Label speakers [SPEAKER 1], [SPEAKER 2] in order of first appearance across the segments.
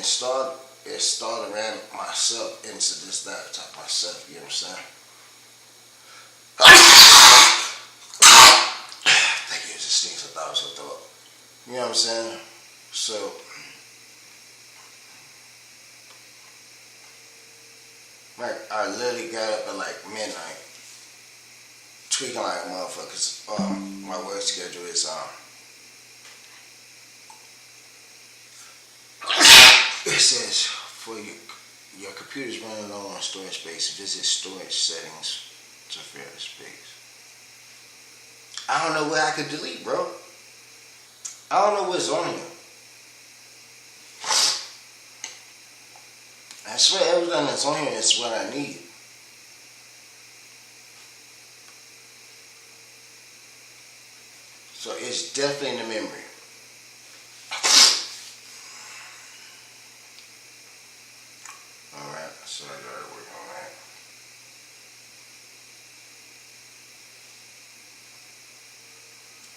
[SPEAKER 1] installed ran myself into this laptop myself, you know what I'm saying? I think it was just things I thought was a thought. You know what I'm saying? So, like, I literally got up at like midnight, tweaking like a motherfucker. 'Cause, my work schedule is it says for your computer's running low on storage space. Visit storage settings to fill the space. I don't know what I could delete, bro. I don't know what's on here. I swear everything that's on here is what I need. So it's definitely in the memory. Alright, so I gotta work on that.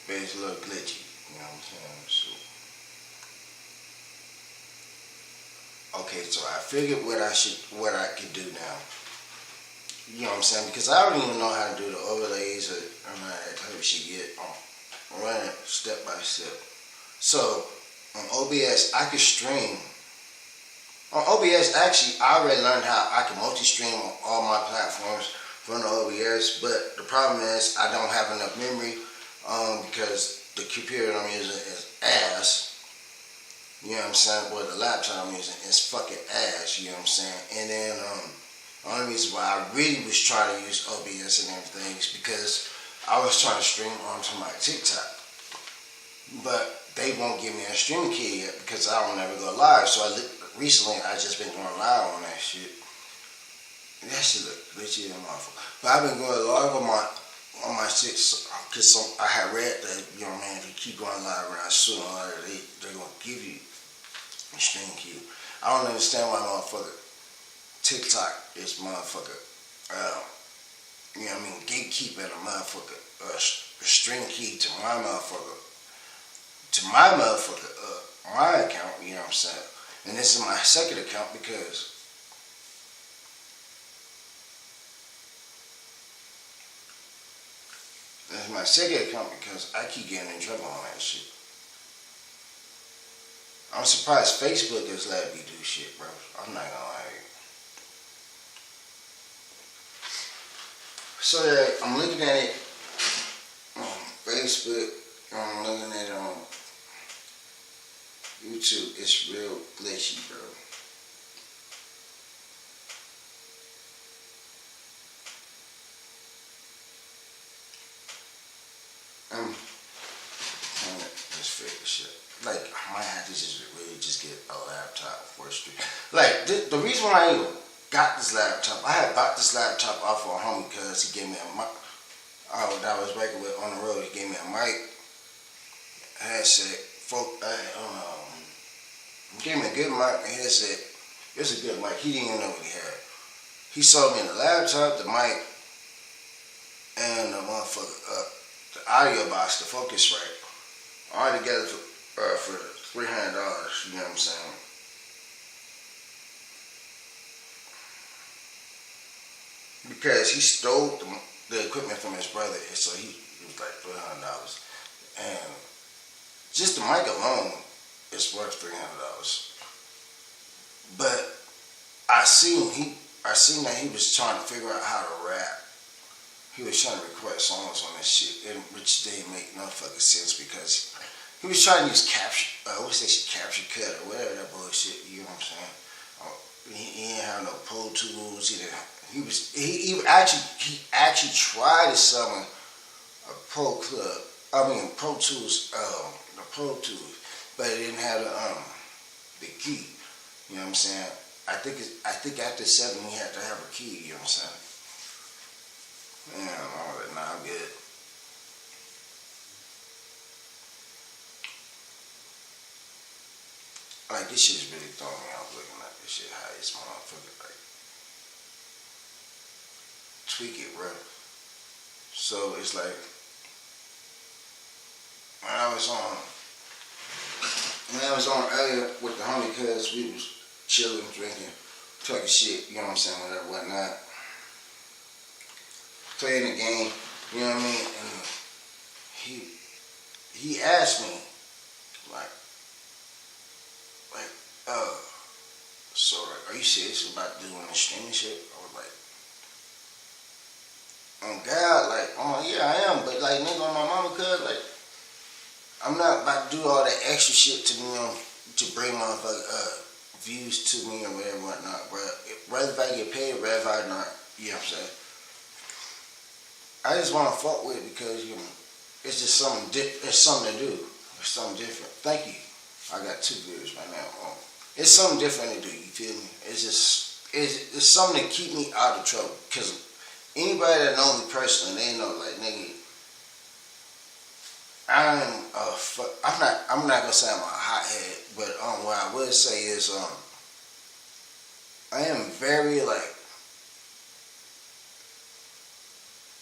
[SPEAKER 1] But it's a little glitchy, you know what I'm saying? So okay, so I figured what I could do now. You know what I'm saying? Because I don't even know how to do the overlays or that type of shit yet. I'm running it step by step. So on OBS, I could stream. On OBS, actually, I already learned how I can multi-stream on all my platforms from the OBS. But the problem is I don't have enough memory because the computer I'm using is ass. You know what I'm saying? Well, the laptop I'm using is fucking ass. You know what I'm saying? And then the only reason why I really was trying to use OBS and everything is because I was trying to stream onto my TikTok. But they won't give me a stream key yet because I don't ever go live. So recently I just been going live on that shit. That shit look glitchy and awful. But I've been going live on my shit because I had read that, you know what I mean, if you keep going live around sooner or later, they're going to give you a stream key. I don't understand why motherfucker TikTok is motherfucker, you know what I mean, gatekeeping a motherfucker, a string key to my motherfucker, my account, you know what I'm saying? And this is my second account because this is my second account because I keep getting in trouble on that shit. I'm surprised Facebook has let me do shit, bro. I'm not gonna lie. So I'm looking at it on Facebook, I'm looking at it on YouTube. It's real glitchy, bro. I'm trying to just figure shit. Like, I might have to just really just get a laptop for a stream. Like, the reason why I even got this laptop, I had bought this laptop off of a homie because he gave me a mic. That I was working with on the road. He gave me a mic, headset, he gave me a good mic and headset. It was a good mic. He didn't even know what he had. He sold me the laptop, the mic, and the motherfucker, the audio box, the Focusrite, all together for $300. You know what I'm saying? Because he stole the equipment from his brother, so he was like $300. And just the mic alone is worth $300. But I seen that he was trying to figure out how to rap. He was trying to record songs on this shit, which didn't make no fucking sense because he was trying to use Capture Cut or whatever that bullshit. You know what I'm saying? He didn't have no Pro Tools. He actually tried to summon a Pro Tools, the Pro Tools, but it didn't have the key. You know what I'm saying? I think after 7 he had to have a key. You know what I'm saying? Yeah, all that. Nah, I'm good. Like, this shit is really throwing me off looking at this shit. How this motherfucker, like, tweak it, bro. So, it's like, when I was on earlier with the homie, cuz we was chilling, drinking, talking shit, you know what I'm saying, whatever, whatnot. Playing the game, you know what I mean? And he asked me, like, so like, are you serious about doing the streaming shit? I was like, oh God, like, oh yeah, I am, but like, nigga, on my mama, cuz, like, I'm not about to do all that extra shit to me to bring motherfucker views to me or whatever, whatnot, bro. Whether if I get paid, whether if I not, you know what I'm saying? I just want to fuck with it because, you know, it's just something it's something to do. It's something different. Thank you. I got 2 viewers right now. It's something different to do, you feel me? It's just, it's something to keep me out of trouble. Because anybody that knows me personally, they know, like, nigga, I'm not gonna say I'm a hothead, but what I would say is I am very like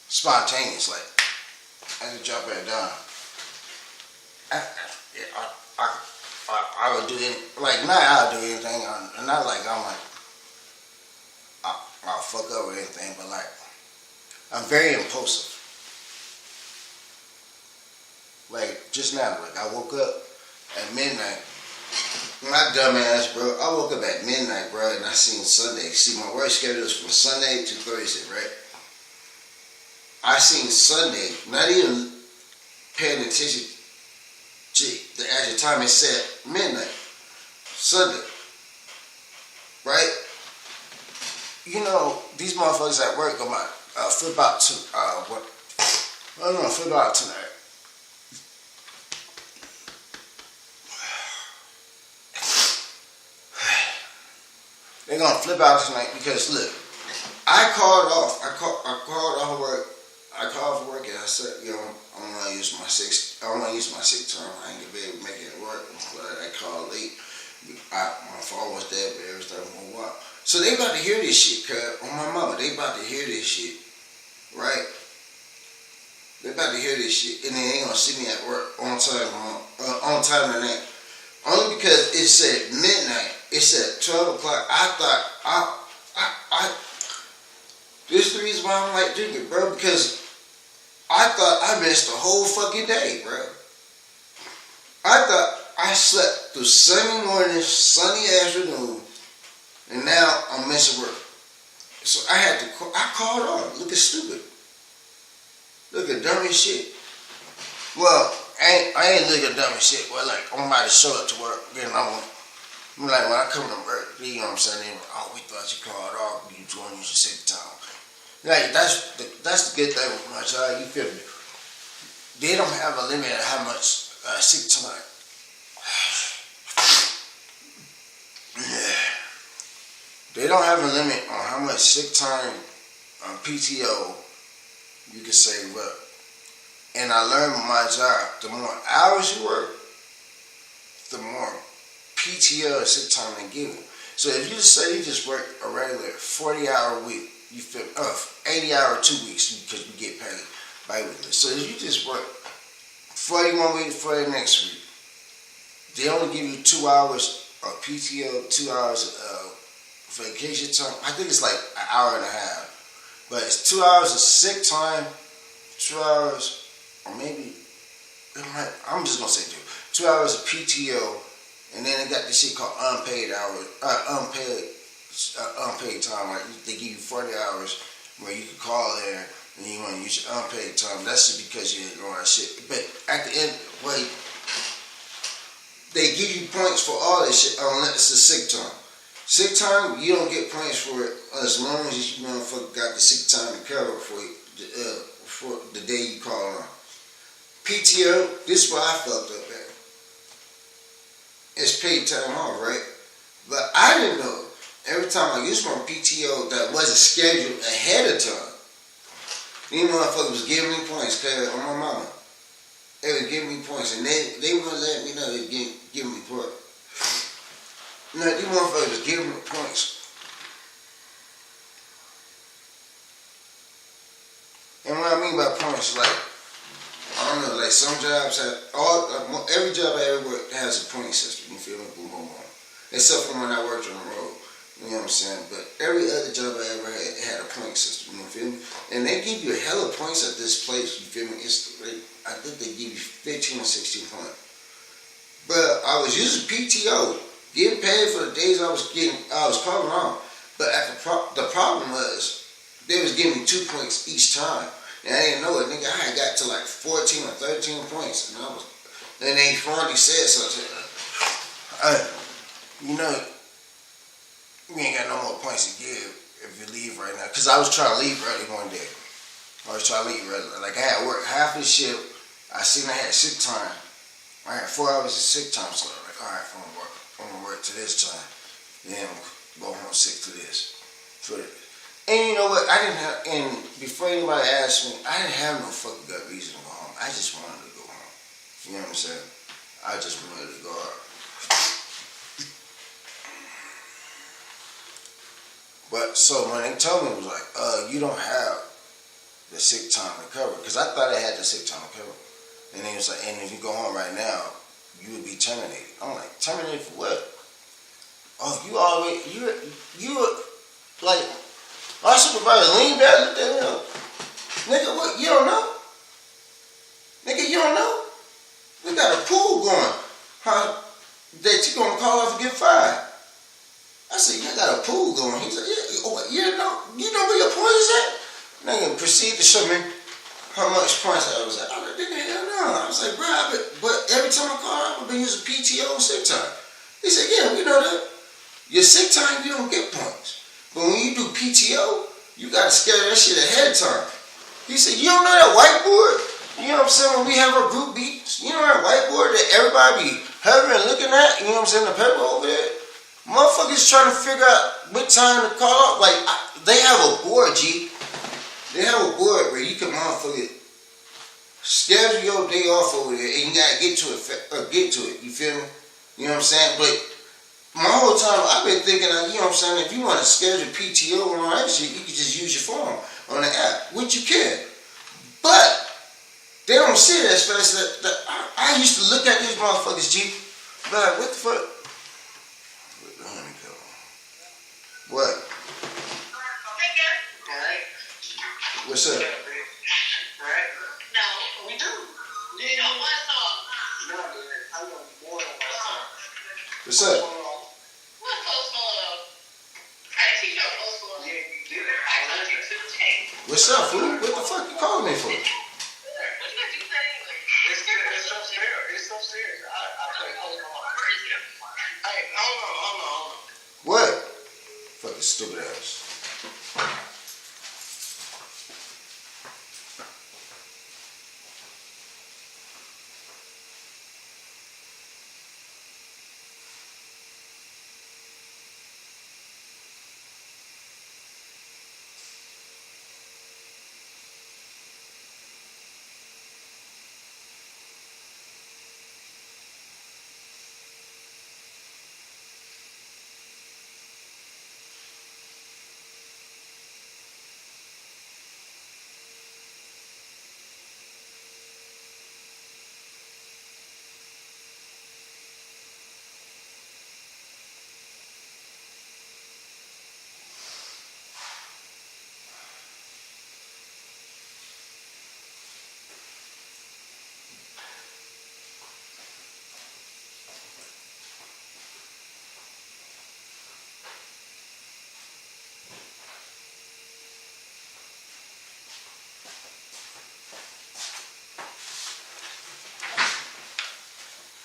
[SPEAKER 1] spontaneous. Like I just drop it down. I would do it like not I'll do anything. Not like I'm like I'll fuck up or anything, but like I'm very impulsive. Like just now, like I woke up at midnight. My dumb ass, bro. I woke up at midnight, bro, and I seen Sunday. See, my work schedule is from Sunday to Thursday, right? I seen Sunday, not even paying attention to the actual time. It said midnight, Sunday, right? You know, these motherfuckers at work, I'm like, flip out to what? I don't know, flip out tonight. They're gonna flip out tonight because look, I called off. I called off work. I called for work and I said, you know, I'm gonna use my sick term. I ain't gonna be able to make it work. But I called late. My phone was dead, but everything went well. So they about to hear this shit, cuz on my mama, they about to hear this shit, right? They about to hear this shit, and then they gonna see me at work on time tonight. Only because it said midnight. It said 12 o'clock. I thought, this is the reason why I'm like drinking, bro, because I thought I missed the whole fucking day, bro. I thought I slept through sunny morning, sunny afternoon, and now I'm missing work. So I called off, looking stupid. Looking dumb as shit. Well, I ain't looking dumb as shit. Well, like, I'm about to show up to work, then I'm like, when I come to work, you know what I'm saying? They like, oh, we thought you called off, you joined, you should sit down. Like, that's the good thing with my job, you feel me? They don't have a limit of how much sick time. They don't have a limit on how much sick time PTO you can save up. And I learned with my job, the more hours you work, the more PTO or sick time they give you. So if you just say you just work a regular 40-hour week, you feel 80-hour 2 weeks because you get paid bi-weekly. So if you just work 41 weeks for the next week, they only give you 2 hours of PTO, 2 hours of vacation time. I think it's like an hour and a half, but it's 2 hours of sick time, 2 hours. Or maybe, I'm just gonna say 2 hours of PTO, and then they got this shit called unpaid hours, unpaid time. Like they give you 40 hours where you can call there and you want to use your unpaid time. That's just because you didn't know that shit. But at the end, wait, they give you points for all this shit unless it's the sick time. Sick time, you don't get points for it as long as you motherfucker got the sick time to cover for the day you call on. PTO, this is where I fucked up at. It's paid time off, right? But I didn't know. Every time I used my PTO that wasn't scheduled ahead of time, these motherfuckers was giving me points, cause on my mama. They was giving me points, and they wouldn't let me know they were giving me points. No, these motherfuckers was giving me points. And what I mean by points is like, I don't know, like some jobs have, every job I ever worked has a point system, you feel me? Boom, boom, boom. except for when I worked on the road. You know what I'm saying? But every other job I ever had a point system. You feel me? And they give you a hell of points at this place. You feel me? I think they give you 15 or 16 points. But I was using PTO, getting paid for the days I was calling off. But the problem was they was giving me 2 points each time. And I didn't know it, nigga. I had got to like 14 or 13 points. And they finally said something. You know, we ain't got no more points to give if you leave right now. Because I was trying to leave early one day. Like I had work half the shift. I seen I had sick time. I had 4 hours of sick time. So I'm like, all right, I'm gonna work to this time. Then go home sick to this. And you know what? I didn't have, and before anybody asked me, I didn't have no fucking gut reason to go home. I just wanted to go home. You know what I'm saying? I just wanted to go out. But so when they told me, it was like, you don't have the sick time to cover. Because I thought I had the sick time to cover. And they was like, and if you go home right now, you would be terminated. I'm like, terminated for what? Oh, you like, our supervisor leaned back and looked at him. Nigga, what? You don't know? Nigga, you don't know? We got a pool going. Huh? That you gonna call off and get fired. I said, you got a pool going. He said, yeah, you know where your point is at? Nigga proceeded to show me how much points I was at. I was like, hell no. I was like, bro, but every time I call, I've been using PTO and sick time. He said, yeah, we know that. Your sick time, you don't get points. But when you do PTO, you gotta schedule that shit ahead of time. He said, you don't know that whiteboard? You know what I'm saying? When we have our group meetings, you know that whiteboard that everybody be hovering and looking at? You know what I'm saying? The paper over there? Motherfuckers trying to figure out what time to call up. Like, they have a board, G. They have a board where you can motherfucker schedule your day off over there and you gotta get to it. You feel me? You know what I'm saying? But my whole time, I've been thinking, you know what I'm saying, if you want to schedule PTO and all that shit, you can just use your phone on the app, which you can. But they don't see it as fast as that. I used to look at these motherfuckers, G, like, what the fuck? What? What's up?
[SPEAKER 2] Right? No, we do. You know what song? No, I know more than one song.
[SPEAKER 1] What's up? What's up, fool? What the fuck you calling me for?
[SPEAKER 2] It's upstairs. It's upstairs. I play Pokemon. Hey, hold on.
[SPEAKER 1] What? Fucking stupid ass.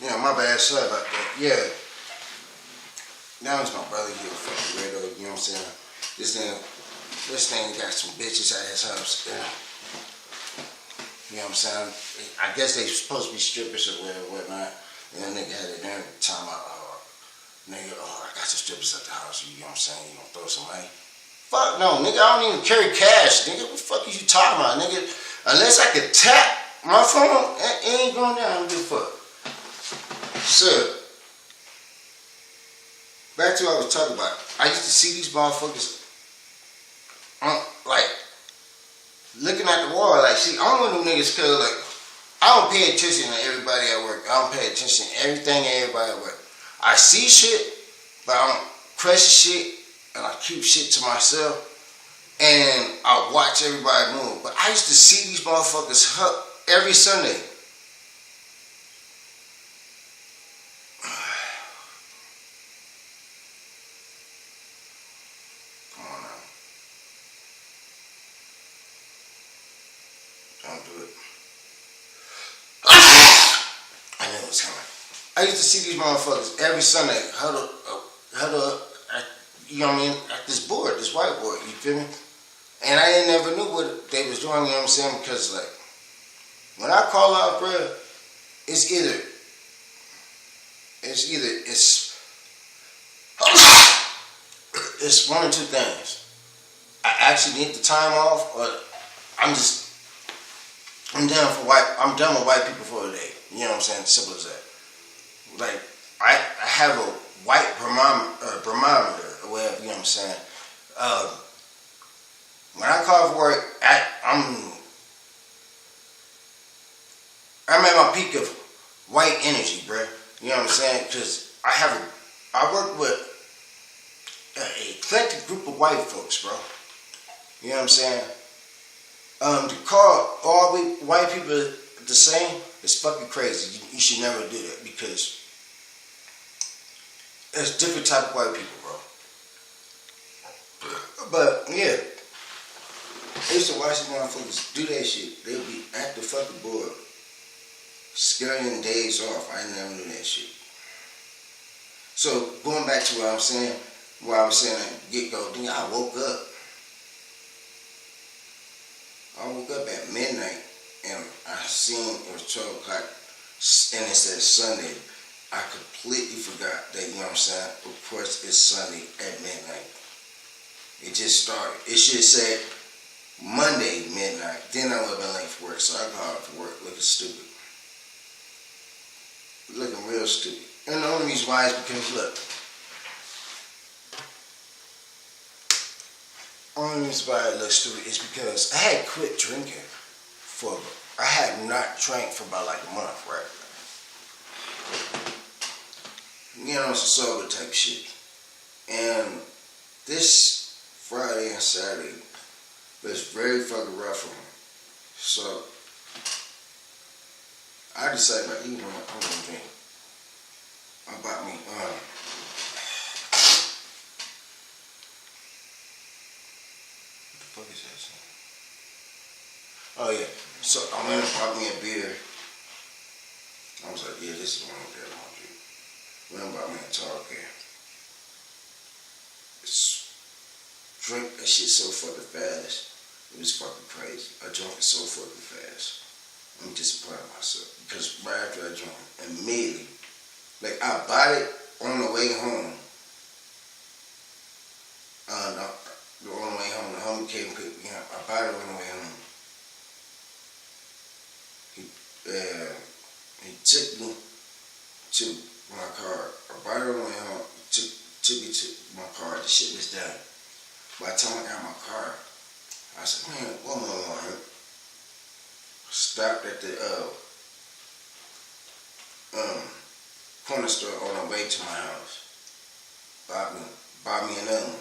[SPEAKER 1] Yeah, my bad, sorry about that. Yeah. Now it's my brother, you a fucking weirdo, you know what I'm saying? This thing got some bitches at his house. Yeah. You know what I'm saying? I guess they supposed to be strippers or whatnot. And that nigga had it there time out. Nigga, I got some strippers at the house, you know what I'm saying? You gonna throw some money? Fuck no, nigga, I don't even carry cash, nigga. What the fuck is you talking about, nigga? Unless I could tap my phone, it ain't going down, I don't give a fuck. So, back to what I was talking about. I used to see these motherfuckers, like, looking at the wall. Like, see, I'm one of them niggas cause, like, I don't pay attention to everybody at work. I don't pay attention to everything and everybody at work. I see shit, but I don't question shit and I keep shit to myself. And I watch everybody move. But I used to see these motherfuckers every Sunday. Come on now. Don't do it. I knew it was coming. I used to see these motherfuckers every Sunday huddle up, you know what I mean, at this board, this whiteboard, you feel me? And I ain't never knew what they was doing, you know what I'm saying? Because, like, when I call out prayer, it's one or two things. I actually need the time off, or I'm done with white people for a day. You know what I'm saying? Simple as that. Like, I have a white thermometer, or whatever, you know what I'm saying? When I call for work, I'm at my peak of white energy, bruh. You know what I'm saying? Because I work with an eclectic group of white folks, bro. You know what I'm saying? To call all white people the same is fucking crazy. You should never do that, because there's different type of white people, bro. But yeah, I used to watch these motherfuckers do that shit. They would be at the fucking board, scaring days off. I never knew that shit. So going back to what I was saying at get-go, then I woke up. At midnight, and I seen it was 12 o'clock, and it said Sunday. I completely forgot that, you know what I'm saying? Of course, it's Sunday at midnight. It just started. It should have said Monday midnight. Then I would have been late for work, so I got out for work looking stupid. Looking real stupid. And the only reason why is because, look, only reason why I look stupid is because I had quit drinking I had not drank for about like a month, right? You know, it's a sober type shit. And this Friday and Saturday was very fucking rough for me. So I decided, like, you know what, I'm gonna drink. I bought me what the fuck is that shit? Oh yeah. So I went and bought me a beer. I was like, yeah, this is one of the I want to drink. Went and bought me a tall can. Drink that shit so fucking fast. It was fucking crazy. I drank it so fucking fast. I'm disappointed in myself. Because right after I drank it, immediately, like, I bought it on the way home. On the way home, the homie came and picked me up. I bought it on the way home. He took me to my car. I bought it on the way home. Took me to my car. The shit was done. By the time I got my car, I said, man, one more. Stopped at the corner store on the way to my house. Bought me another one.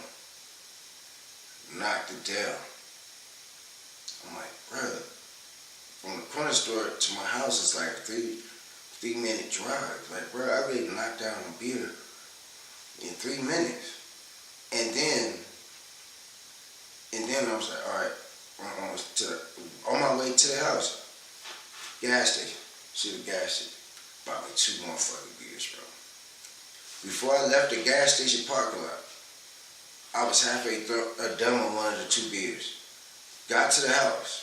[SPEAKER 1] Knocked it down. I'm like, brother, from the corner store to my house is like a 3-minute drive. Like, bro, I really knocked down a beer in 3 minutes. And then I was like, all right, on my way to the house, gas station. See the gas station. Bought me 2 motherfucking beers, bro. Before I left the gas station parking lot, I was halfway done with one of the 2 beers. Got to the house,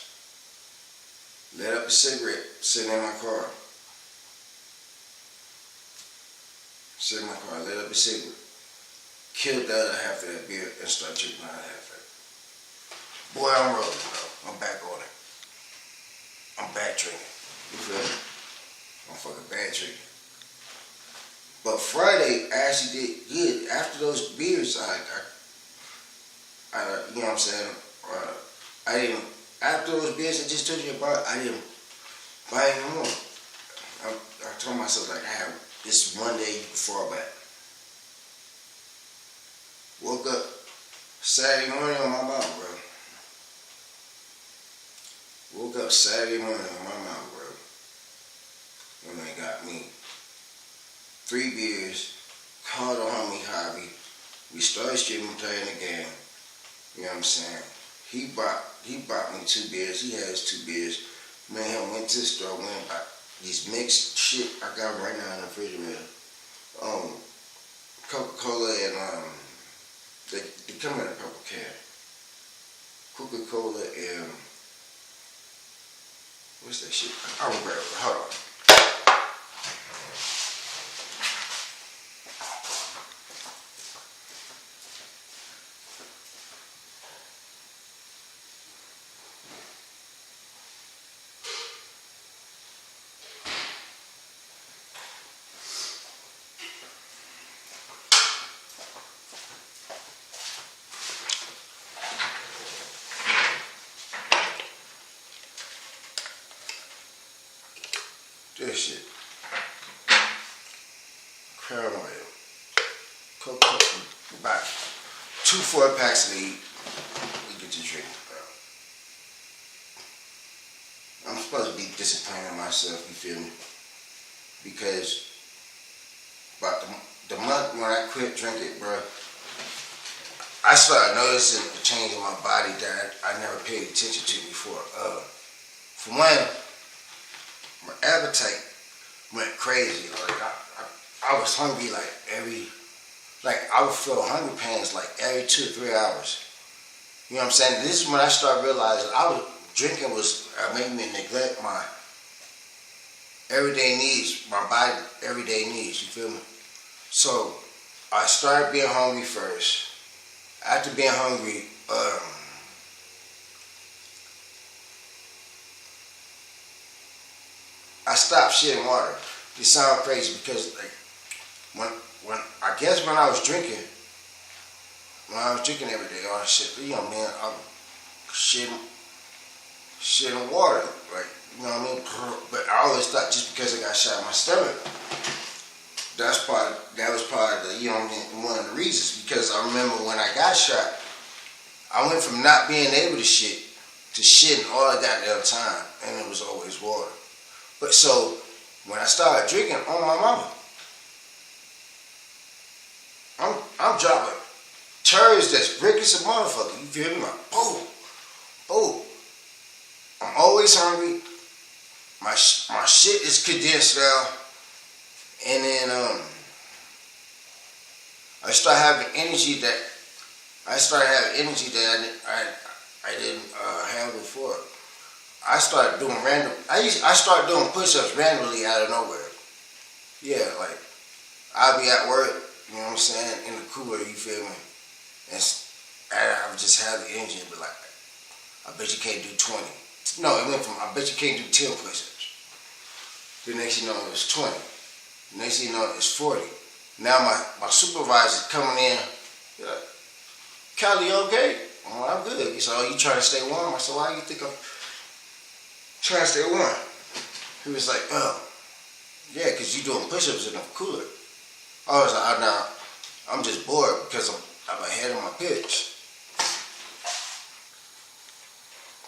[SPEAKER 1] lit up a cigarette, sitting in my car. Sitting in my car, lit up a cigarette. Killed the other half of that beer and started drinking the other half of it. Boy, I'm rolling, bro. I'm back on it. I'm back drinking. You feel me? I'm fucking bad drinking. But Friday, I actually did good. After those beers, I you know what I'm saying? I didn't, after those beers I just told you about, I didn't buy any more. I told myself, like, I have this one day you can fall back. Woke up Saturday morning on my mom, bro. Woke up Saturday morning on my mom, bro. And they got me 3 beers, called a homie Hobby. We started streaming, playing the game. You know what I'm saying? He bought me 2 beers. He has 2 beers. Me and him went to the store, went and bought these mixed shit. I got them right now in the refrigerator. Coca-Cola and they come in a purple can. Coca-Cola and what's that shit? I remember it. Hold on. This shit. Crown Oil. Coca-Cola. About 2 4-packs of each. You get to drink, bro. I'm supposed to be disappointed in myself, you feel me? Because about the month when I quit drinking, bro, I started noticing a change in my body that I never paid attention to before. For one, my appetite went crazy. Like I was hungry I would feel hunger pains like every 2 or 3 hours. You know what I'm saying? This is when I started realizing drinking was making me neglect my everyday needs, my body everyday needs, you feel me? So I started being hungry first. After being hungry, I stopped shitting water. It sounds crazy because when I was drinking every day, all that shit, you know, man, I'm shitting water, like, you know what I mean? But I always thought just because I got shot in my stomach, that was part of the, you know what I mean, one of the reasons. Because I remember when I got shot, I went from not being able to shit to shitting all of that damn time, and it was always water. But so, when I started drinking, on my mama, I'm dropping turds that's brick as a motherfucker. You feel me? Like, boom, boom. I'm always hungry. My shit is condensed now. And then I started having energy that I didn't have before. I started doing push-ups randomly out of nowhere. Yeah, like I'll be at work, you know what I'm saying, in the cooler, you feel me? And I would just have the energy and be like, I bet you can't do 20. No, it went from I bet you can't do 10 push-ups. The next thing you know, it was 20. The next thing you know, it's 40. Now my supervisor's coming in. He's like, Callie, you okay? I'm good. He said, oh, you trying to stay warm? I said, why do you think I'm trying to stay warm? He was like, oh, yeah, because you doing push-ups in the cooler. I was like, nah, I'm just bored because I'm ahead of my pitch.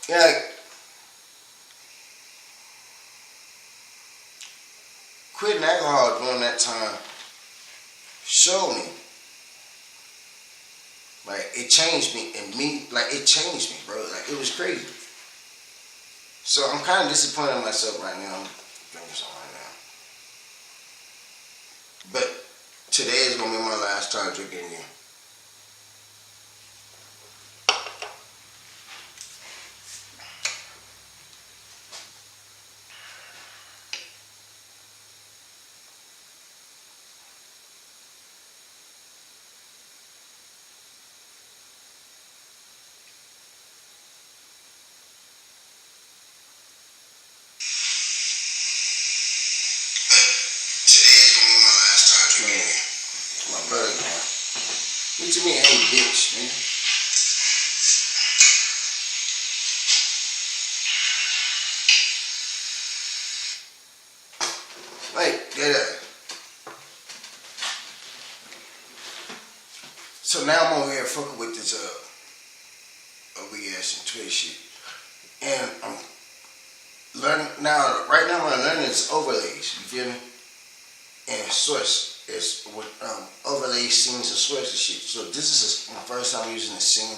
[SPEAKER 1] Yeah, quitting alcohol during that time showed me, like, it changed me, it changed me, bro. Like, it was crazy. So I'm kind of disappointed in myself right now. I'm drinking something right now. But today is going to be my last time drinking again. My brother, man. What you mean, hey, bitch, man? Like, get up. So So now I'm over here fucking with this OBS and Twitch shit. And I'm learning now, right now what I'm learning is overlays, you feel me? And source is what overlays, scenes, and source and shit. So this is my first time using a scene,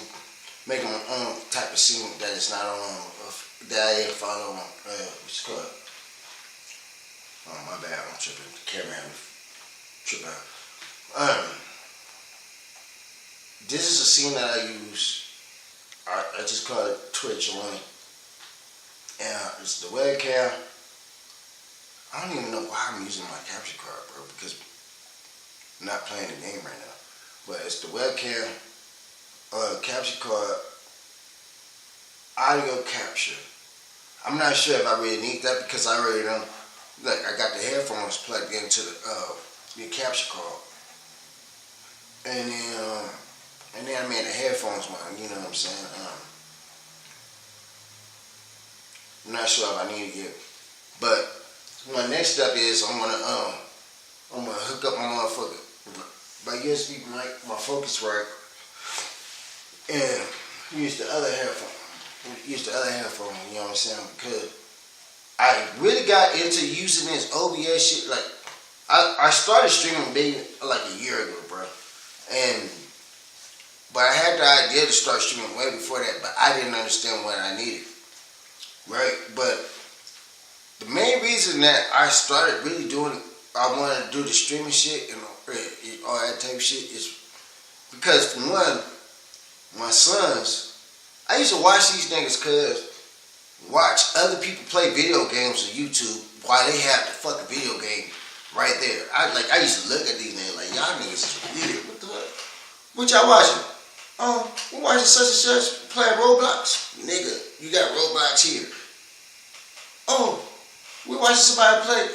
[SPEAKER 1] making my own type of scene that is not on, that I ain't follow on, what's it called? Oh, my bad, I'm tripping, the camera had me trip out. This is a scene that I use, I just call it Twitch only. And it's the webcam. I don't even know why I'm using my capture card, bro, because I'm not playing the game right now. But it's the webcam, capture card, audio capture. I'm not sure if I really need that because I already know, like, I got the headphones plugged into the capture card. And then I made the headphones one, you know what I'm saying? I'm not sure if I need it yet. But my next step is I'm gonna hook up my motherfucker, my USB mic, my Focusrite, and use the other headphone. You know what I'm saying? Because I really got into using this OBS shit. Like I started streaming maybe like a year ago, bro. But I had the idea to start streaming way before that, but I didn't understand what I needed. Right? But the main reason that I started really doing, I wanted to do the streaming shit and all that type of shit is because, for one, my sons, I used to watch these niggas watch other people play video games on YouTube while they have the fucking video game right there. I used to look at these niggas like, y'all niggas is weird. What the fuck? What y'all watching? We're watching such and such playing Roblox. Nigga, you got Roblox here. We're watching somebody play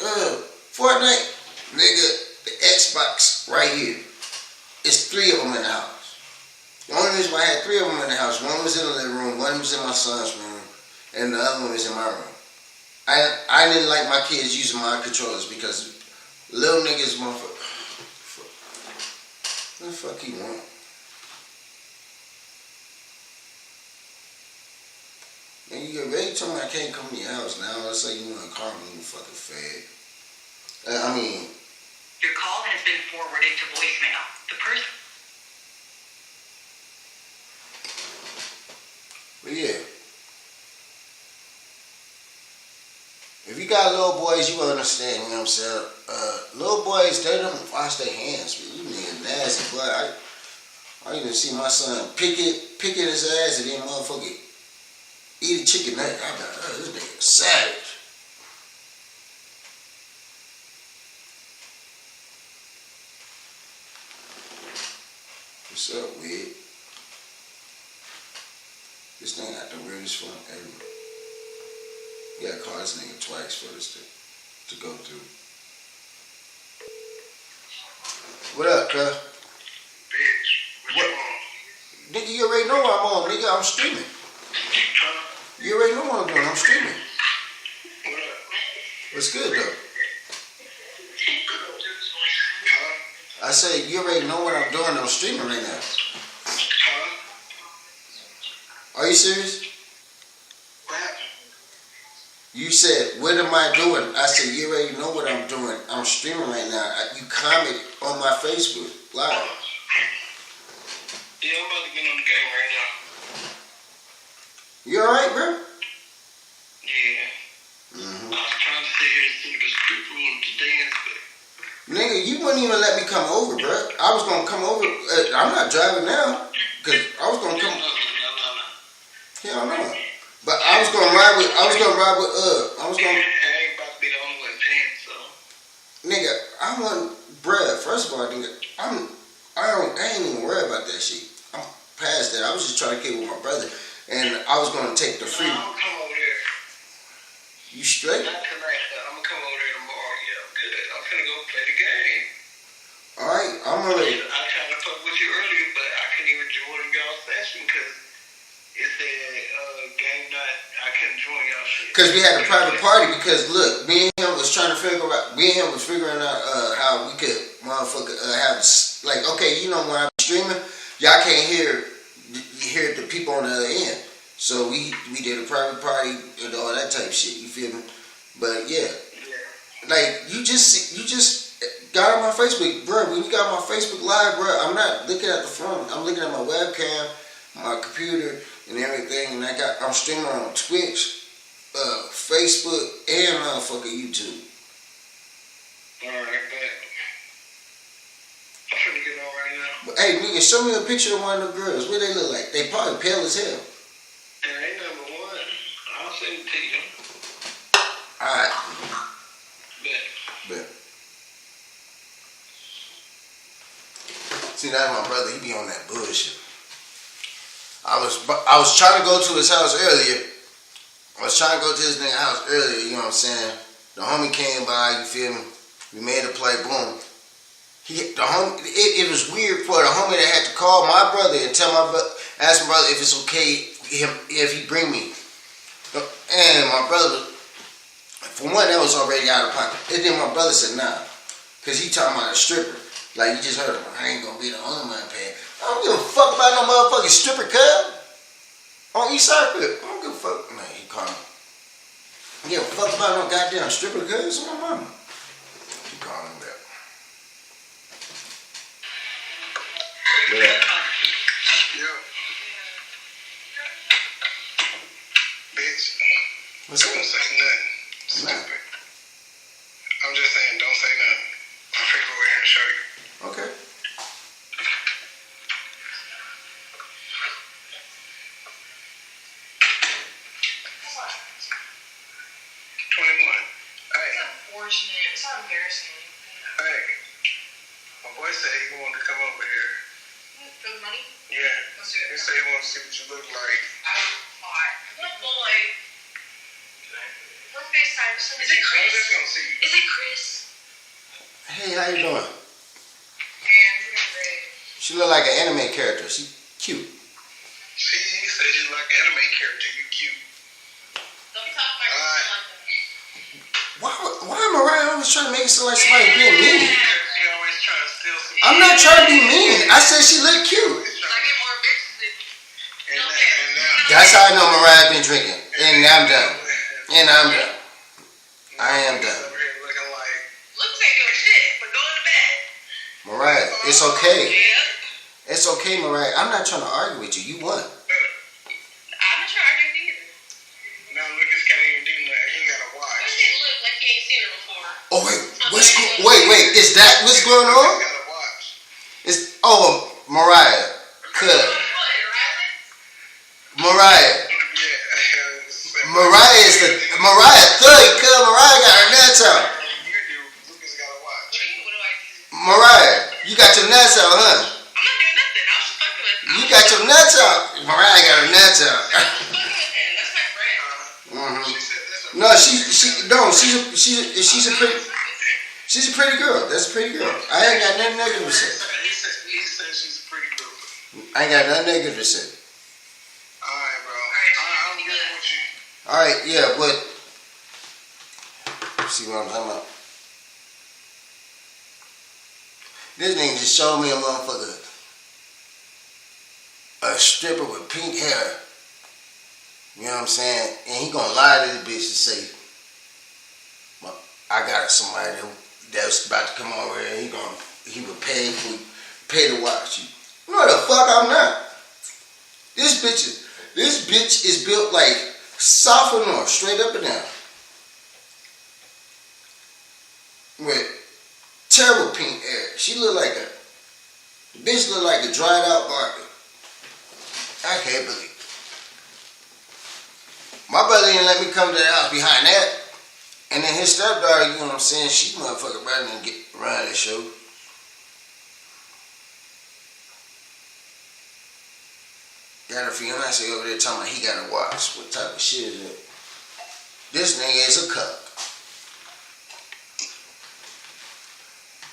[SPEAKER 1] Fortnite. Nigga, the Xbox right here. It's 3 of them in the house. The only reason why I had 3 of them in the house, one was in the living room, one was in my son's room, and the other one was in my room. I didn't like my kids using my controllers because little niggas motherfucker. What the fuck he want? And you already told me I can't come to your house now. Let's say you want to call me, you fucking fag.
[SPEAKER 2] Your call has been forwarded to voicemail. The person.
[SPEAKER 1] But yeah. If you got little boys, you understand, you know what I'm saying? Little boys, they don't wash their hands. You niggas nasty, but I even see my son picking his ass and then motherfucker eat a chicken nugget. I got this nigga savage. What's up, weird? This thing got the weirdest phone ever. You gotta call this nigga twice for this to go through. What up, cuz?
[SPEAKER 2] Bitch, what you want?
[SPEAKER 1] Nigga, you already know what I'm on, nigga. I'm streaming. You already know what I'm doing. I'm streaming.
[SPEAKER 2] What up?
[SPEAKER 1] What's good, though? I said, you already know what I'm doing. I'm streaming right now. Are you serious?
[SPEAKER 2] What happened?
[SPEAKER 1] You said, what am I doing? I said, you already know what I'm doing. I'm streaming right now. You commented on my Facebook Live.
[SPEAKER 2] Yeah, I'm about to get on the game right now.
[SPEAKER 1] You alright, bro?
[SPEAKER 2] Yeah. I was trying to sit here and see this people to dance, but...
[SPEAKER 1] Nigga, you wouldn't even let me come over, bro. I was gonna come over. I'm not driving now, cause I was gonna come.
[SPEAKER 2] No.
[SPEAKER 1] Hell no. But I was gonna ride with. I was gonna.
[SPEAKER 2] I ain't about to be the only one paying, so.
[SPEAKER 1] Nigga, I want, bruh. First of all, nigga, I ain't even worried about that shit. I'm past that. I was just trying to get with my brother, and I was gonna take the free.
[SPEAKER 2] I'm gonna come over there.
[SPEAKER 1] You straight?
[SPEAKER 2] Not tonight, though. I'm gonna come over there tomorrow. Yeah, I'm good. I'm finna go play the game.
[SPEAKER 1] Alright, I'm already.
[SPEAKER 2] I tried to fuck with you earlier, but I couldn't even join y'all's session because it said game night. I couldn't join y'all shit.
[SPEAKER 1] Cause we had a private party. Because look, me and him was trying to figure out. Me and him was figuring out how we could motherfucker have like, okay, you know when I'm streaming, y'all can't hear the people on the other end. So we did a private party and all that type of shit. You feel me? But yeah, like you just got on my Facebook, bro. When you got my Facebook Live, bro, I'm not looking at the phone. I'm looking at my webcam, my computer, and everything. And I'm streaming on Twitch, Facebook, and motherfucking YouTube.
[SPEAKER 2] Alright, bet. I'm finna get on right now.
[SPEAKER 1] But hey, nigga, show me a picture of one of the girls. What they look like? They probably pale as hell.
[SPEAKER 2] And ain't number one. I'll send it to you.
[SPEAKER 1] Alright.
[SPEAKER 2] Bet.
[SPEAKER 1] See, that's my brother. He be on that bullshit. I was trying to go to his house earlier. I was trying to go to this nigga house earlier. You know what I'm saying? The homie came by. You feel me? We made a play. Boom. It was weird for the homie that had to call my brother and ask my brother if it's okay if he bring me. And my brother, for one, that was already out of pocket. And then my brother said, nah. Because he talking about a stripper. Like, you just heard him. I ain't going to be the only man paying. I don't give a fuck about no motherfucking stripper, cuz. On Eastside Crib. I don't give a fuck. Man, he called me. You give a fuck about no goddamn stripper, cuz. It's my mama. He called me back. Yeah.
[SPEAKER 2] Yo. Bitch.
[SPEAKER 1] What's
[SPEAKER 2] Don't
[SPEAKER 1] up?
[SPEAKER 2] say nothing. Stupid. I'm just saying, don't say nothing. My favorite way to show you.
[SPEAKER 1] Okay.
[SPEAKER 2] 21. Hey.
[SPEAKER 3] It's unfortunate. It's not embarrassing.
[SPEAKER 2] Hey. My boy said he wanted to come over here.
[SPEAKER 3] For the money?
[SPEAKER 2] Yeah.
[SPEAKER 3] Let's do it.
[SPEAKER 2] He said he wanted to see what you look like.
[SPEAKER 3] Hot. What boy? What FaceTime? Is it
[SPEAKER 2] I'm
[SPEAKER 3] Chris?
[SPEAKER 2] just gonna see you.
[SPEAKER 3] Is it Chris?
[SPEAKER 1] Hey, how you doing?
[SPEAKER 3] And great.
[SPEAKER 1] She look like an anime character. She cute.
[SPEAKER 2] See, he said you like an anime character. You cute.
[SPEAKER 3] Don't be talking about
[SPEAKER 2] Alright.
[SPEAKER 1] Why am I always trying to make it sound like somebody's being mean?
[SPEAKER 2] Because you always try to steal some.
[SPEAKER 1] I'm not trying to be mean. I said she look cute.
[SPEAKER 3] I get more bitches than
[SPEAKER 2] And now.
[SPEAKER 1] That's how I know Mariah been drinking. And I'm done. And I'm done. I am done.
[SPEAKER 2] Over here looking like.
[SPEAKER 3] looks like your shit, but go in the bed.
[SPEAKER 1] Mariah, it's okay.
[SPEAKER 3] Yeah.
[SPEAKER 1] It's okay, Mariah. I'm not trying to argue with you. You won.
[SPEAKER 3] I'm not trying to argue either.
[SPEAKER 2] Now Lucas can't even do nothing. He got a
[SPEAKER 3] What
[SPEAKER 2] watch.
[SPEAKER 3] does it look like you ain't seen her before?
[SPEAKER 1] Oh wait. Is that what's going
[SPEAKER 2] He
[SPEAKER 1] on?
[SPEAKER 2] got a watch.
[SPEAKER 1] Mariah. Cuz. Mariah.
[SPEAKER 2] Yeah.
[SPEAKER 1] Mariah is the Mariah thug. Cuz Mariah got her nuts out.
[SPEAKER 2] You do. Lucas got a watch.
[SPEAKER 3] What do I do?
[SPEAKER 1] Mariah, you got your nuts out, huh?
[SPEAKER 3] I'm not doing nothing. I was just fucking with him.
[SPEAKER 1] You got your nuts out. Mariah got her nuts out.
[SPEAKER 3] I was fucking with him. That's my friend.
[SPEAKER 2] She said that's a.
[SPEAKER 1] No, she's a pretty girl. That's a pretty girl. I ain't got nothing negative to say.
[SPEAKER 2] He said she's a pretty girl.
[SPEAKER 1] I ain't got nothing negative to say.
[SPEAKER 2] Alright, bro. I'm good with you.
[SPEAKER 1] All right, yeah, but see what I'm talking about. This nigga just showed me a motherfucker, a stripper with pink hair. You know what I'm saying? And he gonna lie to this bitch and say, well, I got somebody that's about to come over here. He would pay to watch you. No, the fuck I'm not. This bitch is built like South and North, straight up and down. With terrible pink hair. She look like the bitch look like a dried out Barbie. I can't believe it. My brother didn't let me come to the house behind that. And then his stepdaughter, you know what I'm saying, she motherfucking rather than get around that show. Got her fiance over there talking about he got to watch. What type of shit is that? This nigga is a cuck.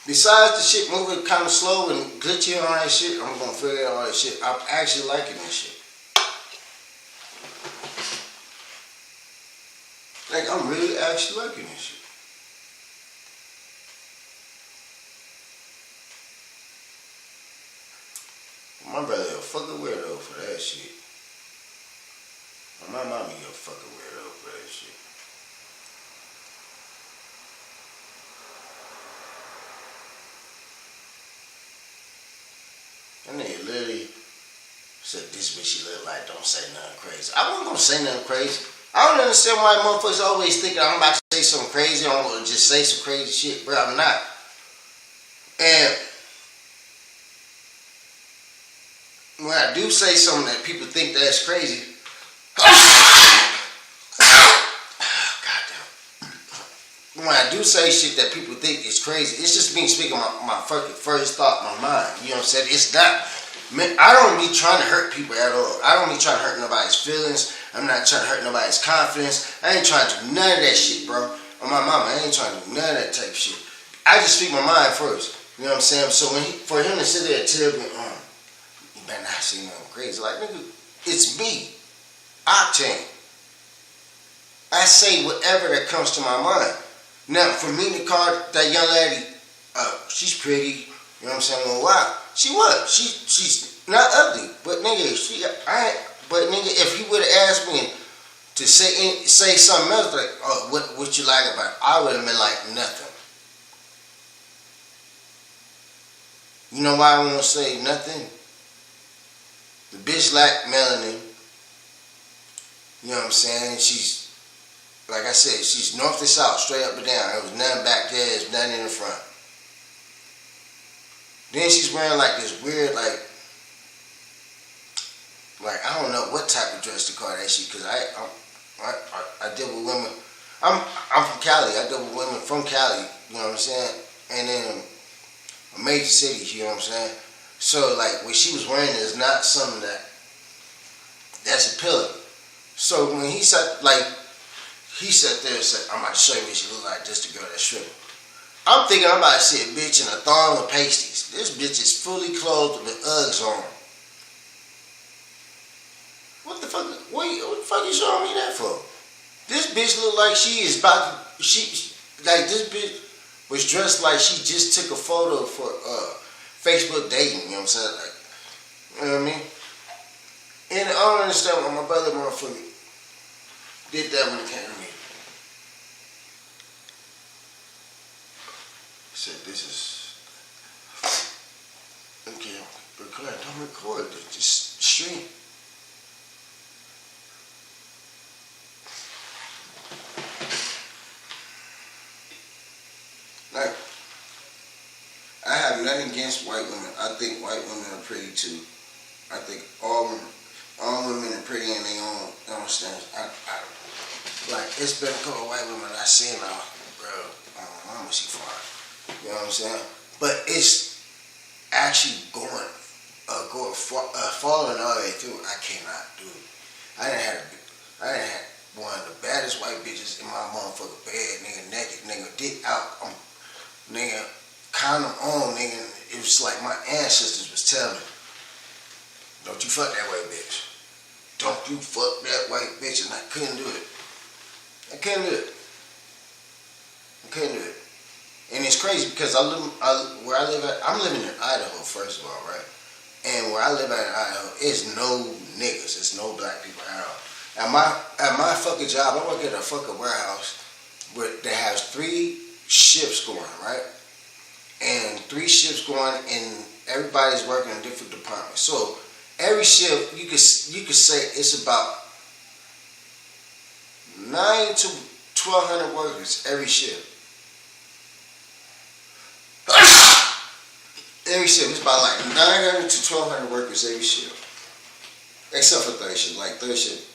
[SPEAKER 1] Besides the shit moving kind of slow and glitchy and all that shit, I'm gonna figure out all that shit. I'm actually liking that shit. Like, I'm really actually liking this shit. My brother a fucking weirdo for that shit. My mama, you a fucking weirdo for that shit. That nigga literally said this bitch she look like, don't say nothing crazy. I wasn't gonna say nothing crazy. I don't understand why motherfuckers always thinking I'm about to say something crazy. I'm gonna just say some crazy shit, bro. I'm not. And when I do say something that people think that's crazy, when I do say shit that people think is crazy, it's just me speaking my fucking first thought, my mind. You know what I'm saying? It's not. Man, I don't be trying to hurt people at all. I don't be trying to hurt nobody's feelings. I'm not trying to hurt nobody's confidence. I ain't trying to do none of that shit, bro. On my mama, I ain't trying to do none of that type of shit. I just speak my mind first. You know what I'm saying? So for him to sit there and tell me, you better not say nothing crazy. Like, nigga, it's me. Octane. I say whatever that comes to my mind. Now, for me to call that young lady, she's pretty, you know what I'm saying? Well, why? She was. She's not ugly, but nigga, but nigga, if you would have asked me to say something else, like, oh, what you like about it, I would have been like, nothing. You know why I won't say nothing? The bitch lack melanin. You know what I'm saying? She's, like I said, she's north to south, straight up and down. There was nothing back there, there's nothing in the front. Then she's wearing like this weird, like I don't know what type of dress to call that shit, because I deal with women. I'm from Cali. I deal with women from Cali. You know what I'm saying? And then a major city. You know what I'm saying? So like what she was wearing is not something that's appealing. So when he sat there and said, I'm about to show you what she look like, just the girl that's stripping. I'm thinking I'm about to see a bitch in a thong with pasties. This bitch is fully clothed with Uggs on. What the fuck you showing me that for? This bitch look like she is about to, this bitch was dressed like she just took a photo for Facebook dating, you know what I'm saying? Like, you know what I mean? And I don't understand why my brother motherfucker did that when it came to me. He said, this is, okay, record, don't record this, just stream. Like, I have nothing against white women. I think white women are pretty too. I think all women are pretty in their own standards. Like, it's been a couple of white women I've seen now, bro. How much she far? You know what I'm saying? But it's actually falling all the way through. I cannot do it. I done had one of the baddest white bitches in my motherfucking bed, nigga, naked, nigga, dick out, nigga, condom on, nigga. It was like my ancestors was telling me, don't you fuck that white bitch. Don't you fuck that white bitch. And I couldn't do it. I couldn't do it. And it's crazy because I'm living in Idaho, first of all, right? And where I live at in Idaho, it's no niggas, it's no black people at all. At my fucking job, I work at a fucking warehouse that has 3 shifts going, right? And 3 shifts going, and everybody's working in different departments. So every shift, you could say it's about 9 to 1,200 workers every shift. Every shift, it's about like 900 to 1,200 workers every shift. Except for third shift, like third shift.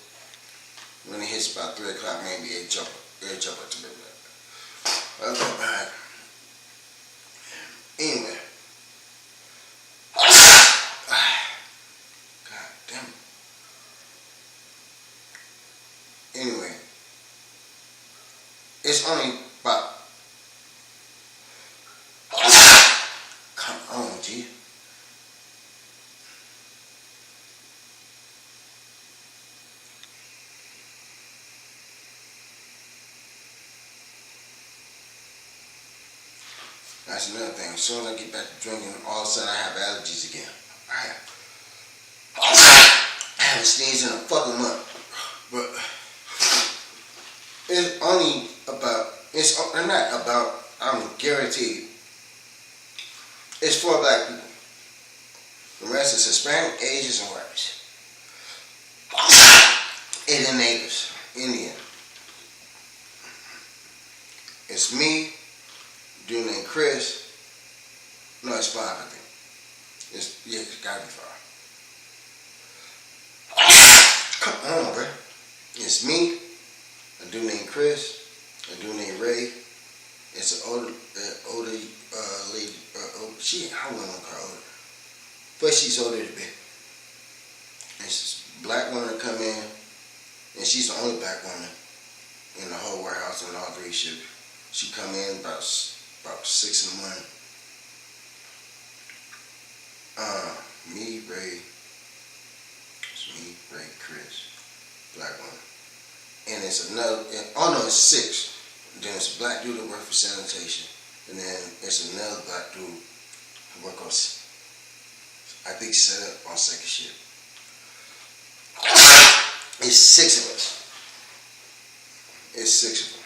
[SPEAKER 1] When it hits about 3 o'clock, maybe they jump up to midnight. Okay, man. Anyway. God damn it. Anyway. It's only about... Come on, G. That's another thing. As soon as I get back to drinking, all of a sudden I have allergies again. Alright. sneeze in a fucking month. But it's only about, it's not about, I'm guaranteed, it's for black people. The rest is Hispanic, Asians, and whites. And the natives, Indian. It's me, dude named Chris. No, it's 5, I think. It's gotta be 5. Come on, bro. It's me, a dude named Chris, a dude named Ray. It's an older lady. I wouldn't call her older, but she's older than me. It's this black woman that come in, and she's the only black woman in the whole warehouse and all 3 shifts. She come in about 6 in the morning. Me, Ray, Chris, black woman. And it's another, it's 6. Then it's a black dude that work for sanitation. And then it's another black dude who work on, I think, set up on second shift. It's 6 of us. It's 6 of them.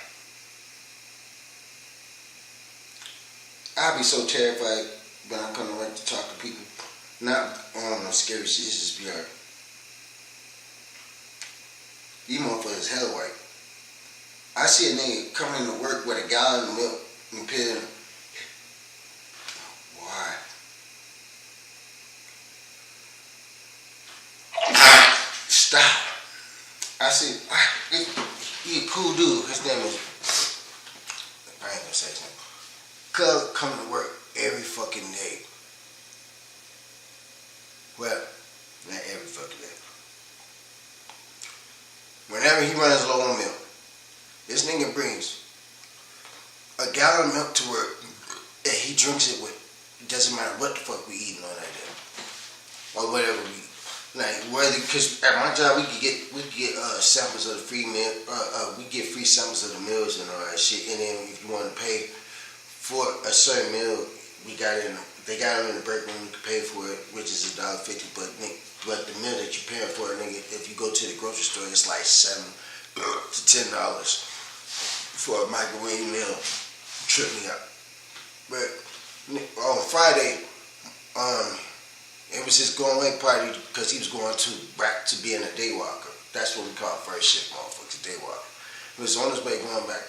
[SPEAKER 1] I'll be so terrified when I come to work to talk to people. Not on no scary shit, it's just be like, you motherfuckers hella white. I see a nigga coming to work with a gallon of milk and put in. Why? Stop. I see, he a cool dude. His name is, I ain't gonna say his name. Cuz coming to work every fucking day. Well, not every fucking day. Whenever he runs low on milk, this nigga brings a gallon of milk to work and he drinks it with, it doesn't matter what the fuck we eating on that day. Or whatever we eat. Like, whether, because at my job we could get samples of the free meal, we get free samples of the meals and all that shit. And then if you want to pay for a certain meal, they got it in the break room, you can pay for it, which is $1.50, but the meal that you're paying for, nigga, if you go to the grocery store, it's like $7 to $10 for a microwave meal. Trip me out. But on Friday, it was his going away party because he was going back to being a day walker. That's what we call first shift motherfuckers, day walker. He was on his way going back.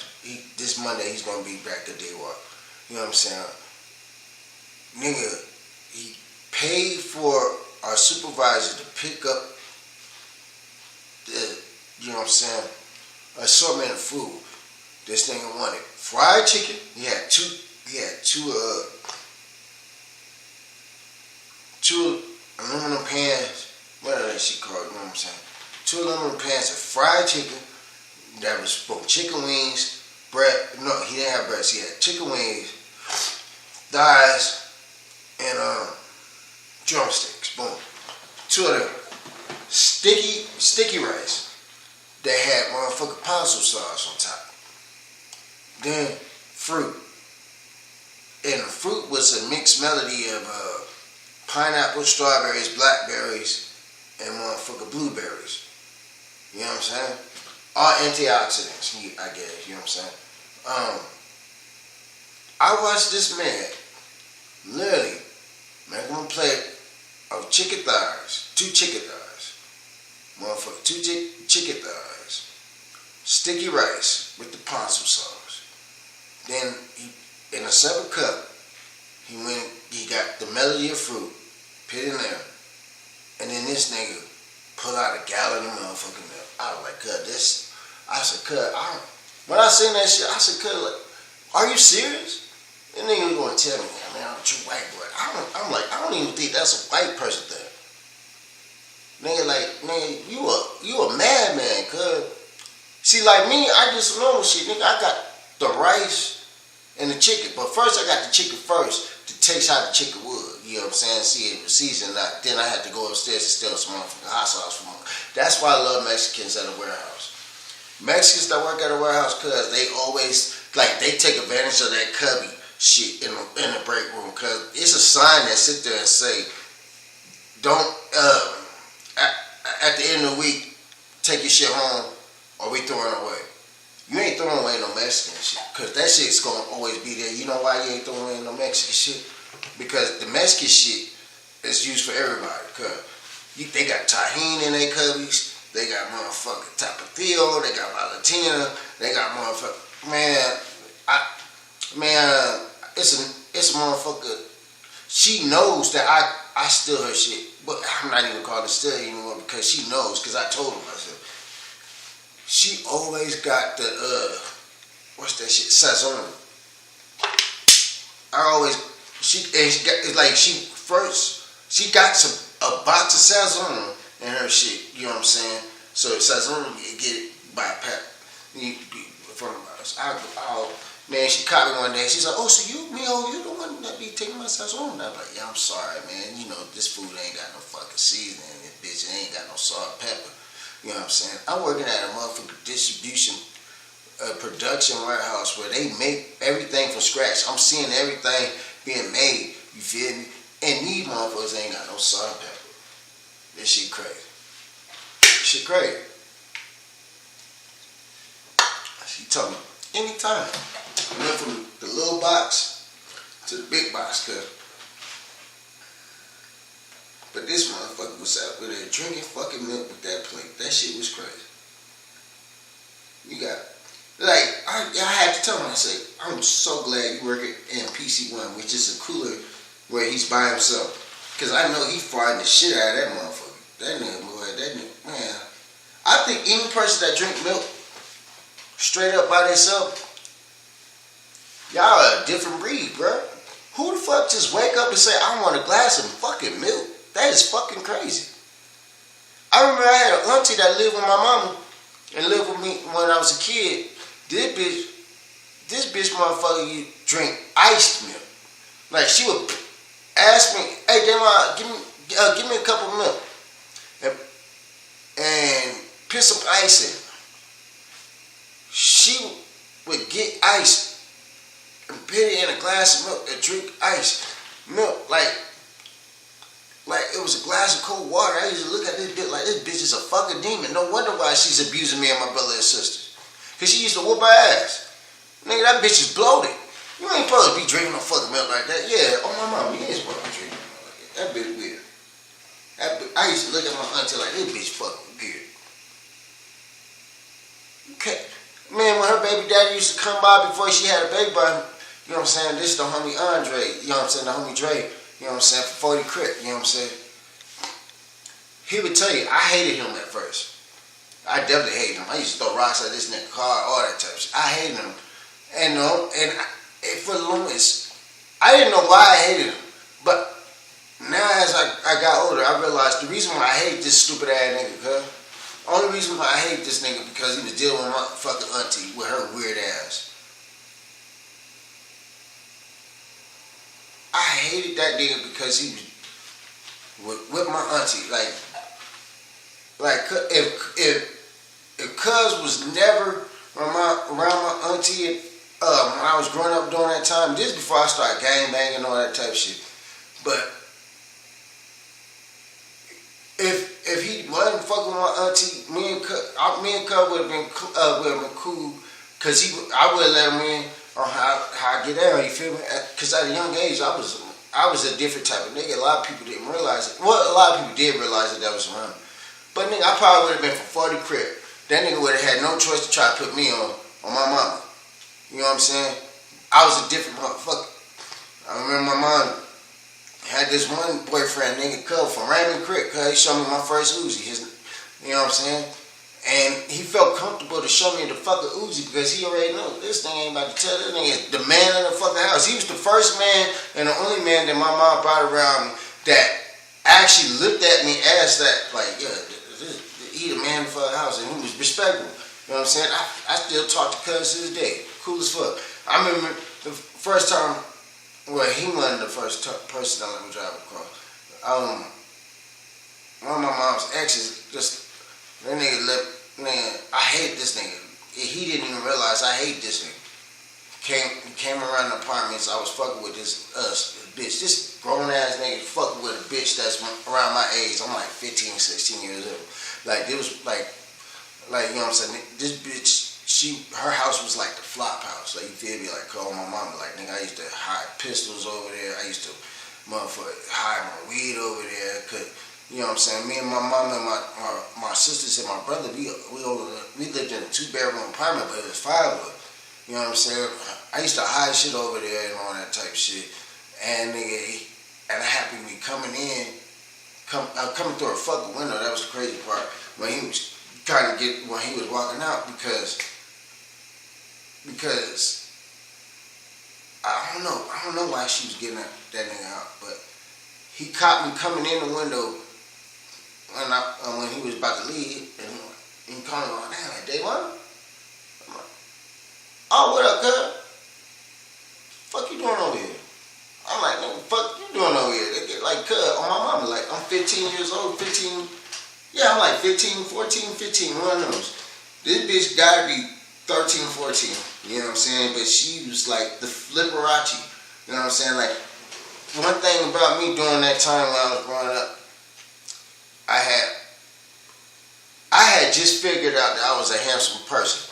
[SPEAKER 1] This Monday, he's going to be back to day walk. You know what I'm saying? Nigga, he paid for our supervisor to pick up the, you know what I'm saying, assortment of food. This nigga wanted fried chicken. He had two aluminum pans. What are that shit called? You know what I'm saying? 2 aluminum pans of fried chicken. That was both chicken wings, bread. No, he didn't have breasts. He had chicken wings, thighs, and drumsticks. Boom. 2 of them. Sticky rice. They had motherfucking ponzu sauce on top. Then fruit. And the fruit was a mixed melody of pineapple, strawberries, blackberries, and motherfucking blueberries. You know what I'm saying? All antioxidants, I guess. You know what I'm saying? I watched this man literally make him a plate of chicken thighs, 2 chicken thighs, motherfucker, 2 chicken thighs, sticky rice with the ponzu sauce. Then in a separate cup, he got the melody of fruit, put in there, and then this nigga pull out a gallon of motherfucking milk. I was like, when I seen that shit, I said, like, are you serious? That nigga was gonna tell me, man, I'm a true white boy. I'm like, I don't even think that's a white person thing. Nigga, like, man, you a madman, cuz. See, like me, I did some normal shit, nigga. I got the rice and the chicken, but first I got the chicken first to taste how the chicken would. You know what I'm saying? See if it was seasoned. Then I had to go upstairs and steal some motherfucking hot sauce from them. That's why I love Mexicans at a warehouse. Mexicans that work at a warehouse, cuz they always, like, they take advantage of that cubby shit in the break room, cuz it's a sign that sit there and say, don't, at the end end of the week, take your shit home, or we throwing it away. You ain't throwing away no Mexican shit, cause that shit's gonna always be there. You know why you ain't throwing away no Mexican shit? Because the Mexican shit is used for everybody. Cause they got tahini in their cubbies, they got motherfucking tapatio, they got Valentina, they got motherfucking it's a motherfucker. She knows that I steal her shit, but I'm not even calling it steal anymore because she knows. Because I told her myself. She always got the what's that shit? Sazon. She got a box of Sazon in her shit. You know what I'm saying? So Sazon you get it by a pack from us. Man, she caught me one day. She's like, "Oh, so you the one that be taking my Sazon?" I'm like, "Yeah, I'm sorry, man. You know this food ain't got no fucking seasoning. This bitch ain't got no salt and pepper." You know what I'm saying? I'm working at a motherfucking distribution, production warehouse where they make everything from scratch. I'm seeing everything being made. You feel me? And these motherfuckers ain't got no salt and pepper. This shit crazy. This shit crazy. She told me anytime. I went from the little box to the big box, but this motherfucker was out there drinking fucking milk with that plate. That shit was crazy. You got, like, I had to tell him, I said, I'm so glad you work in PC1, which is a cooler where he's by himself. Because I know he farting the shit out of that motherfucker. That nigga, man. I think any person that drink milk straight up by themselves, y'all are a different breed, bro. Who the fuck just wake up and say, I want a glass of fucking milk? That is fucking crazy. I remember I had an auntie that lived with my mama and lived with me when I was a kid. This bitch motherfucker, you drink iced milk. Like she would ask me, "Hey, grandma, give me a cup of milk and put some ice in." She would get ice and put it in a glass of milk and drink ice milk like it was a glass of cold water. I used to look at this bitch like this bitch is a fucking demon. No wonder why she's abusing me and my brother and sisters. Cause she used to whoop her ass. Nigga, that bitch is bloated. You ain't supposed to be drinking no fucking milk like that. Yeah, oh my mama, you ain't supposed to be drinking milk like that. That bitch weird. I used to look at my auntie like this bitch fucking weird. Okay. Man, when her baby daddy used to come by before she had a baby by him, you know what I'm saying? This is the homie Andre, you know what I'm saying? The homie Dre. You know what I'm saying? For 40 Crip, you know what I'm saying? He would tell you, I hated him at first. I definitely hated him. I used to throw rocks at this nigga car, all that type of shit. I hated him. And for the longest, I didn't know why I hated him. But now as I got older, I realized the reason why I hate this stupid ass nigga, cuz. Only reason why I hate this nigga because he was dealing with my fucking auntie with her weird ass. I hated that nigga because he was with my auntie. Like if cuz was never around my auntie when I was growing up during that time, this before I started gang banging and all that type of shit. But if he wasn't fucking with my auntie, me and cuz would have been cool, cause I would have let him in on how I get down, you feel me? Cause at a young age, I was a different type of nigga. A lot of people didn't realize it. Well, a lot of people did realize that was around. But nigga, I probably would have been for 40 Crip. That nigga would have had no choice to try to put me on my mama. You know what I'm saying? I was a different motherfucker. I remember my mom had this one boyfriend, nigga, Cub from Raymond Creek, cuz he showed me my first Uzi. You know what I'm saying? And he felt comfortable to show me the fucking Uzi because he already knew this thing ain't about to tell. This nigga is the man in the fucking house. He was the first man and the only man that my mom brought around me that actually looked at me and asked that, like, yeah, he the man in the fucking house, and he was respectful. You know what I'm saying? I still talk to cuz to this day. Cool as fuck. I remember the first time, well, he wasn't the first person that let me drive across. One of my mom's exes, just, that nigga man, I hate this nigga. He didn't even realize I hate this nigga. Came around the apartments, I was fucking with this bitch. grown ass nigga fucking with a bitch that's around my age. I'm like 15, 16 years old. Like, it was like, you know what I'm saying? This bitch, her house was like the flop house. Like, you feel me? Like, call my mama. Like, nigga, I used to hide pistols over there. I used to, motherfucker, hide my weed over there. Cause, you know what I'm saying? Me and my mom and my sisters and my brother, we lived in a 2-bedroom apartment, but it was 5 of us. You know what I'm saying? I used to hide shit over there and all that type of shit. And nigga, and I happened to be coming through a fucking window. That was the crazy part. When he was trying to when he was walking out, because I don't know why she was getting that nigga out, but he caught me coming in the window when he was about to leave, and he called me like, Davon? I'm like, oh, what up, cuz? Fuck you doing over here? I'm like, no, fuck you doing over here? They get like, cuz, on my mama, like, I'm 15 years old, 15, yeah, I'm like 15, 14, 15, one of those. This bitch gotta be 13, 14, you know what I'm saying? But she was like the Liberace, you know what I'm saying? Like, one thing about me during that time when I was growing up, I had just figured out that I was a handsome person.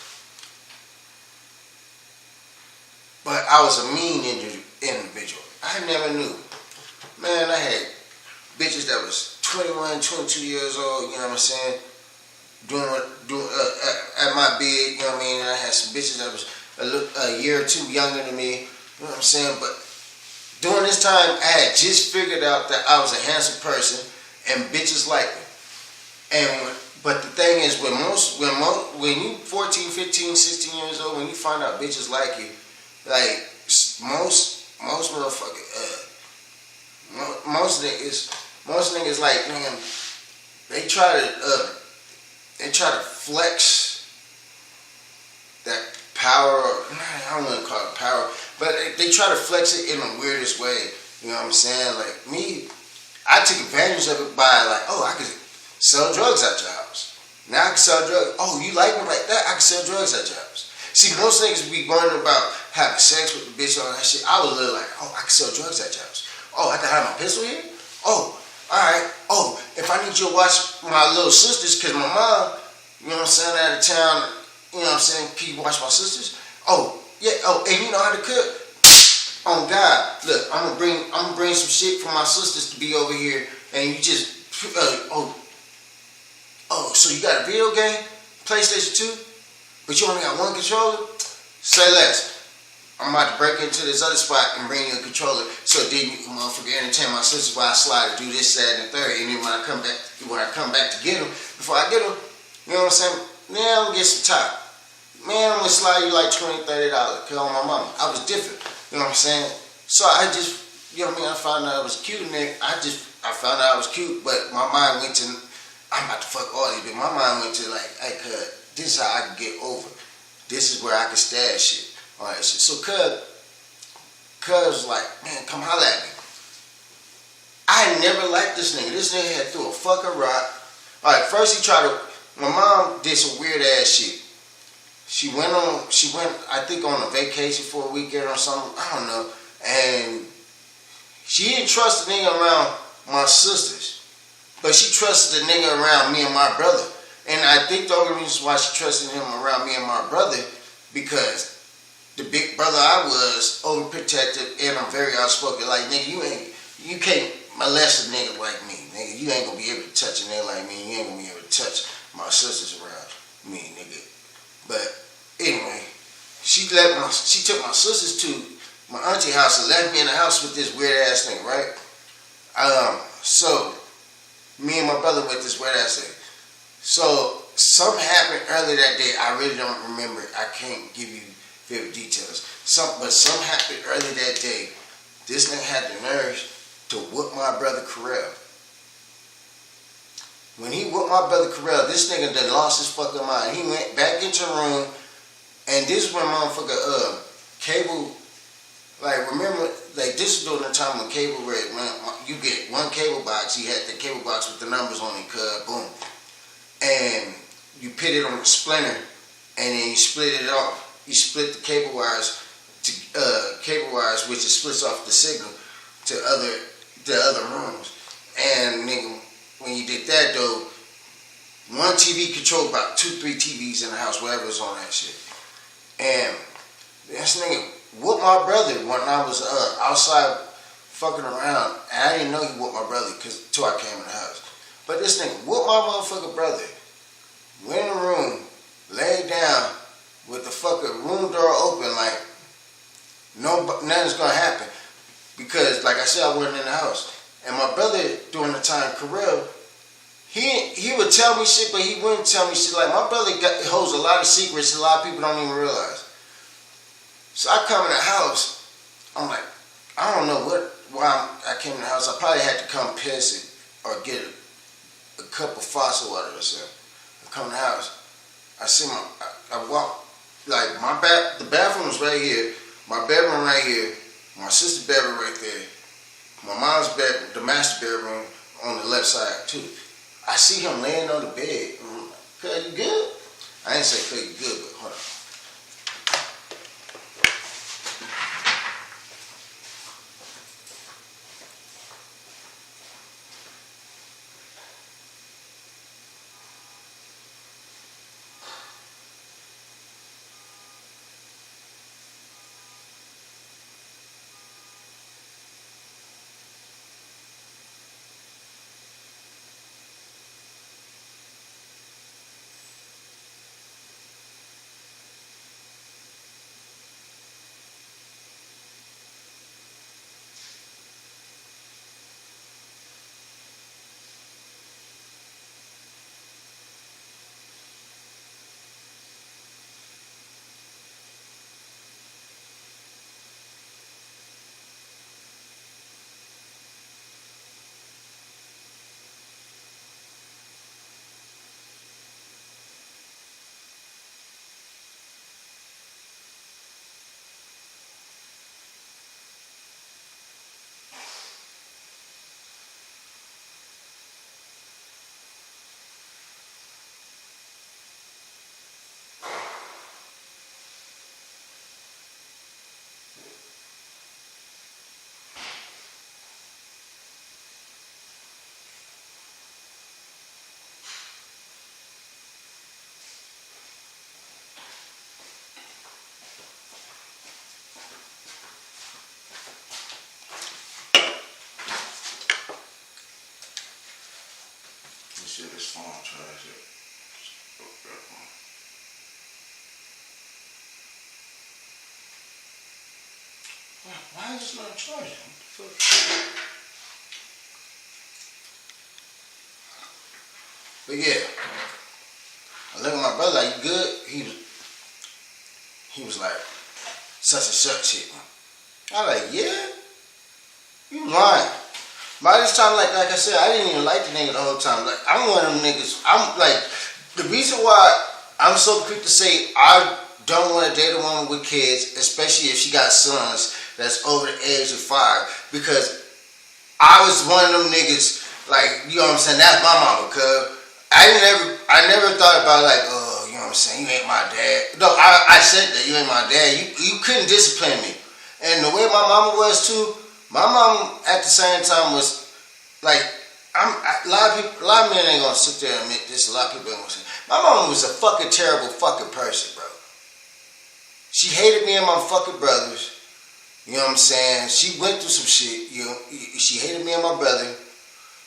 [SPEAKER 1] But I was a mean individual. I never knew. Man, I had bitches that was 21, 22 years old, you know what I'm saying? Doing at my bed, you know what I mean? And I had some bitches that was a year or two younger than me, you know what I'm saying? But during this time, I had just figured out that I was a handsome person and bitches like me. But the thing is, when you 14, 15, 16 years old, when you find out bitches like you, like most motherfuckers, most niggas like, man, they try to flex that power. I don't want to call it power, but they try to flex it in the weirdest way. You know what I'm saying? Like me, I took advantage of it by like, oh, I could sell drugs at your house. Now I can sell drugs. Oh, you like me like that? I can sell drugs at your house. See, most niggas be worrying about having sex with the bitch and all that shit. I was literally like, oh, I can sell drugs at your house. Oh, I can have my pistol here? Oh, alright. Oh, if I need you to watch my little sisters, because my mom, you know what I'm saying, out of town, you know what I'm saying, can you watch my sisters? Oh, yeah, oh, and you know how to cook? Oh God, look, I'm gonna bring some shit for my sisters to be over here, and you just, so you got a video game, PlayStation 2, but you only got one controller? Say less. I'm about to break into this other spot and bring you a controller, so then you can motherfucker entertain my sisters while I slide and do this, that, and the third, and then when I come back to get them, before I get them, you know what I'm saying? Then I'm gonna get some top. Man, I'm gonna slide you like $20, $30, cause on my mama. I was different, you know what I'm saying? So I just, you know what I mean? I found out I was cute, nigga. I found out I was cute, but my mind went to, I'm about to fuck all these bitches. My mind went to like, hey, cuz, this is how I can get over. This is where I can stash shit. All that shit. So cuz was like, man, come holla at me. I never liked this nigga. This nigga had threw a fucking rock. All right, first he tried to, my mom did some weird ass shit. She went, I think, on a vacation for a weekend or something. I don't know. And she didn't trust the nigga around my sisters, but she trusted the nigga around me and my brother. And I think the only reason why she trusted him around me and my brother, because the big brother I was, overprotective, and I'm very outspoken. Like, nigga, you can't molest a nigga like me, nigga. You ain't gonna be able to touch a nigga like me. You ain't gonna be able to touch my sisters around me, nigga. But anyway, she took my sisters to my auntie house and left me in the house with this weird ass nigga, right? So me and my brother with this weird ass nigga. So something happened earlier that day. I really don't remember. I can't give you vivid details. But something happened earlier that day. This nigga had the nerve to whoop my brother Carell. When he whooped my brother Carell, this nigga done lost his fucking mind. He went back into the room, and this is when motherfucker cable, like, remember, like, this is during the time when cable, when you get one cable box, he had the cable box with the numbers on it, boom. And you put it on a splinter, and then you split it off. You split the cable wires, which splits off the signal to other the other rooms. And nigga, when you did that though, one TV controlled about 2-3 TVs in the house, whatever's on that shit. And this nigga whooped my brother when I was outside fucking around, and I didn't know he whooped my brother till I came in the house. But this nigga whooped my motherfucking brother. Went in the room, laid down with the fucking room door open, like nothing's gonna happen. Because, like I said, I wasn't in the house. And my brother, during the time, Karel, he would tell me shit, but he wouldn't tell me shit. Like, my brother holds a lot of secrets a lot of people don't even realize. So I come in the house, I'm like, I don't know why I came in the house. I probably had to come piss it or get a cup of faucet water or something. I come in the house, I walk, like the bathroom was right here, my bedroom right here, my sister's bedroom right there, my mom's bedroom, the master bedroom on the left side too. I see him laying on the bed. I'm like, "Cuz, you good?" I didn't say, "Cuz, you good," but hold on. Shit, this phone charge it. Why is this not charging? What the fuck? But yeah, I look at my brother like, "You good?" He was like, "Such and such hit me." I was like, "Yeah? You lying." By this time, like I said, I didn't even like the nigga the whole time. Like, I'm one of them niggas. I'm like, the reason why I'm so quick to say I don't want to date a woman with kids, especially if she got sons that's over the age of 5, because I was one of them niggas. Like, you know what I'm saying? That's my mama, cuz I never thought about like, oh, you know what I'm saying? You ain't my dad. No, I said that you ain't my dad. You couldn't discipline me, and the way my mama was too. My mom at the same time was like, a lot of men ain't gonna sit there and admit this. A lot of people ain't gonna say. My mom was a fucking terrible fucking person, bro. She hated me and my fucking brothers. You know what I'm saying? She went through some shit. You know, she hated me and my brother.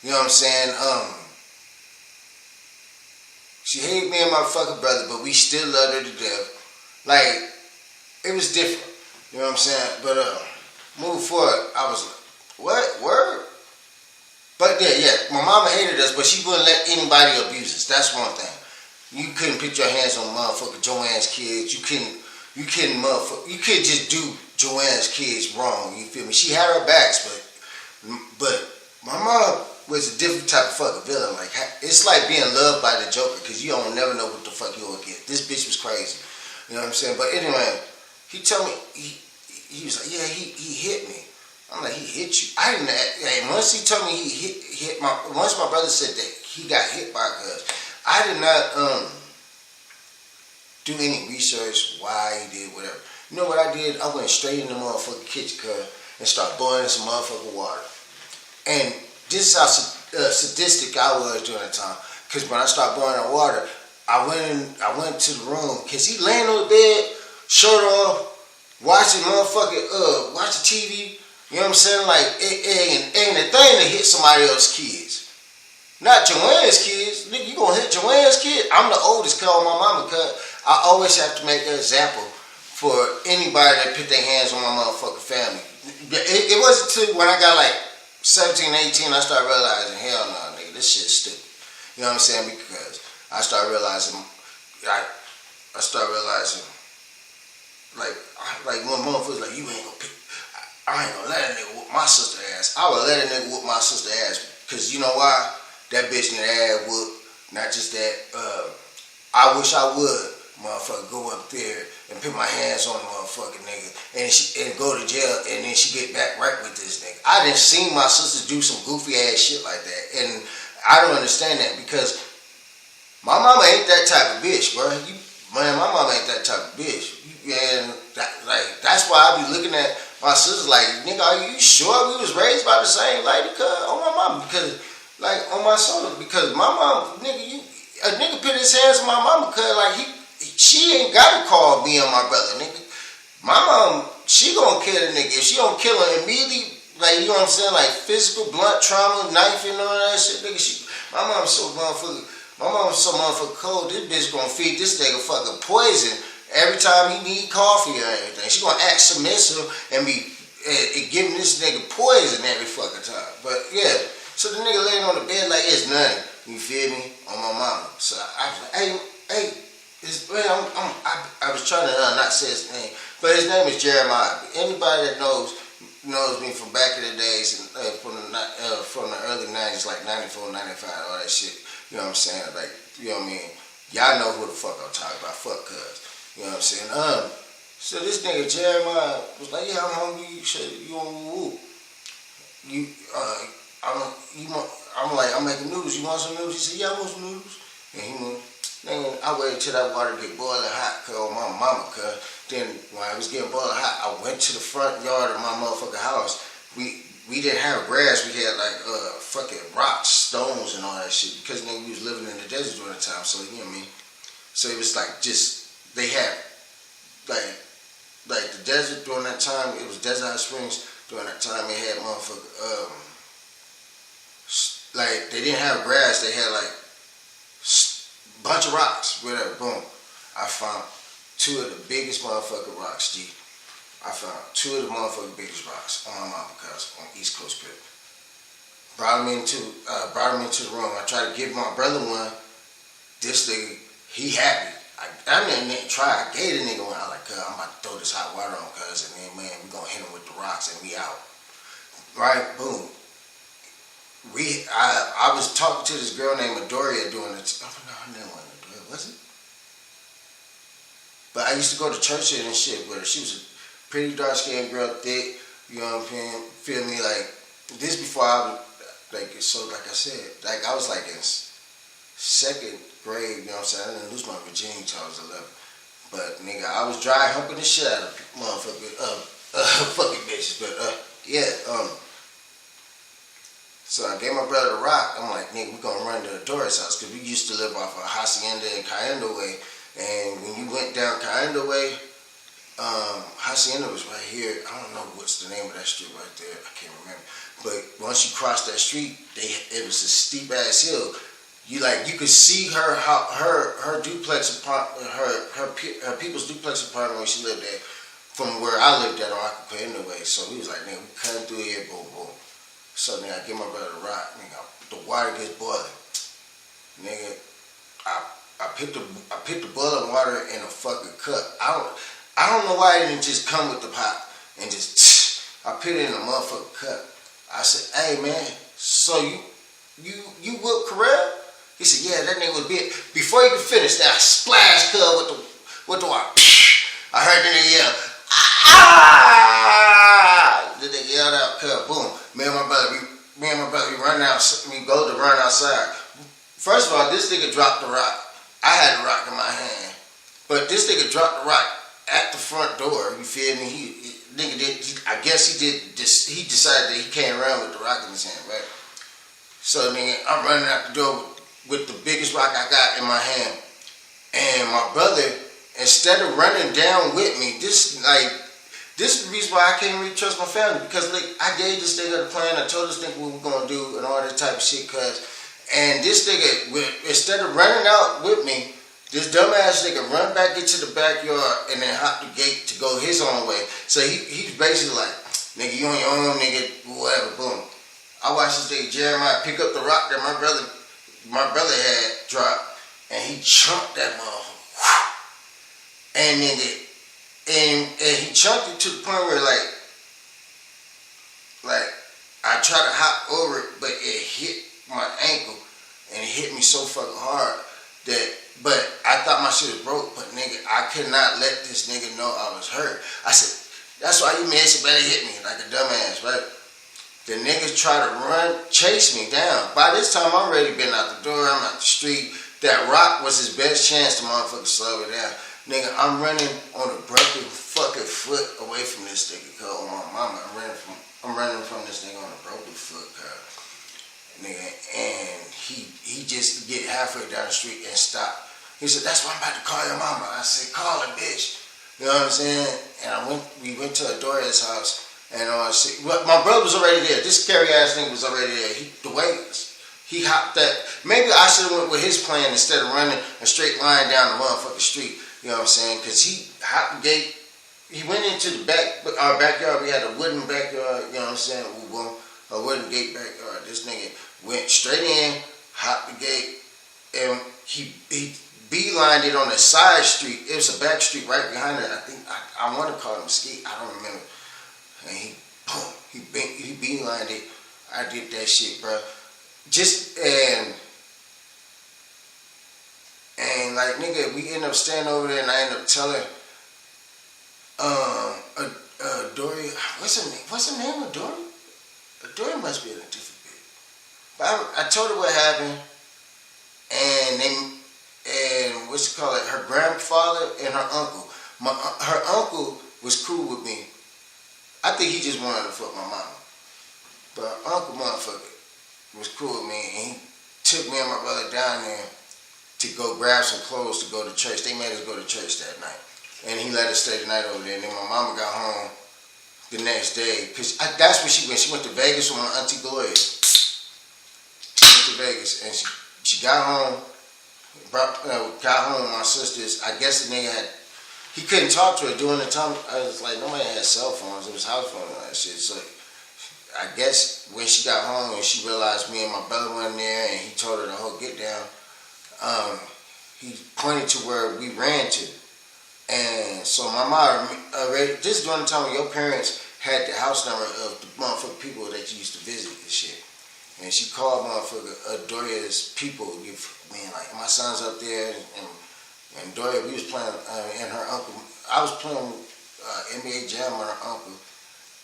[SPEAKER 1] You know what I'm saying? She hated me and my fucking brother, but we still loved her to death. Like, it was different. You know what I'm saying? But moving forward, I was like, what? Word? But yeah, my mama hated us, but she wouldn't let anybody abuse us. That's one thing. You couldn't put your hands on motherfucking Joanne's kids. You couldn't just do Joanne's kids wrong. You feel me? She had her backs, but my mom was a different type of fucking villain. Like, it's like being loved by the Joker, because you don't never know what the fuck you'll get. This bitch was crazy. You know what I'm saying? But anyway, he told me, he was like, yeah, he hit me. I'm like, he hit you? I didn't. And once he told me once my brother said that he got hit by a gun, I did not do any research why he did whatever. You know what I did? I went straight in the motherfucking kitchen and started boiling some motherfucking water. And this is how sadistic I was during that time. Cause when I started boiling water, I went to the room. Cause he laying on the bed, shirt off, watching watch the TV. You know what I'm saying? Like it ain't a thing to hit somebody else's kids. Not Joanne's kids. Nigga, you gonna hit Joanne's kid? I'm the oldest cuz on my mama, cuz I always have to make an example for anybody that put their hands on my motherfucking family. It wasn't till when I got like 17, 18, I started realizing, hell no, nigga, this shit is stupid. You know what I'm saying? Because I started realizing, like when motherfuckers like, you ain't gonna pick, I ain't gonna let a nigga whoop my sister ass. I would let a nigga whoop my sister ass. Because you know why? That bitch need her ass whooped. Not just that, I wish I would, motherfucker, go up there and put my hands on the motherfucking nigga and go to jail and then she get back right with this nigga. I done seen my sisters do some goofy ass shit like that. And I don't understand that because my mama ain't that type of bitch, bro. Man, my mama ain't that type of bitch. And that's why I be looking at my sisters like, nigga, are you sure we was raised by the same lady? Cause on my mama, because like on my soul, because my mom, nigga, a nigga put his hands on my mama, cause like she ain't gotta call me and my brother, nigga. My mom, she gonna kill a nigga. If she don't kill him immediately, like, you know what I'm saying, like physical, blunt trauma, knife and all that shit, nigga, my mom's so motherfucking cold, this bitch gonna feed this nigga fucking poison every time he need coffee or anything. She gonna act submissive and be giving this nigga poison every fucking time. But yeah, so the nigga laying on the bed like it's nothing, you feel me, on my mama. So I was like, hey, I was trying to not say his name, but his name is Jeremiah. Anybody that knows me from back in the days, from the early 90s, like 94, 95, all that shit. You know what I'm saying? Like, you know what I mean? Y'all know who the fuck I'm talking about. Fuck cuz. You know what I'm saying? So this nigga Jeremiah was like, yeah, I'm hungry. You on whoop? I'm like, I'm making noodles. You want some noodles? He said, yeah, I want some noodles. And he went, man, I waited till that water get boiling hot, cuz, on my mama, cuz. Then when I was getting boiling hot, I went to the front yard of my motherfucking house. We didn't have grass. We had like fucking rocks, stones, and all that shit because nigga, we was living in the desert during the time. So you know what I mean. So it was like just they had like the desert during that time. It was Desert Hot Springs during that time. They had motherfucker like they didn't have grass. They had like bunch of rocks. Whatever. Boom. I found two of the biggest motherfucking rocks, G. I found two of the motherfucking biggest rocks on my mama cuz on East Coast Pit. Brought him into the room. I tried to give my brother one. This nigga, he happy. I didn't try. I gave the nigga one. I was like, cuz, I'm about to throw this hot water on cuz, and then man, we gonna hit him with the rocks and we out. Right? Boom. I was talking to this girl named Midoriya doing it. Oh no, her name wasn't Midoriya, was it? But I used to go to church and shit with her. She was a pretty dark skinned girl, thick, you know what I'm saying? Feel me? Like, this before I was, like, so like I said, like I was like in second grade, you know what I'm saying? I didn't lose my virginity until I was 11. But nigga, I was dry humping the shit out of fucking bitches. But yeah, so I gave my brother a rock. I'm like, nigga, we gonna run to Doris' house because we used to live off of Hacienda and Cayendo Way. And when you went down Cayendo Way, Hacienda was right here. I don't know what's the name of that street right there. I can't remember. But once you cross that street, it was a steep ass hill. You could see her duplex apartment, her people's duplex apartment when she lived there, from where I lived at on Cayendo Way. So he was like, nigga, we cutting through here, boom, boom. So nigga, I give my brother a rock, nigga. The water gets boiling, nigga. I put the boiling water in a fucking cup. I don't know why it didn't just come with the pot and just I put it in a motherfucking cup. I said, hey man, so you whooped Carell? He said, yeah, that nigga was big. Before he could finish that, I splashed Cub with the water. I heard the nigga yell, ah! The nigga yelled out, Cub, boom. Me and my brother, we run out. We go to run outside. First of all, this nigga dropped the rock. I had the rock in my hand, but this nigga dropped the rock at the front door. You feel me? Nigga I guess he did this. He decided that he came around with the rock in his hand, right? So nigga, I'm running out the door with the biggest rock I got in my hand, and my brother, instead of running down with me, this is the reason why I can't really trust my family, because like I gave this nigga the plan. I told this nigga what we were gonna do and all that type of shit, and this nigga, instead of running out with me, this dumbass nigga run back into the backyard and then hop the gate to go his own way. So he's basically like, nigga, you on your own, nigga, whatever, boom. I watched this nigga Jeremiah pick up the rock that my brother had dropped, and he chunked that motherfucker. And nigga, and he chunked it to the point where like I tried to hop over it, but it hit my ankle, and it hit me so fucking hard but I thought my shit was broke, but nigga, I could not let this nigga know I was hurt. I said, that's why you mess better hit me like a dumbass, right? The niggas try to chase me down. By this time, I'm already been out the door, I'm out the street. That rock was his best chance to motherfucking slow it down. Nigga, I'm running on a broken fucking foot away from this nigga, cuz on my mama. I'm running from this nigga on a broken foot, cuz. Nigga, and he just get halfway down the street and stop. He said, that's why I'm about to call your mama. I said, call her, bitch. You know what I'm saying? And we went to Adoria's house, and my brother was already there. This scary ass nigga was already there. He hopped that. Maybe I should have went with his plan instead of running a straight line down the motherfucking street. You know what I'm saying? Because he hopped the gate. He went into our backyard. We had a wooden backyard. You know what I'm saying? A wooden gate backyard. This nigga went straight in, hopped the gate, and he beelined it on the side street. It was a back street right behind it. I think I want to call it Mesquite. I don't remember. And he beelined it. I did that shit, bro. And like nigga, we end up standing over there, and I end up telling Dory, what's her name of Dory? Dory must be in a different bed. But I told her what happened, and her grandfather and her uncle. Her uncle was cool with me. I think he just wanted to fuck my mama. But her uncle motherfucker was cool with me, and he took me and my brother down there to go grab some clothes to go to church. They made us go to church that night. And he let us stay the night over there. And then my mama got home the next day. Because that's where she went. She went to Vegas with my auntie Gloria. She went to Vegas. And she got home. Got home with my sisters. I guess the nigga he couldn't talk to her during the time. I was like, nobody had cell phones. It was house phone and that shit. So I guess when she got home and she realized me and my brother went in there and he told her the whole get down, he pointed to where we ran to. And so my mom already, this is during the time when your parents had the house number of the motherfucking people that you used to visit and shit. And she called motherfucker Doria's people. Like my son's up there, and Doria, we was playing, and her uncle, I was playing NBA Jam with her uncle,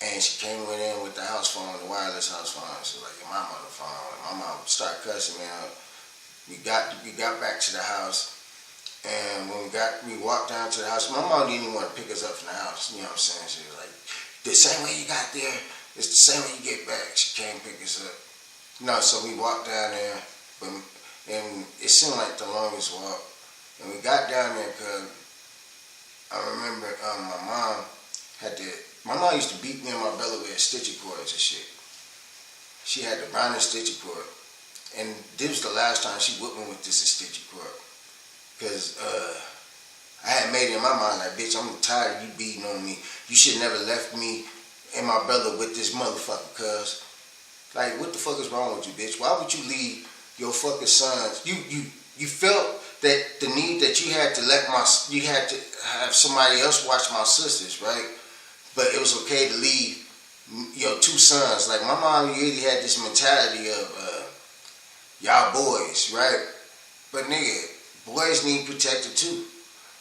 [SPEAKER 1] and she went in with the house phone, the wireless house phone. She was like, my mother phone. And my mom started cussing me out. We got back to the house, and when we walked down to the house, my mom didn't even want to pick us up from the house. You know what I'm saying? She was like, the same way you got there, it's the same way you get back. She came pick us up. No, so we walked down there, and it seemed like the longest walk. And we got down there because I remember my mom used to beat me and my brother with stitching cords and shit. She had the brownest stitching cord. And this was the last time she whipped me with this stitching cord. Because I had made it in my mind like, bitch, I'm tired of you beating on me. You should never left me and my brother with this motherfucker, cuz. Like, what the fuck is wrong with you, bitch? Why would you leave your fucking sons? You felt that the need that you had to you had to have somebody else watch my sisters, right? But it was okay to leave your two sons. Like, my mom really had this mentality of, y'all boys, right? But nigga, boys need protected too.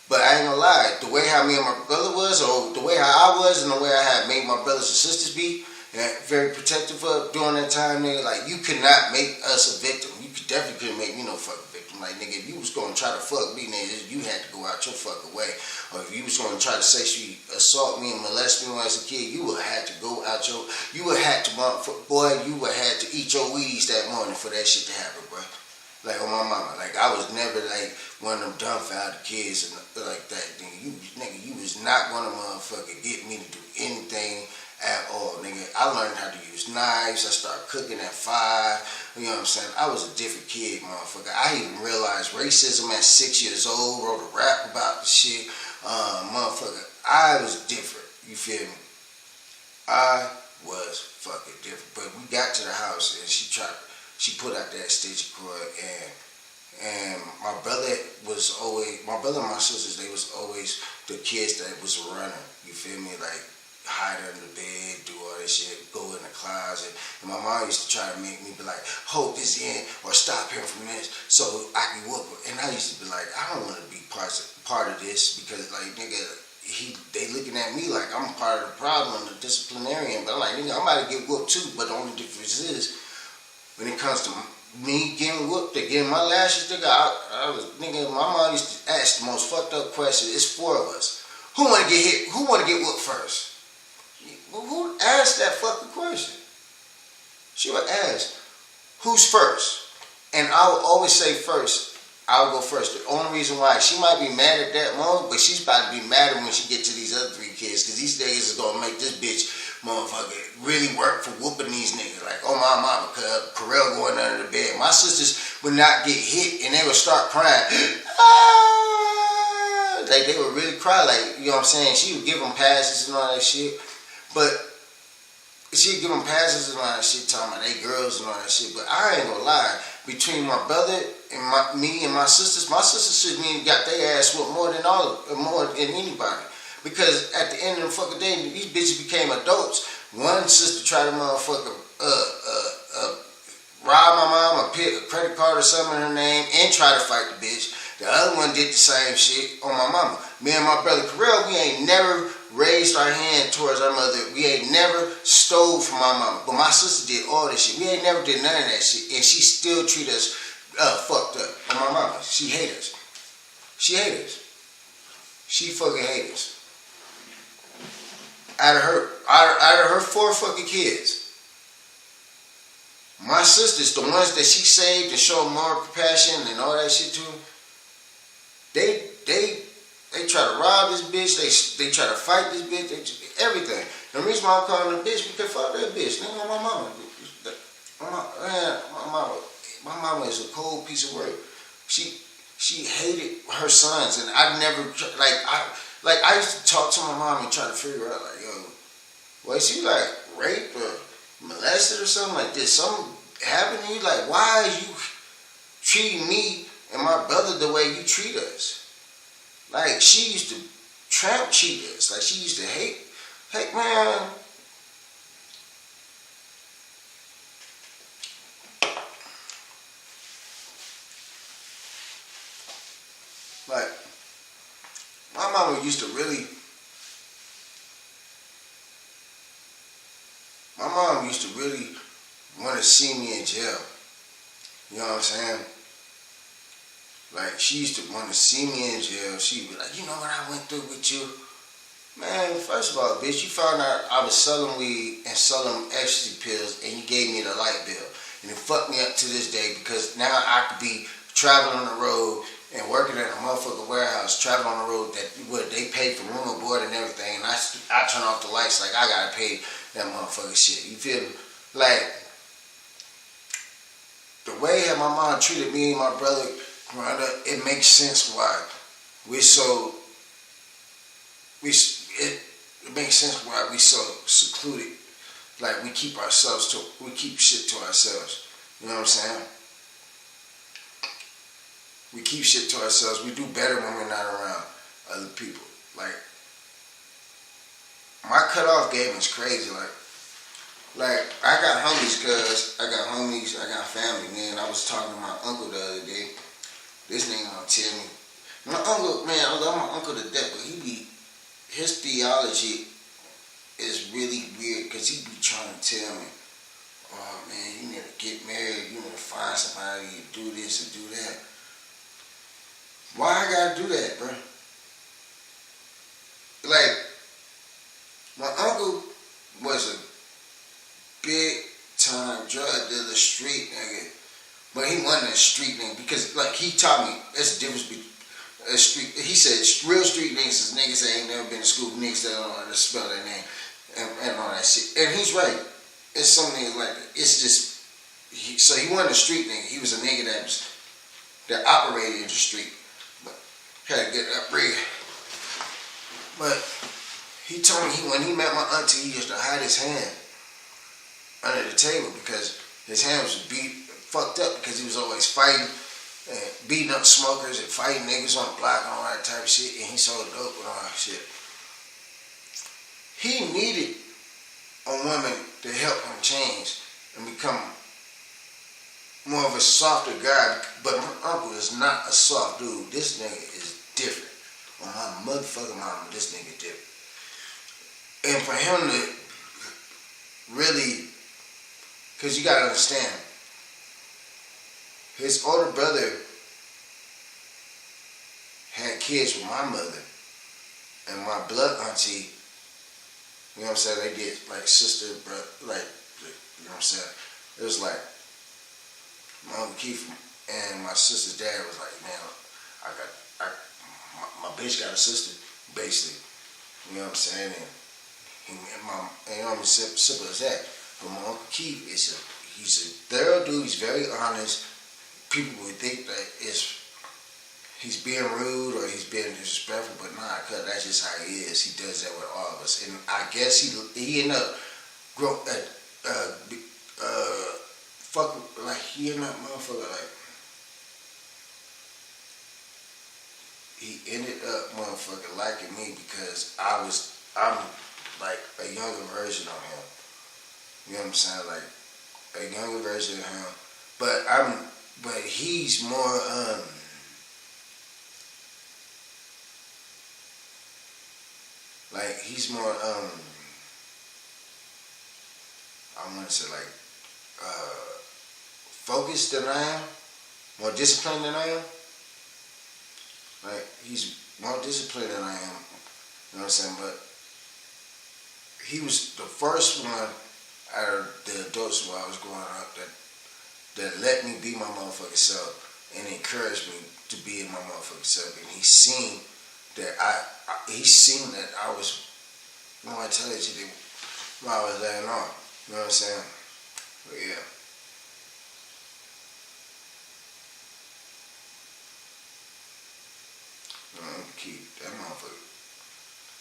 [SPEAKER 1] But I ain't gonna lie, the way how me and my brother was, or the way how I was, and the way I had made my brothers and sisters be, and very protective of during that time, nigga, like, you could not make us a victim. You definitely couldn't make me no fucking victim. I'm like, nigga, if you was gonna try to fuck me, nigga, you had to go out your fucking way. Or if you was gonna try to sexually assault me and molest me when I was a kid, you would have had to go out your, you would have had to, boy, you would have had to eat your weeds that morning for that shit to happen, bro. Like on my mama, like I was never like one of them dumbfounded kids and like that. Nigga, you was not gonna motherfucker get me to do anything at all, nigga. I learned how to use knives. I started cooking at 5. You know what I'm saying? I was a different kid, motherfucker. I even realized racism at 6 years old. Wrote a rap about the shit, motherfucker. I was different. You feel me? I was fucking different. But we got to the house and she put out that stitch cord and my brother and my sisters, they was always the kids that was a runner. You feel me? Like hide under the bed, do all that shit, go in the closet. And my mom used to try to make me be like, hold this in or stop him from this so I can whoop her. And I used to be like, I don't want to be part of this because like nigga, they looking at me like I'm part of the problem, the disciplinarian. But I'm like, nigga, I'm about to get whooped too. But the only difference is when it comes to me getting whooped, they getting my lashes, nigga, my mom used to ask the most fucked up question. It's 4 of us. Who want to get hit? Who want to get whooped first? Who asked that fucking question? She would ask, who's first? And I would always say first. I'll go first. The only reason why, she might be mad at that moment, but she's about to be madder when she get to these other 3 kids, because these niggas is going to make this bitch motherfucker really work for whooping these niggas. Like, oh my mama, Carell going under the bed. My sisters would not get hit, and they would start crying. Ah! Like, they would really cry, like, you know what I'm saying? She would give them passes and all that shit. But she'd give them passes and all that shit, talking about they girls and all that shit. But I ain't gonna lie, between my brother and me and my sisters shouldn't even got their ass whooped more than anybody. Because at the end of the fucking day, these bitches became adults. One sister tried to motherfucker rob my mom or pick a credit card or something in her name and try to fight the bitch. The other one did the same shit on my mama. Me and my brother Carell, we ain't never raised our hand towards our mother. We ain't never stole from my mama. But my sister did all this shit. We ain't never did none of that shit. And she still treat us fucked up. And my mama, she hate us. She hate us. She fucking hate us. Out of her 4 fucking kids, my sisters, the ones that she saved and showed more compassion and all that shit to, they try to rob this bitch. They try to fight this bitch. Everything. The reason why I'm calling her a bitch because fuck that bitch. Nigga, my mama. My mama is a cold piece of work. She hated her sons, and I never I used to talk to my mom and try to figure out like, yo, was she like raped or molested or something like this? Something happened to you? Like, why are you treating me and my brother the way you treat us? Like, she used to tramp cheat us. Like, she used to hate, man. Like, my mama used to really, want to see me in jail. You know what I'm saying? Like, she used to want to see me in jail. She'd be like, you know what I went through with you? Man, first of all, bitch, you found out I was selling weed and selling ecstasy pills and you gave me the light bill. And it fucked me up to this day because now I could be traveling on the road and working at a motherfucking warehouse, traveling on the road that they pay for room and board and everything. And I turn off the lights like I gotta pay that motherfucking shit. You feel me? Like, the way that my mom treated me and my brother growing up, it makes sense why it makes sense why we so secluded. Like, we keep shit to ourselves. You know what I'm saying? We keep shit to ourselves. We do better when we're not around other people. Like, my cutoff game is crazy. Like I got homies, I got family, man. I was talking to my uncle the other day. This nigga gonna tell me. My uncle, man, I love my uncle to death, but his theology is really weird because he be trying to tell me, oh man, you need to get married, you need to find somebody, you do this and do that. gotta do that, bro. Like, my uncle was a big time drug dealer, street nigga. But he wasn't a street nigga because, like, he taught me that's the difference between a street. He said real street niggas is niggas that ain't never been to school, niggas that don't know how to spell their name and all that shit. And he's right. It's some niggas like that. It's just, so he wasn't a street nigga. He was a nigga that operated in the street. But had to get that bread. But he told me when he met my auntie, he used to hide his hand under the table because his hand was fucked up because he was always fighting and beating up smokers and fighting niggas on the block and all that type of shit, and he sold dope and all that shit. He needed a woman to help him change and become more of a softer guy, but my uncle is not a soft dude. This nigga is different. On my motherfucking mama, this nigga different. And for him to really, because you gotta understand, his older brother had kids with my mother and my blood auntie. You know what I'm saying? They did like sister, brother, like, you know what I'm saying? It was like my Uncle Keith and my sister's dad was like, man, my bitch got a sister, basically. You know what I'm saying? And you know, simple as that. But my Uncle Keith he's a thorough dude. He's very honest. People would think that he's being rude or he's being disrespectful, but nah, cause that's just how he is. He does that with all of us, and I guess he ended up he ended up motherfucker like. He ended up motherfucking liking me because I'm like a younger version of him. You know what I'm saying? Like a younger version of him. But he's more like he's more I wanna say like focused than I am, more disciplined than I am. Like, he's more disciplined than I am, you know what I'm saying, but he was the first one out of the adults while I was growing up that let me be my motherfucking self and encouraged me to be in my motherfucking self, and he seen that I was more intelligent than while I was laying on, you know what I'm saying, but yeah. Keep that motherfucker.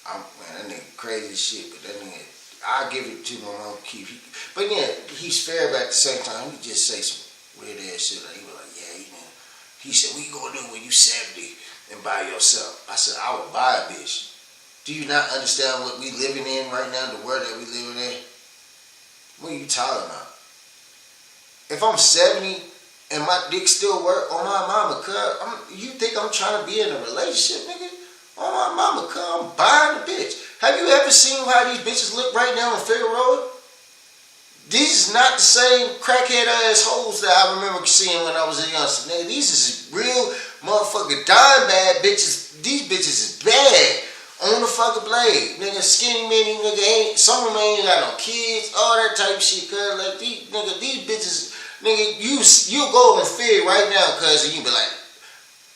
[SPEAKER 1] Man, that nigga crazy as shit, but that nigga, I give it to my mom Keith. But yeah, he's fair, but at the same time, he just say some weird ass shit. Like, he was like, yeah, you know. He said, what you gonna do when you 70 and buy yourself? I said, I would buy a bitch. Do you not understand what we living in right now, the world that we living in? What are you talking about? If I'm 70 and my dick still work, on my mama, cuz, you think I'm trying to be in a relationship, nigga? On my mama, cuz, I'm buying the bitch. Have you ever seen how these bitches look right now on Figure Road? These is not the same crackhead ass hoes that I remember seeing when I was a youngster, nigga. These is real motherfucking dime bad bitches. These bitches is bad on the fucking blade. Nigga, skinny mini, nigga, some of them ain't got no kids, all that type of shit, cuz. Like, these bitches, nigga, you go on Fig right now, cuz, and you be like,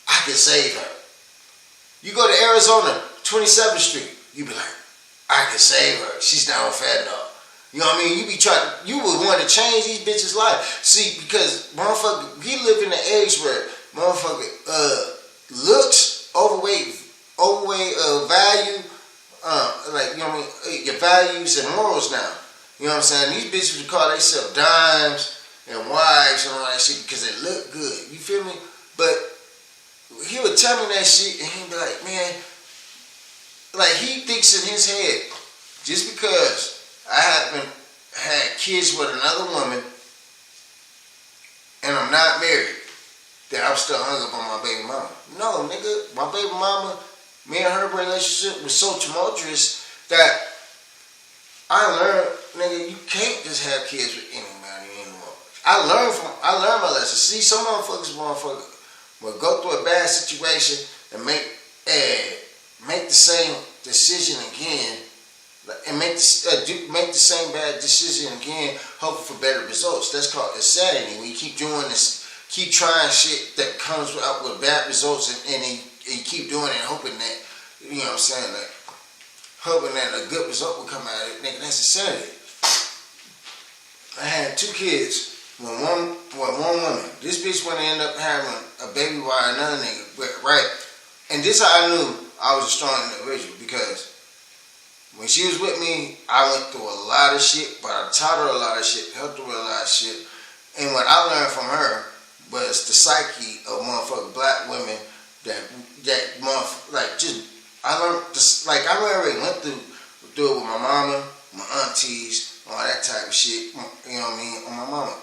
[SPEAKER 1] I can save her. You go to Arizona, 27th Street, you be like, I can save her. She's not on fentanyl. You know what I mean? You would want to change these bitches' life. See, because motherfucker, we live in an age where motherfucker looks, overweight value, like, you know what I mean, your values and morals now. You know what I'm saying? These bitches would call themselves dimes and wives and all that shit because they look good. You feel me? But he would tell me that shit and he'd be like, man, like he thinks in his head, just because I haven't had kids with another woman and I'm not married, that I'm still hung up on my baby mama. No, nigga, my baby mama, me and her relationship was so tumultuous that I learned, nigga, you can't just have kids with anybody anymore. I learned my lesson. See, some motherfuckers will go through a bad situation and and make the same decision again, and make the same bad decision again, hoping for better results. That's called insanity. When you keep doing this, keep trying shit that comes out with bad results, and you keep doing it, and hoping that, you know what I'm saying, like hoping that a good result will come out of it. Nigga, that's insanity. I had 2 kids with one woman. This bitch wanna end up having a baby by another nigga, right? And this how I knew I was a strong individual, because when she was with me, I went through a lot of shit, but I taught her a lot of shit, helped her with a lot of shit. And what I learned from her was the psyche of motherfucking black women that I learned this, like I already went through it with my mama, my aunties, all that type of shit, you know what I mean, on my mama,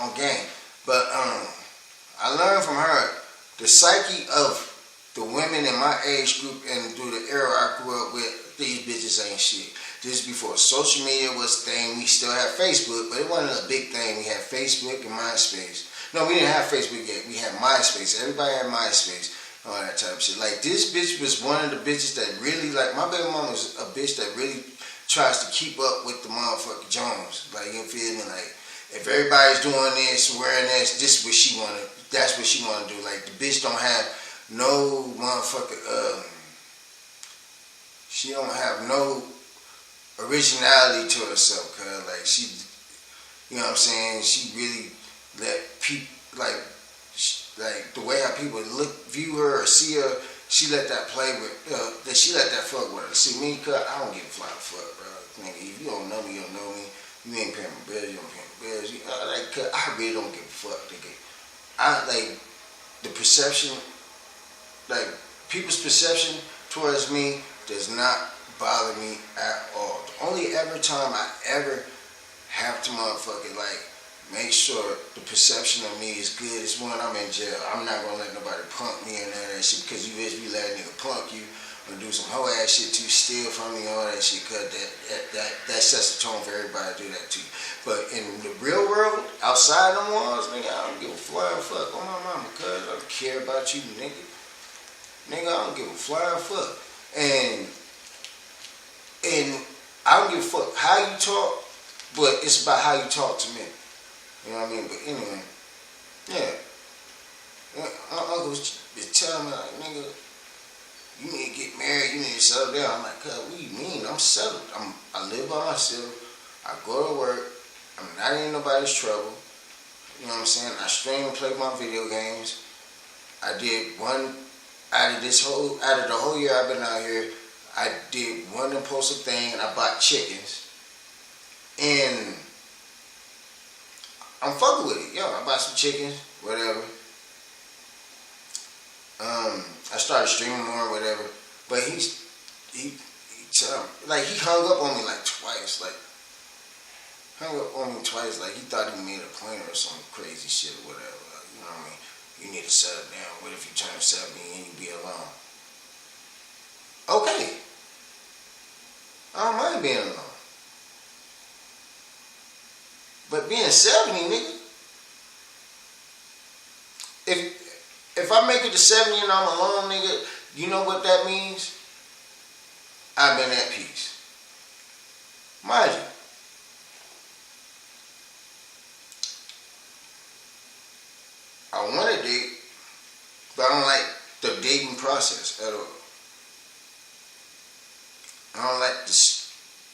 [SPEAKER 1] on game. But I learned from her the psyche of the women in my age group and through the era I grew up with. These bitches ain't shit. This is before social media was a thing. We still have Facebook, but it wasn't a big thing. We had Facebook and MySpace. No, we didn't have Facebook yet. We had MySpace. Everybody had MySpace. All that type of shit. Like, this bitch was one of the bitches that really, like, my baby mama was a bitch that really tries to keep up with the motherfucking Jones. Like, you feel me? Like, if everybody's doing this, wearing this is what she wanna, that's what she wanna do. Like, the bitch don't have no motherfucking, she don't have no originality to herself, cause like she, you know what I'm saying, she really let people, like the way how people view her or see her, she let that play with, that she let that fuck with her. See me, cause I don't give a fly fuck, bro. Nigga, if you don't know me, you don't know me. You ain't paying my bills, you don't pay my bills. Like, cause I really don't give a fuck, nigga. I like the perception, like people's perception towards me does not bother me at all. The only ever time I ever have to motherfucking like make sure the perception of me is good is when I'm in jail. I'm not gonna let nobody punk me and all that shit, because you bitch be letting nigga punk you or do some hoe ass shit to steal from me, all that shit, cause that sets the tone for everybody to do that to you. But in the real world, outside them walls, nigga, I don't give a flying fuck on my mama, cuz I don't care about you, nigga. Nigga, I don't give a flying fuck. And I don't give a fuck how you talk, but it's about how you talk to me. You know what I mean? But anyway, yeah. My uncle was telling me, like, nigga, you need to get married, you need to settle down. I'm like, cuz, what do you mean? I'm settled. I live by myself. I go to work. I'm not in nobody's trouble. You know what I'm saying? I stream and play my video games. I did one out of the whole year I've been out here. I did one impulsive thing, and I bought chickens. And I'm fucking with it. Yo, I bought some chickens, whatever. I started streaming more, whatever. But he hung up on me like twice. Like, he thought he made a plan or some crazy shit or whatever. Like, you know what I mean? You need to settle down. What if you turn 70 and you be alone? Okay. I don't mind being alone. But being 70, nigga, if I make it to 70 and I'm alone, nigga, you know what that means? I've been at peace. Mind you, I want to date, but I don't like the dating process at all. I don't like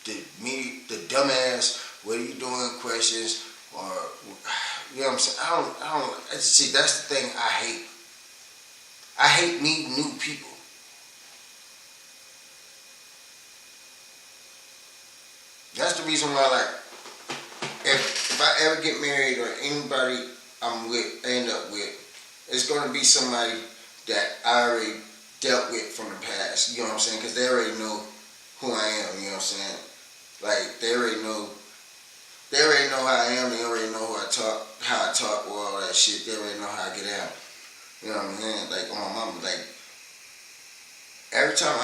[SPEAKER 1] the dumbass, what are you doing questions, or, you know what I'm saying? I don't, see, that's the thing I hate. I hate meeting new people. That's the reason why, like, if I ever get married or anybody I'm with, end up with, it's going to be somebody that I already dealt with from the past, you know what I'm saying? Because they already know who I am, you know what I'm saying? Like, they already know how I am, they already know how I talk, or all that shit, they already know how I get out. You know what I'm saying? Like, on my mama, like, every time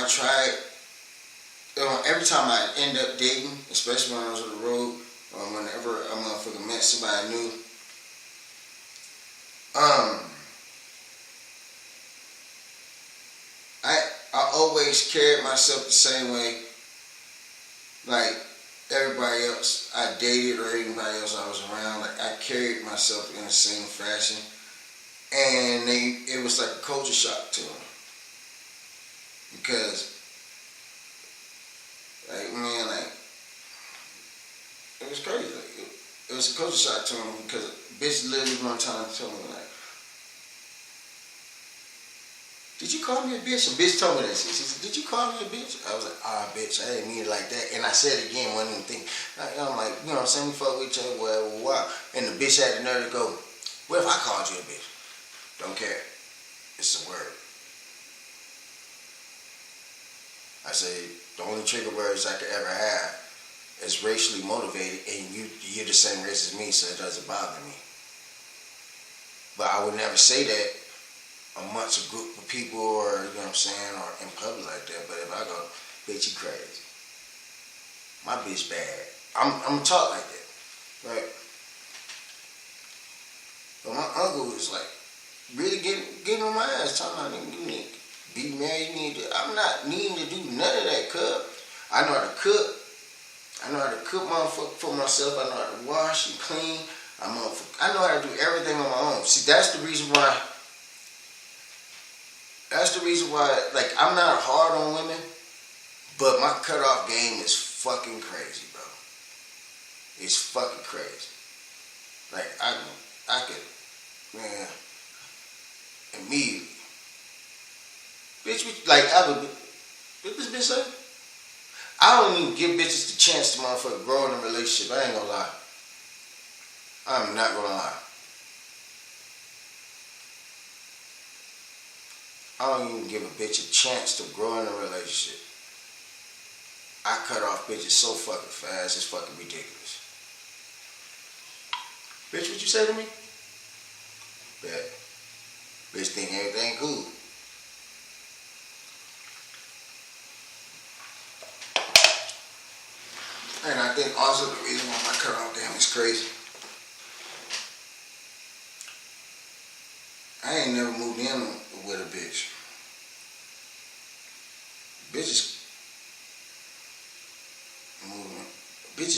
[SPEAKER 1] I end up dating, especially when I was on the road, or whenever a motherfucker met somebody new, I always carried myself the same way, like everybody else I dated or anybody else I was around. Like I carried myself in the same fashion, and it was like a culture shock to them because, like man, like it was crazy. Like, it was a culture shock to them because a bitch literally one time told me like, "Did you call me a bitch?" A bitch told me that shit. She said, "Did you call me a bitch?" I was like, "Ah, bitch, I didn't mean it like that." And I said it again, wasn't even thinking. I'm like, you know what I'm saying? We fuck with each other, whatever, why? And the bitch had the nerve to go, "What if I called you a bitch?" Don't care. It's a word. I say, the only trigger words I could ever have is racially motivated, and you're the same race as me, so it doesn't bother me. But I would never say that amongst a group of people, or you know what I'm saying, or in public like that. But if I go, "Bitch, you crazy. My bitch bad." I'm taught like that, right? But my uncle was like really getting on my ass, talking about, "Nigga, you need to be married, you need to." I'm not needing to do none of that, cuz. I know how to cook. I know how to cook motherfucker for myself. I know how to wash and clean. I know how to do everything on my own. See, that's the reason why. Like, I'm not hard on women, but my cutoff game is fucking crazy, bro. It's fucking crazy. Like, I could, man, immediately. Bitch, like, what this bitch say? I don't even give bitches the chance to motherfucker grow in a relationship. I ain't gonna lie. I'm not gonna lie. I don't even give a bitch a chance to grow in a relationship. I cut off bitches so fucking fast, it's fucking ridiculous. Bitch, what you say to me? Bet. Bitch think everything cool. And I think also the reason why my cutoff game is crazy. I ain't never moved in with a bitch. Bitches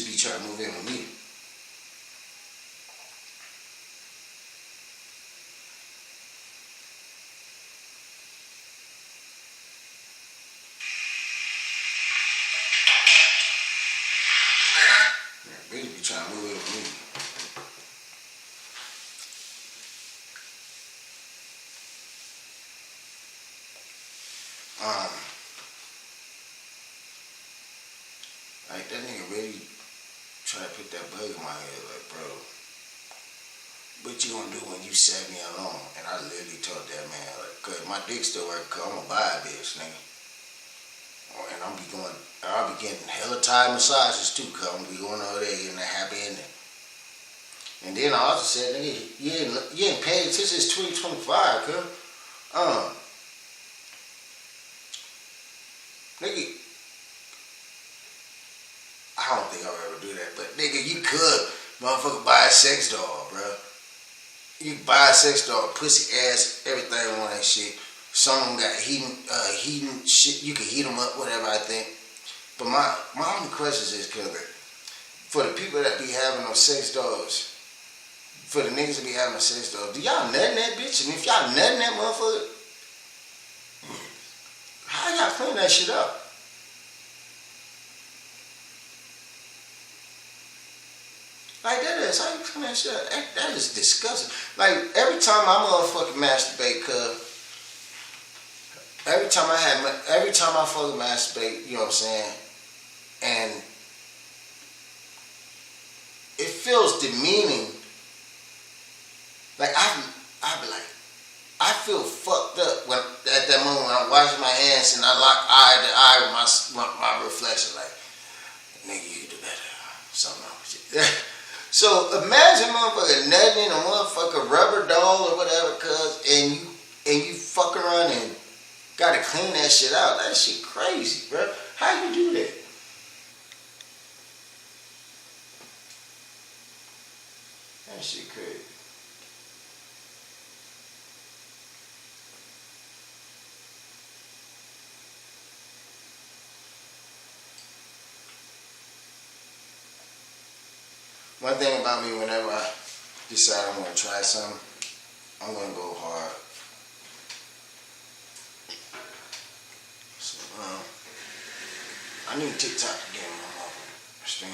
[SPEAKER 1] be trying to move in with me. Bitches be trying to move in with me. Like that nigga really try to put that bug in my head, like, bro, what you gonna do when you set me alone? And I literally told that man, like, cause my dick still work, cause I'm gonna buy a bitch, nigga. And I'll be getting hella Thai massages too, cause I'm gonna be going over there getting a happy ending. And then I also said, nigga, you ain't paying attention, it's 2025, cuz. Nigga, I don't think I'll ever do that, but nigga, you could motherfucker buy a sex doll, bro. You can buy a sex doll, pussy, ass, everything on that shit. Some of them got heating shit. You can heat them up, whatever, I think. But my only question is, cuz, for the people that be having those sex dolls, for the niggas that be having a sex doll, do y'all nut in that bitch? And if y'all nut in that motherfucker, how y'all clean that shit up? Like, that is, how you clean that shit up? That is disgusting. Like, every time I motherfucking masturbate, cuz, every time I fucking masturbate, you know what I'm saying, and it feels demeaning. Like, I be like, I feel fucked up when at that moment when I'm washing my hands and I lock eye to eye with my reflection, like, nigga, you can do better. Something wrong with you. So imagine motherfucker nutting in a motherfucker rubber doll or whatever, cuz, and you fuck around and gotta clean that shit out. That shit crazy, bro. How you do that? That shit crazy. one thing about me, whenever I decide I'm gonna try something, I'm gonna go hard. So, I need TikTok to get my mother stream.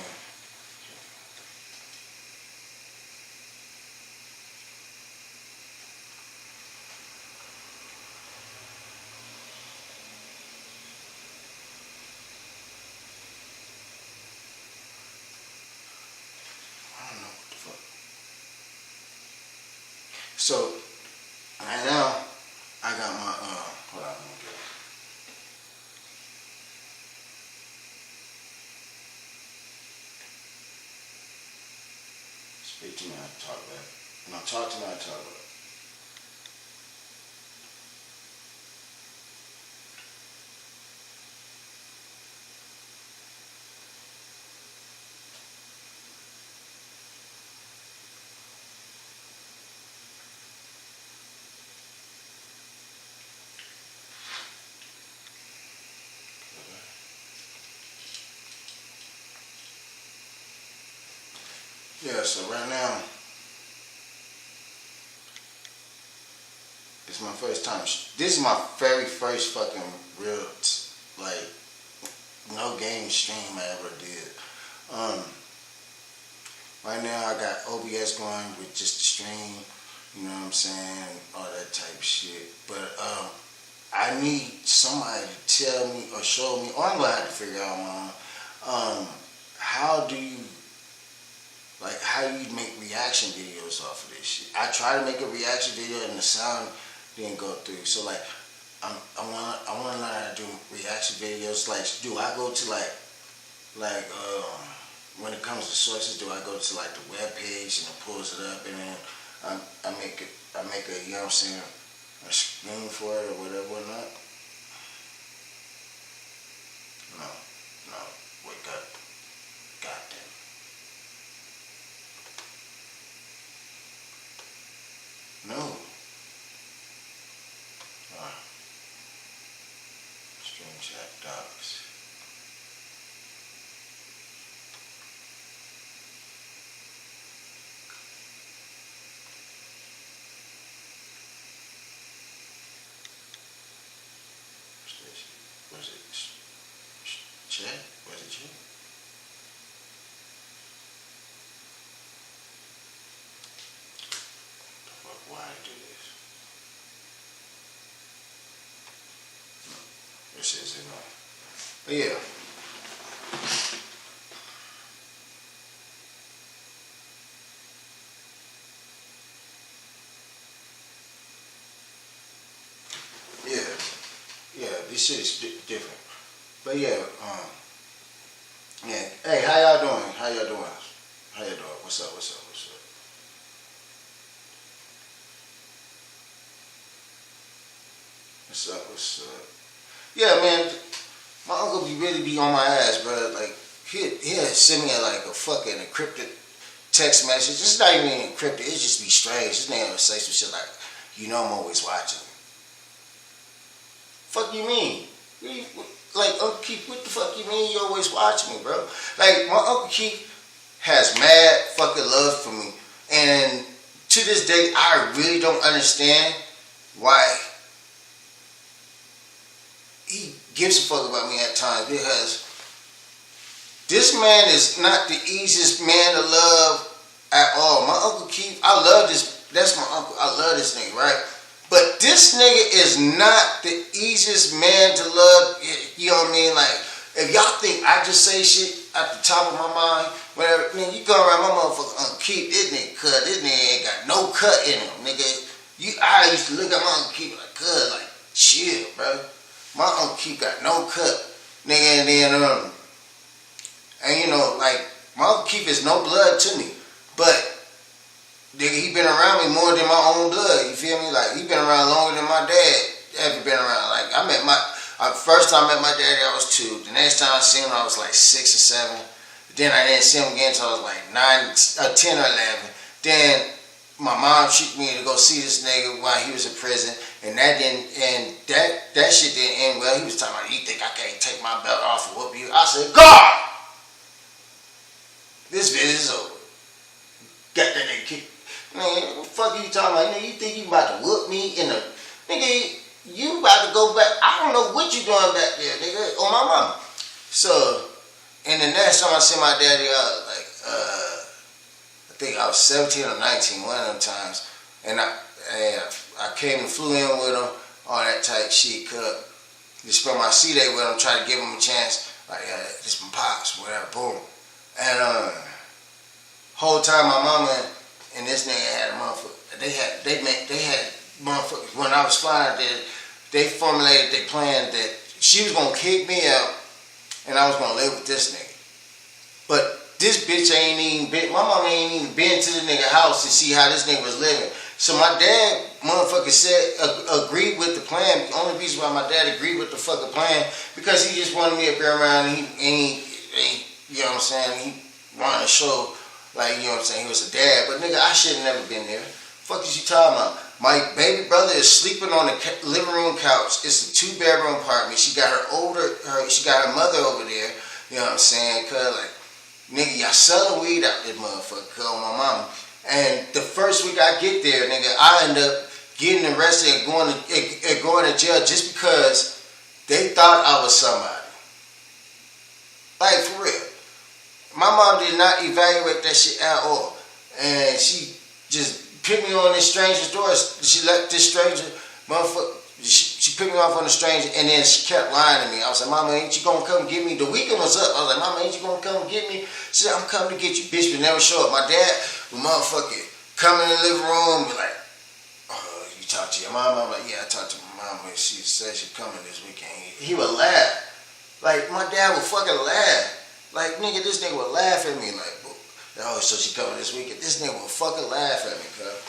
[SPEAKER 1] I don't know what the fuck. So right now I got my hold on, let me get it. Speak to me, I talk back. No, talk to me, I talk back. Yeah, so right now, it's my first time. This is my very first fucking real, like, no game stream I ever did. Right now I got OBS going with just the stream, you know what I'm saying, all that type of shit. But I need somebody to tell me or show me, or I'm gonna have to figure out my own, how do you make reaction videos off of this shit. I try to make a reaction video and the sound didn't go through. So like, I wanna learn how to do reaction videos. Like, do I go to when it comes to sources, do I go to like the web page and it pulls it up and then I make a, you know what I'm saying, a screen for it or whatever or not? No, wake up. Goddamn. No. Stream chat docs. Was it chat? Was it chat? Why do this? No, this isn't on. But yeah. Yeah, this shit is different. But yeah, yeah. Hey, how y'all doing? How y'all doing? What's up? What's up? Yeah, man, my uncle really be on my ass, bro. Like, he'll send me like a fucking encrypted text message. It's not even encrypted. It just be strange. His name will say some shit like, you know I'm always watching. Fuck you mean? Like, Uncle Keith, what the fuck you mean you always watch me, bro? Like, my Uncle Keith has mad fucking love for me. And to this day, I really don't understand why he gives a fuck about me at times, because this man is not the easiest man to love at all. My Uncle Keith, I love this. That's my uncle. I love this nigga, right? But this nigga is not the easiest man to love. You know what I mean? Like, if y'all think I just say shit at the top of my mind, whatever, man, you go around my motherfucker Uncle Keith, this nigga ain't got no cut in him, nigga. I used to look at my Uncle Keith like, cuz, like, chill, bro. My Uncle Keith got no cut, nigga, and then, and you know, like, my Uncle Keith is no blood to me, but nigga, he been around me more than my own blood, you feel me? Like, he been around longer than my dad ever been around. Like, first time I met my daddy, I was 2. The next time I seen him, I was like 6 or 7. Then I didn't see him again until I was like 10 or 11. Then my mom took me to go see this nigga while he was in prison, and that shit didn't end well. He was talking about, you think I can't take my belt off and whoop you? I said, God, this business is over. talking about? You think you about to whoop me in the nigga? You about to go back? I don't know what you doing back there, nigga. On my mama. So, and the next time I sent my daddy out, like, I think I was 17 or 19 one of them times, and I came and flew in with him, all that type shit. Just spent my C-Day with him, try to give him a chance. Like, yeah, this my pops, whatever, boom. And whole time my mama and this nigga had a motherfucker. They had motherfuckers. When I was flying there, they formulated their plan that she was gonna kick me out, and I was gonna live with this nigga. But this bitch ain't even been. My mama ain't even been to the nigga house to see how this nigga was living. So my dad, motherfucker, agreed with the plan. The only reason why my dad agreed with the fucking plan because he just wanted me to be around. And he, you know what I'm saying? He wanted to show, like, you know what I'm saying? He was a dad. But nigga, I should have never been there. Fuck is you talking about? My baby brother is sleeping on the living room couch. It's a 2-bedroom apartment. She got she got her mother over there. You know what I'm saying? Cause like, nigga, y'all selling weed out this motherfucker on my mama. And the first week I get there, nigga, I end up getting arrested and going to jail just because they thought I was somebody. Like, for real. My mom did not evaluate that shit at all. And she just picked me on this stranger's door. She let this stranger, motherfucker, she picked me off on the stranger, and then she kept lying to me. I was like, Mama, ain't you gonna come get me? The weekend was up. I was like, Mama, ain't you gonna come get me? She said, I'm coming to get you, bitch, but never show up. My dad would motherfucker come in the living room and be like, oh, you talk to your mama? I'm like, yeah, I talked to my mama. She said she's coming this weekend. He would laugh. Like, my dad would fucking laugh. Like, nigga, this nigga would laugh at me. Like, oh, so she coming this weekend. This nigga would fucking laugh at me, cuz.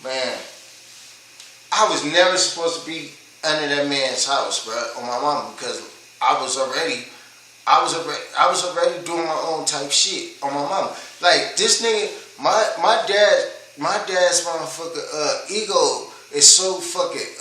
[SPEAKER 1] Man, I was never supposed to be under that man's house, bro, on my mama, because I was already doing my own type shit on my mama. Like, this nigga, my dad's motherfucker ego is so fucking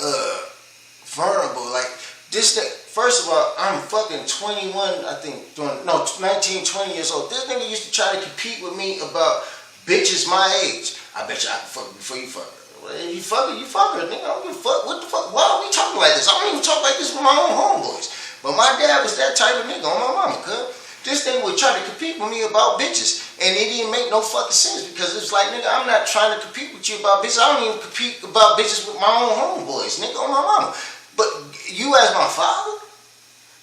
[SPEAKER 1] vulnerable. Like, this nigga, first of all, I'm fucking 21, I think, 19, 20 years old. This nigga used to try to compete with me about bitches my age. I bet you I can fuck her before you fuck her. Well, you fuck her, nigga. I don't give a fuck. What the fuck? Why are we talking like this? I don't even talk like this with my own homeboys. But my dad was that type of nigga on my mama, cuz. This nigga would try to compete with me about bitches. And it didn't make no fucking sense because it's like, nigga, I'm not trying to compete with you about bitches. I don't even compete about bitches with my own homeboys, nigga, on my mama. But you as my father?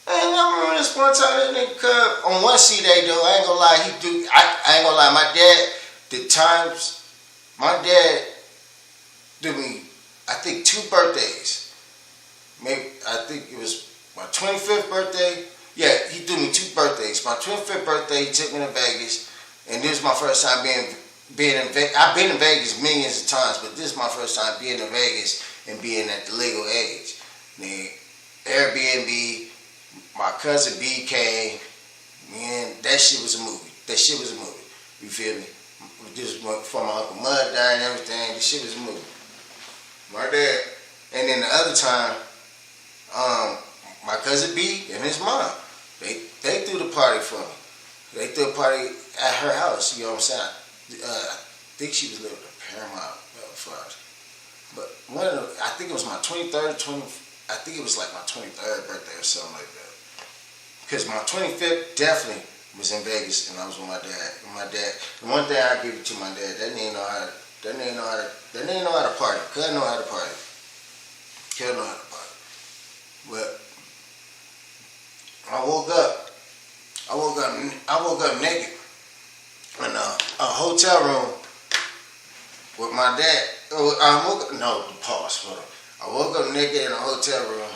[SPEAKER 1] Man, I remember this one time, that nigga, cuz, on one C-Day, though, I ain't gonna lie, I ain't gonna lie, my dad did me, I think, 2 birthdays. Maybe, I think it was my 25th birthday. Yeah, he threw me 2 birthdays. My 25th birthday, he took me to Vegas, and this is my first time being in Vegas. I've been in Vegas millions of times, but this is my first time being in Vegas and being at the legal age. Man, Airbnb, my cousin B came, man, that shit was a movie. You feel me? This was for my Uncle Mud died and everything. This shit was a movie. My dad, and then the other time, my cousin B and his mom, they threw the party for me. They threw a party at her house, you know what I'm saying? I think she was living in Paramount, Florida. But I think it was my 23rd, I think it was like my 23rd birthday or something like that. Because my 25th definitely was in Vegas, and I was with my dad. And my dad, the one thing I give it to my dad, that nigga know how to party. Couldn't know how to party. But I woke up naked in a hotel room with my dad. I woke up naked in a hotel room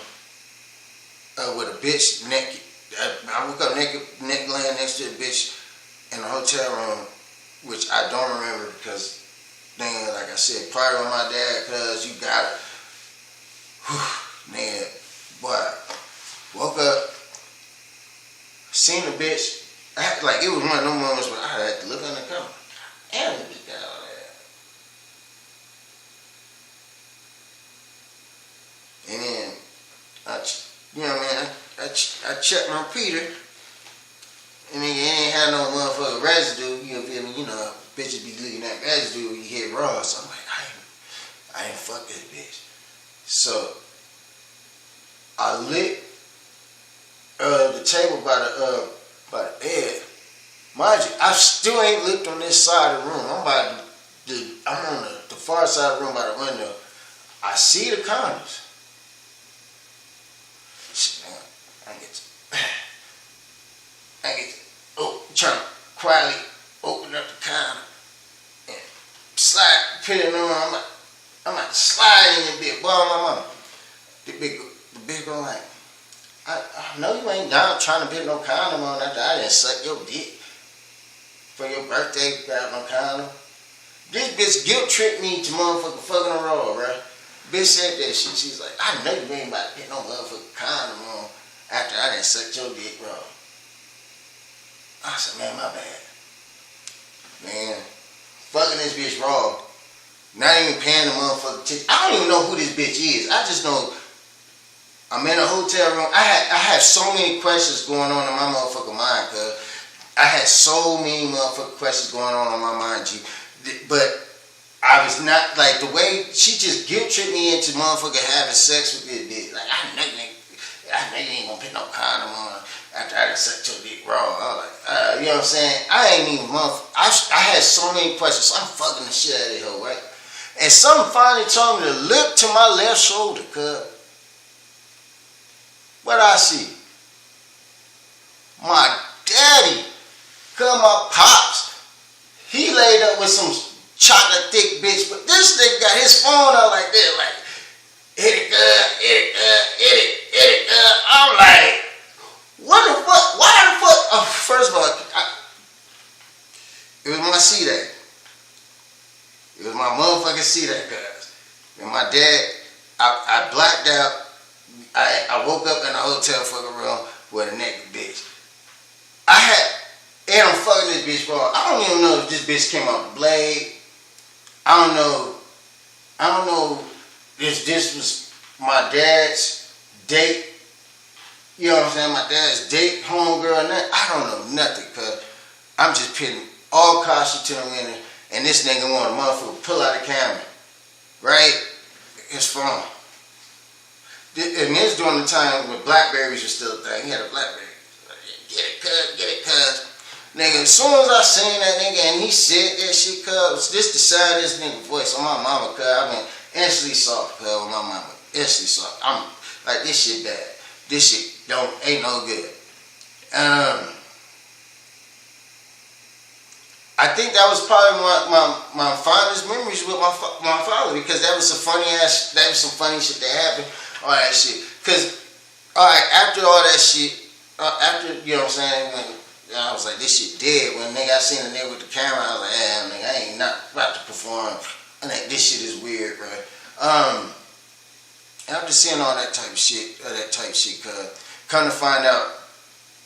[SPEAKER 1] with a bitch naked. I woke up naked, laying next to a bitch in a hotel room, which I don't remember because, nigga, like I said, probably with my dad, cause you got it. Nigga, boy, woke up, seen the bitch. Like, it was one of those moments where I had to look on the camera. Damn, the bitch got all that. And then, I checked my Peter, and nigga, it ain't had no motherfucking residue, you feel me? You know, bitches be leaving that residue when you hit raw, so I'm like, I didn't fuck this bitch. So I lit the table by the bed. Mind you, I still ain't looked on this side of the room. I'm on the far side of the room by the window. I see the condoms. Shit, man, trying to quietly open up the condom and put it on. I'm about to slide in this bitch. Boy, my mama. The big girl like, I know you ain't down trying to put no condom on after I didn't suck your dick for your birthday, grab no condom. This bitch guilt tripped me to motherfucking fucking a raw, right? Bitch said that shit. She's like, I know you ain't about to put no motherfucking condom on after I didn't suck your dick raw. I said, man, my bad. Man, fucking this bitch raw. Not even paying the motherfucking attention. I don't even know who this bitch is. I just know I'm in a hotel room. I had so many questions going on in my motherfucking mind, cuz. I had so many motherfucking questions going on in my mind, G. But I was not, like, the way she just guilt tripped me into motherfucking having sex with this bitch. Like, I know you ain't gonna put no condom on after I done sucked your dick raw. I was like, you know what I'm saying? I ain't even I had so many questions, so I'm fucking the shit out of her, right? And something finally told me to look to my left shoulder, cuz. What I see? My daddy, cuz my pops, he laid up with some chocolate thick bitch, but this nigga got his phone out like that, like, hit it, I'm like, what the fuck? Why the fuck? Oh, first of all, it was my C-Day. It was my motherfucking C-Day, cuz. And my dad, I blacked out. I woke up in a hotel fucking room with a naked bitch. And I'm fucking this bitch, bro. I don't even know if this bitch came off the blade. I don't know if this was my dad's date. You know what I'm saying? My dad's date, homegirl, and that. I don't know nothing, cuz I'm just putting all caution to the wind. And this nigga want a motherfucker pull out the camera. Right? His phone. And this during the time when Blackberries was still a thing. He had a Blackberry. Get it, cuz. Nigga, as soon as I seen that nigga and he said that shit, cuz, this the side of this nigga voice on my mama, cuz, I went instantly soft, cuz, on my mama. Instantly soft. I'm like, this shit bad. This shit ain't no good. I think that was probably my fondest memories with my father, because that was some funny shit that happened. All that shit. Because, alright, after all that shit, you know what I'm saying, when I was like, this shit dead. When nigga, I seen a nigga with the camera, I was like, nigga, I ain't not about to perform. And like, this shit is weird, bro. And I'm just seeing all that type of shit, cause come to find out,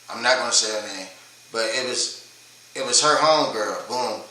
[SPEAKER 1] I'm not gonna say her name, but it was her homegirl, boom.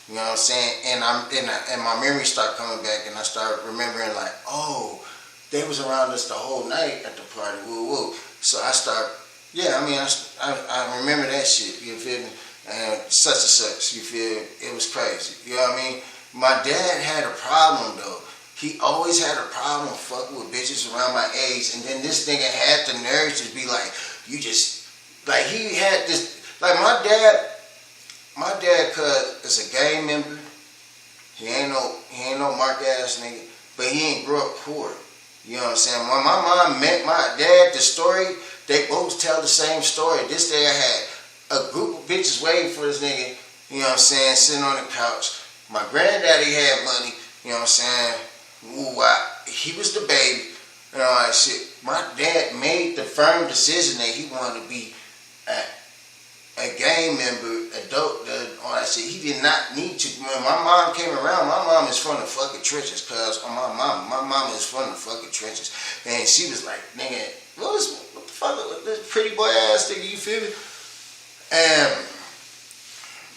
[SPEAKER 1] You know what I'm saying? And my memory started coming back, and I started remembering like, oh, they was around us the whole night at the party, woo woo. So I started, I remember that shit, you feel me? And such and such, you feel me? It was crazy, you know what I mean? My dad had a problem though. He always had a problem fucking with bitches around my age, and then this nigga had the nerve to be like, you just, like he had this, like my dad, cuz, is a gang member. He ain't no mark ass nigga, but he ain't grew up poor. You know what I'm saying? When my mom met my dad, the story, they both tell the same story. This nigga had a group of bitches waiting for this nigga, you know what I'm saying, sitting on the couch. My granddaddy had money, you know what I'm saying? Ooh, he was the baby, and all that shit. My dad made the firm decision that he wanted to be a gang member, adult, all that shit. He did not need to. When my mom came around, my mom is from the fucking trenches, cuz my mom is from the fucking trenches. And she was like, nigga, what the fuck, this pretty boy ass nigga, you feel me?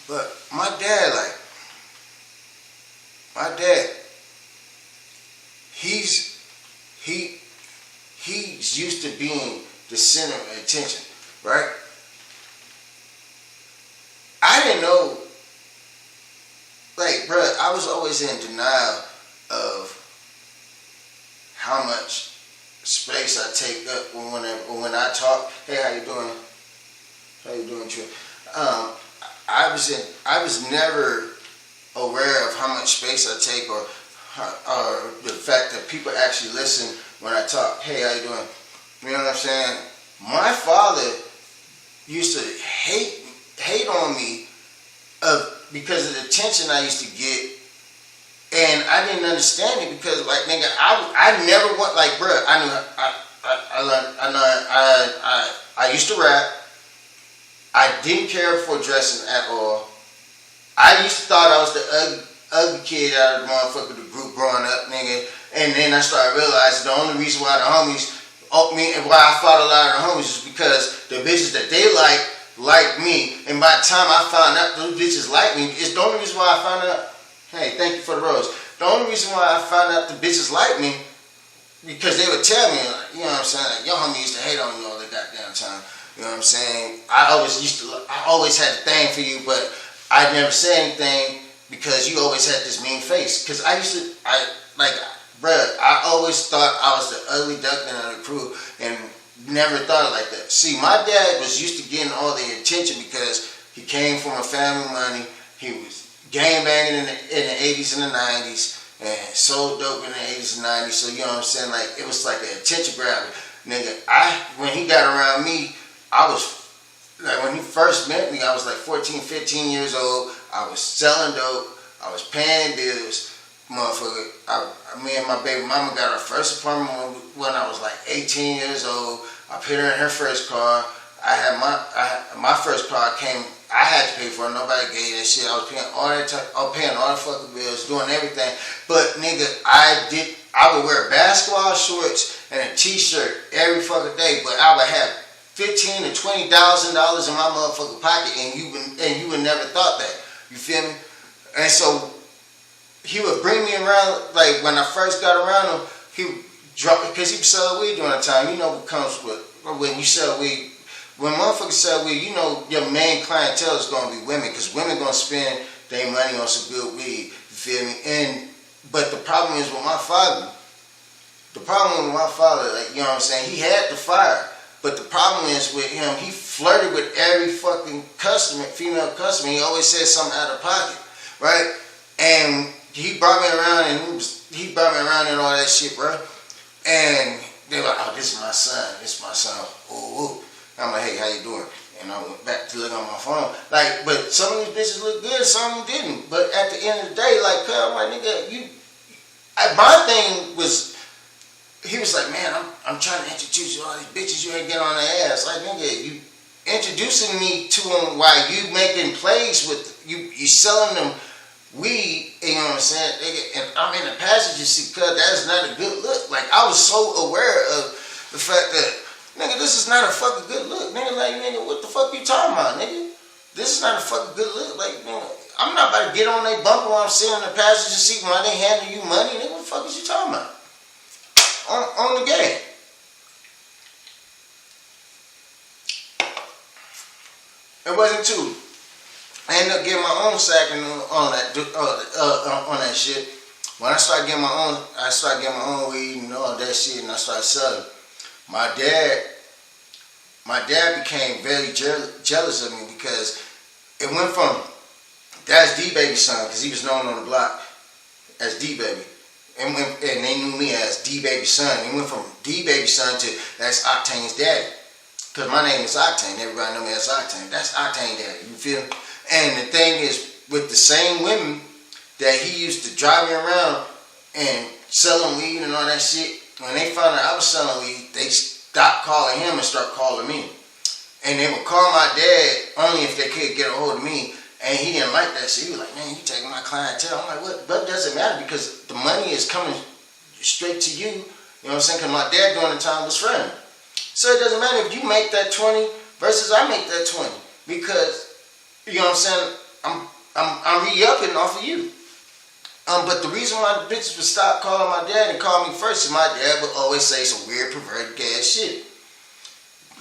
[SPEAKER 1] But my dad, he's used to being the center of attention, right? I didn't know, like, bruh, I was always in denial of I take up when I talk. Hey, how you doing? How you doing, Trey? I was never aware of how much space I take, or the fact that people actually listen when I talk. Hey, how you doing? You know what I'm saying? My father used to hate on me because of the attention I used to get, and I didn't understand it because, like, nigga, I never want, like, bruh, I used to rap. I didn't care for dressing at all. I used to thought I was the ugly kid out of the motherfucker group growing up, nigga. And then I started realizing the only reason why the homies, and why I fought a lot of the homies is because the bitches that they like me. And by the time I found out those bitches like me, it's the only reason why I found out. Hey, thank you for the rose. The only reason why I found out the bitches like me, because they would tell me, you know what I'm saying, like, your homie used to hate on you all the goddamn time. You know what I'm saying? I always had a thing for you, but I never said anything because you always had this mean face. Because I always thought I was the ugly duckling of the crew and never thought it like that. See, my dad was used to getting all the attention because he came from a family of money. He was gang banging in the 80s and the 90s and sold dope in the 80s and 90s. So, you know what I'm saying? Like, it was like an attention grabber. Nigga, when he got around me, I was, like, when he first met me, I was like 14, 15 years old. I was selling dope. I was paying bills. Motherfucker, me and my baby mama got our first apartment when I was like 18 years old. I put her in her first car. I had my first car came, I had to pay for it. Nobody gave that shit. I was paying all the fucking bills, doing everything. But nigga, I would wear basketball shorts and a t-shirt every fucking day, but I would have $15,000 to $20,000 in my motherfucking pocket, and you would never thought that. You feel me? And so he would bring me around, like when I first got around him, he would drop, because he was selling weed during the time. You know what comes with when you sell weed. When motherfuckers sell weed, you know your main clientele is going to be women, because women going to spend their money on some good weed. You feel me? But the problem is with my father. Like, you know what I'm saying? He had the fire. But the problem is with him, he flirted with every fucking female customer. He always said something out of pocket, right? And he brought me around and all that shit, bro. And they were like, oh, this is my son. Ooh. I'm like, hey, how you doing? And I went back to look on my phone. Like, but some of these bitches look good, some of them didn't. But at the end of the day, like, I'm like, nigga, my thing was, he was like, man, I'm trying to introduce you to all these bitches, you ain't get on their ass. Like, nigga, you introducing me to them while you making plays with, you selling them weed, you know what I'm saying? Nigga, and I'm in the passenger seat, cause that's not a good look. Like, I was so aware of the fact that, nigga, this is not a fucking good look. Nigga, like, nigga, what the fuck you talking about, nigga? This is not a fucking good look. Like, nigga, I'm not about to get on their bumper while I'm sitting in the passenger seat while they handing you money. Nigga, what the fuck is you talking about? On the game. It wasn't too. I ended up getting my own sack on that shit. When I started getting my own weed and all that shit, and I started selling. My dad became very jealous of me because it went from that's D-Baby son, because he was known on the block as D-Baby. And they knew me as D-Baby son. It went from D-Baby son to that's Octane's daddy. Because my name is Octane. Everybody know me as Octane. That's Octane daddy. You feel? And the thing is, with the same women that he used to drive me around and selling weed and all that shit, when they found out I was selling weed, they stopped calling him and started calling me. And they would call my dad only if they could get a hold of me. And he didn't like that shit. He was like, man, you taking my clientele. I'm like, what? But it doesn't matter because the money is coming straight to you. You know what I'm saying? Because my dad during the time was friendly. So it doesn't matter if you make that 20 versus I make that 20. Because, you know what I'm saying? I'm re-upping off of you. But the reason why the bitches would stop calling my dad and call me first is my dad would always say some weird perverted ass shit.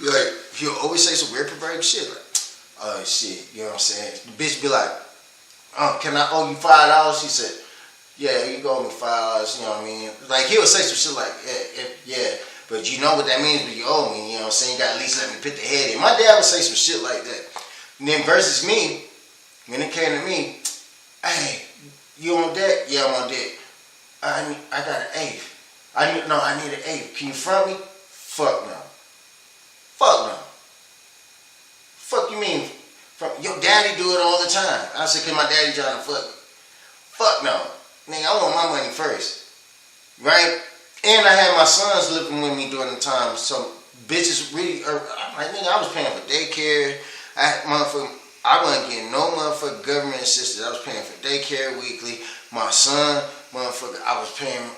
[SPEAKER 1] Like, he'll always say some weird perverted shit. Like, oh shit, you know what I'm saying? The bitch be like, oh, can I owe you $5? He said, yeah, you can owe me $5, you know what I mean? Like, he would say some shit like, yeah. but you know what that means when you owe me, you know what I'm saying? You gotta at least let me put the head in. My dad would say some shit like that. And then versus me, when it came to me, hey, you on deck? Yeah, I'm on deck. I got an eighth. I need an eighth. Can you front me? Fuck no. Fuck no. Fuck you mean? Your daddy do it all the time. I said, cause my daddy trying to fuck me. Fuck no. Nigga, I want my money first. Right? And I had my sons living with me during the time. So bitches really, I'm like, nigga, I was paying for daycare. I wasn't getting no motherfucking government assistance. I was paying for daycare weekly. My son, motherfucker, I was paying,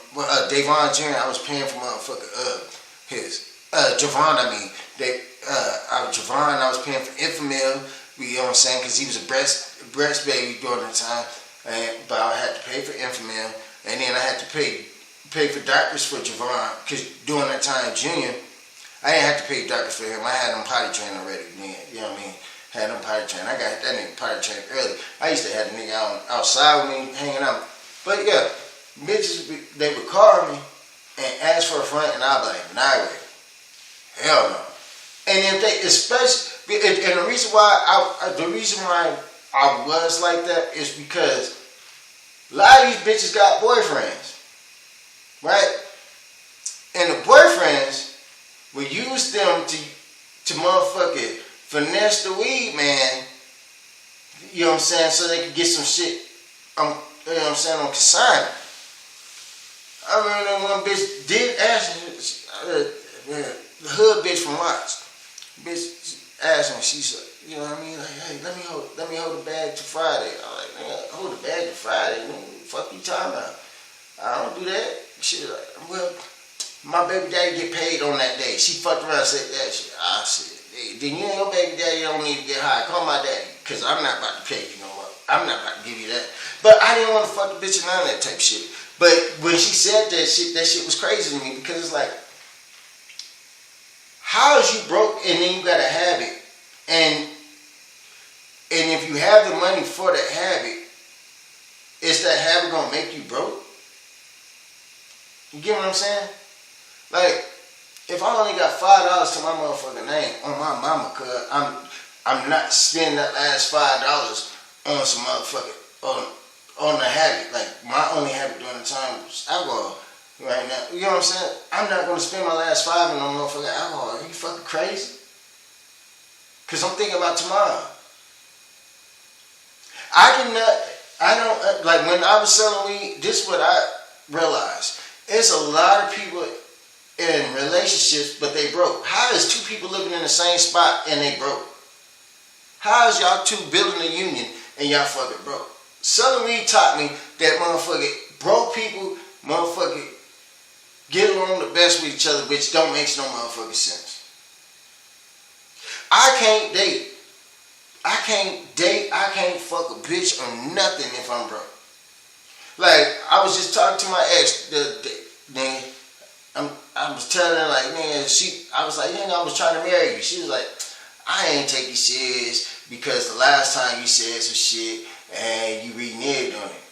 [SPEAKER 1] Davon Jr., I was paying for motherfucker, Javon, Javon, I was paying for Infamil, you know what I'm saying, because he was a breast baby during the time, but I had to pay for Infamil, and then I had to pay for doctors for Javon, because during that time, Junior, I didn't have to pay doctors for him. I had him potty trained already, man, you know what I mean? Had him potty trained. I got that nigga potty trained early. I used to have the nigga outside with me, hanging out. But yeah, bitches, they would call me and ask for a front, and I'd be like, nah, way. Hell no. And if they, especially, and the reason why I was like that is because a lot of these bitches got boyfriends, right? And the boyfriends would use them to motherfucking finesse the weed, man. You know what I'm saying? So they could get some shit, you know what I'm saying, on consignment. I remember one bitch did ask me, the hood bitch from Watts. Bitch asked me, she said, you know what I mean? Like, hey, let me hold the bag to Friday. I'm like, man, hold the bag to Friday? Man, what the fuck you talking about? I don't do that. She was like, well, my baby daddy get paid on that day. She fucked around and said that shit. I said, hey, then you and your baby daddy don't need to get high. Call my daddy, because I'm not about to pay you no more. I'm not about to give you that. But I didn't want to fuck the bitch and none of that type of shit. But when she said that shit was crazy to me, because it's like, how is you broke and then you got a habit, and if you have the money for that habit, is that habit gonna make you broke? You get what I'm saying? Like, if I only got $5 to my motherfucking name on my mama, cause I'm not spending that last $5 on some motherfucking on the habit. Like, my only habit during the time was alcohol. Right now, you know what I'm saying? I'm not gonna spend my last $5 on no motherfucking alcohol. Are you fucking crazy? Cause I'm thinking about tomorrow. I don't, like when I was selling weed, this is what I realized. It's a lot of people in relationships, but they broke. How is two people living in the same spot and they broke? How is y'all two building a union and y'all fucking broke? Selling weed taught me that motherfucking broke people, motherfucking get along the best with each other, which don't make no motherfucking sense. I can't date. I can't fuck a bitch or nothing if I'm broke. Like, I was just talking to my ex then I was telling her, like, man, I was like, I was trying to marry you. She was like, I ain't take you serious because the last time you said some shit and you reneged on it.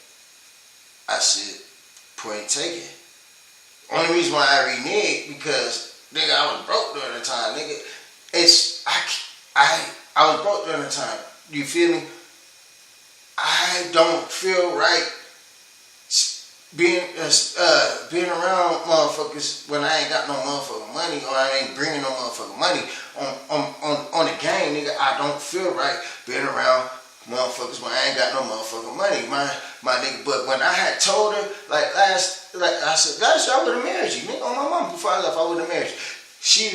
[SPEAKER 1] I said, point taken. Only reason why I reneged because, nigga, I was broke during the time, nigga. I was broke during the time. You feel me? I don't feel right being around motherfuckers when I ain't got no motherfucking money, or I ain't bringing no motherfucking money on the game, nigga. I don't feel right being around motherfuckers when I ain't got no motherfucking money, my nigga. But when I had told her, I said, last year I would have married you, nigga. On my mom, before I left, I would have married you. She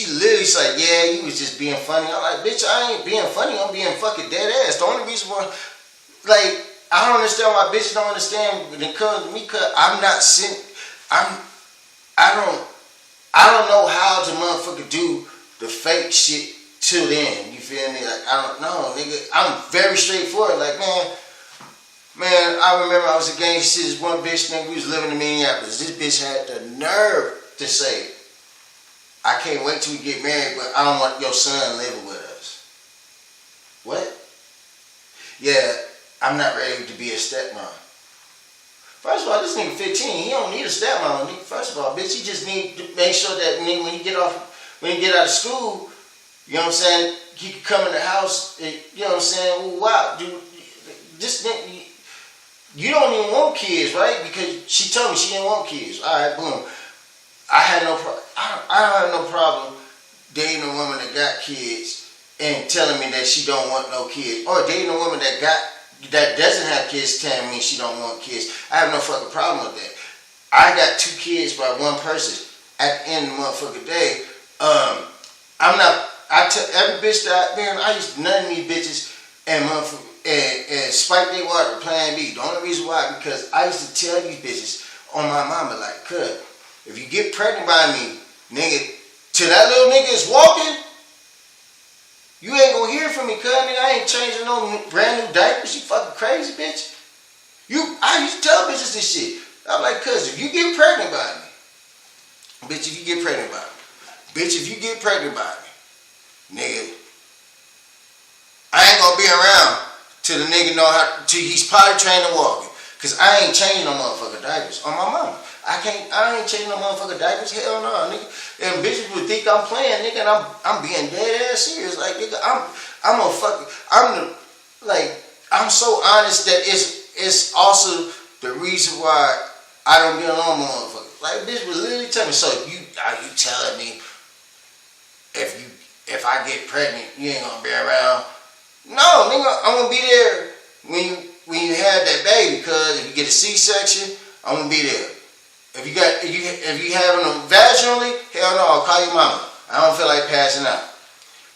[SPEAKER 1] literally said, yeah, you was just being funny. I'm like, bitch, I ain't being funny. I'm being fucking dead ass. The only reason why, like, I don't understand why bitches don't understand when it comes to me, cause I'm not I don't know how to motherfucker do the fake shit till then. You feel me? Like, I don't know, nigga. I'm very straightforward. Like, man, I remember I was a gangster. This one bitch, nigga, we was living in Minneapolis. This bitch had the nerve to say, I can't wait till we get married, but I don't want your son living with us. What? Yeah, I'm not ready to be a stepmom. First of all, this nigga 15. He don't need a stepmama, nigga. First of all, bitch, he just need to make sure that nigga, when he get out of school, you know what I'm saying, he can come in the house, you know what I'm saying, well, wow, dude, this nigga, you don't even want kids, right? Because she told me she didn't want kids. All right, boom. I don't have no problem dating a woman that got kids and telling me that she don't want no kids, or dating a woman that doesn't have kids telling me she don't want kids. I have no fucking problem with that. I got 2 kids by one person. At the end of the motherfucking day, I tell every bitch that I used to none of these bitches and spike their water plan B. The only reason why, because I used to tell these bitches on my mama, like, cuz, if you get pregnant by me, nigga, till that little nigga is walking, you ain't gonna hear from me, cuz, nigga. I ain't changing no brand new diapers. You fucking crazy, bitch. I used to tell bitches this shit. I'm like, cuz, if you get pregnant by me, bitch, if you get pregnant by me, bitch, if you get pregnant by me, nigga, I ain't gonna be around till the nigga know till he's potty trained and walking. Cause I ain't changing no motherfucking diapers on my mama. I ain't changing no motherfucking diapers. Hell no, nigga. And bitches would think I'm playing, nigga, and I'm being dead ass serious. Like, nigga, I'm so honest that it's also the reason why I don't get along with motherfuckers. Like, bitch would literally tell me, so are you telling me if I get pregnant, you ain't gonna be around? No, nigga, I'm gonna be there when you have that baby, cuz if you get a C-section, I'm gonna be there. If you having them vaginally, hell no, I'll call your mama. I don't feel like passing out.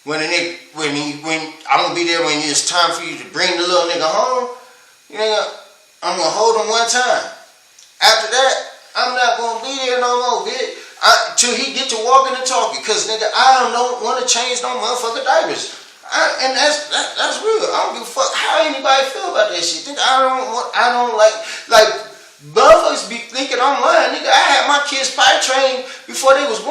[SPEAKER 1] When I'm gonna be there when it's time for you to bring the little nigga home, nigga, I'm gonna hold him one time. After that, I'm not gonna be there no more, bitch. Till he get to walking and talking, cause nigga, I don't want to change no motherfucking diapers. And that's real. I don't give a fuck how anybody feel about that shit. Nigga, I don't like motherfuckers be thinking I'm lying. Nigga, I had my kids potty trained before they was 1.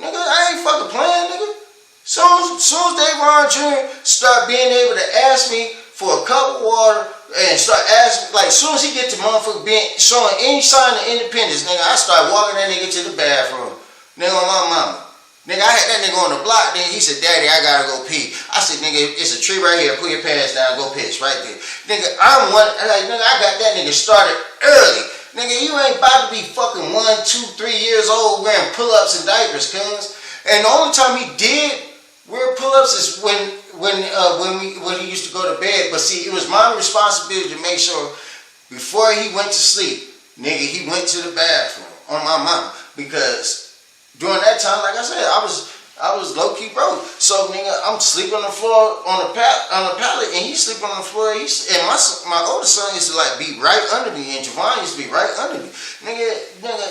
[SPEAKER 1] Nigga, I ain't fucking playing, nigga. Soon as Davon Jr. start being able to ask me for a cup of water and start asking, like, soon as he get to motherfucker showing any sign of independence, nigga, I start walking that nigga to the bathroom. Nigga, on my mama. Nigga, I had that nigga on the block, then he said, Daddy, I gotta go pee. I said, nigga, it's a tree right here, put your pants down, go piss right there. Nigga, nigga, I got that nigga started early. Nigga, you ain't about to be fucking 1, 2, 3 years old wearing pull-ups and diapers, cuz. And the only time he did wear pull-ups is when he used to go to bed. But see, it was my responsibility to make sure before he went to sleep, nigga, he went to the bathroom on my mama, because during that time, like I said, I was low-key broke. So, nigga, I'm sleeping on the floor on the pallet, and he sleeping on the floor. And my older son used to like be right under me, and Javon used to be right under me. Nigga,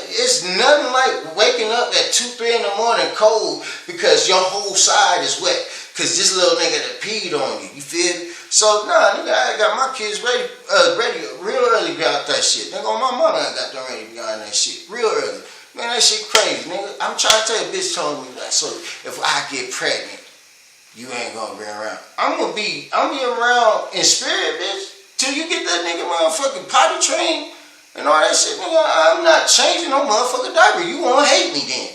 [SPEAKER 1] it's nothing like waking up at 2, 3 in the morning cold because your whole side is wet. Cause this little nigga that peed on you. You feel me? So, nah, nigga, I got my kids ready real early about that shit. Nigga, on my mama, I got them ready behind that shit real early. Man, that shit crazy, nigga. I'm trying to tell you, bitch told me that. So if I get pregnant, you ain't gonna be around. I'm be around in spirit, bitch, till you get that nigga motherfucking potty trained and all that shit, nigga. I'm not changing no motherfucking diaper. You won't hate me then.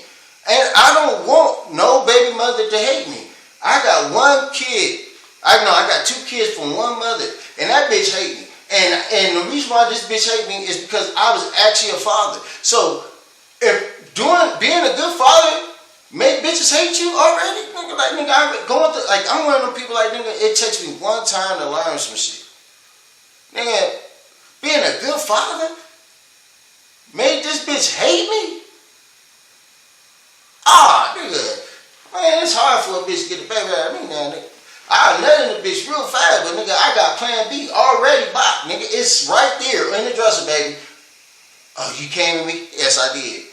[SPEAKER 1] And I don't want no baby mother to hate me. I got 1 kid. I got 2 kids from 1 mother, and that bitch hate me. And the reason why this bitch hate me is because I was actually a father. So if being a good father make bitches hate you already, nigga, like, nigga, I'm one of them people like, nigga, it takes me 1 time to learn some shit. Nigga, being a good father made this bitch hate me? Nigga, man, it's hard for a bitch to get a baby out of me now, nigga. I'll nut in the bitch real fast, but nigga, I got plan B already bought, nigga. It's right there in the dresser, baby. Oh, you came with me? Yes, I did.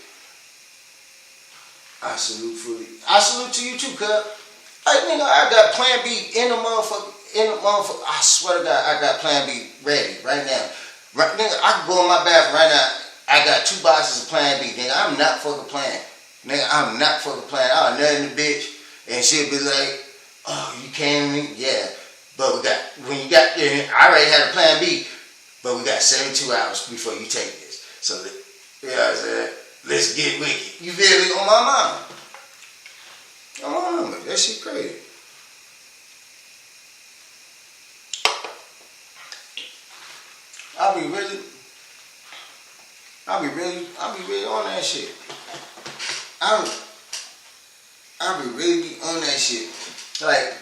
[SPEAKER 1] I salute to you too, cuz. Like, nigga, I got plan B in the motherfucker. I swear to God, I got plan B ready right now. Right, nigga, I can go in my bathroom right now. I got 2 boxes of plan B. Nigga, I'm not fucking playing. Nigga, I'm not fucking playing. I'll nut in the bitch and she'll be like, oh, you came with me? Yeah. But I already had a plan B. but we got 72 hours before you take this. So, you know what I'm saying? Let's get wicked. You feel me? On my mama. On my mama. That shit crazy. I'll be really on that shit. I'll be really on that shit. Like,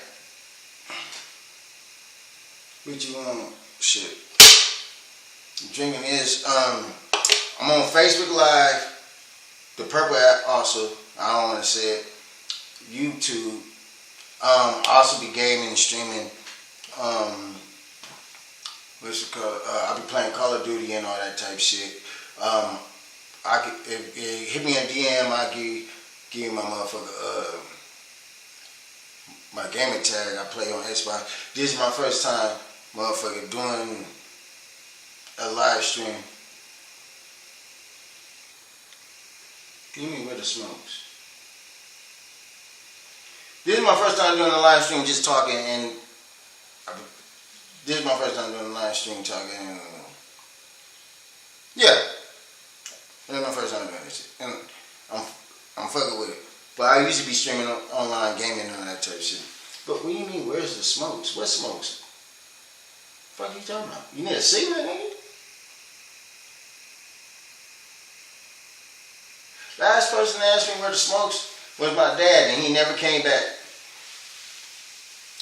[SPEAKER 1] what you want? Shit. Drinking is, I'm on Facebook Live, the Purple app also, I don't want to say it, YouTube, also be gaming and streaming, what's it called, I'll be playing Call of Duty and all that type shit. I could, if hit me a DM, I give you my motherfucker, my gaming tag I play on Xbox. This is my first time, motherfucker, doing a live stream. Give me where the smokes. This is my first time doing a live stream, just talking, and this is my first time doing a live stream talking. And, yeah, this is my first time doing this shit, and I'm fucking with it. But I used to be streaming online gaming and all that type of shit. But what do you mean? Where's the smokes? What smokes? Fuck you talking about? You need a cigarette, nigga? Last person to ask me where the smokes was my dad, and he never came back.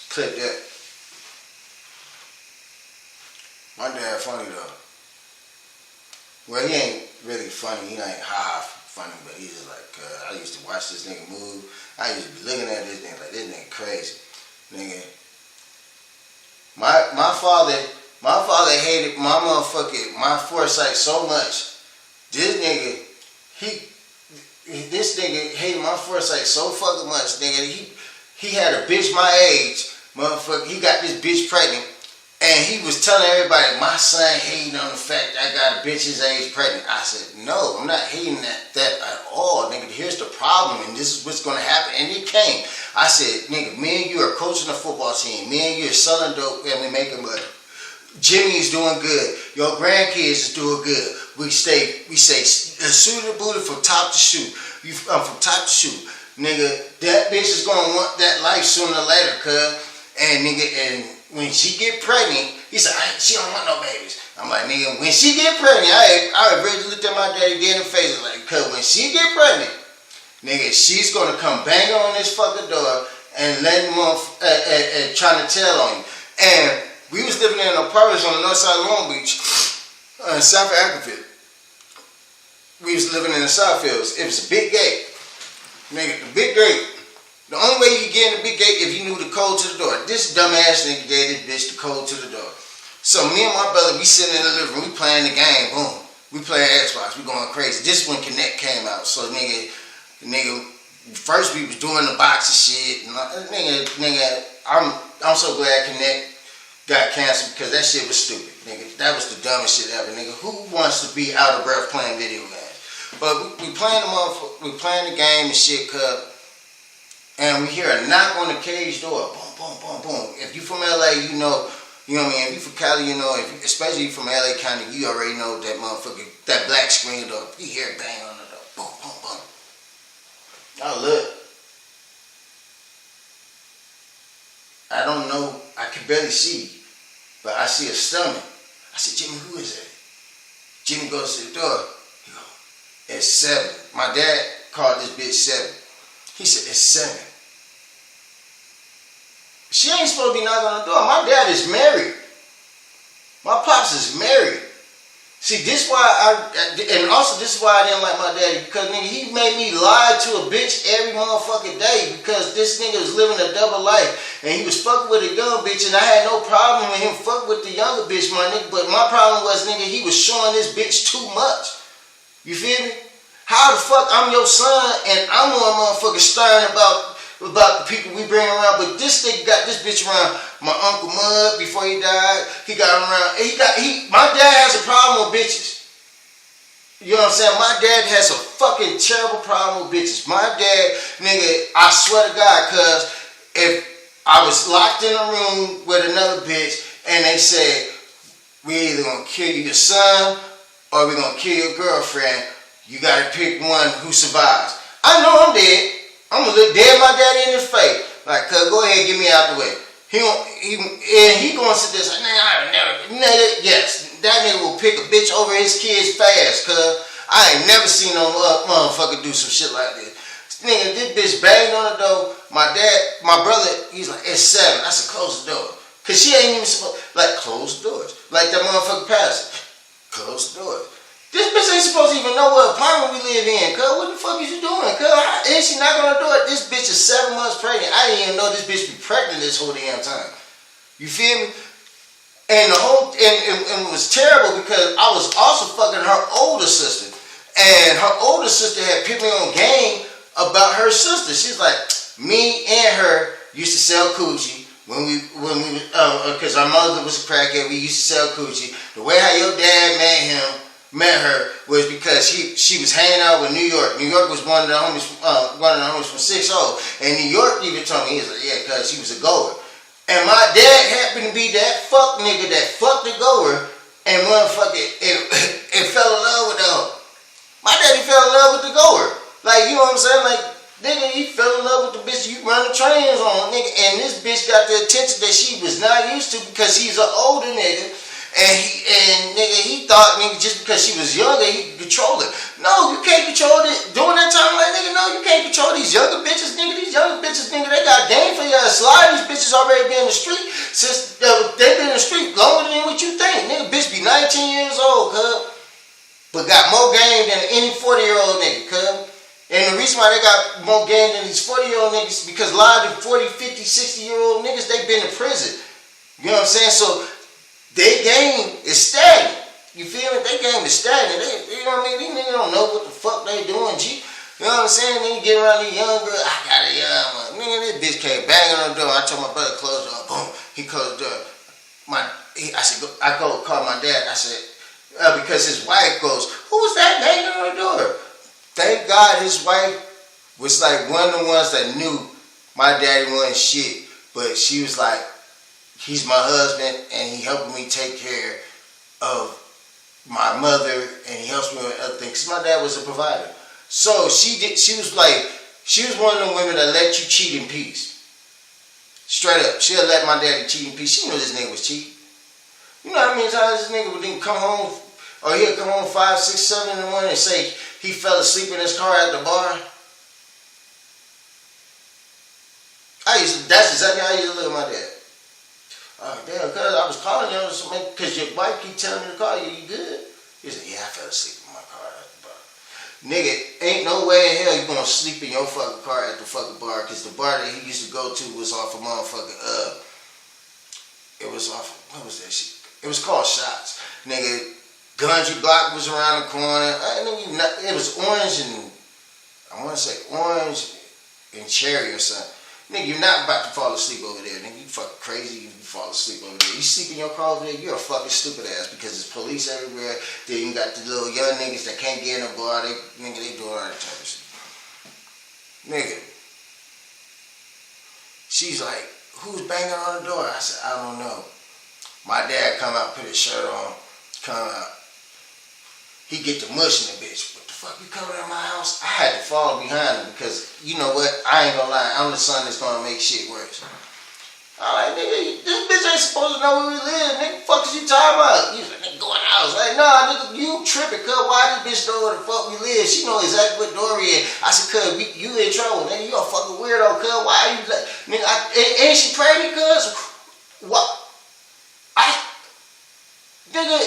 [SPEAKER 1] Clip that. My dad funny though. Well, he ain't really funny. He ain't funny, but he's just like, I used to watch this nigga move. I used to be looking at this nigga like, this nigga crazy. Nigga. My father hated my foresight so much. This nigga hated my foresight so fucking much, nigga. He had a bitch my age, motherfucker. He got this bitch pregnant, and he was telling everybody, my son hating on the fact I got a bitch his age pregnant. I said, no, I'm not hating that at all, nigga. Here's the problem, and this is what's gonna happen. And it came. I said, nigga, me and you are coaching a football team. Me and you are selling dope and we making money. Jimmy's doing good. Your grandkids is doing good. We say shoot the booty from top to shoe. From top to shoe. Nigga, that bitch is gonna want that life sooner or later, cuz. And nigga, and when she get pregnant, he said, she don't want no babies. I'm like, nigga, when she get pregnant, I really looked at my daddy dead in the face, like, cuz when she get pregnant, nigga, she's gonna come bang on this fucking door and let him off and trying to tell on you. And we was living in apartments on the north side of Long Beach, in South Africa. We was living in the Southfields. It was a big gate. Nigga, the big gate. The only way you get in the big gate if you knew the code to the door. This dumbass nigga gave this bitch the code to the door. So me and my brother, we sitting in the living room, we playing the game, boom. We playing Xbox, we going crazy. This is when Kinect came out. So nigga, first we was doing the box of shit. Nigga, I'm so glad Kinect got canceled because that shit was stupid, nigga. That was the dumbest shit ever, nigga. Who wants to be out of breath playing video games? But we playing the game and shit, cuz. And we hear a knock on the cage door. Boom, boom, boom, boom. If you from LA, you know what I mean? If you from Cali, you know, especially from LA County, you already know that motherfucker, that black screen door. You hear it bang on the door. Boom, boom, boom. Oh, look. I don't know. I can barely see. But I see a stomach. I said, Jimmy, who is that? Jimmy goes to the door. He goes, it's 7. My dad called this bitch 7. He said, it's 7. She ain't supposed to be knocking on the door. My dad is married. My pops is married. See, this why this is why I didn't like my daddy, because nigga, he made me lie to a bitch every motherfucking day because this nigga was living a double life and he was fucking with a young bitch and I had no problem with him fucking with the younger bitch, my nigga, but my problem was, nigga, he was showing this bitch too much. You feel me? How the fuck I'm your son and I'm one motherfucker stirring about the people we bring around, but this nigga got this bitch around my Uncle Mud before he died. He got him around. My dad has a problem with bitches. You know what I'm saying? My dad has a fucking terrible problem with bitches. My dad, nigga, I swear to God, cuz if I was locked in a room with another bitch and they said, we either gonna kill your son or we gonna kill your girlfriend. You gotta pick one who survives. I know I'm dead. I'm gonna look dead my daddy in his face. Like, cuz, go ahead, get me out the way. He gonna sit there and say, nigga, I never, nigga, yes, that nigga will pick a bitch over his kids fast, cuz. I ain't never seen no motherfucker do some shit like this. Nigga, this bitch banged on the door. My brother, he's like, it's 7. I said, close the door. Cause she ain't even supposed, like, close the doors. Like that motherfucker pastor. Close the doors. This bitch ain't supposed to even know what apartment we live in, cuz. What the fuck is you doing, cuz? Ain't she not gonna do it? This bitch is 7 months pregnant. I didn't even know this bitch be pregnant this whole damn time. You feel me? And the whole, and it was terrible because I was also fucking her older sister. And her older sister had put me on game about her sister. She's like, me and her used to sell coochie when we because our mother was a crackhead. We used to sell coochie. The way how your dad met her was because she was hanging out with New York. New York was one of the homies from 6-0. And New York even told me, he was like, yeah, because she was a goer. And my dad happened to be that fuck nigga that fucked the goer and motherfucker and fell in love with the hoe. My daddy fell in love with the goer. Like, you know what I'm saying? Like, nigga, he fell in love with the bitch you run the trains on, nigga. And this bitch got the attention that she was not used to because he's an older nigga. And nigga, he thought, nigga, just because she was younger, he could control her. No, you can't control it. During that time, like, nigga, no, you can't control these younger bitches, nigga. These younger bitches, nigga, they got game for your ass. A lot of these bitches already been in the street since they've been in the street longer than what you think. Nigga, bitch be 19 years old, cuz. But got more game than any 40-year-old nigga, cuz. And the reason why they got more game than these 40-year-old niggas because a lot of them 40, 50, 60-year-old niggas, they been in prison. You know what I'm saying? So, their game is stagnant. You feel me? Their game is stagnant. You know what I mean? These niggas don't know what the fuck they doing, G. You know what I'm saying? Then you get around these young girls. I got a young one. Nigga, this bitch came banging on the door. I told my brother to close the door. Boom. He closed the door. I said, I go call my dad. I said, because his wife goes, who was that banging on the door? Thank God his wife was like one of the ones that knew my daddy wasn't shit. But she was like, he's my husband and he helped me take care of my mother and he helps me with other things. Cause my dad was a provider. So she was one of the women that let you cheat in peace. Straight up. She'll let my daddy cheat in peace. She knew this nigga was cheating. You know how many times this nigga would come home, or he'll come home 5, 6, 7 in the morning and say he fell asleep in his car at the bar? That's exactly how I used to look at my dad. Oh, damn, cuz I was calling you because your wife keep telling me to call you. You good? He said, yeah, I fell asleep in my car at the bar. Nigga, ain't no way in hell you gonna sleep in your fucking car at the fucking bar because the bar that he used to go to was off of motherfucking, it was off, what was that shit? It was called Shots. Nigga, Gundry Block was around the corner. It was orange and, I want to say orange and cherry or something. Nigga, you're not about to fall asleep over there. Nigga, you fucking crazy if you fall asleep over there. You sleep in your car over there, you're a fucking stupid ass because there's police everywhere. Then you got the little young niggas that can't get in a bar. They doing all that type of shit. Nigga. She's like, who's banging on the door? I said, I don't know. My dad come out, put his shirt on, come out. He get the mush in the bitch. What the fuck you coming in my house? I had to follow behind him because, you know what? I ain't gonna lie. I'm the son that's gonna make shit worse. I'm like, nigga, this bitch ain't supposed to know where we live. Nigga, fuck is you talking about? He was like, nigga, go in the house. Like, nah, nigga, you tripping, cuz. Why this bitch know where the fuck we live? She know exactly what door we in. I said, cuz, you in trouble, nigga. You a fucking weirdo, cuz. Why are you like, nigga, ain't she pregnant, cuz? What? Nigga,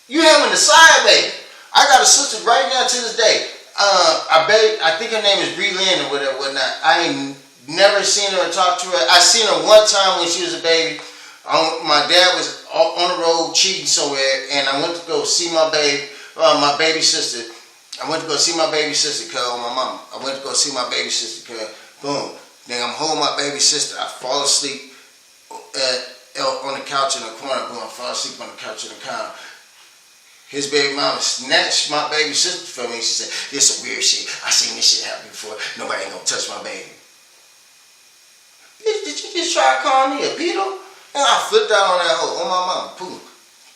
[SPEAKER 1] you having a side baby. I got a sister right now to this day. I think her name is Bree Lynn or whatnot. I ain't never seen her or talked to her. I seen her one time when she was a baby. My dad was on the road cheating somewhere, and I went to go see my baby sister. I went to go see my baby sister, cuz, on my mama. I went to go see my baby sister, cuz. Boom. Then I'm holding my baby sister. I fall asleep on the couch in the corner. Boom, I fall asleep on the couch in the corner. His baby mama snatched my baby sister from me. She said, this is some weird shit. I seen this shit happen before. Nobody ain't gonna touch my baby. Bitch, did you just try to call me a pedo? And I flipped out on that hoe, on my mama. Boom.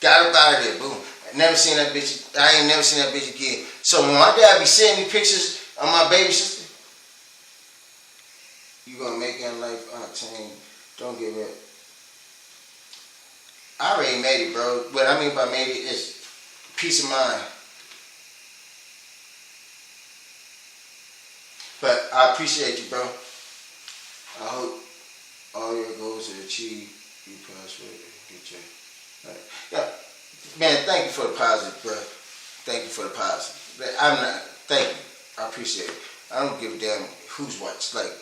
[SPEAKER 1] Got up out of there, boom. Never seen that bitch. I ain't never seen that bitch again. So when my dad be sending me pictures of my baby sister, you gonna make it in life untamed. Don't give up. I already made it, bro. What I mean by made it is peace of mind. But I appreciate you, bro. I hope all your goals are achieved. You prosper. Get your. Yeah, man. Thank you for the positive, bro. Thank you for the positive. I'm not. Thank you. I appreciate it. I don't give a damn who's watched. Like,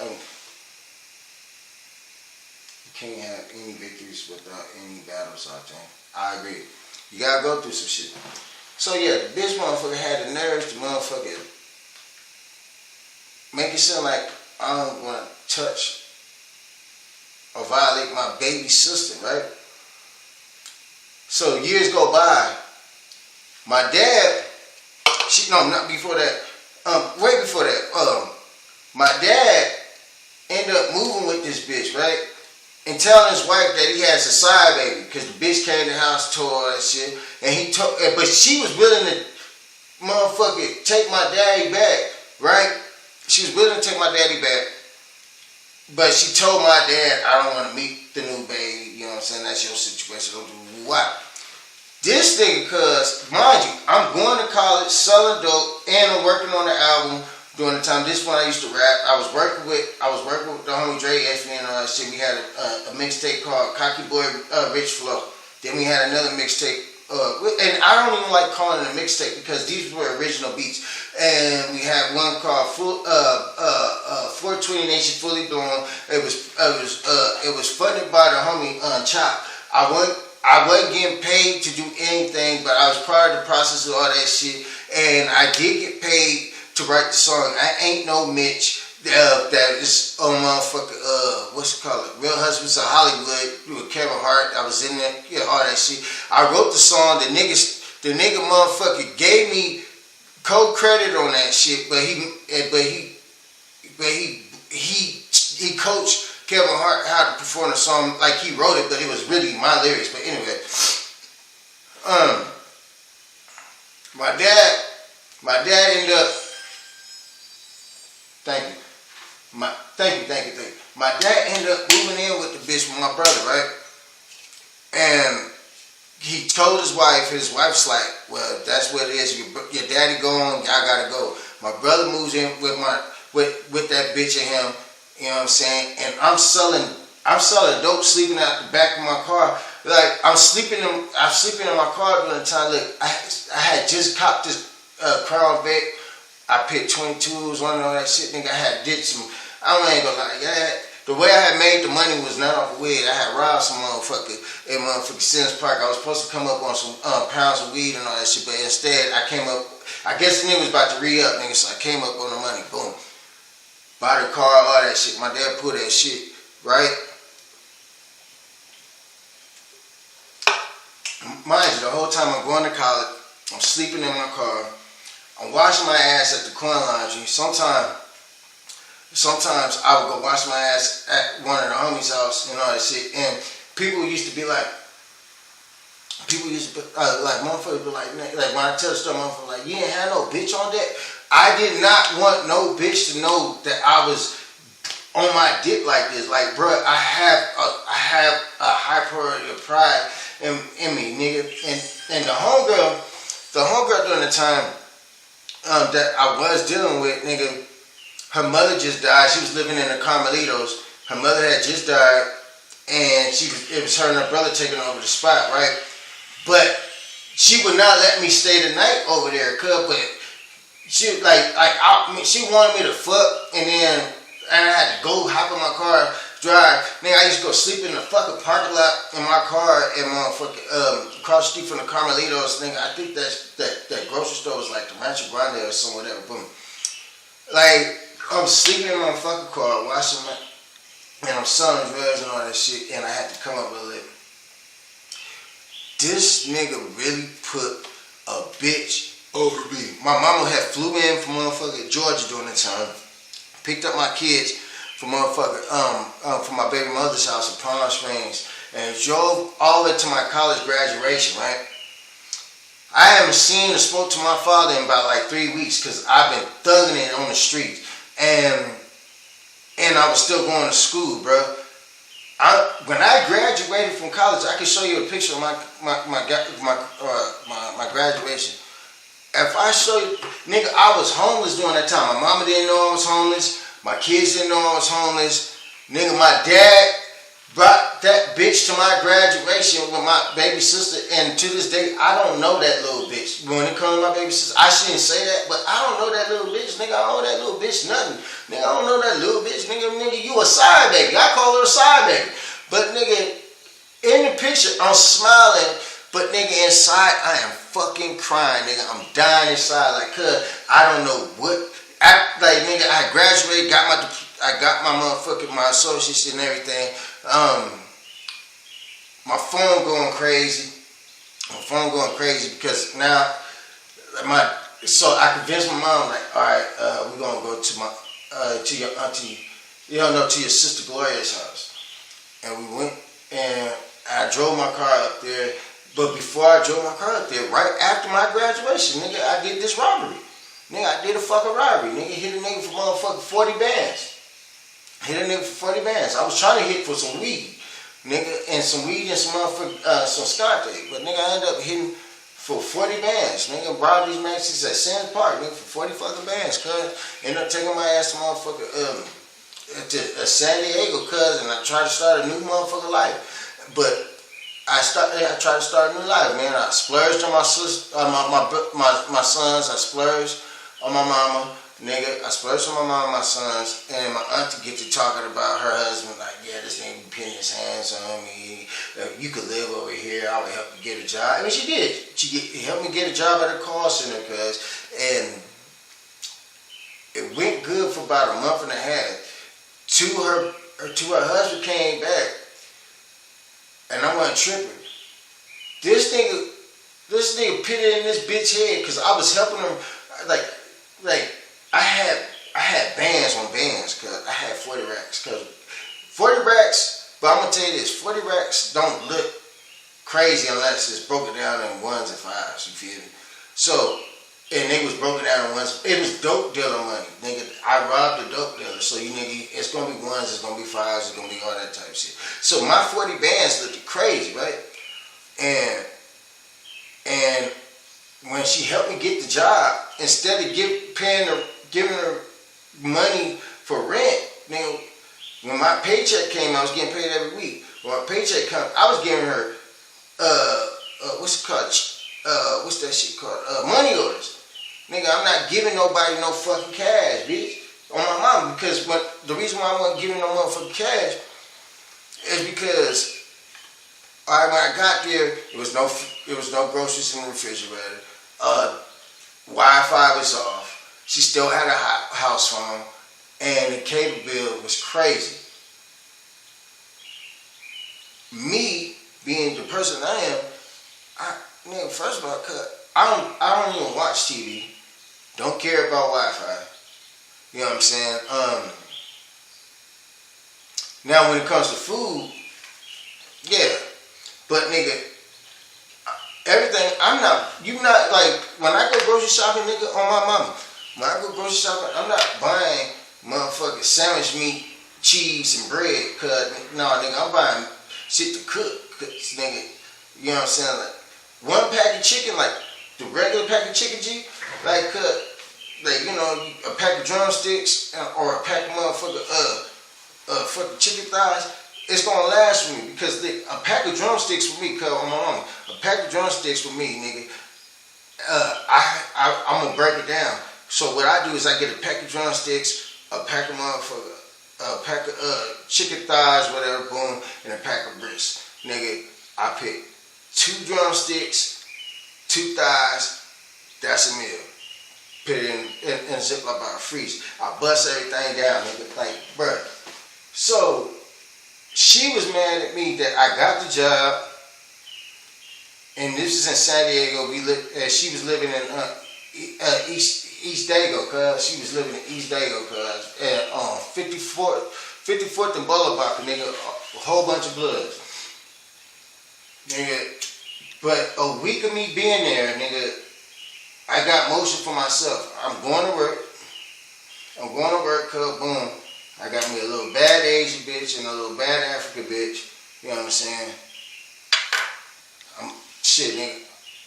[SPEAKER 1] you can't have any victories without any battles. I think. I agree. You gotta go through some shit. So yeah, this motherfucker had the nerves to motherfucker make it sound like I don't want to touch or violate my baby sister, right? So years go by. My dad, not before that. Way before that. My dad ended up moving with this bitch, right? And telling his wife that he has a side baby because the bitch came to the house, told her that shit, and he told, but she was willing to motherfucker take my daddy back, right? She was willing to take my daddy back, but she told my dad, I don't want to meet the new baby, you know what I'm saying? That's your situation. Don't do what? This nigga, cuz, mind you, I'm going to college, selling dope, and I'm working on the album during the time. This one I used to rap. I was working with the homie Dre Esme and all that shit. We had a mixtape called Cocky Boy Rich Flow. Then we had another mixtape. And I don't even like calling it a mixtape because these were original beats. And we had one called 420 Nation Fully Blown. It was funded by the homie Chop. I wasn't getting paid to do anything, but I was part of the process of all that shit. And I did get paid to write the song. I Ain't No Mitch. That is motherfucker, what's it called? Real Husbands of Hollywood with Kevin Hart. I was in there, yeah, all that shit. I wrote the song. The nigga motherfucker gave me co-credit on that shit, but he coached Kevin Hart how to perform the song like he wrote it, but it was really my lyrics. But anyway, my dad ended up. Thank you. My dad ended up moving in with the bitch with my brother, right? And he told his wife's like, well, that's what it is. Your daddy gone, y'all gotta go. My brother moves in with that bitch and him, you know what I'm saying? And I'm selling dope, sleeping out the back of my car. Like I'm sleeping in my car during the time. Look, I had just copped this Crown Vic. I picked 22s on all that shit, nigga. I ain't gonna lie, the way I had made the money was not off of weed. I had robbed some motherfucker in motherfucking Sims Park. I was supposed to come up on some pounds of weed and all that shit, but instead I came up, I guess the nigga was about to re-up, nigga, so I came up on the money, boom. Bought a car, all that shit. My dad put that shit, right? Mind you, the whole time I'm going to college, I'm sleeping in my car. I'm washing my ass at the Coin Laundry. Sometimes I would go wash my ass at one of the homies' house and all that shit. And people used to be like, motherfuckers be like when I tell the story, motherfuckers like, you ain't had no bitch on that. I did not want no bitch to know that I was on my dick like this. Like, bro, I have a high priority of pride in me, nigga. And the homegirl during the time that I was dealing with, nigga, her mother just died. She was living in the Carmelitos. Her mother had just died, and it was her and her brother taking over the spot, right? But she would not let me stay the night over there, but she she wanted me to fuck, and I had to go hop in my car, drive. Nigga, I used to go sleep in the fucking parking lot in my car and motherfucking across the street from the Carmelitos. Nigga, I think that grocery store was like the Rancho Grande or something, whatever. Boom. Like, I'm sleeping in my fucking car, washing and I'm selling drugs and all that shit, and I had to come up with it. This nigga really put a bitch over me. My mama had flew in from motherfucking Georgia during the time, picked up my kids from motherfucker from my baby mother's house in Palm Springs, and drove all the way to my college graduation, right? I haven't seen or spoke to my father in about like 3 weeks because I've been thugging it on the streets. And I was still going to school, bro. When I graduated from college, I can show you a picture of my graduation. If I show you, nigga, I was homeless during that time. My mama didn't know I was homeless. My kids didn't know I was homeless. Nigga, my dad brought that bitch to my graduation with my baby sister, and to this day, I don't know that little bitch. When it comes to my baby sister, I shouldn't say that, but I don't know that little bitch, nigga. I don't know that little bitch nothing. Nigga, I don't know that little bitch, nigga, you a side baby. I call her a side baby. But nigga, in the picture, I'm smiling, but nigga, inside, I am fucking crying, nigga. I'm dying inside, like, cuz, I don't know what, like, nigga, I graduated, I got my motherfucking, my associates and everything. My phone going crazy. Because now so I convinced my mom, like, all right, we're gonna go to your auntie, to your sister Gloria's house. And we went, and I drove my car up there. But before I drove my car up there, right after my graduation, nigga, I did this robbery. Nigga, I did a fucking robbery. Nigga, hit a nigga for motherfucking 40 bands. I was trying to hit for some weed, nigga, and some weed and some motherfucking, some Scotty. But nigga, I ended up hitting for 40 bands. Nigga, robbed these maxes at Sands Park, nigga, for 40 fucking bands, cuz. Ended up taking my ass to motherfucking, to San Diego, cuz, and I tried to start a new motherfucking life. But I tried to start a new life, man. I splurged on my sister, my sons. I splurged on my mama. Nigga, I splurged on my mom and my sons, and my auntie get to talking about her husband, like, yeah, this nigga pinning his hands on me. You could live over here. I would help you get a job. I mean, she did. She helped me get a job at a call center, cuz, and it went good for about a month and a half. Her husband came back, and I wasn't tripping. This nigga put it in this bitch head, because I was helping him, like, I had bands on bands, cause I had 40 racks. Cause 40 racks, but I'm gonna tell you this, 40 racks don't look crazy unless it's broken down in ones and fives, you feel me? So, and it was broken down in ones, it was dope dealer money, nigga. I robbed a dope dealer, so you nigga, it's gonna be ones, it's gonna be fives, it's gonna be all that type of shit. So my 40 bands looked crazy, right? And when she helped me get the job, instead of giving her money for rent, nigga, when my paycheck came, I was getting paid every week. When my paycheck come, I was giving her, what's it called? What's that shit called? Money orders. Nigga, I'm not giving nobody no fucking cash, bitch. On my mama, because the reason why I wasn't giving no motherfucking cash is because, alright, when I got there, it was no groceries in the refrigerator. Wi-Fi was off. She still had a house phone, and the cable bill was crazy. Me being the person I am, first of all, I don't even watch TV. Don't care about Wi-Fi. You know what I'm saying? Now when it comes to food, yeah, but nigga, everything, you not like, when I go grocery shopping, nigga, on my mama, when I go grocery shopping, I'm not buying motherfucking sandwich meat, cheese, and bread, cause, no, nigga, I'm buying shit to cook, nigga, you know what I'm saying, like, one pack of chicken, like, the regular pack of chicken, G, like, a pack of drumsticks, or a pack of motherfucking, fucking chicken thighs, it's gonna last for me, because a pack of drumsticks for me, cuz on my mama, a pack of drumsticks for me, nigga, I'm gonna break it down. So what I do is I get a pack of drumsticks, a pack of chicken thighs, whatever, boom, and a pack of brisk. Nigga, I pick 2 drumsticks, 2 thighs, that's a meal. Put it in a Ziploc bag, freeze. I bust everything down, nigga, like, bruh. So, she was mad at me that I got the job, and this is in San Diego. She was living in East Dago, cuz. She was living in East Dago, cuz. On 54th and Boulevard, nigga, a whole bunch of bloods. nigga. But a week of me being there, nigga, I got motion for myself. I'm going to work. Cause boom. I got me a little bad Asian bitch and a little bad African bitch. You know what I'm saying? Shit, nigga.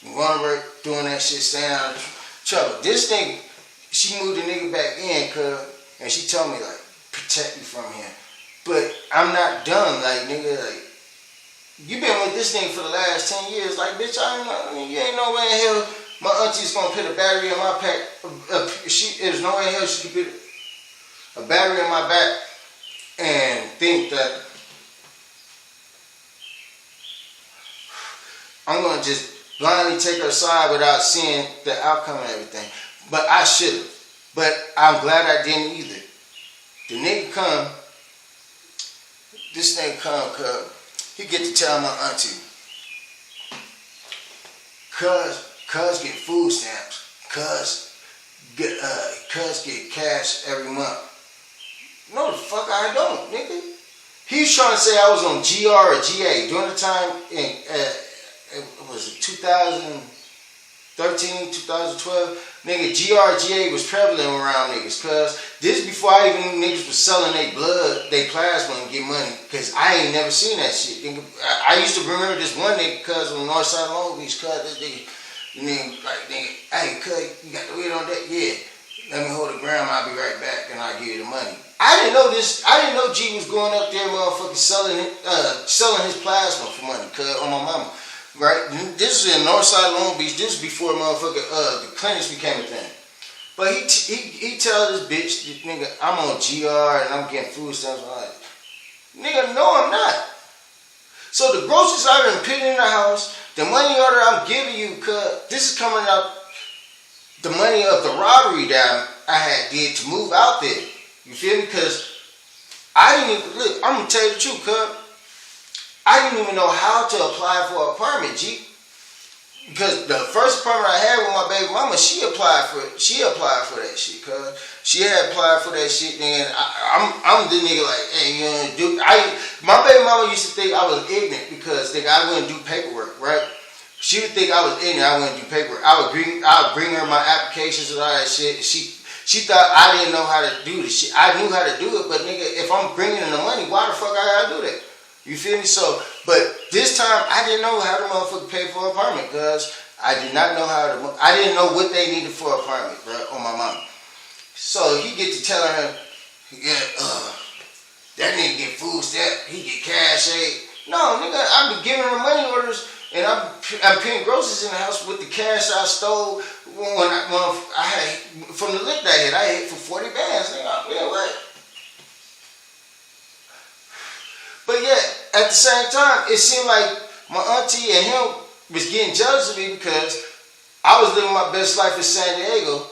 [SPEAKER 1] I'm going to work, doing that shit, staying out of trouble. This nigga, she moved the nigga back in, cuz, and she told me, like, protect me from him. But I'm not dumb, like, nigga, like, you been with this nigga for the last 10 years. Like, bitch, you ain't no way in hell my auntie's gonna put a battery in my pack. There's no way in hell she could put a battery in my back and think that I'm gonna just blindly take her side without seeing the outcome and everything. But I should've. But I'm glad I didn't either. The nigga come, this nigga come, cuz, he get to tell my auntie, cuz get food stamps, cuz get cash every month. No, the fuck I don't, nigga. He was trying to say I was on GR or GA during the time in it was 2013, 2012. Nigga, GRGA was prevalent around niggas, cuz this before I even knew niggas was selling their blood, their plasma and get money, cuz I ain't never seen that shit. Nigga, I used to remember this one nigga, cuz on the north side of Long Beach, cuz this nigga, like, nigga, hey, cuz, you got the weed on deck? Yeah. Let me hold the gram, I'll be right back, and I'll give you the money. I didn't know this, I didn't know G was going up there motherfucking selling his plasma for money, cuz, on my mama. Right? This is in north side of Long Beach. This is before motherfucker the clinics became a thing. But he tell this bitch, nigga, I'm on GR and I'm getting food stamps. I'm like, nigga, no, I'm not. So the groceries I done put in the house, the money order I'm giving you, cuz this is coming out the money of the robbery that I had did to move out there. You feel me? Because I didn't even look. I'm gonna tell you the truth, cuz. I didn't even know how to apply for an apartment, G. Because the first apartment I had with my baby mama, she applied for that shit, cuz. She had applied for that shit, and I'm the nigga like, hey, you know, my baby mama used to think I was ignorant because I wouldn't do paperwork, right? She would think I was ignorant, I wouldn't do paperwork. I would bring her my applications and all that shit. She thought I didn't know how to do this shit. I knew how to do it, but nigga, if I'm bringing in the money, why the fuck I gotta do that? You feel me? So, but this time I didn't know how to motherfucker pay for an apartment, cuz I did not know how to. I didn't know what they needed for an apartment, bro, on my mama. So he get to telling her, yeah, that nigga get food stamp, he get cash aid. No, nigga, I be giving her money orders and I'm paying groceries in the house with the cash I stole when I had from the lick that I hit for 40 bands. Nigga, yeah, what? But yet, at the same time, it seemed like my auntie and him was getting jealous of me because I was living my best life in San Diego,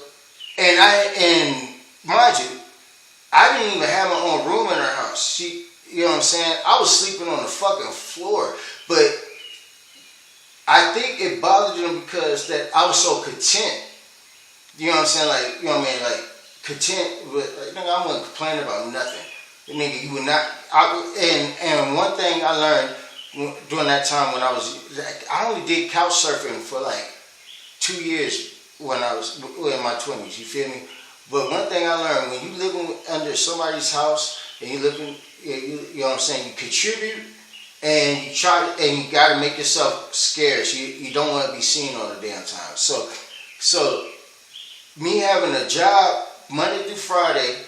[SPEAKER 1] and mind you, I didn't even have my own room in her house. You know what I'm saying? I was sleeping on the fucking floor, but I think it bothered them because that I was so content. You know what I'm saying? Like, you know what I mean? Like, content with, like, nigga, I wasn't complaining about nothing. Nigga, you would not. And one thing I learned during that time when I only did couch surfing for like 2 years when I was in my 20s. You feel me? But one thing I learned, when you living under somebody's house and you living, you know what I'm saying, you contribute and you you got to make yourself scarce. You don't want to be seen all the damn time. So me having a job Monday through Friday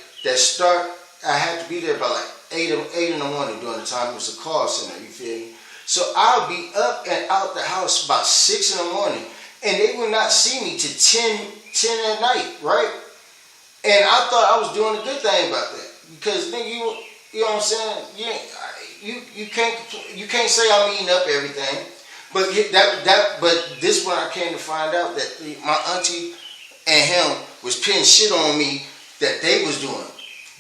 [SPEAKER 1] I had to be there by like 8 in the morning during the time it was a call center, you feel me? So I'll be up and out the house about 6 in the morning, and they would not see me till 10 at night, right? And I thought I was doing a good thing about that, because nigga, you know what I'm saying? You can't say I'm eating up everything, but but this is when I came to find out that my auntie and him was putting shit on me that they was doing.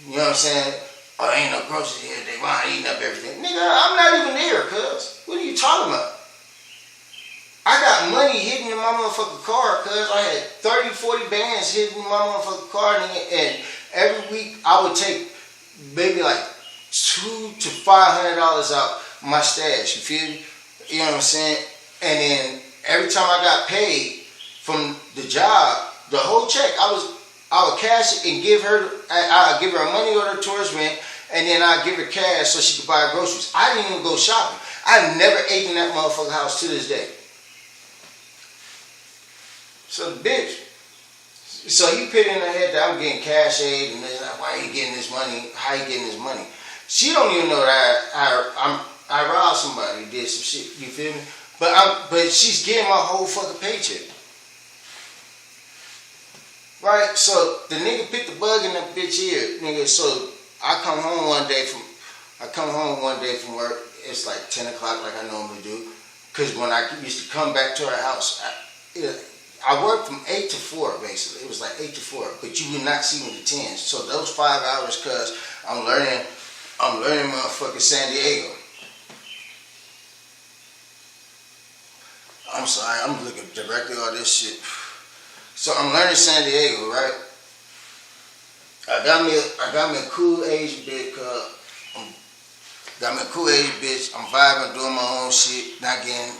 [SPEAKER 1] You know what I'm saying? Oh, ain't no groceries here. They mind eating up everything. Nigga, I'm not even there, cuz. What are you talking about? I got money hidden in my motherfucking car, cuz. I had 30, 40 bands hidden in my motherfucking car, nigga. And every week I would take maybe like $200 to $500 out my stash. You feel me? You know what I'm saying? And then every time I got paid from the job, the whole check, I would cash it and give her. I'd give her a money order towards rent, and then I'd give her cash so she could buy groceries. I didn't even go shopping. I've never ate in that motherfucking house to this day. So the bitch. So he put in her head that I'm getting cash aid, and they're like, why are you getting this money? How you getting this money? She don't even know that I robbed somebody, did some shit. You feel me? But she's getting my whole fucking paycheck. Right? So the nigga picked the bug in that bitch ear, nigga. So I come home one day from work. It's like 10 o'clock like I normally do. Because when I used to come back to our house, I worked from 8 to 4, basically. It was like 8 to 4, but you would not see me to 10. So those 5 hours, cuz I'm learning motherfucking San Diego. I'm sorry, I'm looking directly at this shit. So I'm learning San Diego, right? I got me a cool Asian bitch, cuz I'm vibing, doing my own shit, not getting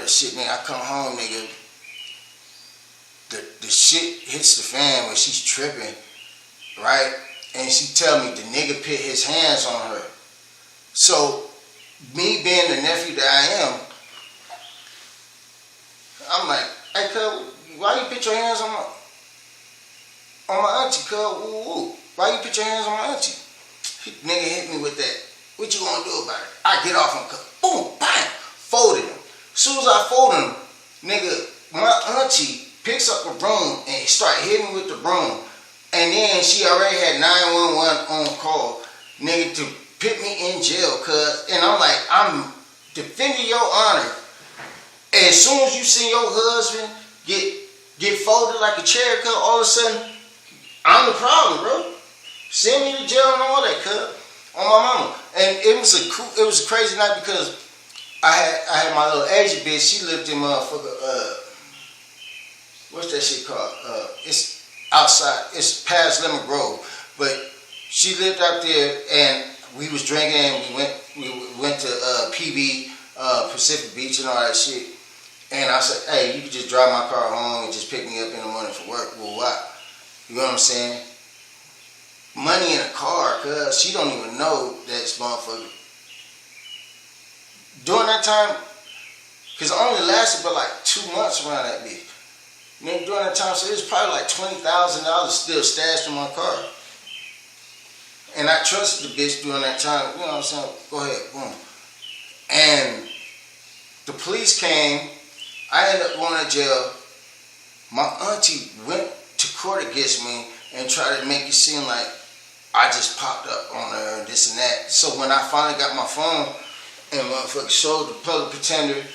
[SPEAKER 1] shit, nigga. I come home, nigga. The shit hits the fan when she's tripping, right? And she tell me the nigga put his hands on her. So, me being the nephew that I am, I'm like, hey, cuz, why you put your hands on my auntie, cuz? Ooh. Why you put your hands on my auntie? Nigga hit me with that. What you gonna do about it? I get off him, cuz. Boom, bang, folded him. As soon as I folded him, nigga, my auntie picks up a broom and start hitting me with the broom. And then she already had 911 on call, nigga, to put me in jail, cuz. And I'm like, I'm defending your honor. And as soon as you see your husband get folded like a chair, cuz, all of a sudden, I'm the problem, bro. Send me to jail and all that, cuz. On my mama. And it was a crazy night because I had my little Asian bitch, she lived in motherfucker, what's that shit called? It's outside. It's past Lemon Grove, but she lived out there, and we was drinking. And we went to PB, Pacific Beach, and all that shit. And I said, "Hey, you can just drive my car home and just pick me up in the morning for work." Well, why? You know what I'm saying? Money in a car, cuz she don't even know that's motherfucker. During that time, cause it only lasted for like 2 months around that bitch. Nigga, during that time, so it was probably like $20,000 still stashed in my car. And I trusted the bitch during that time. You know what I'm saying? Go ahead, boom. And the police came. I ended up going to jail. My auntie went to court against me and tried to make it seem like I just popped up on her and this and that. So when I finally got my phone and motherfucker showed the public pretender,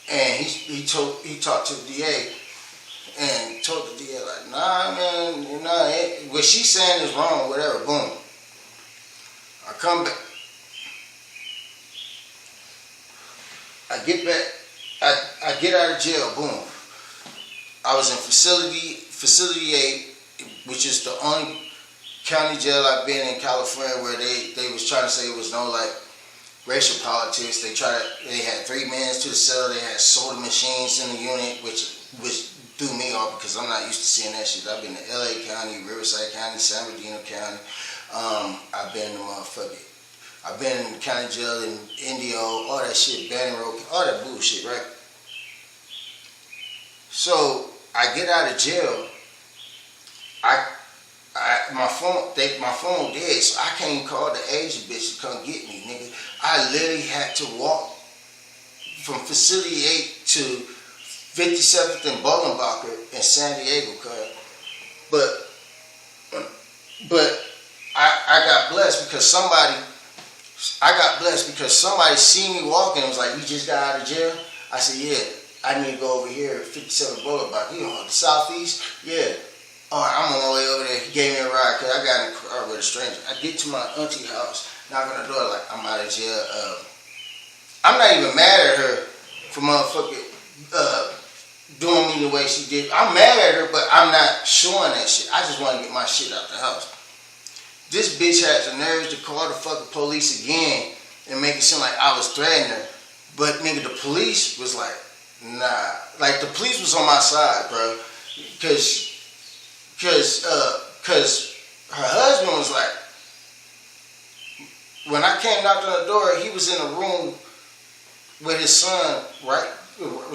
[SPEAKER 1] and he talked to the DA. And told the DA, like, nah, man, nah, what she's saying is wrong, whatever, boom. I come back. I get back. I get out of jail, boom. I was in Facility 8, which is the only county jail I've been in California where they was trying to say it was no, like, racial politics. They had 3 men to the cell. They had soda machines in the unit, which threw me off because I'm not used to seeing that shit. I've been to LA County, Riverside County, San Bernardino County. I've been in the county jail in Indio, all that shit, Banning Road, all that bullshit, right? So I get out of jail. My phone dead, so I can't call the Asian bitch to come get me, nigga. I literally had to walk from Facility 8 to 57th and Bogenbacher in San Diego, cuz. But I got blessed because somebody seen me walking and was like, "You just got out of jail?" I said, "Yeah, I need to go over here, 57th Boulevard. You know, the southeast? Yeah. All right, I'm on my way over there." He gave me a ride because I got in the car with a stranger. I get to my auntie house, knock on the door like, "I'm out of jail." I'm not even mad at her for motherfucking doing me the way she did. I'm mad at her, but I'm not showing that shit. I just want to get my shit out the house. This bitch had the nerves to call the fucking police again and make it seem like I was threatening her. But nigga, the police was like, nah. Like the police was on my side, bro. Cause her husband was like, when I came knocked on the door, he was in a room with his son, right?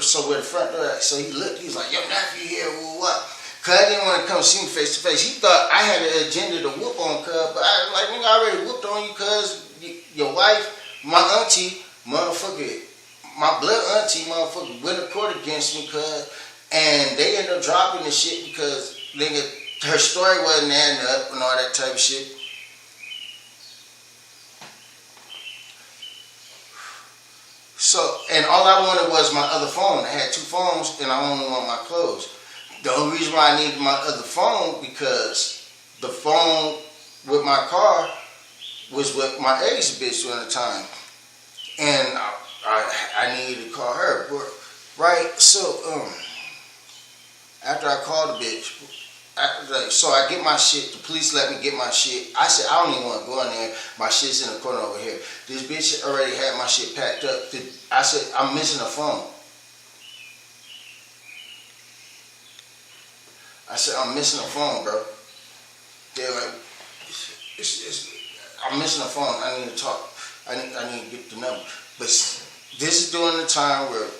[SPEAKER 1] So where the front door at. So he looked, he was like, yo, nephew here, what? Cuz I didn't want to come see me face to face. He thought I had an agenda to whoop on cuz, but I was like, nigga, I already whooped on you cuz your wife, my auntie, motherfucker, my blood auntie, motherfucker, went to court against me cuz, and they ended up dropping the shit because nigga, her story wasn't adding up and all that type of shit. So, and all I wanted was my other phone. I had 2 phones, and I only want my clothes. The only reason why I needed my other phone because the phone with my car was with my ex bitch during the time, and I needed to call her. Right? So, after I called the bitch, so I get my shit. The police let me get my shit. I said, I don't even want to go in there. My shit's in the corner over here. This bitch already had my shit packed up. I said, I'm missing a phone. I said, I'm missing a phone, bro. They're like, I'm missing a phone. I need to talk. I need to get the number. But this is during the time where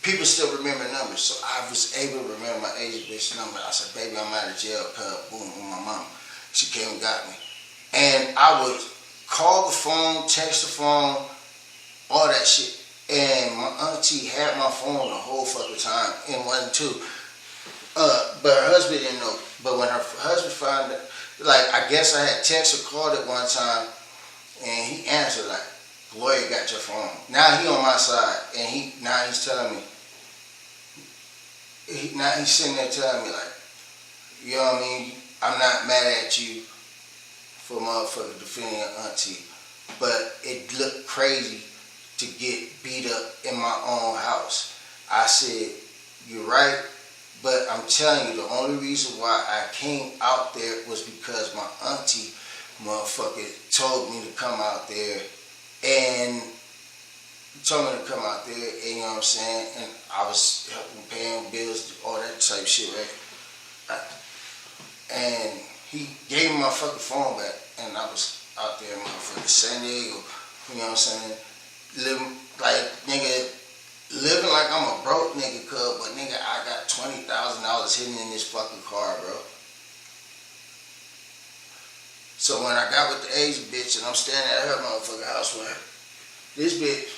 [SPEAKER 1] people still remember numbers, so I was able to remember my age bitch number. I said, baby, I'm out of jail, boom, with my mom. She came and got me. And I would call the phone, text the phone, all that shit. And my auntie had my phone the whole fucking time, and wasn't too. But her husband didn't know. But when her husband found it, like, I guess I had text or called it one time, and he answered like, lawyer got your phone. Now he on my side, and now he's telling me, now he's sitting there telling me like, you know what I mean? I'm not mad at you for motherfucker defending your auntie, but it looked crazy to get beat up in my own house. I said, you're right, but I'm telling you, the only reason why I came out there was because my auntie motherfucker told me to come out there and told me to come out there, and you know what I'm saying, and I was helping paying bills, all that type of shit, right? And he gave me my fucking phone back, and I was out there in motherfucking San Diego, you know what I'm saying, living like I'm a broke nigga, cuz, but nigga, I got $20,000 hidden in this fucking car, bro. So when I got with the Asian bitch, and I'm standing at her motherfucking house with her, this bitch,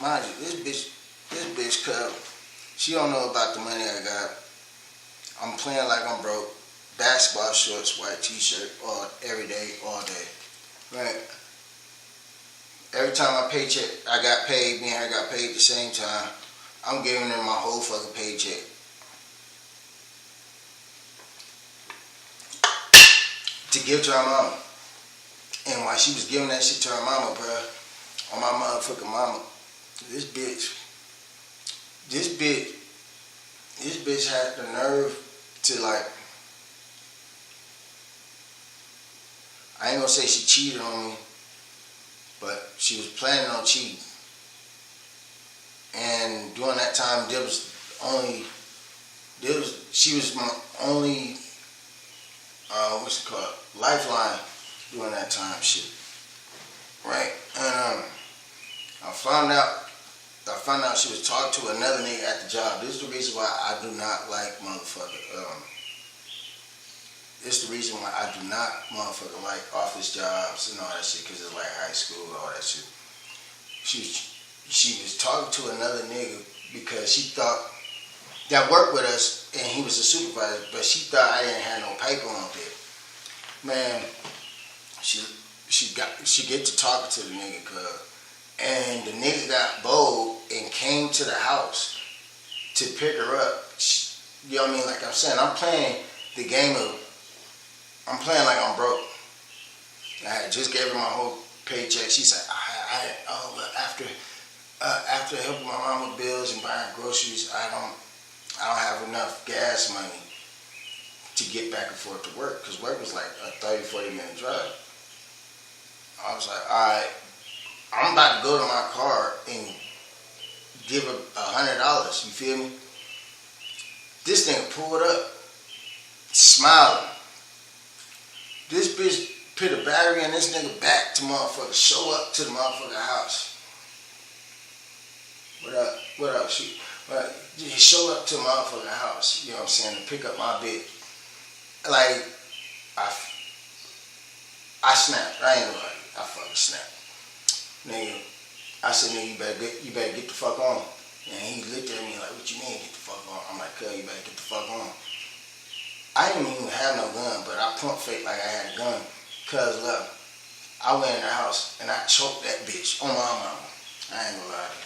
[SPEAKER 1] mind you, this bitch, cuz, she don't know about the money I got. I'm playing like I'm broke. Basketball shorts, white t-shirt, every day, all day. Right? Every time I got paid, me and her got paid at the same time, I'm giving her my whole fucking paycheck. To give to her mama. And while she was giving that shit to her mama, bruh, on my motherfucking mama, this bitch had the nerve to, like, I ain't gonna say she cheated on me, but she was planning on cheating. And during that time, she was my only, lifeline during that time, shit. Right? And I found out she was talking to another nigga at the job. This is the reason why I do not like this is the reason why I do not like office jobs and all that shit, because it's like high school and all that shit. She was talking to another nigga because she thought that worked with us, and he was a supervisor, but she thought I didn't have no paper on there. Man, she get to talking to the nigga, cuz. And the nigga got bold and came to the house to pick her up. You know what I mean? Like I'm saying, I'm playing the game I'm playing like I'm broke. I had just gave her my whole paycheck. She said, after helping my mom with bills and buying groceries, I I don't have enough gas money to get back and forth to work because work was like a 30, 40-minute drive. I was like, all right, I'm about to go to my car and give her $100. You feel me? This nigga pulled up, smiling. This bitch put a battery in this nigga back to motherfucker show up to the motherfucker house. What up? What up? She show up to the motherfucker house, you know what I'm saying, to pick up my bitch. Like, I snapped. I ain't gonna lie. I fucking snapped. Nigga, I said, nigga, you better get the fuck on. And he looked at me like, what you mean get the fuck on? I'm like, cuz, you better get the fuck on. I didn't even have no gun, but I pump faked like I had a gun. Cuz, look, I went in the house and I choked that bitch on my mama. I ain't gonna lie to you.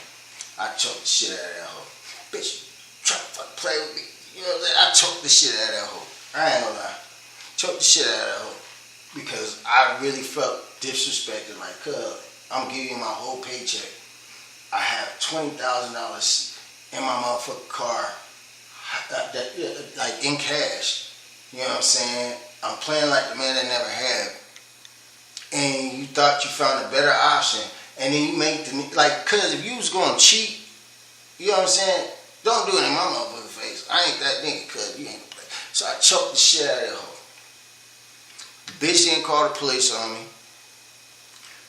[SPEAKER 1] I choked the shit out of that hoe. Bitch, try to fucking play with me. You know what I'm saying? I choked the shit out of that hoe. I ain't gonna lie. Choked the shit out of that hoe. Because I really felt disrespected. Like, cuz, I'm giving you my whole paycheck. I have $20,000 in my motherfucking car, like in cash. You know what I'm saying? I'm playing like the man that never had. And you thought you found a better option. And then you make the, like, cuz if you was going to cheat, you know what I'm saying? Don't do it in my motherfucking face. I ain't that nigga, cuz you ain't gonna play. So I choked the shit out of that hoe. The bitch didn't call the police on me.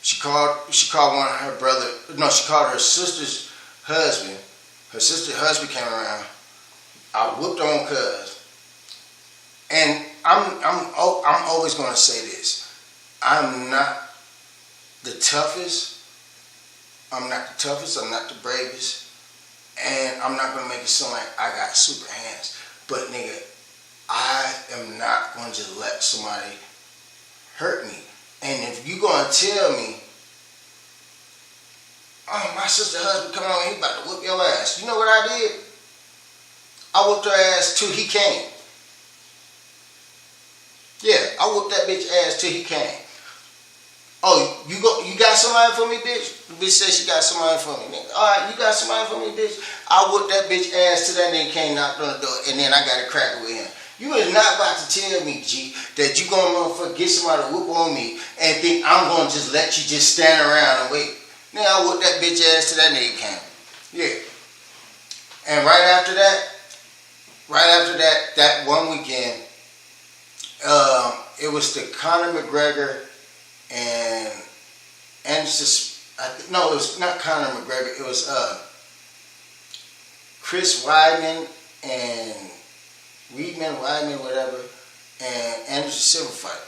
[SPEAKER 1] She called one of her brother. No, she called her sister's husband. Her sister's husband came around. I whooped on cuz. And I'm always gonna say this. I'm not the toughest. I'm not the toughest. I'm not the bravest. And I'm not gonna make it sound like I got super hands. But nigga, I am not gonna just let somebody hurt me. And if you gonna tell me, oh, my sister's husband come on, he about to whoop your ass. You know what I did? I whooped her ass till he came. Yeah, I whooped that bitch ass till he came. Oh, you got somebody for me, bitch? The bitch said she got somebody for me. Nigga. All right, you got somebody for me, bitch? I whooped that bitch ass till that nigga came, knocked on the door, and then I got a cracker with him. You is not about to tell me, G, that you gonna motherfucker get somebody to whoop on me and think I'm gonna just let you just stand around and wait. Nigga, I whooped that bitch ass till that nigga came. Yeah. And right after that, that one weekend, it was the Conor McGregor and just, no, it was not Conor McGregor, it was Chris Weidman and Weidman, whatever, and Anderson Silva fight.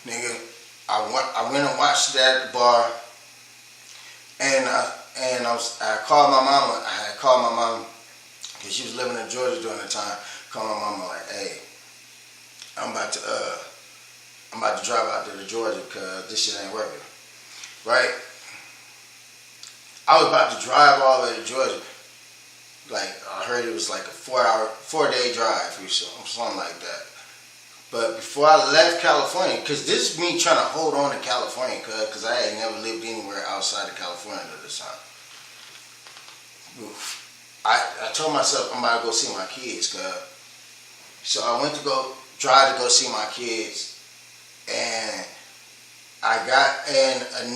[SPEAKER 1] Nigga, I went and watched that at the bar, and I called my mama. I had called my mom because she was living in Georgia during the time. Called my mama like, hey, I'm about to drive out there to Georgia because this shit ain't working, right? I was about to drive all the way to Georgia. Like, I heard it was like a 4-day drive or something like that. But before I left California, because this is me trying to hold on to California, because I had never lived anywhere outside of California at this time. I told myself I'm about to go see my kids, so I went to go drive to go see my kids, and a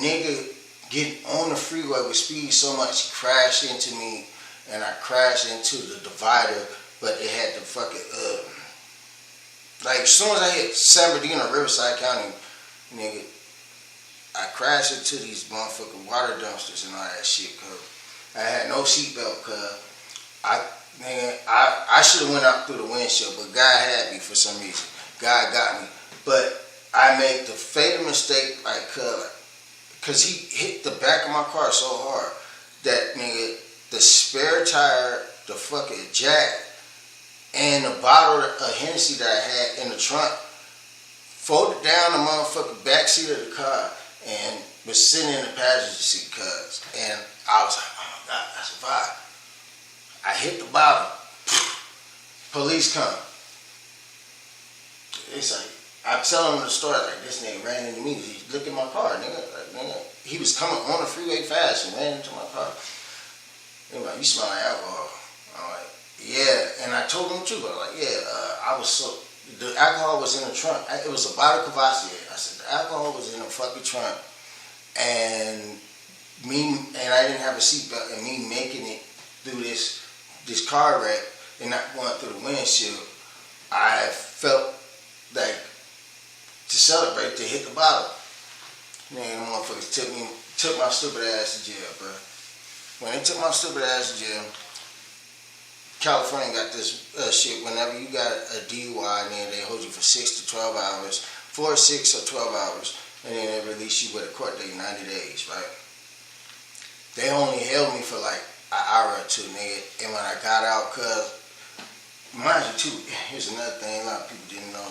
[SPEAKER 1] nigga getting on the freeway with speed so much, he crashed into me. And I crashed into the divider, but it had the fucking, like, as soon as I hit San Bernardino, Riverside County, nigga, I crashed into these motherfucking water dumpsters and all that shit, cuz I had no seatbelt, cuz I should have went out through the windshield, but God had me for some reason. God got me. But I made the fatal mistake, like, cuz he hit the back of my car so hard that, nigga, the spare tire, the fucking jack, and the bottle of Hennessy that I had in the trunk folded down the motherfucking back seat of the car and was sitting in the passenger seat, cuz. And I was like, oh my God, I survived. I hit the bottom. Police come. It's like, I tell them the story, like, this nigga ran into me. He looked at my car, nigga. Like, nigga. He was coming on the freeway fast and ran into my car. They were like, you smell like alcohol. I'm told him the truth. I was like, yeah, the alcohol was in the trunk. It was a bottle of Cavassier. I said, the alcohol was in the fucking trunk. And I didn't have a seatbelt, and me making it through this car wreck and not going through the windshield, I felt like to celebrate to hit the bottle. Man, the motherfuckers took my stupid ass to jail, bro. When they took my stupid ass to jail, California got this shit. Whenever you got a DUI, and then they hold you for 6 to 12 hours, 4, 6, or 12 hours, and then they release you with a court date 90 days, right? They only held me for like an hour or two, nigga. And when I got out, cause mind you too, here's another thing a lot of people didn't know.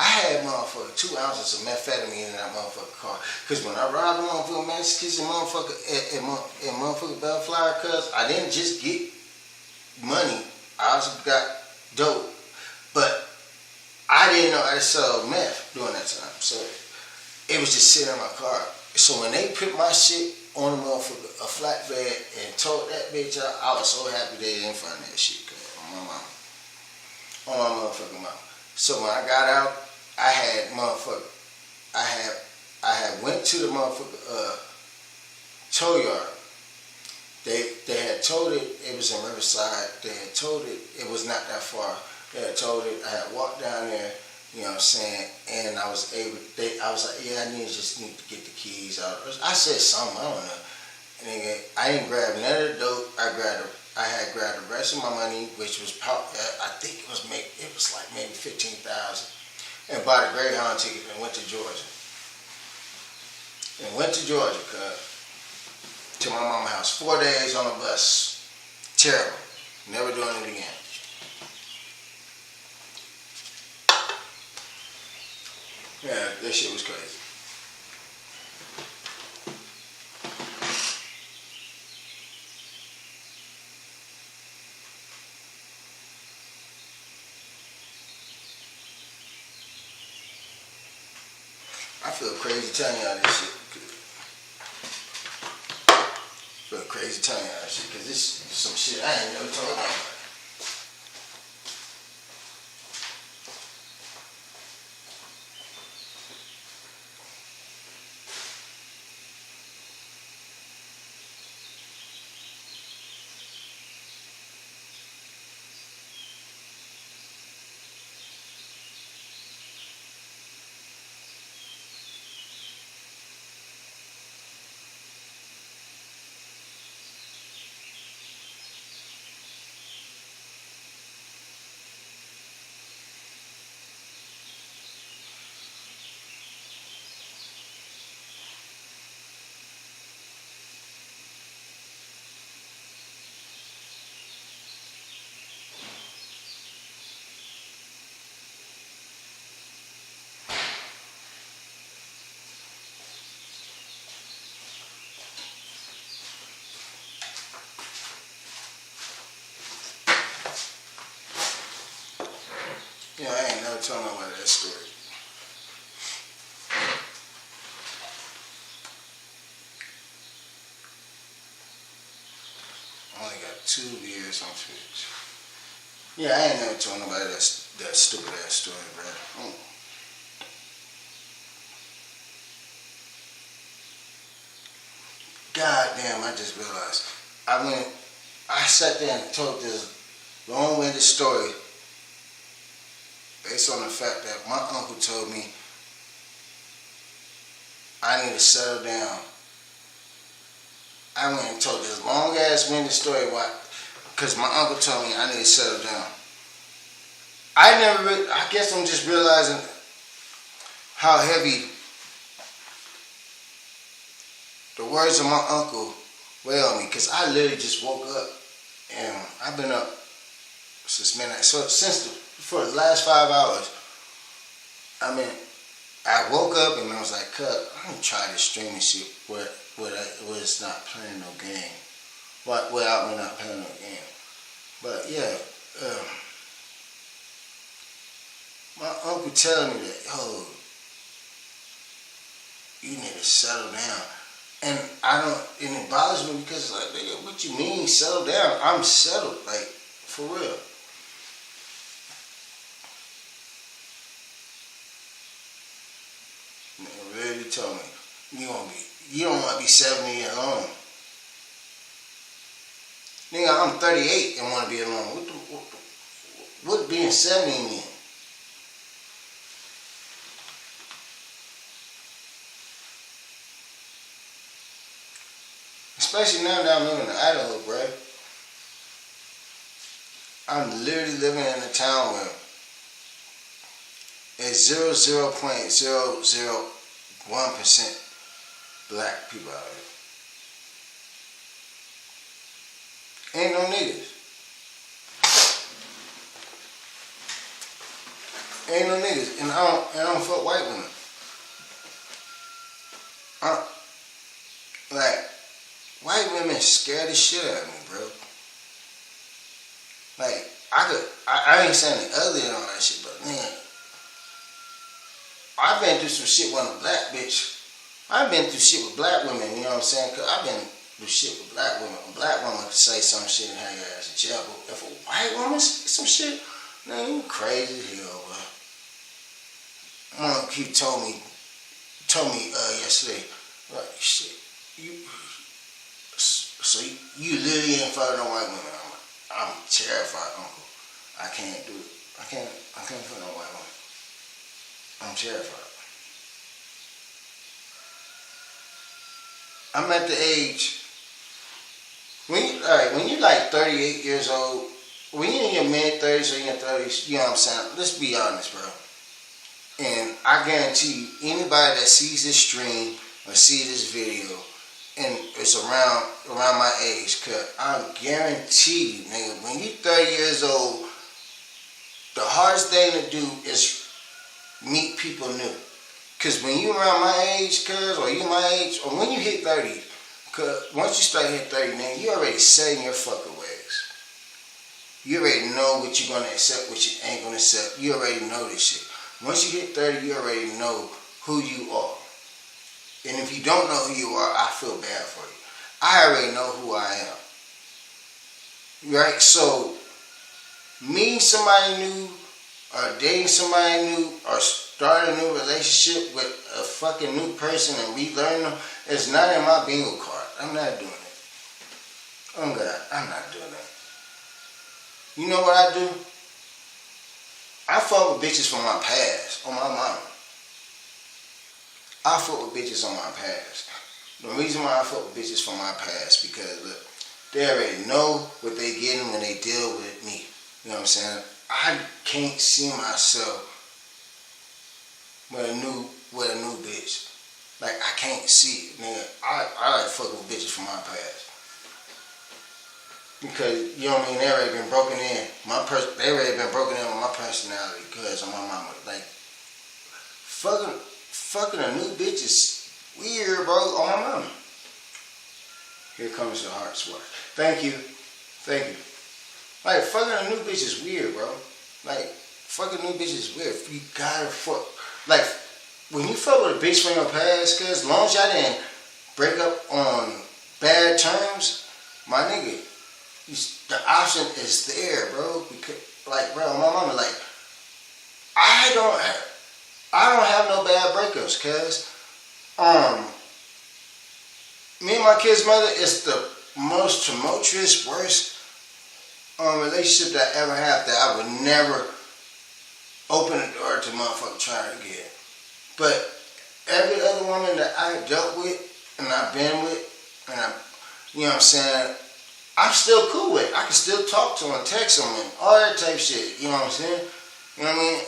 [SPEAKER 1] I had motherfucker 2 ounces of methamphetamine in that motherfucker car. Cause when I robbed the motherfucker Mexicans and motherfucker Bellflower, cause I didn't just get money, I also got dope. But I didn't know how to sell meth during that time. So it was just sitting in my car. So when they put my shit on a motherfucker, a flatbed, and towed that bitch out, I was so happy they didn't find that shit, cause on my mama. On my motherfucking mama. So when I got out, I had went to the motherfucker tow yard. They had towed it. It was in Riverside. They had towed it. It was not that far. They had towed it. I had walked down there. You know what I'm saying? And I was able. I was like, yeah, I just need to get the keys out. I said something. I don't know. And I didn't grab none of the dope. I had grabbed the rest of my money, which was probably, I think it was like maybe $15,000, and bought a Greyhound ticket and went to Georgia. To my mama's house. 4 days on a bus. Terrible. Never doing it again. Yeah, that shit was crazy. I feel crazy telling y'all this shit. Because this is some shit I ain't never told nobody. You know, I ain't never told nobody that story. I only got 2 years on Twitch. Yeah, I ain't never told nobody that stupid ass story, bro. God damn, I just realized. I sat there and told this long-winded story based on the fact that my uncle told me I need to settle down. I went and told this long ass winded story because my uncle told me I need to settle down. I guess I'm just realizing how heavy the words of my uncle weigh on me, because I literally just woke up and I've been up since midnight. So for the last 5 hours, I mean, I woke up and I was like, "Cut, I'm gonna try this streaming shit where it's not playing no game, without me not playing no game." But yeah, my uncle telling me that, "Yo, you need to settle down," and it bothers me because it's like, "Nigga, what you mean settle down? I'm settled, like for real." You don't want to be 70 years alone. Nigga, I'm 38 and want to be alone. What being 70 mean? Especially now that I'm living in Idaho, bro. I'm literally living in a town where it's 0.001% black people out here. Ain't no niggas. Ain't no niggas. And I don't fuck white women. Like, white women scare the shit out of me, bro. Like, I ain't saying they ugly and all that shit, but man, I've been through some shit with a black bitch. I've been through shit with black women, you know what I'm saying? Cause I've been through shit with black women. A black woman could say some shit and have your ass in jail, but if a white woman say some shit, man, you crazy as hell, bro. My mom told me yesterday, like, shit, so you literally ain't fucking no white women. I'm terrified, uncle. I can't do it. I can't fuck no white woman. I'm terrified. I'm at the age when you like 38 years old, when you're in your mid 30s or your 30s, you know what I'm saying? Let's be honest, bro. And I guarantee you, anybody that sees this stream or sees this video and it's around my age, cause I guarantee you, nigga, when you 30 years old, the hardest thing to do is meet people new. Cause when you around my age, or you my age, or when you hit 30, cause once you start hitting 30, man, you already set in your fucking ways. You already know what you're gonna accept, what you ain't gonna accept. You already know this shit. Once you hit 30, you already know who you are. And if you don't know who you are, I feel bad for you. I already know who I am. Right? So, meeting somebody new, or dating somebody new, or starting a new relationship with a fucking new person and relearn them is not in my bingo card. I'm not doing it. Oh God, I'm not doing that. You know what I do? I fuck with bitches from my past, on my mama. I fuck with bitches on my past. The reason why I fuck with bitches from my past, because look, they already know what they getting when they deal with me. You know what I'm saying? I can't see myself with a new bitch. Like, I can't see it, nigga. I like fucking with bitches from my past. Because, you know what I mean, they already been broken in. They already been broken in with my personality because of my mama. Like, fucking a new bitch is weird, bro, on my mama. Here comes the heart swat. Thank you. Like, fucking a new bitch is weird, bro. Like, fucking new bitch is weird. You gotta fuck. Like, when you fuck with a bitch from your past, cuz, as long as y'all didn't break up on bad terms, my nigga, the option is there, bro. Because, like, bro, my mama, like, I don't have no bad breakups, cuz, me and my kid's mother is the most tumultuous, worst relationship that I ever had, that I would never open the door to motherfucker trying to get. But every other woman that I dealt with and I've been with, and you know what I'm saying, I'm still cool with. I can still talk to them, text them, and all that type of shit. You know what I'm saying? You know what I mean?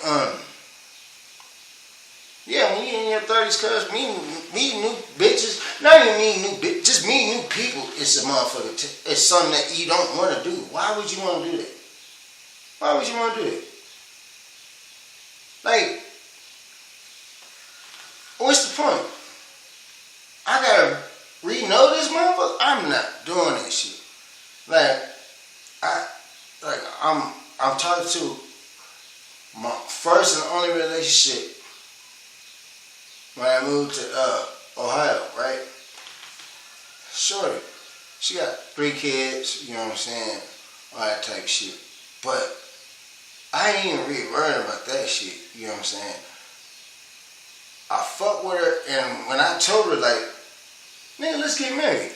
[SPEAKER 1] Yeah, when you're in your 30s, cuz, meeting new bitches, not even meeting new bitches, just meeting new people is a motherfucker. It's something that you don't want to do. Why would you want to do that? Why would you want to do that? Like, what's the point? I gotta re-know this motherfucker? I'm not doing that shit. Like, I'm talking to my first and only relationship when I moved to Ohio, right? Shorty, she got 3 kids, you know what I'm saying, all that type of shit. But I ain't even really worried about that shit, you know what I'm saying? I fuck with her, and when I told her, like, nigga, let's get married.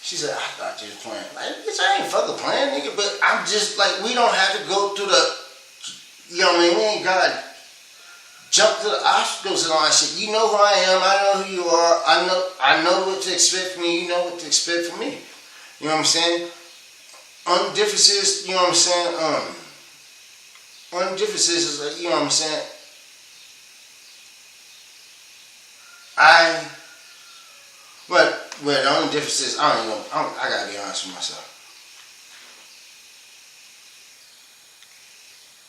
[SPEAKER 1] She said, I thought you was playing. Like, bitch, I ain't fucking playing, nigga, but I'm just like, we don't have to go through the, you know what I mean? We ain't gotta jump to the obstacles and all that shit. You know who I am, I know who you are, I know what to expect from you, you know what to expect from me. You know what I'm saying? On differences, you know what I'm saying? On differences is like, you know what I'm saying? But the only difference is, I don't even know, I gotta be honest with myself.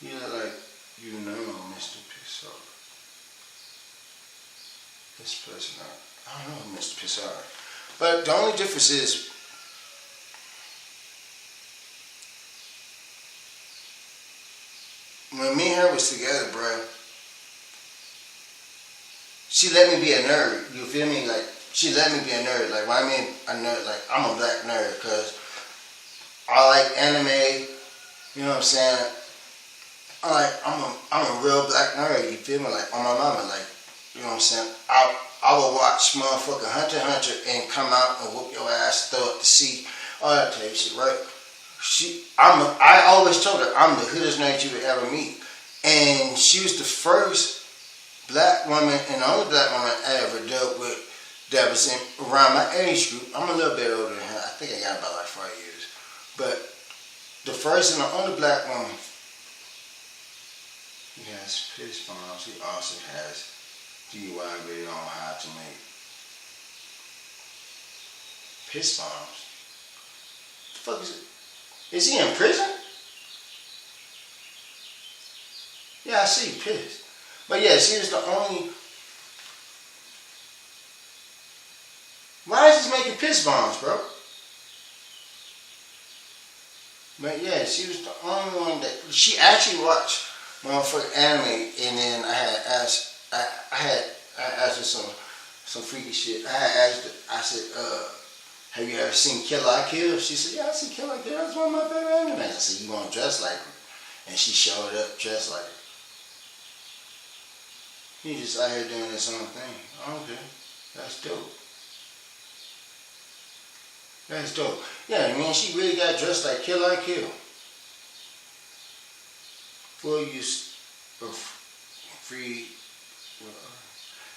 [SPEAKER 1] Yeah, like, you know Mr. Piss Off. This person, I don't know Mr. Piss Off. But the only difference is, when me and her was together, bro, she let me be a nerd. You feel me? Like, she let me be a nerd. Like, when I mean a nerd, like, I'm a black nerd because I like anime. You know what I'm saying? I'm a real black nerd. You feel me? Like, on my mama. Like, you know what I'm saying? I will watch motherfucking Hunter x Hunter and come out and whoop your ass, throw it to sea, all that type of shit, right? I always told her I'm the hoodest nerd you would ever meet, and she was the first black woman and the only black woman I ever dealt with that was around my age group. I'm a little bit older than her. I think I got about like 5 years, but the first and the only black woman. He has piss bombs. He also has DUI video on how to make piss bombs. The fuck is it? Is he in prison? Yeah, I see piss. But yeah, she was the only. Why is he making piss bombs, bro? But yeah, she was the only one that she actually watched motherfucking anime, and then I had asked her some freaky shit. I had asked her, I said, have you ever seen Kill La Kill? She said, yeah, I seen Kill La Kill. That's one of my favorite animes. I said, you want to dress like her? And she showed up dressed like her. He just out here doing his own thing. Okay, that's dope. That's dope. Yeah, I mean, she really got dressed like Kill La Kill. Full use of free.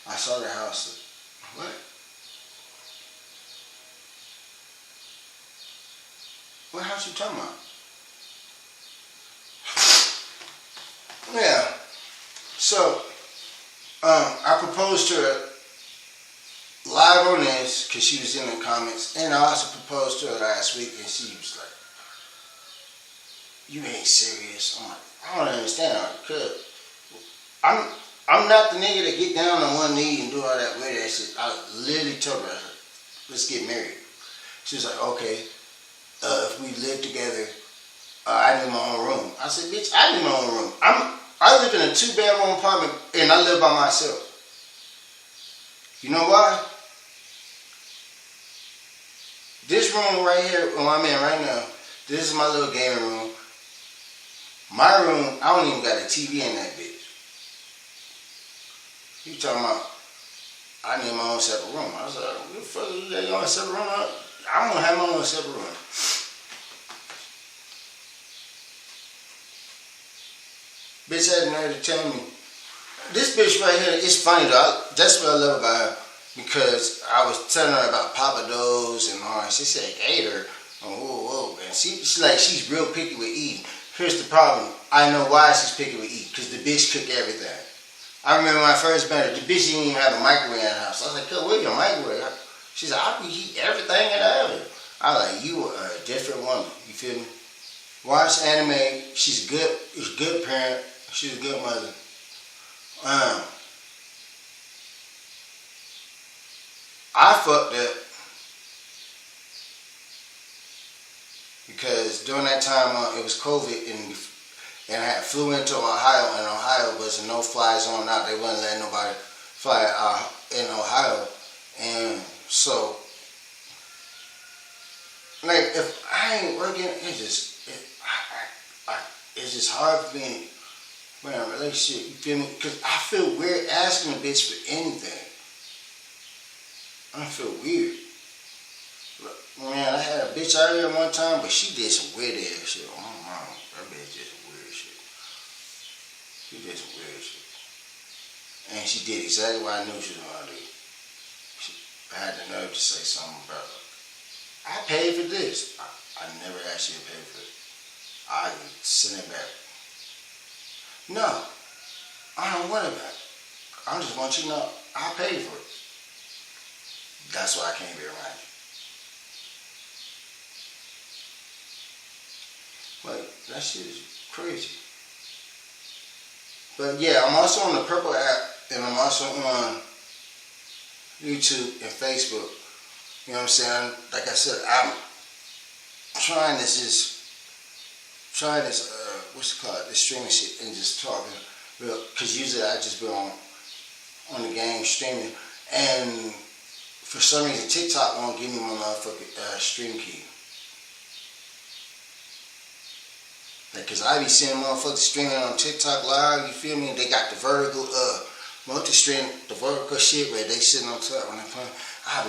[SPEAKER 1] I saw the house. What? What house you talking about? Yeah. So, I proposed to her live on this because she was in the comments, and I also proposed to her last week, and she was like, "You ain't serious." I'm like, I don't understand how because I'm not the nigga that get down on one knee and do all that weird ass shit. I literally told her, let's get married. She was like, okay, if we live together, I need my own room. I said, bitch, I need my own room. I live in a 2-bedroom apartment and I live by myself. You know why? This room right here, where I'm in right now, this is my little gaming room. My room, I don't even got a TV in that bitch. You talking about, I need my own separate room. I was like, what the fuck you got your own separate room? I don't have my own separate room. Bitch had the nerve to tell me. This bitch right here, it's funny though. That's what I love about her. Because I was telling her about Papa Do's and all that. She said, Gator. Oh, whoa. And she's real picky with eating. Here's the problem. I know why she's picky with eating. Because the bitch cook everything. I remember when I first met her, the bitch didn't even have a microwave in the house. I was like, where's your microwave? She said, I can heat everything in the oven. I was like, you are a different woman. You feel me? Watch anime. She's good. She's a good parent. She's a good mother. I fucked up because during that time it was COVID and I had flew into Ohio, and Ohio was a no-fly zone out. They wouldn't let nobody fly in Ohio, and so like if I ain't working, it's just hard for me. we're in a relationship, you feel me? Because I feel weird asking a bitch for anything. I feel weird. Man, I had a bitch out here one time, but she did some weird ass shit. Oh my mom, that bitch did some weird shit. She did some weird shit. And she did exactly what I knew she was gonna do. I had the nerve to say something about it. I paid for this. I never asked you to pay for it. I can send it back. No, I don't want it back. I just want you to know I paid for it. That's why I can't be around you. Like, that shit is crazy. But yeah, I'm also on the Purple app, and I'm also on YouTube and Facebook. You know what I'm saying? Like I said, I'm trying this, what's it called? This streaming shit, and just talking real, because usually I just be on the game streaming, and for some reason TikTok won't give me my motherfucking stream key. Because I be seeing motherfuckers streaming on TikTok live, you feel me? They got the vertical, multi-stream, the vertical shit where they sitting on top when they playing. I'll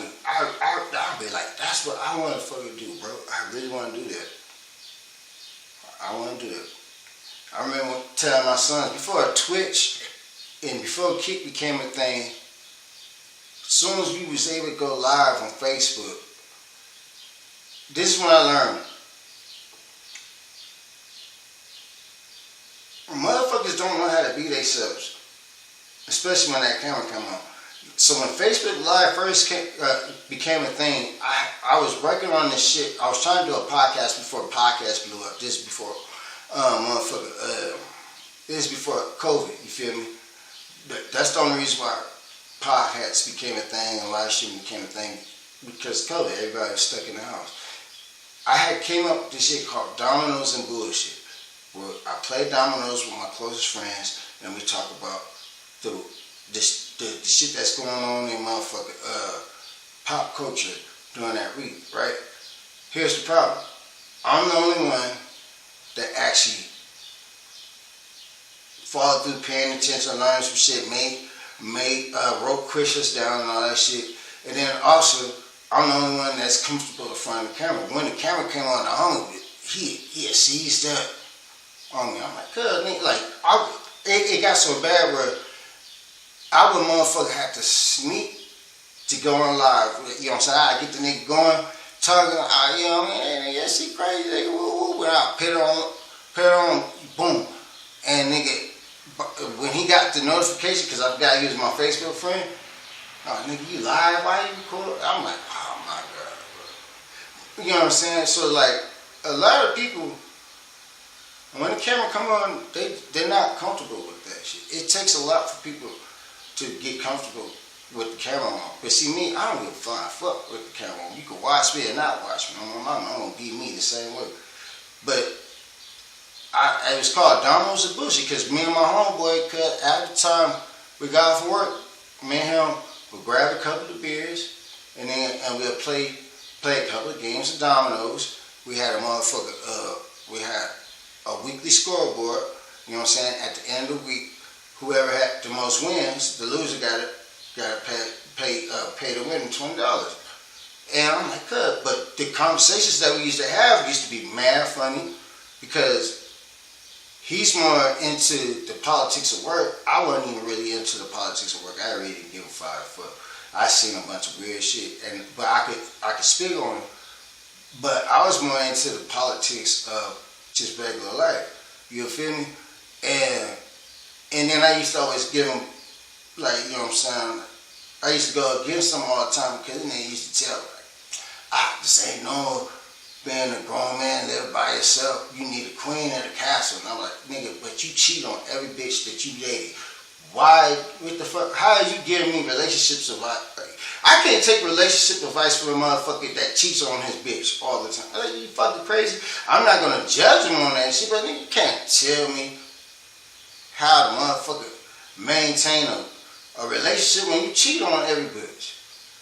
[SPEAKER 1] be like, that's what I want to fucking do, bro. I really want to do that. I want to do it. I remember telling my son, before Twitch and before Kick became a thing, as soon as we was able to go live on Facebook, this is when I learned. Motherfuckers don't know how to be themselves, especially when that camera come on. So when Facebook Live first became a thing, I was working on this shit. I was trying to do a podcast before podcast blew up. This before this before COVID. You feel me? That's the only reason why podcasts became a thing and live streaming became a thing, because COVID. Everybody was stuck in the house. I had came up with this shit called Dominoes and Bullshit. Where I play dominoes with my closest friends, and we talk about the shit that's going on in motherfucking pop culture during that week, right? Here's the problem. I'm the only one that actually followed through paying attention, learned some shit, wrote questions down and all that shit. And then also, I'm the only one that's comfortable in front of the camera. When the camera came on, the homie, he had seized up on me. I'm like, cuz, nigga, like, it got so bad where I would motherfucker have to sneak to go on live. You know what I'm saying? I get the nigga going, talking, you know what I mean? Yeah, she crazy, nigga, woo, woo, and I put it on, boom. And nigga, when he got the notification, because I forgot he was my Facebook friend, oh, nigga, you live? Why you record? I'm like, oh my God, bro. You know what I'm saying? So, like, a lot of people, when the camera come on, they're not comfortable with that shit. It takes a lot for people to get comfortable with the camera on. But see me, I don't give a flying fuck with the camera on. You can watch me or not watch me. I'm gonna be me the same way. But it was called Dominoes and Bullshit because me and my homeboy, cause at the time we got off work, me and him would grab a couple of beers and we'll play a couple of games of dominoes. We had a motherfucker, we had a weekly scoreboard, you know what I'm saying? At the end of the week, whoever had the most wins, the loser got to pay the winner $20. And I'm like, good. But the conversations that we used to have used to be mad funny because he's more into the politics of work. I wasn't even really into the politics of work. I really didn't give a fuck. I seen a bunch of weird shit, but I could speak on it. But I was more into the politics of just regular life. You feel me? And then I used to always give him, like, you know what I'm saying? I used to go against him all the time because they used to tell me, like, this ain't no being a grown man, live by yourself. You need a queen in the castle. And I'm like, nigga, but you cheat on every bitch that you dated. Why? What the fuck? How are you giving me relationships advice? I can't take relationship advice from a motherfucker that cheats on his bitch all the time. Like, you fucking crazy? I'm not gonna judge him on that shit, but nigga, you can't tell me how to motherfucker maintain a relationship when you cheat on every bitch.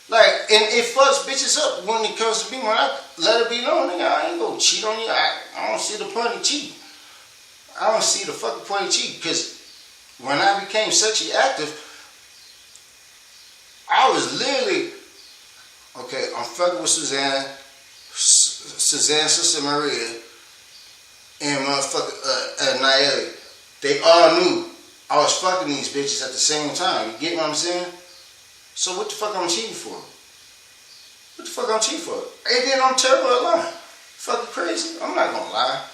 [SPEAKER 1] Like, and it fucks bitches up when it comes to me. When I let it be known, nigga, I ain't gonna cheat on you. I don't see the point of cheating. I don't see the fucking point of cheating because when I became sexually active, I was literally, okay, I'm fucking with Suzanne, Sister Maria, and motherfucker Nayeli. They all knew I was fucking these bitches at the same time. You get what I'm saying? So what the fuck I'm cheating for? What the fuck I'm cheating for? And then I'm terrible at lying. Fucking crazy. I'm not gonna lie.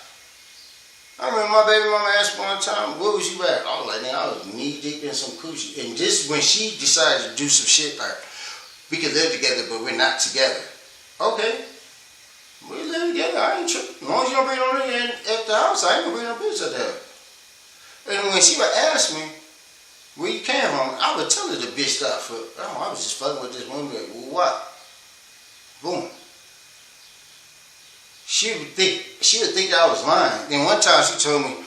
[SPEAKER 1] I remember my baby mama asked me one time, where was you at? I was like, man, I was knee deep in some coochie. And just when she decided to do some shit like, we can live together, but we're not together. Okay. We live together. I ain't tripping. As long as you don't bring no nigga at the house, I ain't gonna bring no bitch at the house. And when she would ask me where you came from, I would tell her the bitch stopped for, I was just fucking with this woman. Well, what? Boom. She would think I was lying. Then one time she told me,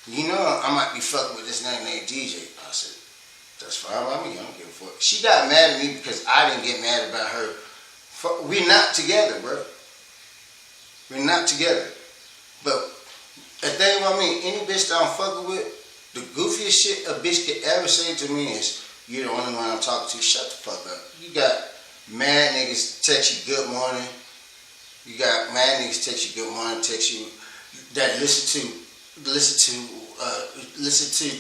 [SPEAKER 1] you know, I might be fucking with this nigga named DJ. I said, that's fine by me. I don't give a fuck. She got mad at me because I didn't get mad about her. We're not together, bro. We're not together. But the thing about me, any bitch that I'm fucking with, the goofiest shit a bitch could ever say to me is, you're the only one I'm talking to. Shut the fuck up. You got mad niggas text you good morning. You got mad niggas text you good morning, text you that listen to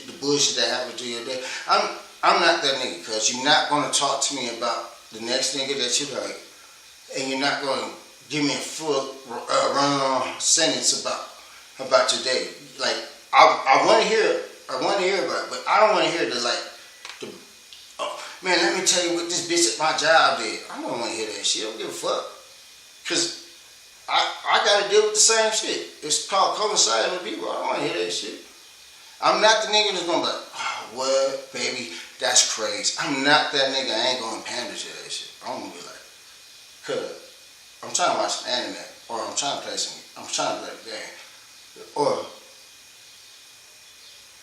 [SPEAKER 1] the bullshit that happened to your day. I'm not that nigga, cause you're not gonna talk to me about the next nigga that you like, and you're not gonna give me a full run-on sentence about your day. Like I want to hear about it, but I don't want to hear man, let me tell you what this bitch at my job did. I don't want to hear that shit. I don't give a fuck, cause I got to deal with the same shit. It's called coinciding with people. I don't want to hear that shit. I'm not the nigga that's gonna be like, oh, what, baby, that's crazy. I'm not that nigga. I ain't gonna pander to that shit. I'm gonna be like, cuz I'm trying to watch some anime, or I'm trying to play the game. Or,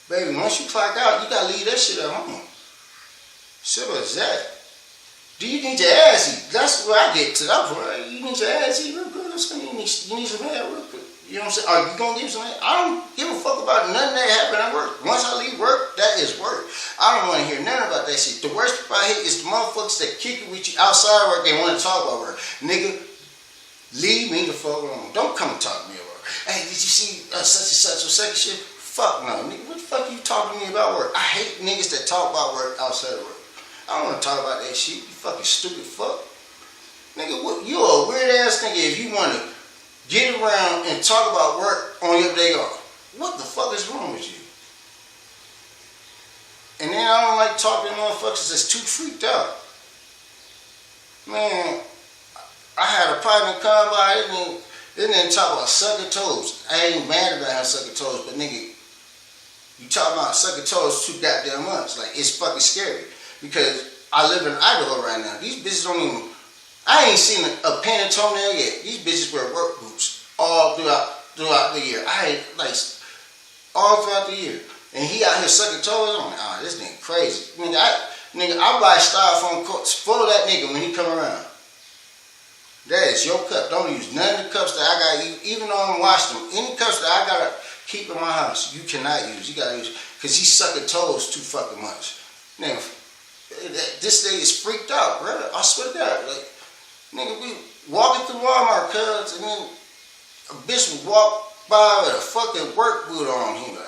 [SPEAKER 1] baby, once you clock out, you gotta leave that shit at home. Simple as that. Do you need your ass eat? That's where I get to that point. You need your ass eat real quick. You need some ass real quick. You know what I'm saying? Are you gonna give some ass? I don't give a fuck about nothing that happened at work. Once I leave work, that is work. I don't want to hear nothing about that shit. The worst part I hate is the motherfuckers that kick it with you outside work. They want to talk about work. Nigga, leave me the fuck alone. Don't come and talk to me about work. Hey, did you see such and such or such shit? Fuck no, nigga. What the fuck are you talking to me about work? I hate niggas that talk about work outside of work. I don't want to talk about that shit. You fucking stupid fuck. Nigga, what, you a weird ass nigga if you want to get around and talk about work on your day off. What the fuck is wrong with you? And then I don't like talking to motherfuckers that's too freaked out. Man, I had a partner come by and then talk about sucking toes. I ain't mad about how sucking toes, but nigga, you talk about sucking toes too goddamn much. Like, it's fucking scary. Because I live in Idaho right now. These bitches don't even, I ain't seen a painted toenail yet. These bitches wear work boots all throughout the year. I ain't, like, all throughout the year. And he out here sucking toes. I'm like, oh, this nigga crazy. I buy styrofoam cups full of that nigga when he come around. That is your cup. Don't use none of the cups that I got, even though I'm washing them. Any cups that I gotta keep in my house, you cannot use. You gotta use, because he's sucking toes too fucking much. Now, this day is freaked out, bro. I swear to God. Like, nigga, we walking through Walmart, cuz, and then a bitch would walk by with a fucking work boot on. He like,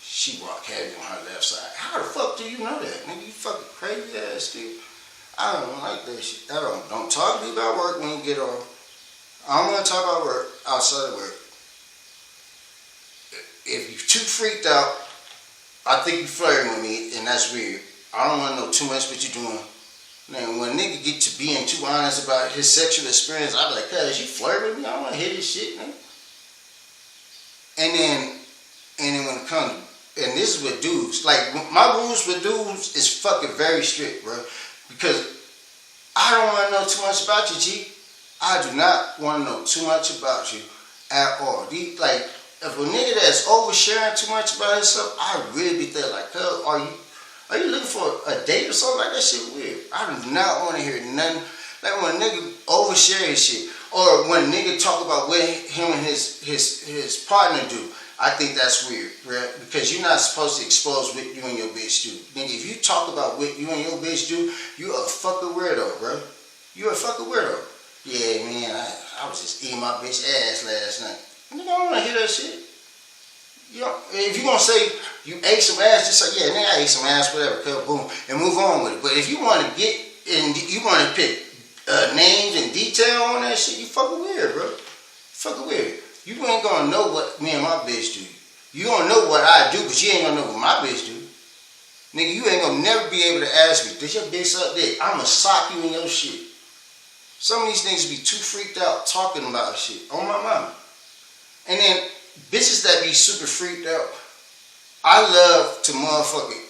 [SPEAKER 1] she walk heavy on her left side. How the fuck do you know that? Nigga, you fucking crazy ass dude. I don't like that shit. Don't talk to me about work when you get off. I don't want to talk about work outside of work. If you're too freaked out, I think you flirting with me, and that's weird. I don't want to know too much what you're doing. Now, when a nigga get to being too honest about his sexual experience, I be like, cuz, you flirting with me? I don't want to hear this shit, man. And then when it comes, and this is with dudes, like, my rules with dudes is fucking very strict, bro. Because I don't want to know too much about you, G. I do not want to know too much about you at all. Like, if a nigga that's oversharing too much about himself, I really be thinking like, cuz, are you looking for a date or something like that? Shit weird. I do not want to hear nothing. Like when a nigga overshare his shit, or when a nigga talk about what him and his partner do, I think that's weird, right? Because you're not supposed to expose what you and your bitch do. Nigga, if you talk about what you and your bitch do, you a fucking weirdo, bro. You a fucking weirdo. Yeah, man, I was just eating my bitch ass last night. Nigga, I don't want to hear that shit. You know, if you gonna say you ate some ass, just say, yeah, nigga, I ate some ass, whatever, boom, and move on with it. But if you want to get and you want to pick names and detail on that shit, you fucking weird, bro. Fucking weird. You ain't gonna know what me and my bitch do. You gonna know what I do, but you ain't gonna know what my bitch do. Nigga, you ain't gonna never be able to ask me, did your bitch suck dick? I'ma sock you in your shit. Some of these niggas be too freaked out talking about shit on my mama. And then bitches that be super freaked out, I love to motherfucking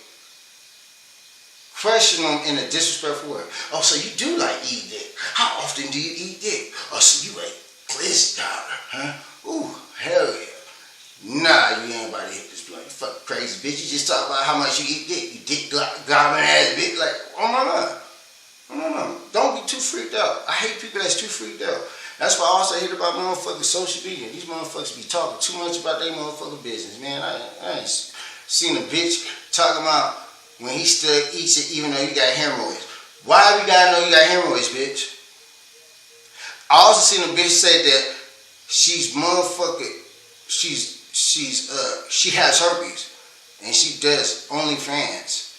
[SPEAKER 1] question them in a disrespectful way. Oh, so you do like eat dick? How often do you eat dick? Oh, so you ate glizzy dollar, huh? Ooh, hell yeah. Nah, you ain't about to hit this blunt. You fucking crazy bitch. You just talk about how much you eat dick. You dick gobbling ass bitch. Like, oh my God. Oh my God. Don't be too freaked out. I hate people that's too freaked out. That's why I also hate about motherfucking social media. These motherfuckers be talking too much about their motherfucking business, man. I ain't seen a bitch talking about when he still eats it even though you got hemorrhoids. Why we gotta know you got hemorrhoids, bitch? I also seen a bitch say that she's motherfucking, she has herpes and she does OnlyFans,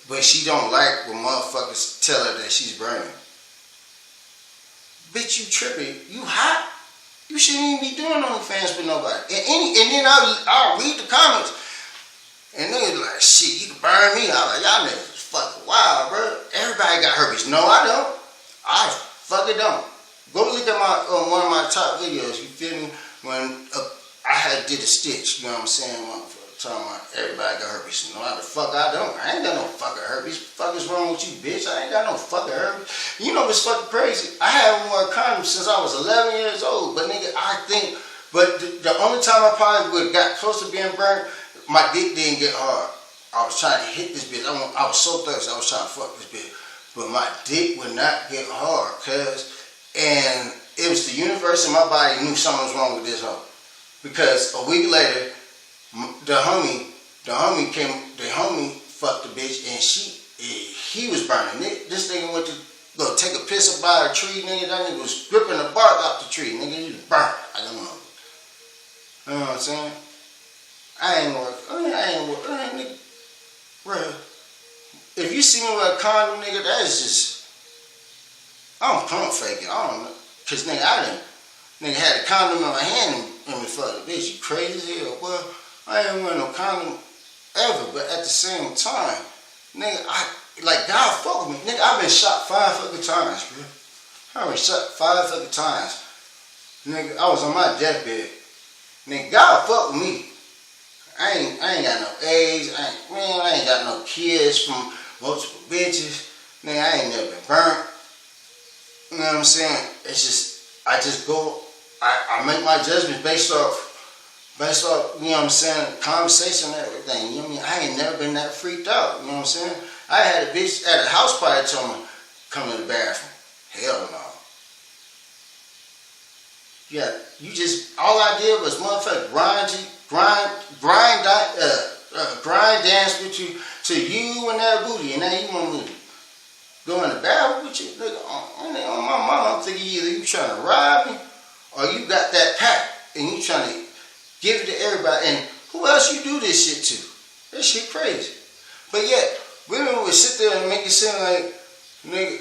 [SPEAKER 1] but she don't like when motherfuckers tell her that she's burning. Bitch, you tripping? You hot? You shouldn't even be doing OnlyFans with nobody. And then I'll read the comments, and niggas like, shit, you can burn me. I'm like, y'all niggas is fucking wild, bro. Everybody got herpes. No, I don't. I fucking don't. Go look at my one of my top videos. You feel me? When I did a stitch. You know what I'm saying? Talking about everybody got herpes. No, the fuck I don't. I ain't got no fucking herpes. What the fuck is wrong with you, bitch? I ain't got no fucking herpes. You know what's fucking crazy? I haven't worn condoms since I was 11 years old. But nigga, but the only time I probably would have got close to being burned, my dick didn't get hard. I was trying to hit this bitch. I was so thirsty. I was trying to fuck this bitch. But my dick would not get hard, and it was the universe in my body knew something was wrong with this hoe. Because a week later, the homie fucked the bitch and he was burning. This nigga went to go take a piss up by a tree, nigga. That nigga was gripping the bark out the tree, nigga. He was burnt. I don't know. You know what I'm saying? I ain't work, nigga. Bro, if you see me with a condom, nigga, that's just, I don't pump fake it. I don't know. Cause nigga, nigga had a condom in my hand and me fuck the bitch. You crazy as hell, boy. I ain't wearing no condom ever, but at the same time, nigga, God fuck with me. Nigga, I've been shot 5 fucking times, bro. I've been shot 5 fucking times. Nigga, I was on my deathbed. Nigga, God fuck with me. I ain't got no AIDS. I ain't got no kids from multiple bitches. Nigga, I ain't never been burnt. You know what I'm saying? It's just, I make my judgments based off, you know what I'm saying, conversation and everything. You know what I mean? I ain't never been that freaked out. You know what I'm saying? I had a bitch at a house party told me, come in the bathroom. Hell no. Yeah, all I did was motherfucker grind dance with you to you and that booty, and now you want me to go in the bathroom with you? Nigga, on my mama, I'm thinking either you trying to rob me or you got that pack and you trying to give it to everybody. And who else you do this shit to? That shit crazy. But yet, women would sit there and make it seem like, nigga,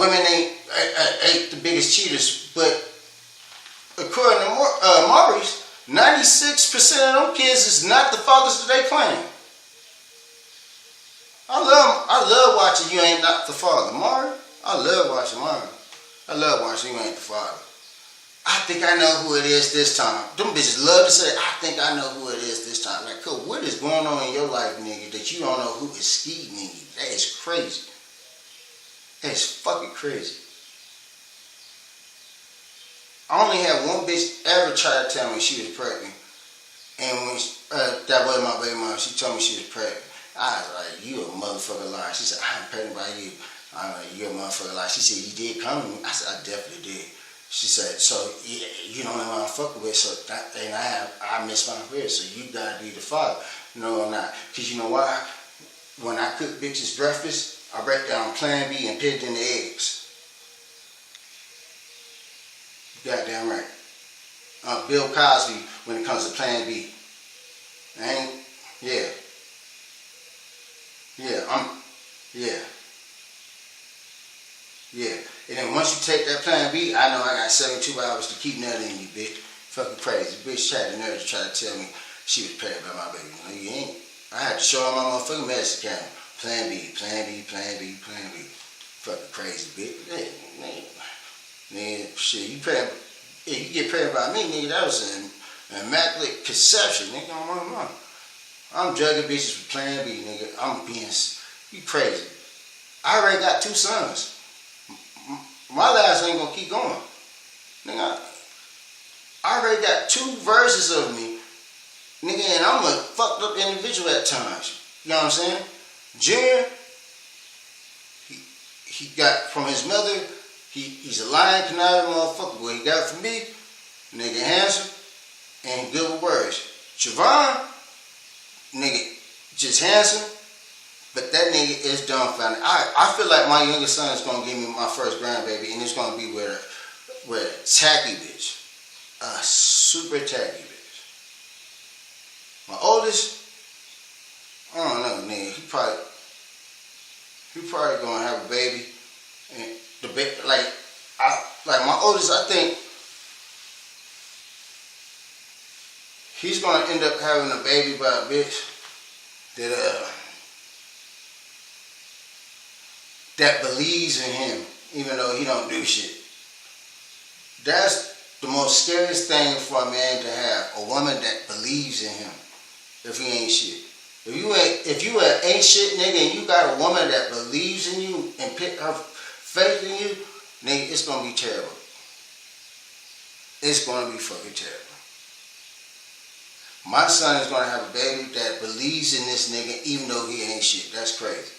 [SPEAKER 1] women ain't the biggest cheaters. But according to Maurice, 96% of them kids is not the fathers that they claim. I love watching You Ain't Not the Father. Mari, I love watching Mari. I love watching You Ain't the Father. I think I know who it is this time. Them bitches love to say, I think I know who it is this time. Like, cool, what is going on in your life, nigga, that you don't know who is skeeting in you? That is crazy. That is fucking crazy. I only had one bitch ever try to tell me she was pregnant. And when that was my baby mom, she told me she was pregnant. I was like, you a motherfucking liar. She said, I'm pregnant by you. I'm like, you're a motherfucking liar. She said, you did come to me? I said, I definitely did. She said, so yeah, you don't know who I'm fucking with, so that, and I miss my period, so you gotta be the father. No, I'm not. Cause you know why? When I cook bitches breakfast, I break down Plan B and put it in the eggs. Goddamn right. Bill Cosby when it comes to Plan B. Yeah. Yeah. Yeah. And then once you take that Plan B, I know I got 72 hours to keep nutting in you, bitch. Fucking crazy. Bitch had the nerve to try to tell me she was pregnant by my baby. No, you ain't. I had to show her my motherfucking medicine cabinet. Plan B, Plan B, Plan B, Plan B. Fucking crazy, bitch. Nigga, shit, you pregnant. If you get pregnant by me, nigga, that was an immaculate conception, nigga. I'm drugging bitches with Plan B, nigga. I'm being, you crazy. I already got 2 sons. My last ain't gonna keep going. Nigga, I already got 2 versions of me, nigga, and I'm a fucked up individual at times. You know what I'm saying? Junior, he got from his mother, he's a lying, conniving motherfucker. What he got from me, nigga handsome, and good with words. Javon, nigga, just handsome, but that nigga is dumbfounded. I feel like my youngest son is gonna give me my first grandbaby, and it's gonna be with a tacky bitch. A super tacky bitch. My oldest, I don't know, nigga. He probably gonna have a baby, and the baby, like my oldest, I think he's gonna end up having a baby by a bitch that believes in him, even though he don't do shit. That's the most scariest thing for a man to have, a woman that believes in him. If he ain't shit. If you ain't shit, nigga, and you got a woman that believes in you and put her faith in you, nigga, it's gonna be terrible. It's gonna be fucking terrible. My son is gonna have a baby that believes in this nigga even though he ain't shit. That's crazy.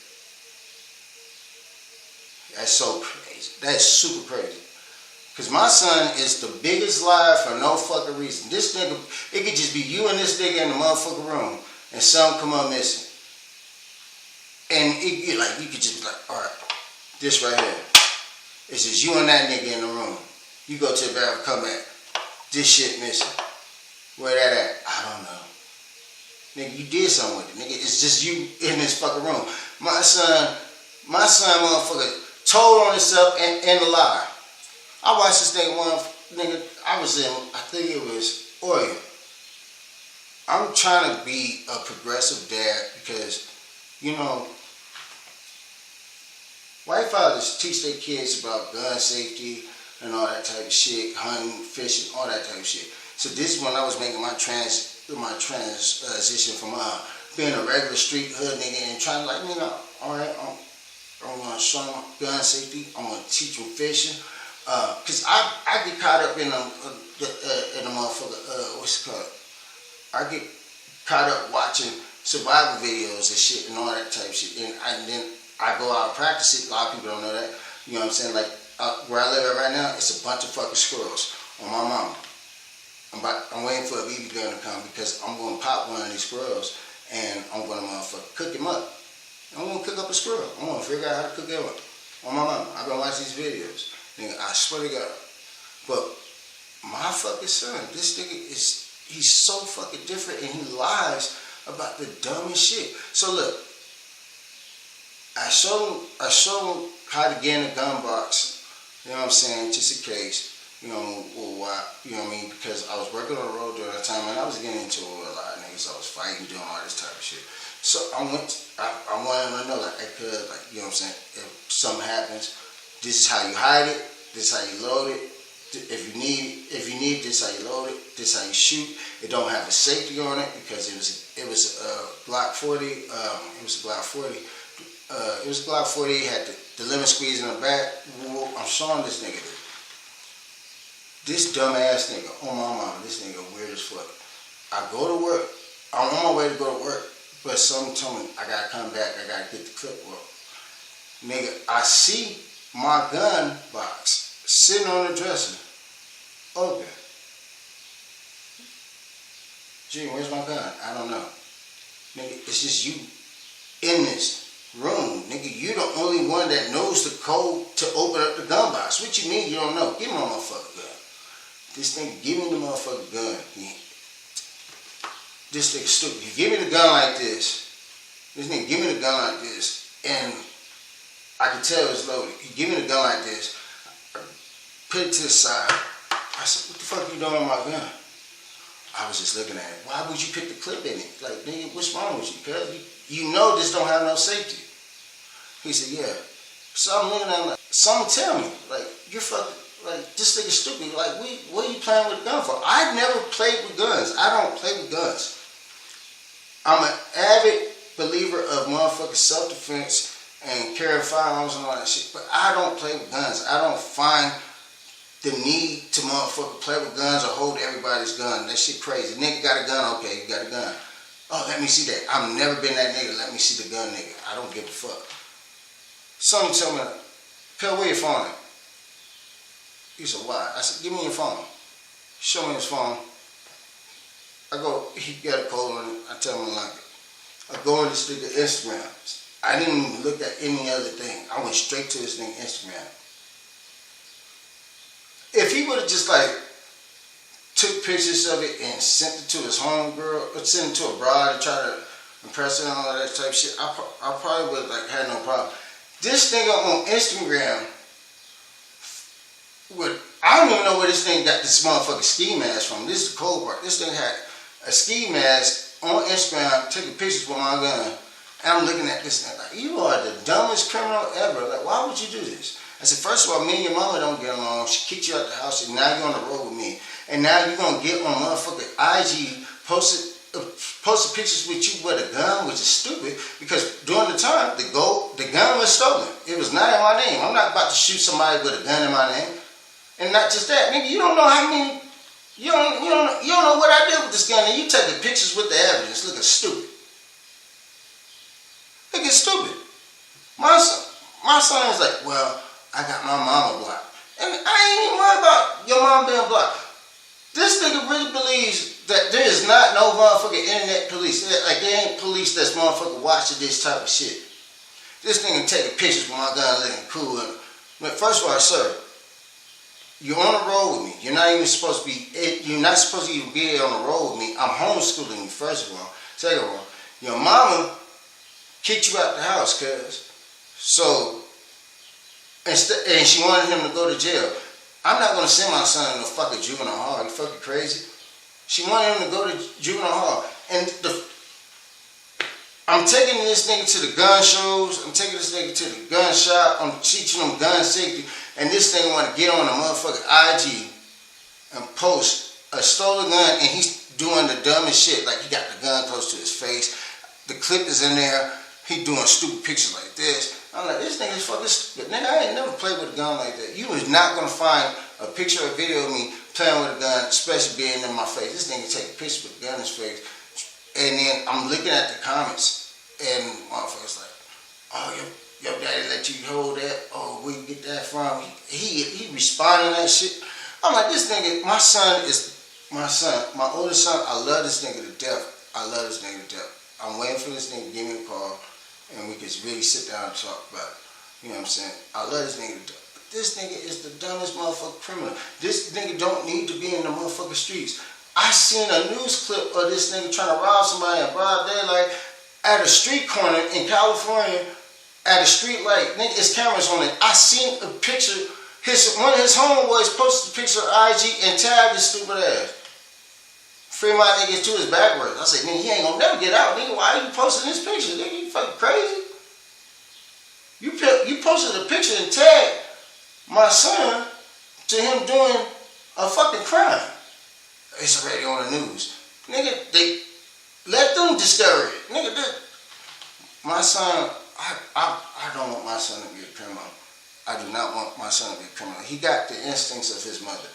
[SPEAKER 1] That's so crazy. That's super crazy. Cause my son is the biggest liar for no fucking reason. This nigga, it could just be you and this nigga in the motherfucking room, and something come up missing. And you could just be like, all right, this right here. It's just you and that nigga in the room. You go to the bathroom, come back. This shit missing. Where that at? I don't know. Nigga, you did something with it. Nigga, it's just you in this fucking room. My son, motherfucker, told on himself and a lie. I watched this nigga, I was in, I think it was Oregon. I'm trying to be a progressive dad because, you know, white fathers teach their kids about gun safety and all that type of shit, hunting, fishing, all that type of shit. So this is when I was making my transition from being a regular street hood nigga and trying to like, nigga, all right, I'm gonna show them gun safety. I'm gonna teach them fishing. Cause I get caught up in the motherfucker. What's it called? I get caught up watching survival videos and shit and all that type of shit. And then I go out and practice it. A lot of people don't know that. You know what I'm saying? Like where I live at right now, it's a bunch of fucking squirrels on my mama. I'm waiting for a BB gun to come because I'm gonna pop one of these squirrels and I'm gonna motherfucker cook him up. I'm gonna cook up a squirrel. I'm gonna figure out how to cook him up on my mama. I've been watching these videos. Nigga, I swear to God. But my fucking son, this nigga he's so fucking different and he lies about the dumbest shit. So look, I showed him how to get in the gun box, you know what I'm saying, just in case, you know, why, you know what I mean, because I was working on the road during that time and I was getting into it with a lot of niggas. I was fighting, doing all this type of shit. So I wanted to know, like, you know what I'm saying, if something happens, this is how you hide it. This is how you load it. If you need this, how you load it. This is how you shoot. It don't have a safety on it because it was a Glock 40. It was a Glock 40. It was a Glock 40. It had the lemon squeeze in the back. I'm showing this nigga this dumbass nigga. Oh my mama, this nigga weird as fuck. I go to work. I'm on my way to go to work, but someone told me I gotta come back. I gotta get the clip work. Nigga, I see my gun box sitting on the dresser. Okay. Gee, where's my gun? I don't know. Nigga, it's just you in this room. Nigga, you the only one that knows the code to open up the gun box. What you mean you don't know? Give me my motherfucking gun. This nigga, give me the motherfucking gun. This nigga stupid. You give me the gun like this. This nigga give me the gun like this. And I can tell it's loaded. You give me the gun like this. Put it to the side. I said, what the fuck you doing with my gun? I was just looking at it. Why would you pick the clip in it? Like, nigga, what's wrong with you? Cause you know this don't have no safety. He said, yeah. So I'm looking at him like, something tell me. Like, you're fucking, like, this nigga stupid. Like, what are you playing with a gun for? I never played with guns. I don't play with guns. I'm an avid believer of motherfucking self-defense and carrying firearms and all that shit. But I don't play with guns. I don't find the need to motherfucker play with guns or hold everybody's gun. That shit crazy. Nigga got a gun, okay, you got a gun. Oh, let me see that. I've never been that nigga. Let me see the gun, nigga. I don't give a fuck. Someone tell me, Phil, where your phone at? He said, why? I said, give me your phone. Show me his phone. I go, he got a code on it. I tell him I like it. I go on this nigga Instagram. I didn't even look at any other thing. I went straight to this nigga Instagram. If he would have just like took pictures of it and sent it to his homegirl, or sent it to a bride to try to impress her and all that type of shit, I probably would have like had no problem. This nigga on Instagram, I don't even know where this thing got this motherfucking ski mask from. This is the cold part. This thing had a ski mask on Instagram taking pictures with my gun. And I'm looking at this thing like, you are the dumbest criminal ever. Like, why would you do this? I said, first of all, me and your mama don't get along. She kicked you out the house, and now you're on the road with me. And now you're going to get on motherfucking IG, posted pictures with you with a gun, which is stupid, because during the time, the gun was stolen. It was not in my name. I'm not about to shoot somebody with a gun in my name. And not just that, nigga, you don't know how many, you don't know what I did with this gun, and you taking pictures with the evidence looking stupid. Looking stupid. My son is like, well, I got my mama blocked. And I ain't even worried about your mom being blocked. This nigga really believes that there is not no motherfucking internet police. Like, there ain't police that's motherfucking watching this type of shit. This nigga taking pictures with my gun looking cool. But first of all, sir, you're on the road with me. You're not even supposed to be, you're not supposed to even be on the road with me. I'm homeschooling you, first of all. Second of all, your mama kicked you out the house, cuz. So, and she wanted him to go to jail. I'm not going to send my son to no fucking juvenile hall. Are you fucking crazy? She wanted him to go to juvenile hall. And I'm taking this nigga to the gun shows. I'm taking this nigga to the gun shop. I'm teaching him gun safety. And this nigga want to get on a motherfucking IG and post a stolen gun, and he's doing the dumbest shit. Like, he got the gun close to his face. The clip is in there. He doing stupid pictures like this. I'm like, this nigga's fucking stupid. Nigga, I ain't never played with a gun like that. You is not going to find a picture or video of me playing with a gun, especially being in my face. This nigga take a picture with a gun in his face. And then I'm looking at the comments, and motherfuckers like, oh, your daddy let you hold that? Oh, where you get that from? He responding to that shit. I'm like, this nigga, my oldest son, I love this nigga to death. I love this nigga to death. I'm waiting for this nigga to give me a call, and we can really sit down and talk about it. You know what I'm saying? I love this nigga to death. But this nigga is the dumbest motherfucking criminal. This nigga don't need to be in the motherfucking streets. I seen a news clip of this nigga trying to rob somebody in broad daylight at a street corner in California, at a street light. Nigga, it's cameras on it. I seen a picture. One of his homeboys posted a picture of IG and tagged his stupid ass. Free my niggas to his backwards. I said, nigga, he ain't gonna never get out. Nigga, why are you posting this picture? Nigga, you fucking crazy? You posted a picture and tagged my son to him doing a fucking crime. It's already on the news. Nigga, they let them discover it. Nigga, my son, I don't want my son to be a criminal. I do not want my son to be a criminal. He got the instincts of his mother.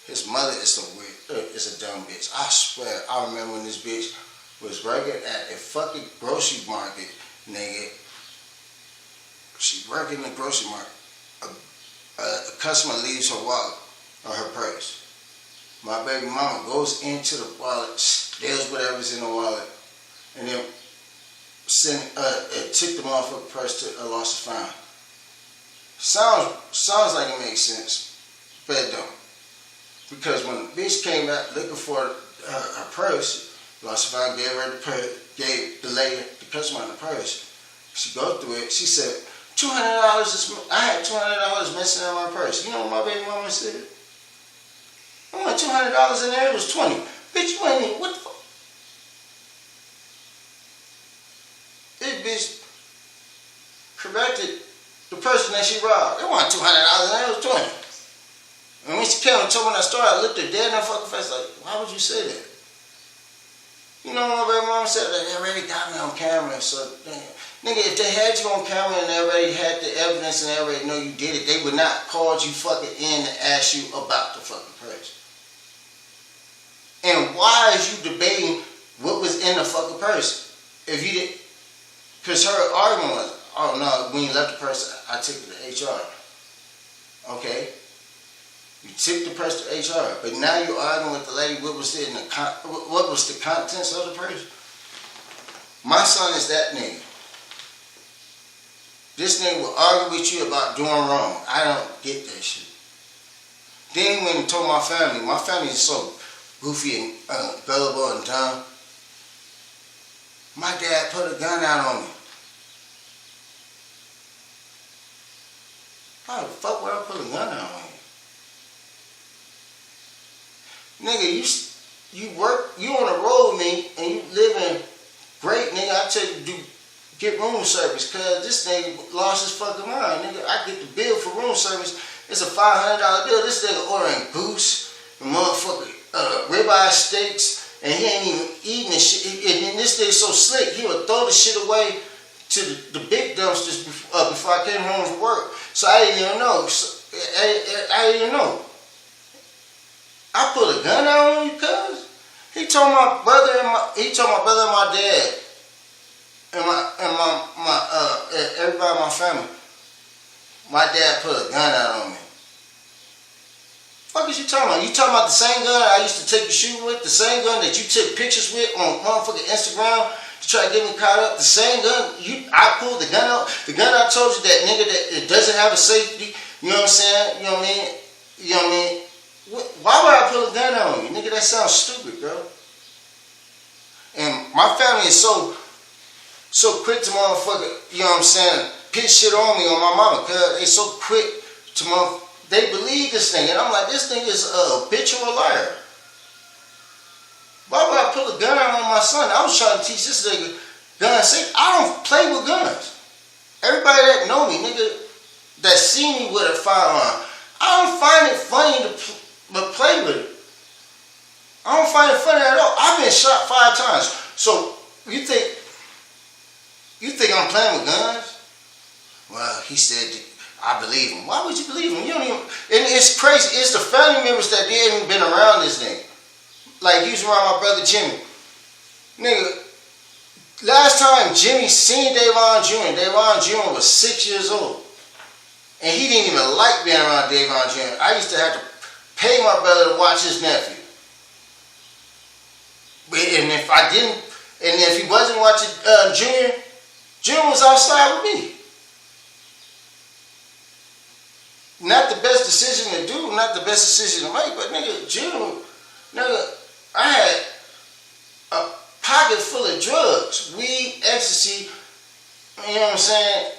[SPEAKER 1] His mother is a dumb bitch. I swear, I remember when this bitch was working at a fucking grocery market, nigga. She working in the grocery market. A customer leaves her wallet or her purse. My baby mama goes into the wallet, steals whatever's in the wallet, and then took the motherfucking purse to a lost and found. Sounds like it makes sense, but it don't. Because when the bitch came back looking for her purse, lost and found, gave her the purse, gave the lady, the customer the purse. She go through it. She said, $200 I had $200 missing in my purse. You know what my baby mama said? I want $200 in there. It was 20. Bitch, you ain't even, what the fuck? This bitch corrected the person that she robbed. It wasn't $200 in there. It was 20. And when she came and told me that story, I looked her dead in her fucking face like, why would you say that? You know what my baby mama said? They already got me on camera, so nigga, if they had you on camera and they already had the evidence and they already know you did it, they would not call you fucking in to ask you about the fucking purse. And why is you debating what was in the fucking purse? If you did, because her argument was, oh no, when you left the purse, I took it to HR. Okay. You took the purse to HR, but now you're arguing with the lady what was the contents of the purse? My son is that nigga. This nigga will argue with you about doing wrong. I don't get that shit. Then he went and told my family is so goofy and gullible and dumb. My dad put a gun out on me. How the fuck would I put a gun out on you? Nigga, you work, you on the road with me, and you living great, nigga. I tell you to get room service, cause this nigga lost his fucking mind, nigga. I get the bill for room service. It's a $500 bill. This nigga ordering goose, and motherfucking ribeye steaks, and he ain't even eating this shit. And this nigga so slick, he would throw the shit away to the big dumpsters before I came home from work. So I didn't even know. I didn't even know. I put a gun out on you, cuz. He told my brother and my dad and everybody in my family. My dad put a gun out on me. Fuck is you talking about? You talking about the same gun I used to take the shoot with? The same gun that you took pictures with on motherfucking Instagram to try to get me caught up? The same gun I pulled the gun out. The gun I told you, that nigga that it doesn't have a safety. You know what I'm saying? You know what I mean? You know what I mean? Why would I put a gun on you? Nigga, that sounds stupid, bro. And my family is so quick to motherfucker, you know what I'm saying, pitch shit on me, on my mama, cause they so quick to they believe this thing. And I'm like, this thing is a bitch or a liar. Why would I put a gun out on my son? I was trying to teach this nigga gun safety. I don't play with guns. Everybody that know me, nigga, that see me with a firearm, I don't find it funny to but play with it. I don't find it funny at all. I've been shot 5 times. So you think I'm playing with guns? Well, he said I believe him. Why would you believe him? You don't even. And it's crazy. It's the family members that they ain't been around this nigga. Like he was around my brother Jimmy. Nigga, last time Jimmy seen Davon Jr. Davon Jr. was 6 years old, and he didn't even like being around Davon Jr. I used to have to pay my brother to watch his nephew. And if I didn't, and if he wasn't watching Junior was outside with me. Not the best decision to do, not the best decision to make, but nigga, I had a pocket full of drugs, weed, ecstasy, you know what I'm saying,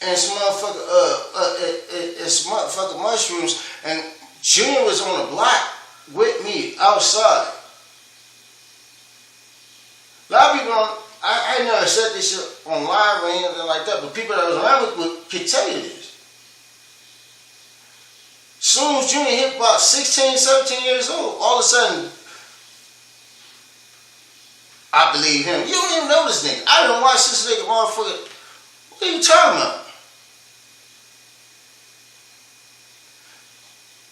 [SPEAKER 1] and some motherfucking mushrooms, and Junior was on the block with me outside. A lot of people I never said this shit on live or anything like that, but people that was around me could tell you this. Soon as Junior hit about 16, 17 years old, all of a sudden, I believe him. You don't even know this nigga. I didn't watch this nigga motherfucker. What are you talking about?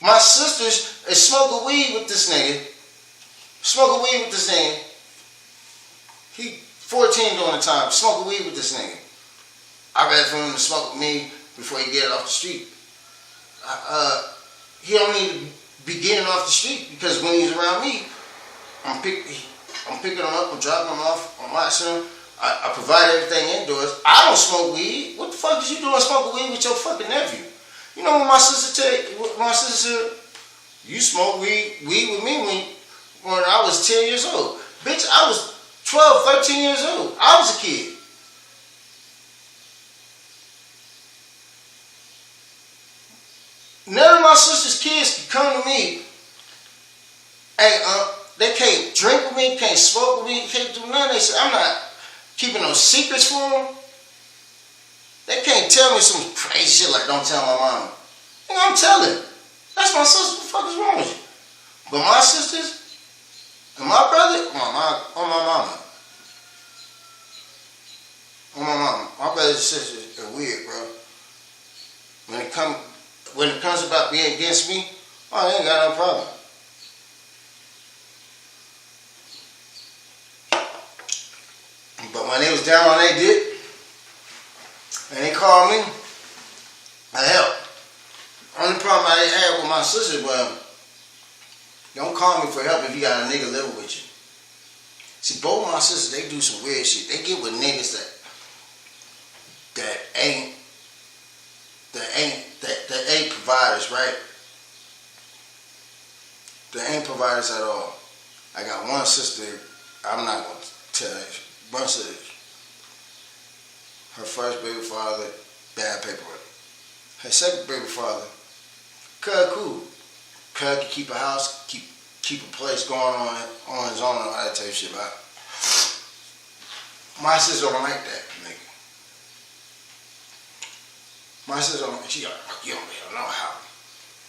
[SPEAKER 1] My sisters is smoking weed with this nigga. He 14 during the time, smoking weed with this nigga. I'd rather for him to smoke with me before he get off the street. He don't need be getting off the street because when he's around me, I'm picking him up, I'm dropping him off, I'm watching him. I provide everything indoors. I don't smoke weed. What the fuck is you doing smoking weed with your fucking nephew? You know what my sister said? You smoke weed with me when I was 10 years old. Bitch, I was 12, 13 years old. I was a kid. None of my sister's kids can come to me. Hey, they can't drink with me, can't smoke with me, can't do none of that shit. I'm not keeping no secrets for them. They can't tell me some crazy shit like don't tell my mama. I'm telling. That's my sister. What the fuck is wrong with you? But my sisters and my brother, on my mama. On my mama. My brothers and sisters are weird, bro. When it comes about being against me, I ain't got no problem. But when they was down on their dick, and they called me, I helped. Only problem I had with my sister was, don't call me for help if you got a nigga living with you. See, both my sisters, they do some weird shit. They get with niggas that ain't providers, right? They ain't providers at all. I got one sister, I'm not gonna tell her. One sister, her first baby father, bad paperwork. Her second baby father, cool. Cuz can keep a house, keep a place going on his own, all that type of shit, right? My sister don't like that, nigga. My sister don't, she like, you don't even know how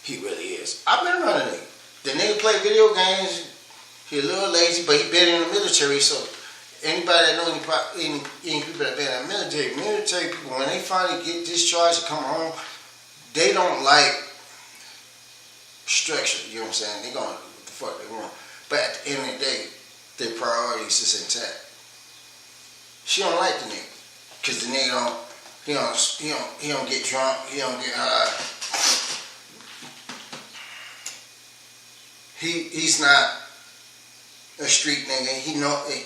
[SPEAKER 1] he really is. I've been around a nigga. The nigga play video games, he a little lazy, but he been in the military, so anybody that know any people that been in the military people, when they finally get discharged and come home, they don't like structure, you know what I'm saying? They going, what the fuck they want. But at the end of the day, their priorities is intact. She don't like the nigga, cause the nigga he don't get drunk, he don't get high. He's not a street nigga.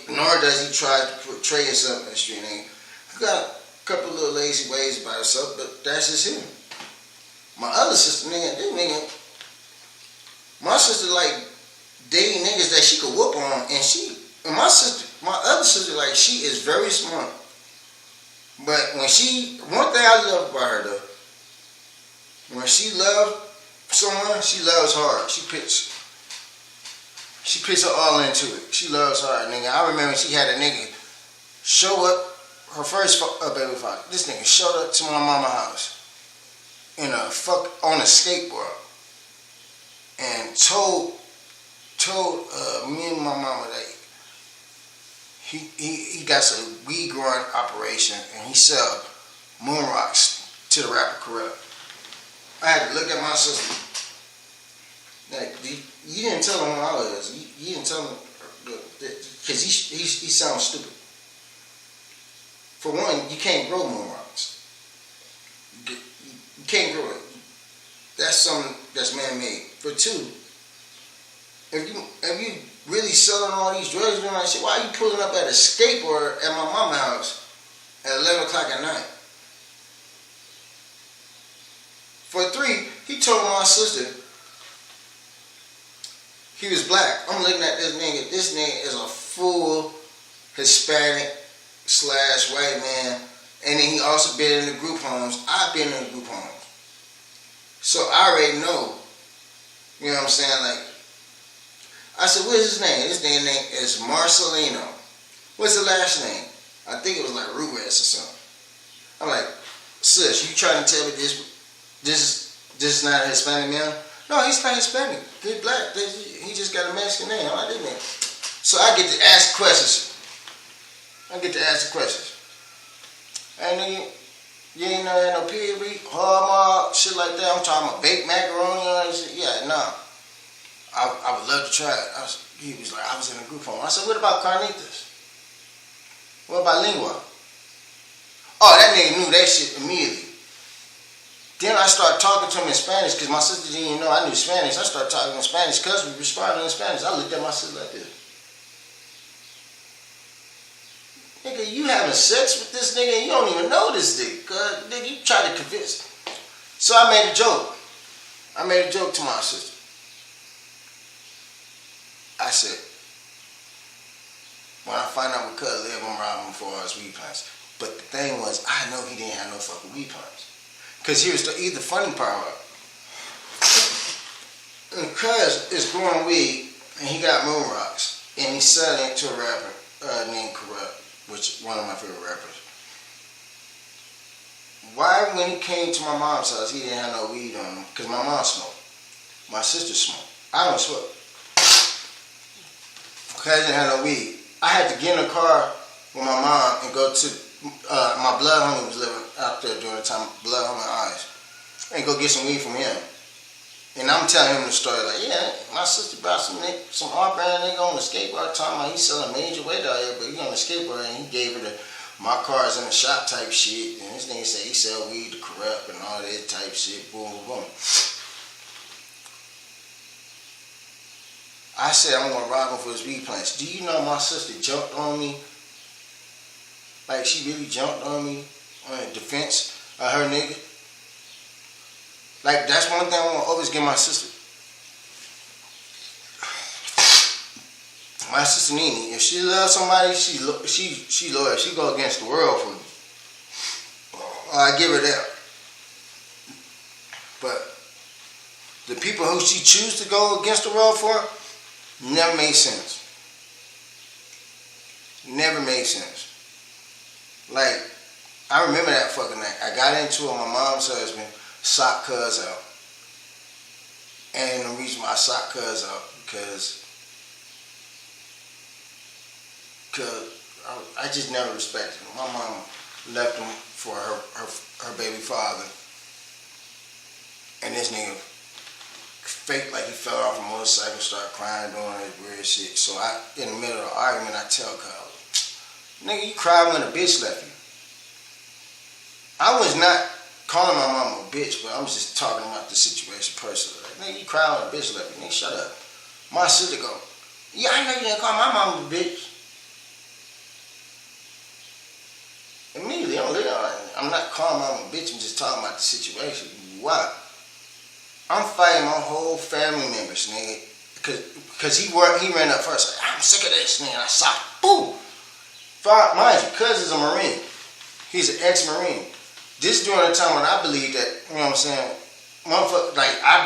[SPEAKER 1] Nor does he try to portray himself as a street nigga. He got a couple little lazy ways about himself, but that's just him. My other sister, my sister like dating niggas that she could whoop on, and my other sister, like, she is very smart. But one thing I love about her though, when she loves someone, she loves hard. She puts her all into it. She loves hard, nigga. I remember she had a nigga show up, her first baby father. This nigga showed up to my mama's house on a skateboard and told me and my mama that he got some weed growing operation and he sell moon rocks to the rapper Corrupt. I had to look at my sister. Like, you didn't tell him who I was. You didn't tell him because he sounds stupid. For one, you can't grow moon rocks. You can't grow it. That's something that's man-made. For two, if you really selling all these drugs and all that shit, why are you pulling up at a skateboard at my mama's house at 11 o'clock at night? For three, he told my sister he was black. I'm looking at this nigga. This nigga is a full Hispanic/white man. And then he also been in the group homes. I've been in the group homes. So I already know. You know what I'm saying? Like, I said, what's his name? His name is Marcelino. What's the last name? I think it was like Ruiz or something. I'm like, sis, you trying to tell me this is not a Hispanic man? No, he's not Hispanic. He's black. He just got a Mexican name. I didn't know. So I get to ask questions. And then you ain't know no pig, hallmark, shit like that. I'm talking about baked macaroni and shit. Yeah, no. I would love to try it. He was like, I was in a group home. I said, what about carnitas? What about lingua? Oh, that nigga knew that shit immediately. Then I started talking to him in Spanish because my sister didn't even know I knew Spanish. I started talking in Spanish because we responded in Spanish. I looked at my sister like this. Nigga, you having sex with this nigga and you don't even know this nigga. Cause nigga, you try to convince. So I made a joke. I made a joke to my sister. I said, when I find out what Cuz live, I'm robbing him for all his weed plants. But the thing was, I know he didn't have no fucking weed plants. Because here's the funny part of it. And Cuz is growing weed, and he got moon rocks, and he's selling it to a rapper named Corrupt, which is one of my favorite rappers. Why, when he came to my mom's house, he didn't have no weed on him? Because my mom smoked. My sister smoked. I don't smoke. Because I didn't have no weed. I had to get in a car with my mom and go to, my blood homie was living out there during the time, blood homie eyes, and go get some weed from him. And I'm telling him the story like, yeah, my sister brought some off-brand nigga on the skateboard, talking about he's selling major weight out here, but he on the skateboard and he gave her the, my car's in the shop type shit, and this nigga said he sell weed to Corrupt and all that type shit, boom, boom, boom. I said I'm gonna rob him for his weed plants. Do you know my sister jumped on me? Like she really jumped on me on defense of her nigga. Like that's one thing I wanna always give my sister. My sister Nene, if she loves somebody, she loyal. She go against the world for me. I give her that. But the people who she choose to go against the world for, never made sense. Never made sense. Like, I remember that fucking night. I got into it with my mom's husband, socked Cuz out. And the reason why I socked Cuz out, because I just never respected him. My mom left him for her baby father. And this nigga faked like he fell off a motorcycle, started crying, doing this weird shit. So in the middle of the argument, I tell Cuz, nigga, you cried when a bitch left you. I was not calling my mom a bitch, but I'm just talking about the situation personally. Like, nigga, you cried when a bitch left you. Nigga, shut up. My sister go, yeah, I know you didn't call my mom a bitch. Immediately, I'm not calling my mom a bitch, I'm just talking about the situation. Why? I'm fighting my whole family members, nigga, because he ran up first. Like, I'm sick of this, nigga. I saw, boom. Mind you, Cuz is a Marine. He's an ex-Marine. This during the time when I believed that, you know what I'm saying, motherfucker, like, I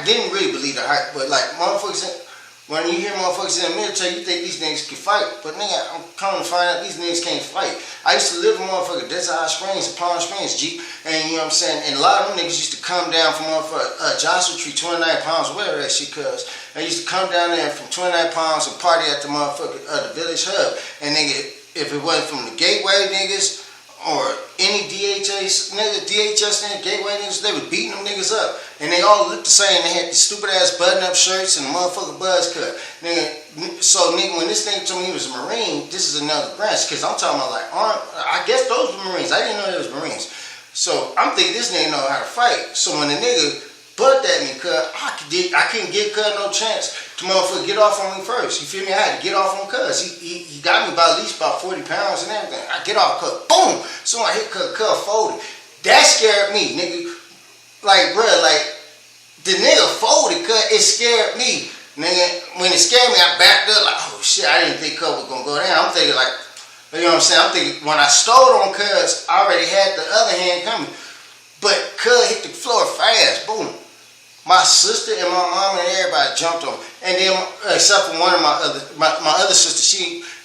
[SPEAKER 1] didn't really believe the hype, but like, motherfuckers, when you hear motherfuckers in the military, you think these niggas can fight, but nigga, I'm coming to find out these niggas can't fight. I used to live in motherfucker Desert Hot Springs and Palm Springs, G, and you know what I'm saying, and a lot of them niggas used to come down from motherfucker Joshua Tree, 29 pounds, whatever that shit cuz. They used to come down there from 29 pounds and party at the motherfucker, the Village Hub, and nigga, if it wasn't from the Gateway niggas, or any DHS niggas, Gateway niggas, they was beating them niggas up. And they all looked the same. They had the stupid ass button up shirts and the motherfucking buzz cut. Nigga, so nigga, when this nigga told me he was a Marine, this is another branch. Cause I'm talking about like, I guess those were Marines. I didn't know they was Marines. So I'm thinking this nigga know how to fight. So when the nigga butt at me, cuz I couldn't give cuz no chance to motherfucker get off on me first. You feel me? I had to get off on cuz. He got me by at least about 40 pounds and everything. I get off cuz. Boom! So I hit cuz folded. That scared me, nigga. Like, bruh, like, the nigga folded cuz it scared me. Nigga, when it scared me, I backed up like, oh shit, I didn't think cuz was gonna go down. I'm thinking like, you know what I'm saying? I'm thinking when I stole on cuz, I already had the other hand coming. But cuz hit the floor fast. Boom. My sister and my mom and everybody jumped on me. And then, except for one of my other sister,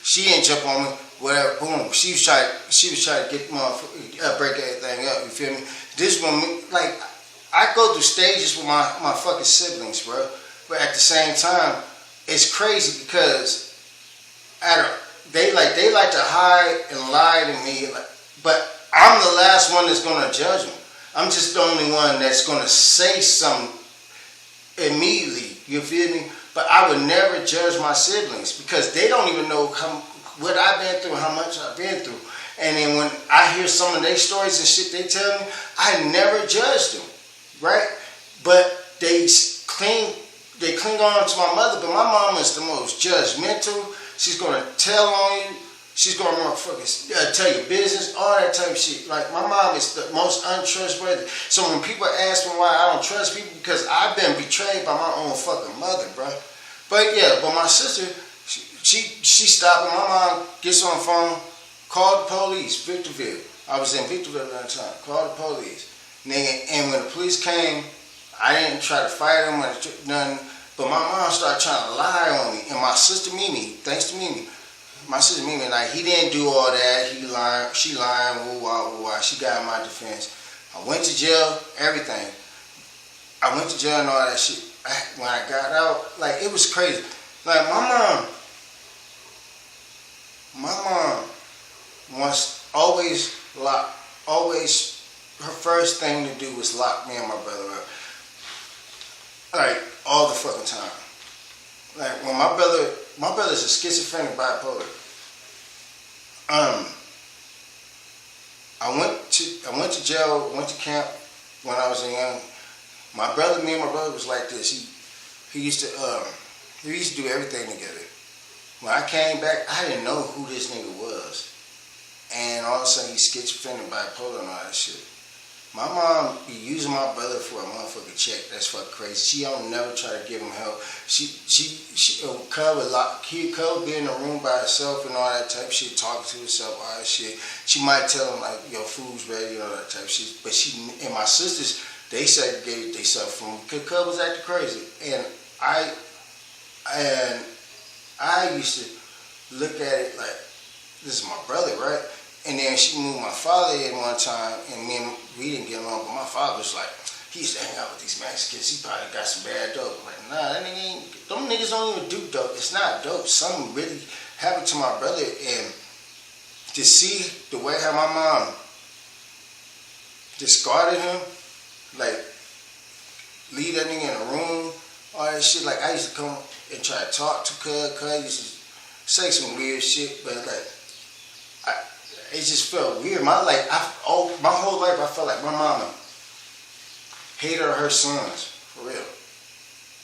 [SPEAKER 1] she didn't jump on me. Whatever, boom. She was trying to get break everything up. You feel me? This one, like, I go through stages with my fucking siblings, bro. But at the same time, it's crazy because they like to hide and lie to me. But I'm the last one that's gonna judge them. I'm just the only one that's gonna say something immediately, you feel me? But I would never judge my siblings because they don't even know what I've been through, how much I've been through. And then when I hear some of their stories and shit they tell me, I never judged them, right? But they cling on to my mother, but my mom is the most judgmental. She's gonna tell on you. She's gonna motherfucking tell you business, all that type of shit. Like, my mom is the most untrustworthy. So when people ask me why I don't trust people, because I've been betrayed by my own fucking mother, bro. But yeah, but my sister, she stopped and my mom gets on the phone, called the police, Victorville. I was in Victorville at that time. Called the police. Nigga, and when the police came, I didn't try to fight them or nothing. But my mom started trying to lie on me. And my sister Mimi, thanks to Mimi, my sister Mimi, like, he didn't do all that. He lied, she lying, woo wah, woo wah. She got in my defense. I went to jail, everything. I went to jail and all that shit. When I got out, like, it was crazy. Like, my mom wants always, her first thing to do was lock me and my brother up. Like, all the fucking time. Like, when my brother's a schizophrenic bipolar. I went to jail, went to camp when I was young. Me and my brother was like this. He used to do everything together. When I came back, I didn't know who this nigga was. And all of a sudden, he's schizophrenic, bipolar, and all that shit. My mom be using my brother for a motherfucking check. That's fucking crazy. She don't never try to give him help. Cub would be in the room by herself and all that type of shit, talking to herself, all that shit. She might tell him, like, your food's ready, all that type of shit. But she and my sisters, they segregated themselves from him because Cub was acting crazy. And I used to look at it like, this is my brother, right? And then she moved my father in one time, and we didn't get along, but my father was like, he used to hang out with these Mexicans. He probably got some bad dope. I'm like, nah, that nigga ain't, them niggas don't even do dope. It's not dope. Something really happened to my brother, and to see the way how my mom discarded him, like, leave that nigga in a room, all that shit. Like, I used to come and try to talk to Cuz used to say some weird shit, but like, it just felt weird. My whole life I felt like my mama hated her sons, for real.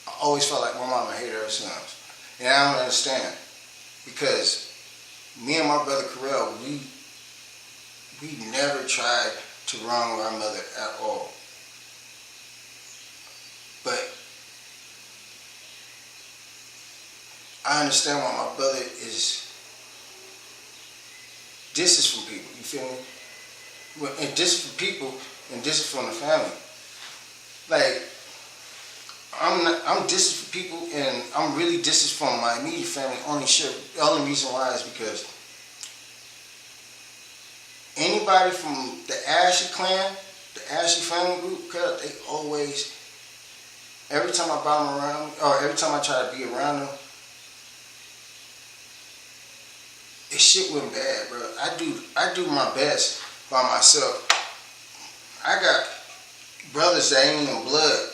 [SPEAKER 1] I always felt like my mama hated her sons. And I don't understand. Because me and my brother Carell, we never tried to wrong our mother at all. But I understand why my brother is distance from people, you feel me? And distance from people and distance from the family. Like, I'm distant from people and I'm really distant from my immediate family. The only reason why is because anybody from the Ashley clan, the Ashley family group, they always, every time I brought them around, or every time I try to be around them, it shit went bad, bro. I do my best by myself. I got brothers that ain't even blood,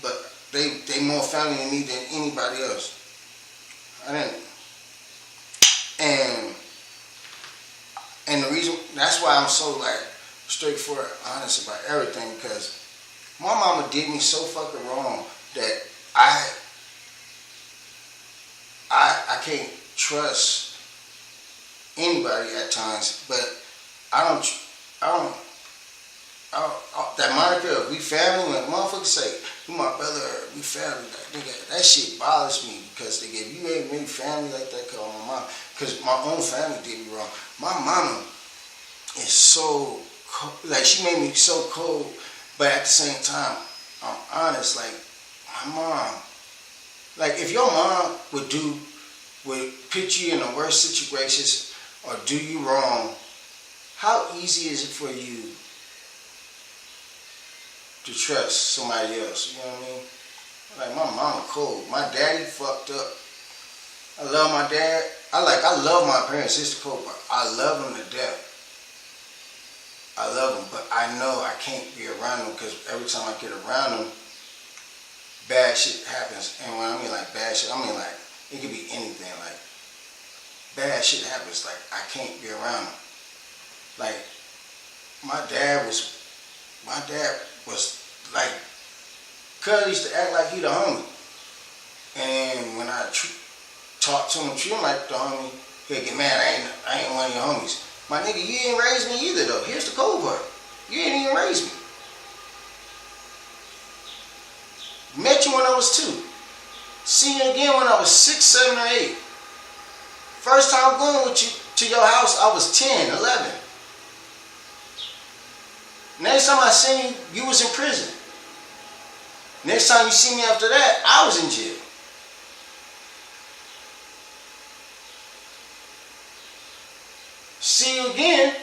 [SPEAKER 1] but they more family to me than anybody else. And the reason, that's why I'm so like straightforward, honest about everything, because my mama did me so fucking wrong that I can't trust anybody at times, but I don't that moniker of we family, when motherfuckers say, you my brother, or we family, like, nigga, that shit bothers me, because nigga, if you ain't really family like that, call my mom, because my own family did me wrong. My mama is so cold, like, she made me so cold, but at the same time, I'm honest, like, my mom, like, if your mom would put you in the worst situations, or do you wrong, how easy is it for you to trust somebody else? You know what I mean? Like, my mama cold. My daddy fucked up. I love my dad. I love my parents, Sister Cooper. I love them to death. I love them, but I know I can't be around them, because every time I get around them, bad shit happens. And when I mean like bad shit, I mean like, it could be anything. Like, bad shit happens. Like, I can't be around them. Like, my dad was like, cuz used to act like he the homie. And when I talked to him, treat him like the homie, he'd get mad, I ain't one of your homies. My nigga, you ain't raised me either though. Here's the cold part. You ain't even raised me. Met you when I was 2. Seen you again when I was 6, 7, or 8. First time going with you to your house, I was 10, 11. Next time I seen you, you was in prison. Next time you see me after that, I was in jail. See you again.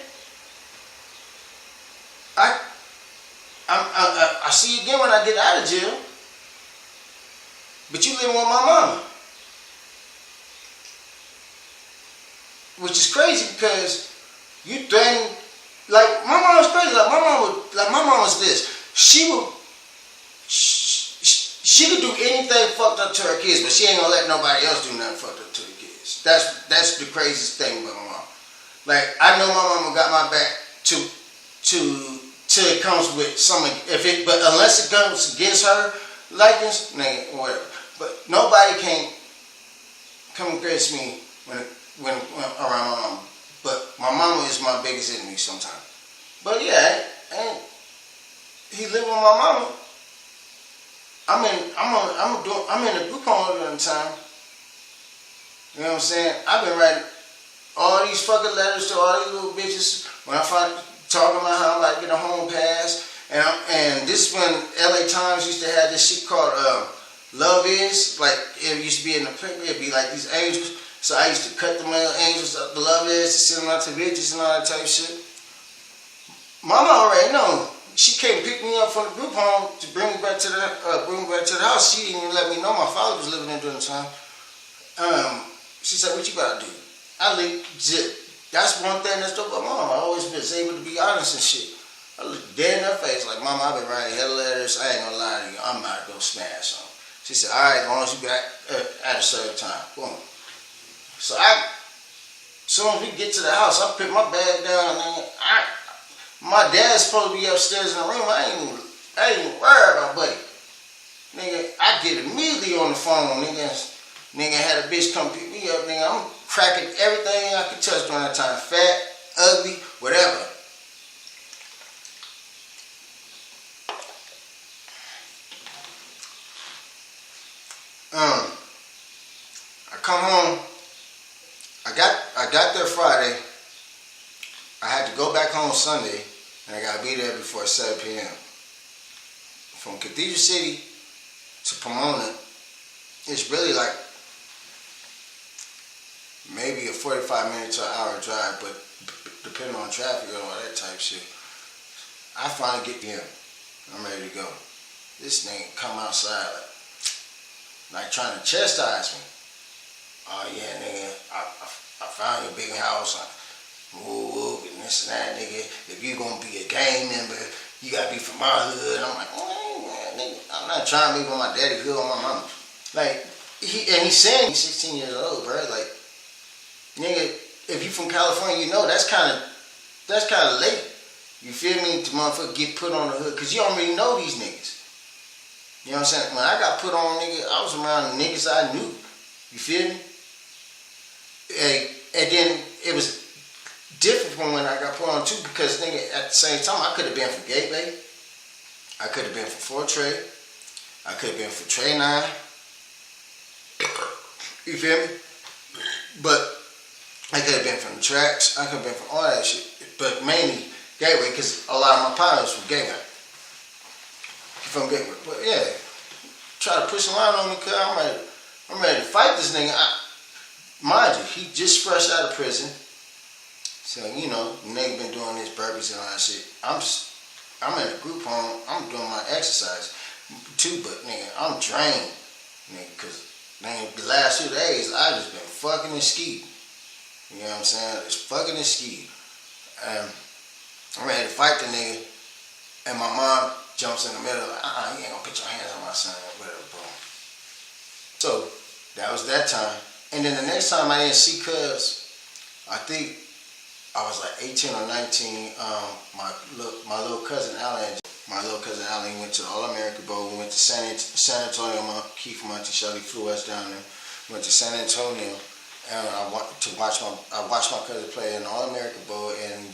[SPEAKER 1] I see you again when I get out of jail. But you living with my mama. Which is crazy because you threaten, like my mom was crazy. Like my mom was this. She could do anything fucked up to her kids, but she ain't gonna let nobody else do nothing fucked up to her kids. That's the craziest thing about my mom. Like I know my mama got my back till it comes with some but unless it comes against her likeness, nigga, whatever. But nobody can come against me when around my mama. But my mama is my biggest enemy sometimes. But yeah, he living with my mama. I'm in a group home all the time. You know what I'm saying? I've been writing all these fucking letters to all these little bitches when I find talking about how I'm about to get a home pass. And this is when LA Times used to have this shit called Love Is. Like it used to be in the paper, it'd be like these angels. So I used to cut the male angels up the Love Is to send them out to bitches and all that type of shit. Mama already know. She came pick me up from the group home to bring me back to the house. She didn't even let me know my father was living there during the time. She said, "What you about to do?" I legit. That's one thing that's dope about mom. I always been able to be honest and shit. I look dead in her face like, "Mama, I've been writing hell letters. I ain't gonna lie to you. I'm not gonna smash on." She said, "All right, as long as you got at a certain time." Boom. So as soon as we get to the house, I pick my bag down and my dad's supposed to be upstairs in the room. I ain't even worried about buddy. Nigga, I get immediately on the phone, nigga had a bitch come pick me up, nigga. I'm cracking everything I could touch during that time. Fat, ugly, whatever. I come home. I got there Friday. I had to go back home Sunday, and I gotta be there before 7 p.m. From Cathedral City to Pomona, it's really like maybe a 45-minute to an hour drive, but depending on traffic and all that type of shit. I finally get there. I'm ready to go. This nigga come outside like trying to chastise me. Oh yeah, nigga, I found your big house. Woo, and this and that, nigga. If you gonna be a gang member, you gotta be from my hood. I'm like, man, nigga, I'm not trying to be from my daddy hood or my mama. Like, he's saying he's 16 years old, bro. Like, nigga, if you from California, you know that's kind of late. You feel me? To motherfucker get put on the hood, cause you already know these niggas. You know what I'm saying? When I got put on, nigga, I was around niggas I knew. You feel me? And then it was different from when I got put on too, because nigga, at the same time, I could have been for Gateway, I could have been for Fortray, I could have been for Trey 9. You feel me? But I could have been from the tracks, I could have been from all that shit, but mainly Gateway, because a lot of my partners from Gateway. From Gateway, but yeah, try to push a line on me, cause I'm ready to fight this nigga. Mind you, he just fresh out of prison. So, you know, nigga been doing his burpees and all that shit. I'm in a group home. I'm doing my exercise too, but nigga, I'm drained, nigga, cause nigga, the last 2 days I just been fucking and skiing. You know what I'm saying? Just fucking and skiing. I'm ready to fight the nigga, and my mom jumps in the middle like, you ain't gonna put your hands on my son, whatever, bro. So that was that time. And then the next time I didn't see cuz, I think I was like 18 or 19. My little cousin Alan, went to the All American Bowl. We went to San Antonio. Keith Monticelli flew us down there. Went to San Antonio, and I watched my cousin play in the All American Bowl and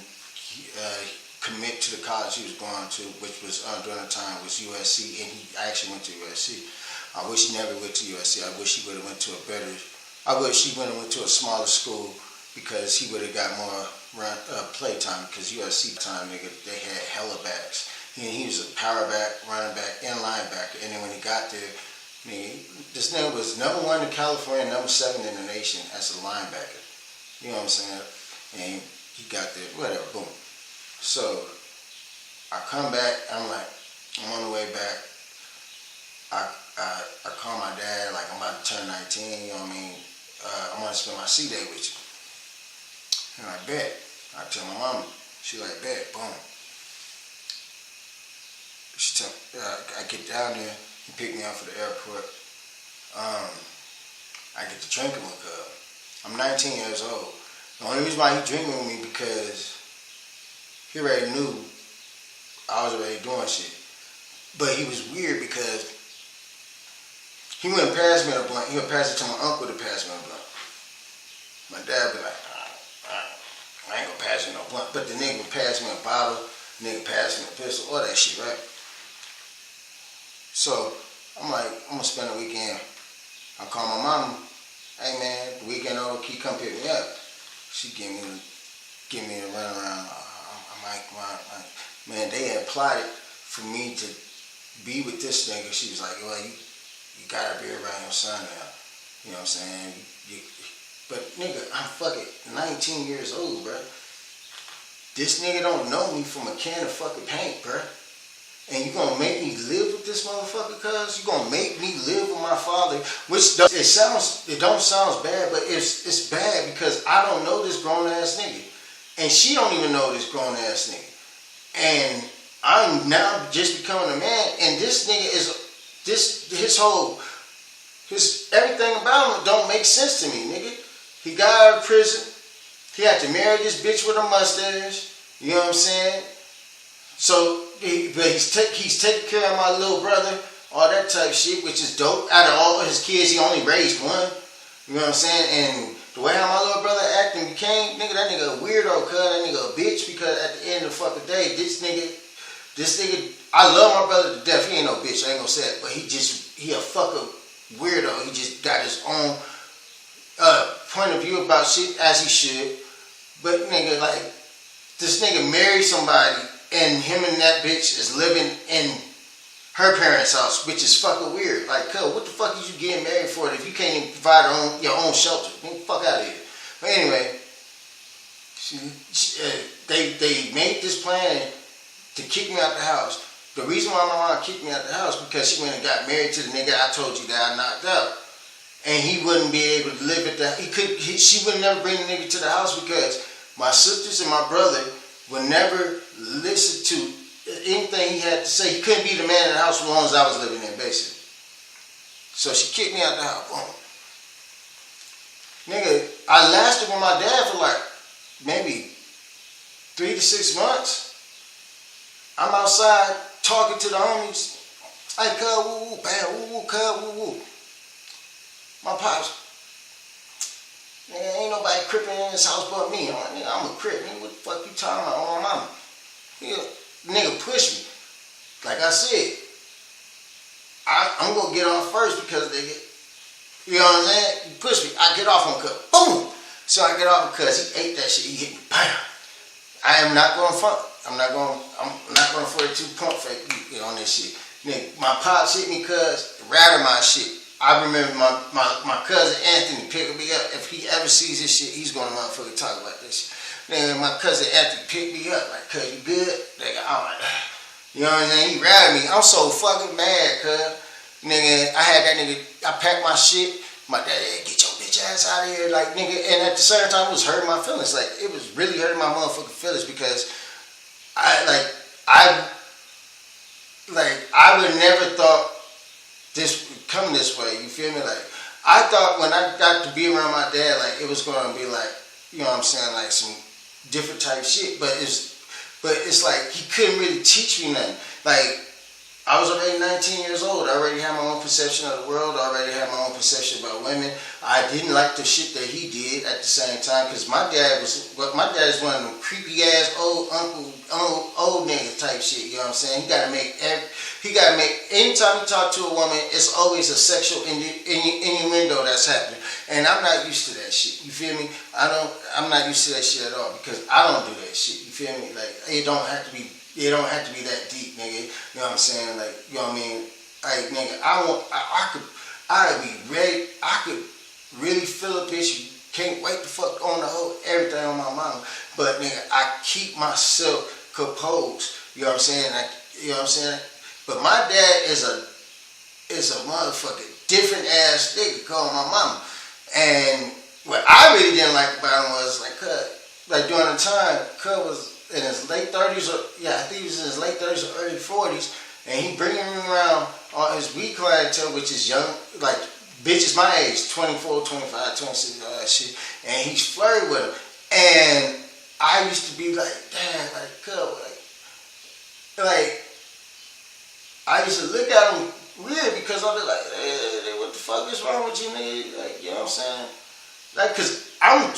[SPEAKER 1] commit to the college he was going to, which was during the time was USC, and he actually went to USC. I wish he never went to USC. I wish he would have went to a smaller school, because he would have got more play time, because USC time, nigga, they had hella backs. He was a power back, running back, and linebacker. And then when he got there, this nigga was number 1 in California, number 7 in the nation as a linebacker. You know what I'm saying? And he got there, whatever, boom. So I come back, I'm on the way back. I call my dad, like I'm about to turn 19, you know what I mean? I want to spend my C-Day with you. And I bet. I tell my mama. She like, bet, boom. I get down there, he pick me up for the airport. I get to drinking with her. I'm 19 years old. The only reason why he drinking with me because he already knew I was already doing shit. But he was weird because he wouldn't pass me a blunt. He would pass it to my uncle to pass me a blunt. My dad would be like, I ain't gonna pass you no blunt. But the nigga would pass me a bottle, the nigga pass me a pistol, all that shit, right? So I'm like, I'm gonna spend the weekend. I call my mama, hey man, the weekend over, can you come pick me up? She give me the run around. I'm like, man, they had plotted for me to be with this nigga. She was like, well, you gotta be around your son now. You know what I'm saying? But nigga, I'm fucking 19 years old, bro. This nigga don't know me from a can of fucking paint, bro. And you gonna make me live with this motherfucker, cuz? You gonna make me live with my father, which it don't sound bad, but it's bad because I don't know this grown ass nigga, and she don't even know this grown ass nigga, and I'm now just becoming a man, and this nigga is his everything about him don't make sense to me, nigga. He got out of prison. He had to marry this bitch with a mustache. You know what I'm saying? So, he's taking care of my little brother, all that type shit, which is dope. Out of all of his kids, he only raised one. You know what I'm saying? And the way how my little brother acting became, nigga, that nigga a weirdo, cuz that nigga a bitch, because at the end of the fucking day, this nigga, I love my brother to death. He ain't no bitch, I ain't gonna say it, but he a fucking weirdo. He just got his own point of view about shit, as he should. But nigga, like, this nigga married somebody, and him and that bitch is living in her parents' house, which is fucking weird. Like, cuz, what the fuck is you getting married for if you can't even provide your own shelter? Get the fuck out of here. But anyway, they made this plan to kick me out the house. The reason why my mom kicked me out the house because she went and got married to the nigga I told you that I knocked out. And he wouldn't be able to live at that. She would never bring the nigga to the house because my sisters and my brother would never listen to anything he had to say. He couldn't be the man in the house as long as I was living there, basically. So she kicked me out the house. Boom. Nigga, I lasted with my dad for like maybe 3 to 6 months. I'm outside talking to the homies. Hey, cuz, woo, woo, bam, woo, woo, cuz, woo, woo. My pops, nigga, ain't nobody cripping in this house but me. I'm like, nigga, I'm a crip. Nigga, what the fuck you talking about on my mama? Nigga pushed me. Like I said, I'm going to get on first because nigga, you know what I'm saying? He pushed me. I get off on cut. Boom! So I get off because he ate that shit. He hit me. Bam! I am not going to front. I'm not going to 42 pump fake you on this shit. Nigga, my pops hit me because rather my shit. I remember my cousin Anthony picking me up. If he ever sees this shit, he's gonna motherfucking talk about this shit. Nigga, my cousin Anthony picked me up like, cuz, you good? Nigga, I'm like, you know what I'm saying? He ratted me. I'm so fucking mad, cuz. Nigga, I had that nigga, I packed my shit. My dad, hey, get your bitch ass out of here. Like, nigga, and at the same time, it was hurting my feelings. Like, it was really hurting my motherfucking feelings because I would never thought this would come this way, you feel me? Like, I thought when I got to be around my dad, like, it was going to be like, you know what I'm saying, like some different type shit. But it's like he couldn't really teach me nothing. Like I was already 19 years old. I already had my own perception of the world. I already had my own perception about women. I didn't like the shit that he did at the same time because my dad is one of them creepy ass old uncle, old nigga type shit. You know what I'm saying? He gotta make anytime you talk to a woman, it's always a sexual innuendo that's happening. And I'm not used to that shit. You feel me? I'm not used to that shit at all because I don't do that shit. You feel me? Like it don't have to be that deep, nigga. You know what I'm saying? Like, you know what I mean? Like, nigga, I could really feel a bitch. You can't wait to fuck on the whole everything on my mouth. But nigga, I keep myself composed. You know what I'm saying? You know what I'm saying? But my dad is a motherfucking different ass nigga called my mama. And what I really didn't like about him was like during the time, Cuz was in his late 30s, I think he was in his late 30s or early 40s, and he bringing me around on his weed clientele, which is young, like bitches my age, 24, 25, 26, all that shit, and he's flirting with them. And I used to be like, damn, like, Cuz, like, I used to look at him weird because I'd be like, hey, what the fuck is wrong with you, nigga? Like, you know what I'm saying? Like, cause I'm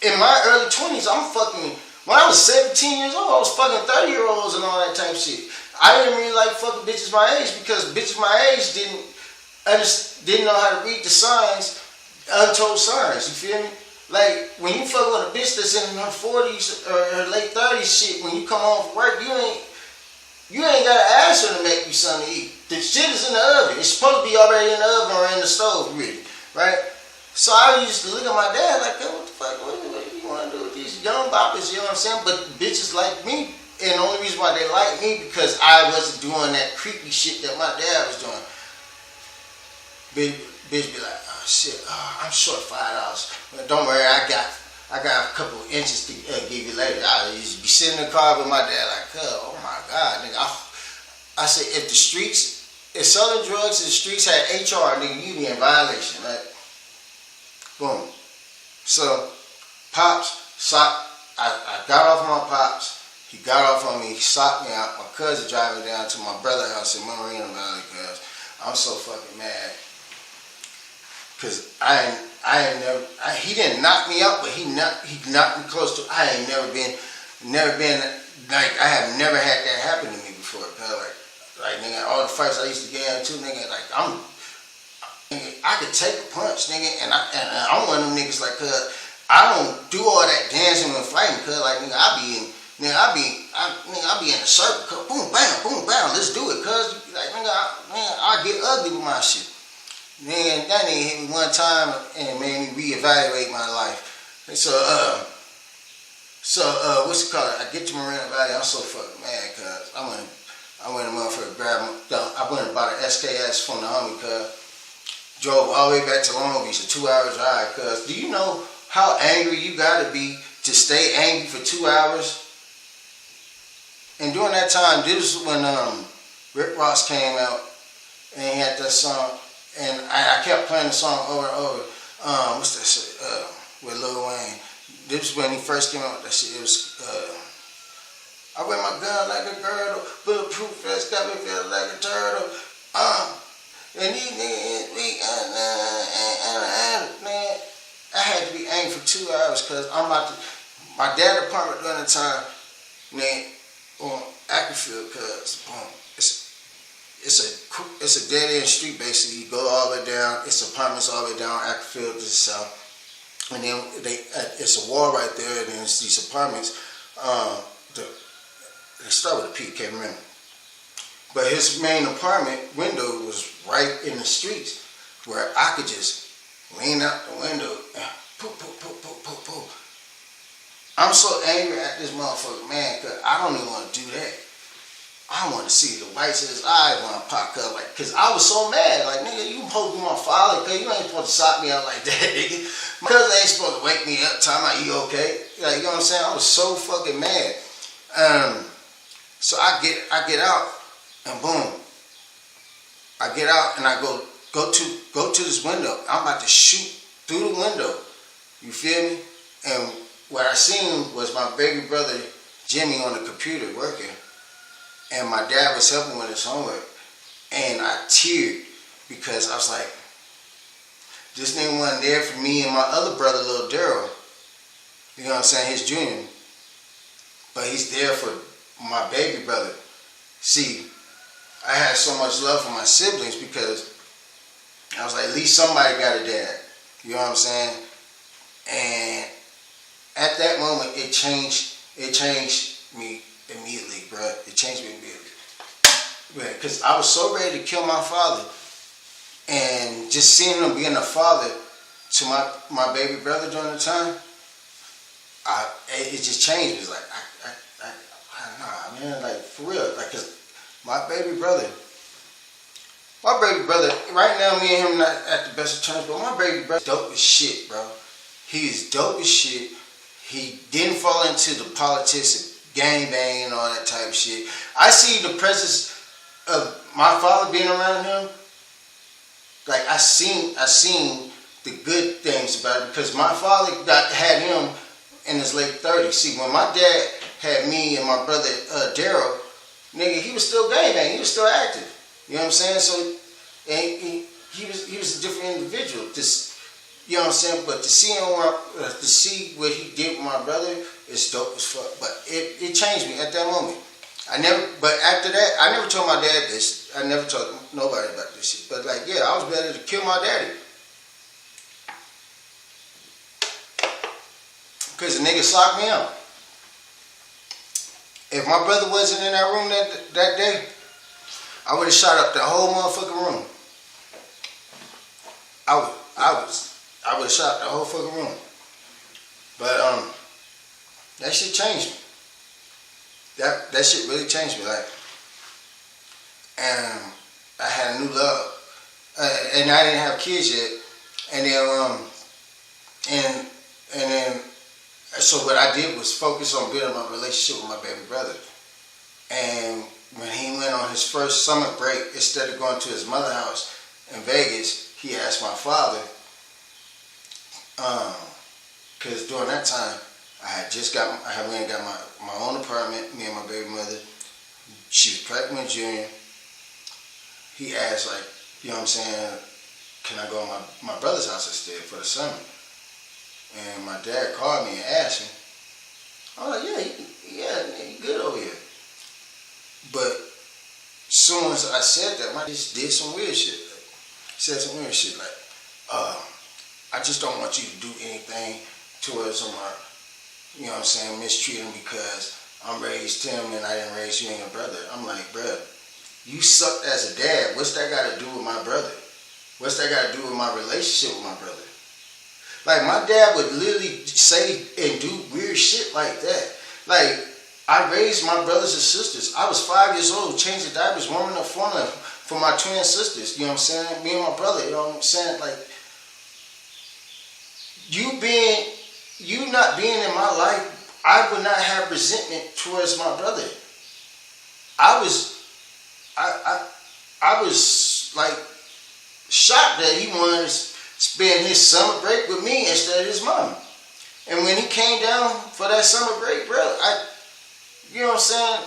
[SPEAKER 1] in my early 20s, I'm fucking. When I was 17 years old, I was fucking 30-year-olds and all that type shit. I didn't really like fucking bitches my age because bitches my age didn't know how to read the signs, untold signs. You feel me? Like when you fuck with a bitch that's in her 40s or her late 30s, shit. When you come home from work, you ain't gotta ask her to make you something to eat. The shit is in the oven. It's supposed to be already in the oven or in the stove, really, right? So I used to look at my dad like, what the fuck? What you want to do with these young boppers? You know what I'm saying? But bitches like me, and the only reason why they like me because I wasn't doing that creepy shit that my dad was doing. Bitch be like, oh shit, I'm short $5. But don't worry, I got a couple of inches to give you later. I used to be sitting in the car with my dad like, oh my God, nigga. I said, if selling drugs in the streets had HR, nigga, you be in violation, right? Boom. So, Pops, I got off my Pops. He got off on me. He socked me out. My cousin driving down to my brother's house in Moreno Valley, cuz I'm so fucking mad. Cause he didn't knock me out, but he knocked me close to. I ain't never been like I have never had that happen to me before. Cause like nigga, all the fights I used to get into, nigga, like I could take a punch, nigga, and I'm one of them niggas like, I don't do all that dancing and fighting, cuz like nigga, I be in a circle, cuz boom, bam, let's do it, cuz like nigga, I get ugly with my shit. Nigga, that nigga hit me one time and made me reevaluate my life. And so what's it called? I get to Moreno Valley, I'm so fucking mad, cuz I went to motherfucker I went and bought an SKS from the homie, cuz. Drove all the way back to Long Beach, a 2-hour drive, cuz. Do you know how angry you gotta be to stay angry for 2 hours? And during that time, this was when Rick Ross came out and he had that song, and I kept playing the song over and over. What's that shit? With Lil Wayne. This was when he first came out with that shit. It was, I wear my gun like a girdle, bulletproof vest got me feeling like a turtle. And these niggas, man, I had to be angry for 2 hours because my dad's apartment during the time, man, on Ackerfield, cause it's a dead end street basically. You go all the way down. It's apartments all the way down Ackerfield to the south, and then it's a wall right there, and then it's these apartments. They start with a P, can't remember. But his main apartment window was right in the streets where I could just lean out the window and poof. I'm so angry at this motherfucker, man, because I don't even want to do that. I want to see the whites of his eyes when I pop up, like, because I was so mad. Like, nigga, you supposed to be my father, because you ain't supposed to sock me out like that, nigga. My cousin ain't supposed to wake me up, talking about you okay. Like, you know what I'm saying? I was so fucking mad. So I get out, and boom. I get out, and I go to this window. I'm about to shoot through the window. You feel me? And what I seen was my baby brother Jimmy on the computer working, and my dad was helping with his homework, and I teared because I was like, this nigga wasn't there for me and my other brother, little Daryl. You know what I'm saying? His junior. But he's there for my baby brother. See, I had so much love for my siblings because I was like, at least somebody got a dad. You know what I'm saying? And at that moment, it changed me immediately, bro. It changed me immediately. Because I was so ready to kill my father. And just seeing him being a father to my baby brother during the time, it just changed. It was like, nah, man, like, for real. Like, cause my baby brother, right now, me and him not at the best of terms, but my baby brother, dope as shit, bro. He is dope as shit. He didn't fall into the politics of gangbang and all that type of shit. I see the presence of my father being around him. Like, I seen the good things about it because my father had him in his late 30s. See, when my dad had me and my brother Daryl, nigga, he was still gangbang. He was still active. You know what I'm saying? So, and he was a different individual. You know what I'm saying? But to see what he did with my brother is dope as fuck. But it changed me at that moment. But after that, I never told my dad this. I never told nobody about this shit. But like, yeah, I was ready to kill my daddy. Because the nigga socked me out. If my brother wasn't in that room that day, I would have shot up the whole motherfucking room. I would have shot the whole fucking room. But that shit changed me. That shit really changed me. Like, and I had a new love, and I didn't have kids yet. And then so what I did was focus on building my relationship with my baby brother. And when he went on his first summer break, instead of going to his mother's house in Vegas, he asked my father, because during that time, I had went and got my own apartment, me and my baby mother. She was pregnant with Junior. He asked, like, you know what I'm saying, can I go to my brother's house instead for the summer? And my dad called me and asked me. I was like, yeah, he good over here. But as soon as I said that, I just did some weird shit. Said some weird shit like, I just don't want you to do anything towards him or, you know what I'm saying, mistreat him because I'm raised him and I didn't raise you and your brother. I'm like, bruh, you sucked as a dad. What's that got to do with my brother? What's that got to do with my relationship with my brother? Like, my dad would literally say and do weird shit like that. Like, I raised my brothers and sisters. I was 5 years old, changing diapers, warming up formula for my twin sisters. You know what I'm saying? Me and my brother, you know what I'm saying? Like, you not being in my life, I would not have resentment towards my brother. I was like shocked that he wanted to spend his summer break with me instead of his mom. And when he came down for that summer break, bro, you know what I'm saying?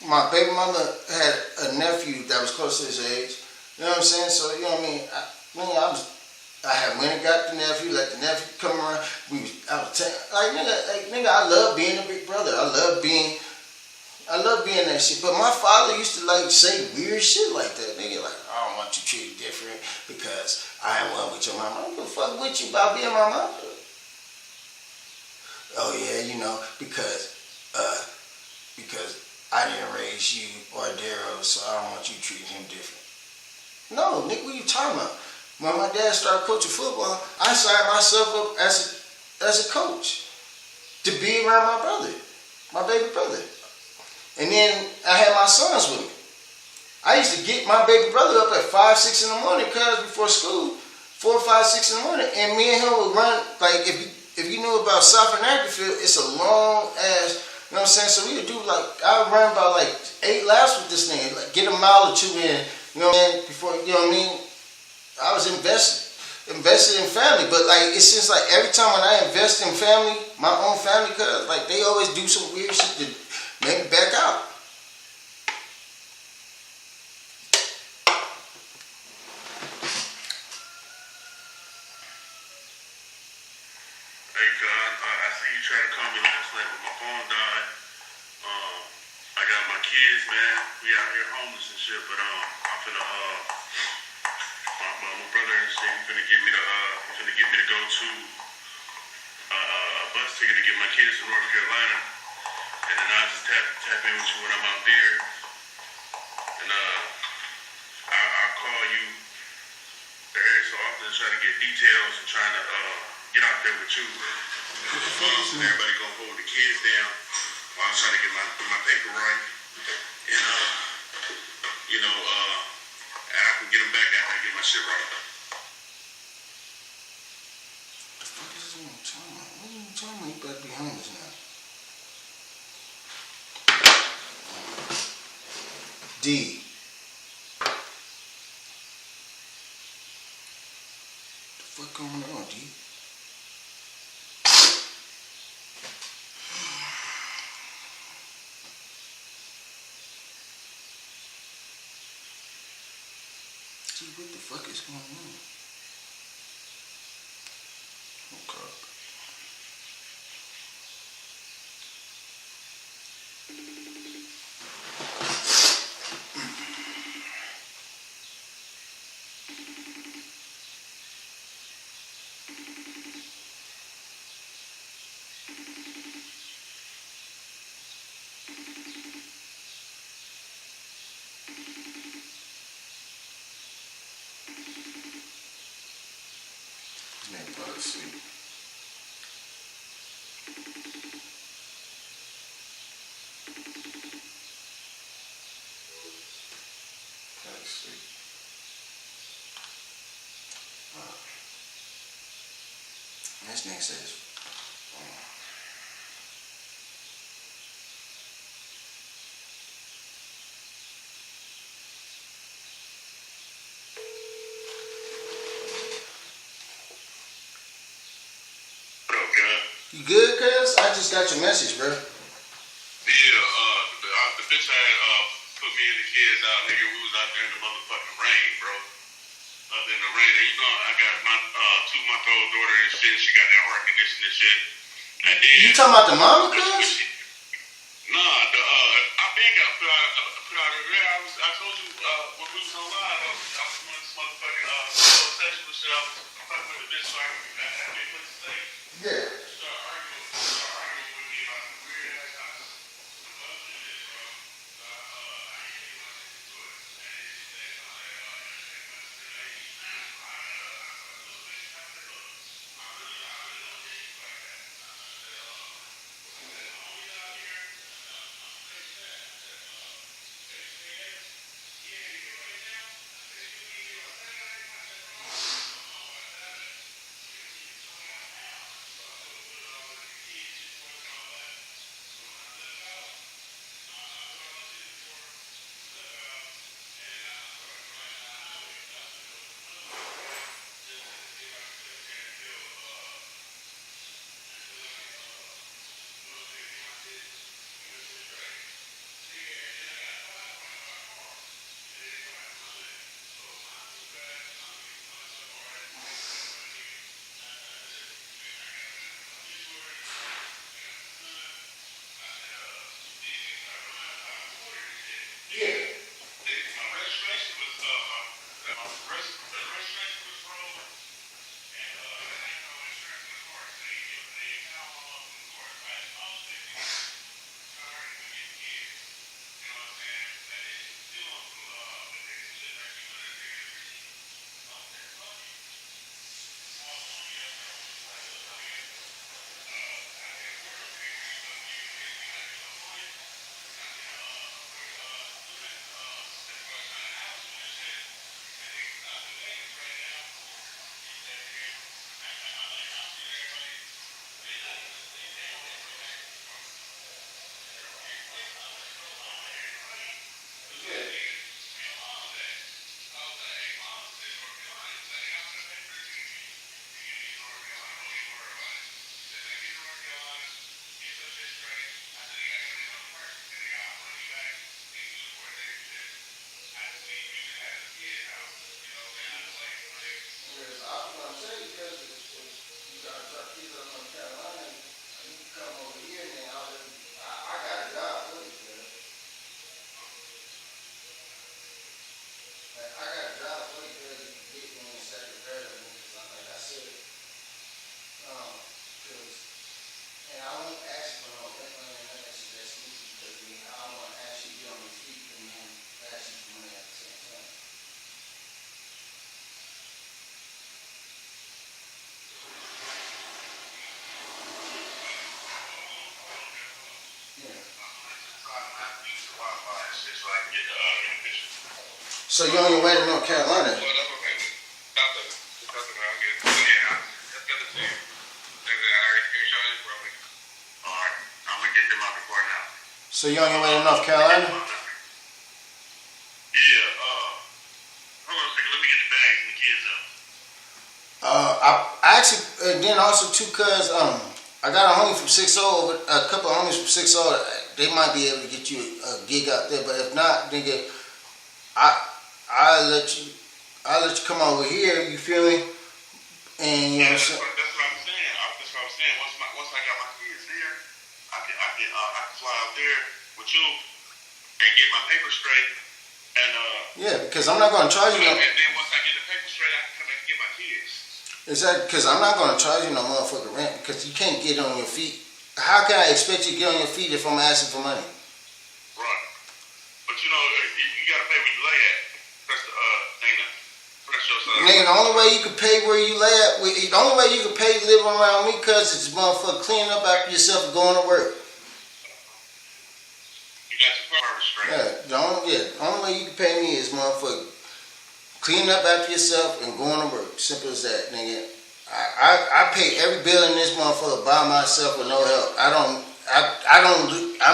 [SPEAKER 1] My baby mama had a nephew that was close to his age. You know what I'm saying? So, you know what I mean? I had went and got the nephew, let the nephew come around. Nigga, I love being a big brother. I love being that shit. But my father used to like say weird shit like that. Nigga, like, I don't want you treated different because I am one with your mama. I don't give a fuck with you about being my mama. Oh yeah, you know, because I didn't raise you or Daryl, so I don't want you treating him different. No, nigga, what you talking about? When my dad started coaching football, I signed myself up as a coach to be around my brother, my baby brother. And then I had my sons with me. I used to get my baby brother up at 5, 6 in the morning, cause before school, 4, 5, 6 in the morning, and me and him would run, like, if you knew about South Anaclefield, it's a long ass, you know what I'm saying? So we would do I would run about 8 laps with this nigga, like get a mile or two in, you know what I mean? Before, you know what I mean? I was invested invested in family. But like it's just like every time when I invest in family, my own family, cause like they always do some weird shit to make me back out.
[SPEAKER 4] Hey, cuz, I see you tried to call me last night, but my phone died. I got my kids, man. We out here homeless and shit, but I'm finna my brother and shit, he finna get me to go to a bus ticket to get my kids to North Carolina, and then I'll just tap in with you when I'm out there, and I'll call you every so often to try to get details and trying to get out there with you. And everybody gonna hold the kids down while I'm trying to get my paper right, and and I can get them back after I get my shit right.
[SPEAKER 1] The fuck is this one talking about? What are you talking about? You better be homeless now. D. The fuck going on, D? D, what the fuck is going on? Okay. Man, fall asleep. Fall asleep. This nigga says,
[SPEAKER 4] What up, God?
[SPEAKER 1] you good, cuz? I just got your message, bro.
[SPEAKER 4] Yeah, the bitch had put me and the kids out, nigga. We was out there in the motherfucking rain, bro. Up in the rain, and you know I got my 2-month-old daughter and shit. She got that heart condition and shit. And then
[SPEAKER 1] You talking about the mama, cuz?
[SPEAKER 4] Nah, I been got put out of there. I told you when we was on live, I was doing this motherfucking little sexual shit. I was fucking with the bitch, so I had me put to say.
[SPEAKER 1] Yeah.
[SPEAKER 4] Start arguing with me about some weird ass shit, bro. I ain't getting much into it. And it's just that I can get intermission.
[SPEAKER 1] So you on your way to North Carolina?
[SPEAKER 4] Well, that's okay. Stop that. Stop that. I'll get it. So, yeah, that's the other thing. Things that I already screenshot it, bro. All right. I'm going to get them out the car now.
[SPEAKER 1] So you on your way to North Carolina?
[SPEAKER 4] Yeah, hold on a second. Let me get the bags and the kids up.
[SPEAKER 1] I actually, then also too, cause I got a homie from 6-0, a couple of homies from 6-0. They might be able to get you a gig out there, but if not, nigga, I'll let you come over here. You feel me? And you know what I'm saying.
[SPEAKER 4] That's what I'm saying. That's what I'm saying. Once I got my kids there, I can fly out there with you and get my paper straight. And
[SPEAKER 1] Yeah, because I'm not gonna charge you no.
[SPEAKER 4] and then once I get the paper straight, I can come back and get my kids.
[SPEAKER 1] Exactly, because I'm not gonna charge you no motherfucking rent because you can't get on your feet. How can I expect you to get on your feet if I'm asking for money?
[SPEAKER 4] Right. But you know, you gotta pay where you lay at. Press the thing to press your side.
[SPEAKER 1] Nigga, the only way you can pay where you lay at, the only way you can pay living around me, cuz it's motherfucker cleaning up after yourself and going to work.
[SPEAKER 4] You got your car restraint.
[SPEAKER 1] Yeah, the only way you can pay me is motherfucker cleaning up after yourself and going to work. Simple as that, nigga. I pay every bill in this motherfucker by myself with no help. I'm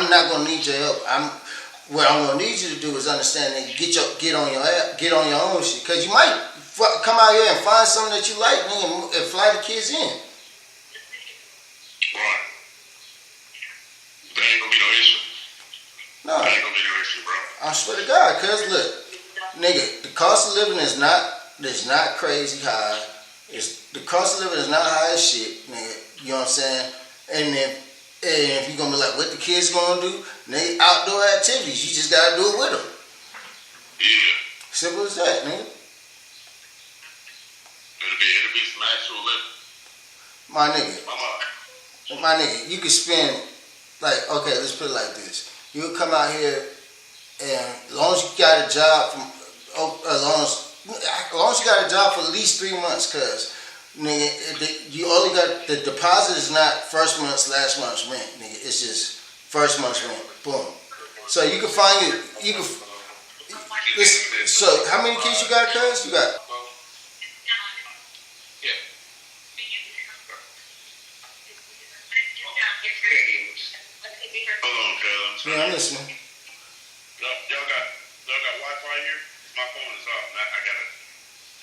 [SPEAKER 1] not gonna need your help. What I'm gonna need you to do is understand that get on your own shit. Cause you might come out here and find something that you like, nigga, and fly the kids in.
[SPEAKER 4] Right. That ain't gonna be no issue.
[SPEAKER 1] No,
[SPEAKER 4] That ain't gonna be no issue, bro.
[SPEAKER 1] I swear to God, cause look, nigga, the cost of living is not crazy high. The cost of living is not high as shit, nigga. You know what I'm saying? And if you're gonna be like, what the kids gonna do? Nigga, outdoor activities. You just gotta do it with them.
[SPEAKER 4] Yeah.
[SPEAKER 1] Simple as that, nigga.
[SPEAKER 4] It'll be some actual living.
[SPEAKER 1] My nigga, you can spend like, okay, let's put it like this. You can come out here and as long as you got a job as long as you got a job for at least 3 months, cuz nigga, you only got the deposit is not first month's last month's rent, nigga. It's just first month's rent. Boom. So you can find listen, so how many kids you got, cuz? You got
[SPEAKER 4] Yeah. Hold on, cuz.
[SPEAKER 1] yeah, I'm listening.
[SPEAKER 4] Y'all got Wi-Fi here? My phone is off. I gotta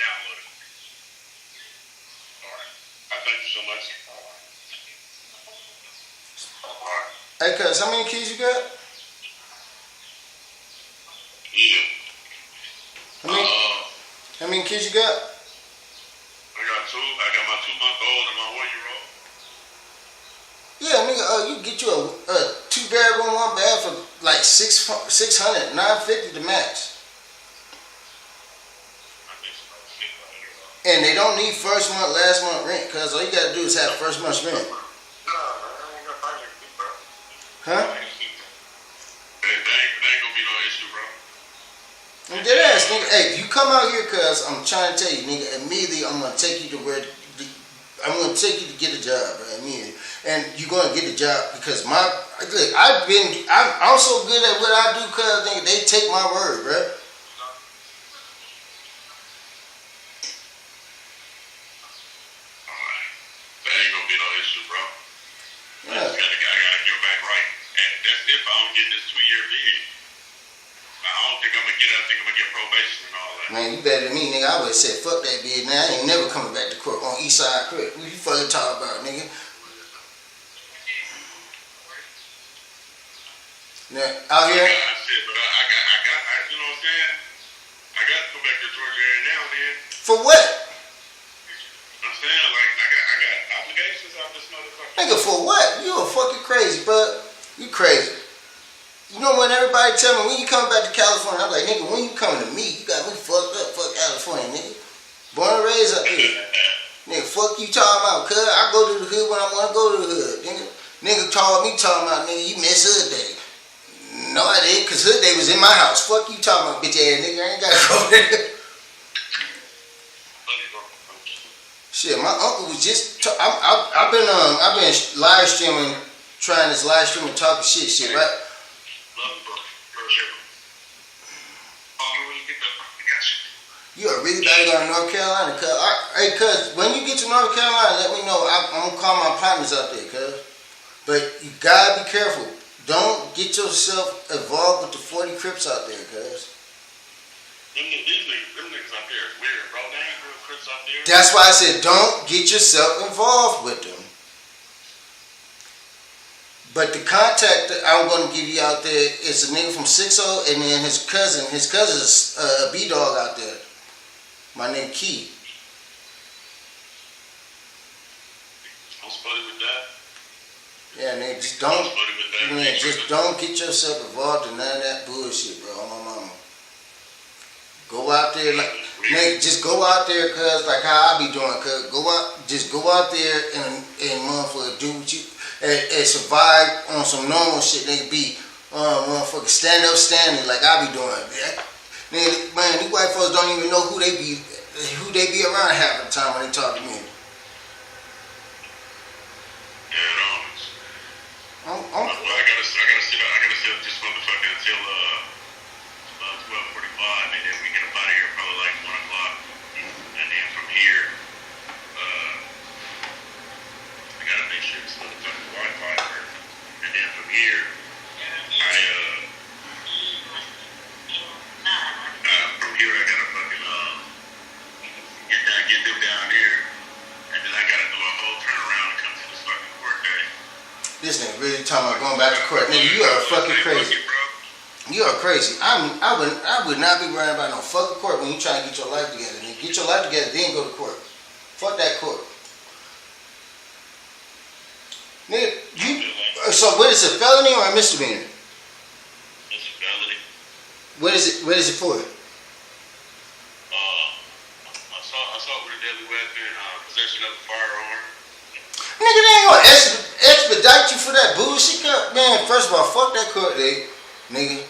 [SPEAKER 4] download it. All right. I thank you so much. All right.
[SPEAKER 1] Hey, cuz, how many kids you got?
[SPEAKER 4] Yeah.
[SPEAKER 1] How many kids you got?
[SPEAKER 4] I got two. I got my 2-month-old and my 1-year-old.
[SPEAKER 1] Yeah, nigga, you get you a 2-bedroom, 1 bath for like $600, $950 the max.
[SPEAKER 4] I think it's about $600.
[SPEAKER 1] And they don't need first month, last month rent, cuz all you gotta do is have first month's rent.
[SPEAKER 4] No, I ain't gonna find it, bro.
[SPEAKER 1] Huh?
[SPEAKER 4] That ain't gonna be no issue, bro.
[SPEAKER 1] I'm dead ass, nigga. Hey, if you come out here, cuz I'm trying to tell you, nigga, immediately I'm gonna take you to I'm gonna take you to get a job, bro, immediately. And you're gonna get a job because I'm so good at what I do, cuz nigga, they take my word, bro.
[SPEAKER 4] Alright. That ain't gonna be no issue, bro.
[SPEAKER 1] Yeah.
[SPEAKER 4] I gotta get back right. And that's if I don't get this 2-year bid. I don't think I'm gonna get it. I think I'm gonna get probation and all that.
[SPEAKER 1] Man, you better than me, nigga. I would've said, fuck that bitch, man. I ain't never coming back to court on East Side Court. What you fucking talking about, nigga? Now, out here,
[SPEAKER 4] I said, but you know what I'm saying? I got to go back to Georgia every now and then.
[SPEAKER 1] for what?
[SPEAKER 4] I'm saying, like, I got obligations out this motherfucker.
[SPEAKER 1] Nigga, for what? You a fucking crazy, bro. You crazy. You know when everybody tell me, when you coming back to California, I'm like, nigga, when you coming to me? You got me fucked up, fuck California, nigga. Born and raised up here. Nigga, fuck you talking about, cuz. I go to the hood when I want to go to the hood, nigga. Nigga talking about, nigga, you miss hood day. No, I didn't, cause hood day was in my house. Fuck you talking about, bitch ass nigga. I ain't gotta go there. Shit, my uncle was just. I've been live streaming, trying this live streaming talking shit, right? You are really about to go to North Carolina, cuz when you get to North Carolina, let me know. I'm gonna call my partners out there, cuz. But you gotta be careful. Don't get yourself involved with the 40 Crips out there, cuz.
[SPEAKER 4] Them niggas out there is weird, bro. They ain't real Crips out there.
[SPEAKER 1] That's why I said don't get yourself involved with them. But the contact that I'm going to give you out there is a nigga from 60 and then his cousin. His cousin is a B-Dog out there. My name Key.
[SPEAKER 4] I'm spotted with that.
[SPEAKER 1] Yeah, nigga, just
[SPEAKER 4] I'm
[SPEAKER 1] don't,
[SPEAKER 4] spotted with that.
[SPEAKER 1] man, just don't get yourself involved in none of that bullshit, bro. On my mama. Go out there, like, nigga, just go out there, cuz, like how I be doing, cuz. Just go out there and motherfucker do what you, and survive on some normal shit. Nigga be, motherfucker stand up standing like I be doing. Nigga, man, these white folks don't even know who they be around half the time when they talk to me.
[SPEAKER 4] Yeah, well, I gotta sit this motherfucker until 12:45, and then we get up out of here probably like 1 o'clock, and then from here, we gotta make sure this motherfucking Wi-Fi works, and then from here, from here I gotta fucking get them down there, and then I gotta do a whole turnaround and come to this fucking court day.
[SPEAKER 1] This nigga really talking about going back to court. Nigga, you are fucking crazy. You are crazy. I would not be worrying about no fucking court when you trying to get your life together. Nigga, get your life together, then go to court. Fuck that court. Nigga, so what is it, felony or a misdemeanor?
[SPEAKER 4] It's a felony.
[SPEAKER 1] What is it for?
[SPEAKER 4] Assault with a deadly weapon, possession of a firearm.
[SPEAKER 1] Nigga, they ain't gonna expedite you for that bullshit. Man, first of all, fuck that court date. Nigga,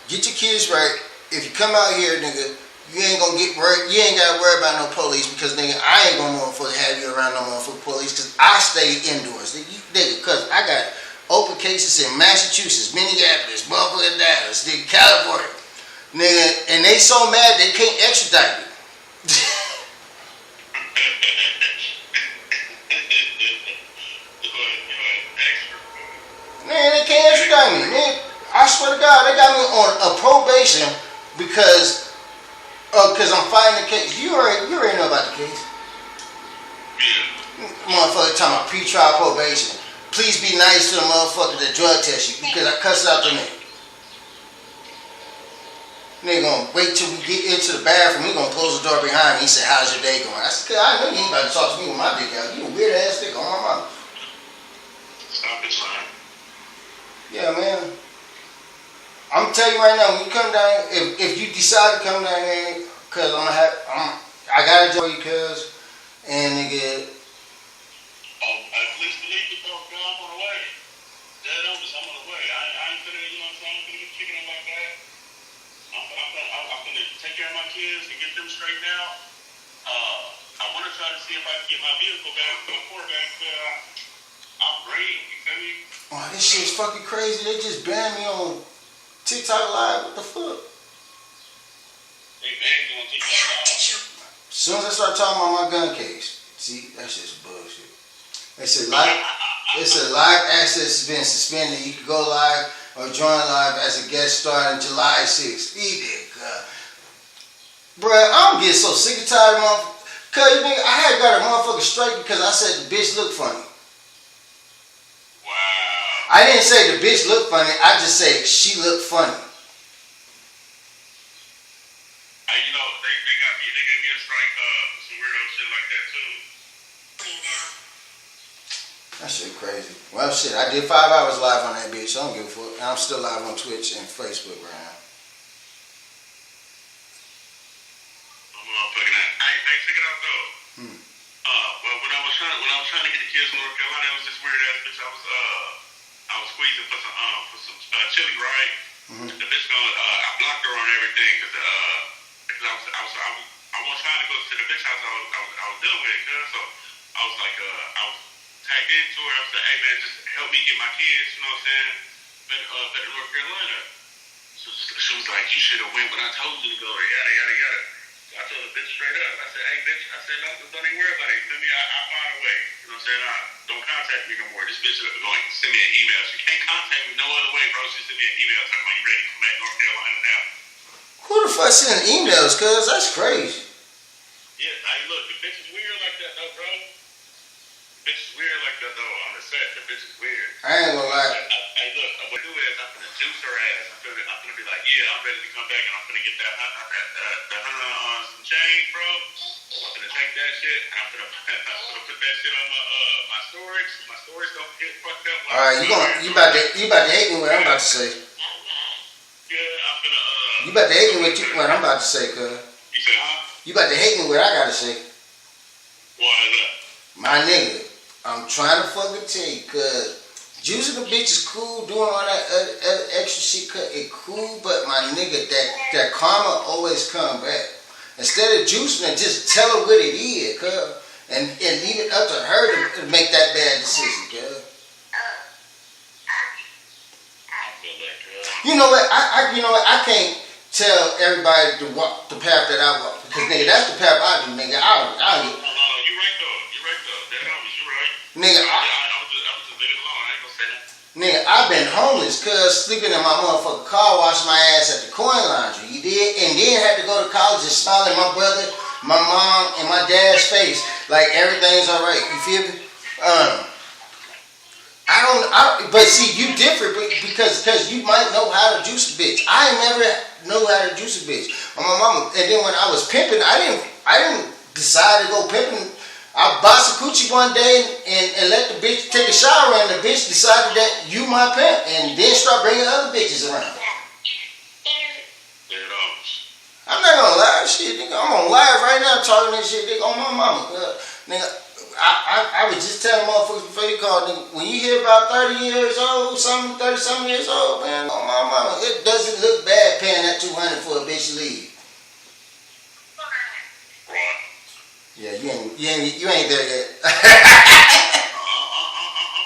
[SPEAKER 1] get your kids right. If you come out here, nigga, you ain't gonna get worried. You ain't gotta worry about no police because, nigga, I ain't gonna motherfucker have you around no motherfucker police because I stay indoors. Nigga, cause I got open cases in Massachusetts, Minneapolis, motherfucking Dallas, nigga, California. Nigga, and they so mad they can't extradite me. Man, they can't extradite me. Man, I swear to God, they got me on a probation because I'm fighting the case. You already know about the case. Motherfucker talking about pre-trial probation. Please be nice to the motherfucker that drug test you because I cussed out the nigga. Nigga gonna wait till we get into the bathroom. He gonna close the door behind me. He said, "How's your day going?" I said, "I know you ain't about to talk to me with my dick out. You a weird ass nigga on my mouth."
[SPEAKER 4] Stop it, son.
[SPEAKER 1] Yeah, man. I'm telling you right now, when you come down, if you decide to come down here, cause I got a job for you, cuz, and nigga.
[SPEAKER 4] Please believe it, though. God, I'm on the way. Dead Elvis, I'm on the way. I ain't finna, you know what I'm saying? I'm finna get kicking them like that. I'm finna take care of my kids and get them straightened out. I want to try to see if I can get my vehicle back, my car back. I'm great. You feel me?
[SPEAKER 1] Oh, this shit's fucking crazy. They just banned me on TikTok Live. What the fuck?
[SPEAKER 4] They banned you on TikTok Live.
[SPEAKER 1] As soon as I start talking about my gun case, see, that's just bullshit. They said live access has been suspended. You can go live or join live as a guest star on July 6th. Bruh, I'm getting so sick and tired of motherfuckers. Cause nigga, I had got a motherfucker straight because I said the bitch looked funny.
[SPEAKER 4] Wow.
[SPEAKER 1] I didn't say the bitch looked funny. I just said she looked funny.
[SPEAKER 4] You know, they gave me a strike, some weirdo shit like that too.
[SPEAKER 1] That shit crazy. Well, shit, I did 5 hours live on that bitch. I don't give a fuck. And I'm still live on Twitch and Facebook right now.
[SPEAKER 4] Hey, check it out though. Well, when I was trying to get the kids in North Carolina, it was this weird ass bitch. I was squeezing for some chili, right? The bitch I blocked her on everything because I was trying to go to the bitch house I was dealing with, so I was like I was tagged into her. I said, "Hey man, just help me get my kids," you know what I'm saying? Back to North Carolina. So she was like, "You should have went when I told you to go." Yada yada yada. I told the bitch straight up. I said, hey, bitch, I said, don't even worry about it. You feel me? I'll find a way. You know what I'm saying? Don't contact me no more. This bitch is going to send me an email. She can't contact me no other way, bro. She sent me an email talking about you ready to come back to North Carolina now.
[SPEAKER 1] Who the fuck sending emails, cuz? That's crazy.
[SPEAKER 4] Yeah, hey, look, the bitch is weird like that, though, bro. The bitch is weird like that, though. On the set, the bitch is weird.
[SPEAKER 1] I ain't gonna lie.
[SPEAKER 4] Hey, look, what I do is I'm going to juice her ass. I'm going to be like, yeah, I'm ready to come back, and I'm going to get that on some change, bro. I'm going to take that shit, and I'm going to put that shit on my storage. My storage don't get fucked up.
[SPEAKER 1] All right, you about to hate me what I'm about to say.
[SPEAKER 4] Yeah, I'm going to,
[SPEAKER 1] You about to hate me what I'm about to say, cuz.
[SPEAKER 4] You say, huh?
[SPEAKER 1] You about to hate me what I gotta say.
[SPEAKER 4] Why is that?
[SPEAKER 1] My nigga, I'm trying to fucking tell you, cuz juicing the bitch is cool, doing all that extra shit, cuz it cool, but my nigga, that karma always come back. Instead of juicing it, just tell her what it is, cuz. And leave it up to her to make that bad decision, cuz. You know what? I can't tell everybody to walk the path that I walk. Because nigga, that's the path I do, nigga. I don't
[SPEAKER 4] You right though. That was you right.
[SPEAKER 1] nigga,
[SPEAKER 4] I was just leaving it alone. I ain't gonna say that.
[SPEAKER 1] nigga, I've been homeless, cuz sleeping in my motherfucking car, washing my ass at the coin laundry. You did? And then had to go to college and smile at my brother, my mom, and my dad's face. Like everything's alright. You feel me? But see, you different because you might know how to juice a bitch. I never know how to juice a bitch. On my mama. And then when I was pimping, I didn't decide to go pimping. I bought some coochie one day and let the bitch take a shower, and the bitch decided that you my pimp, and then start bringing other bitches around. I'm not gonna lie, shit, nigga. I'm on live right now talking that shit, nigga, on my mama. Nigga, I was just telling motherfuckers before you called, nigga, when you hear about 30 years old, 30-something years old, man, on my mama, it doesn't look bad paying that $200 for a bitch to leave. Yeah, you ain't there yet.
[SPEAKER 4] I'm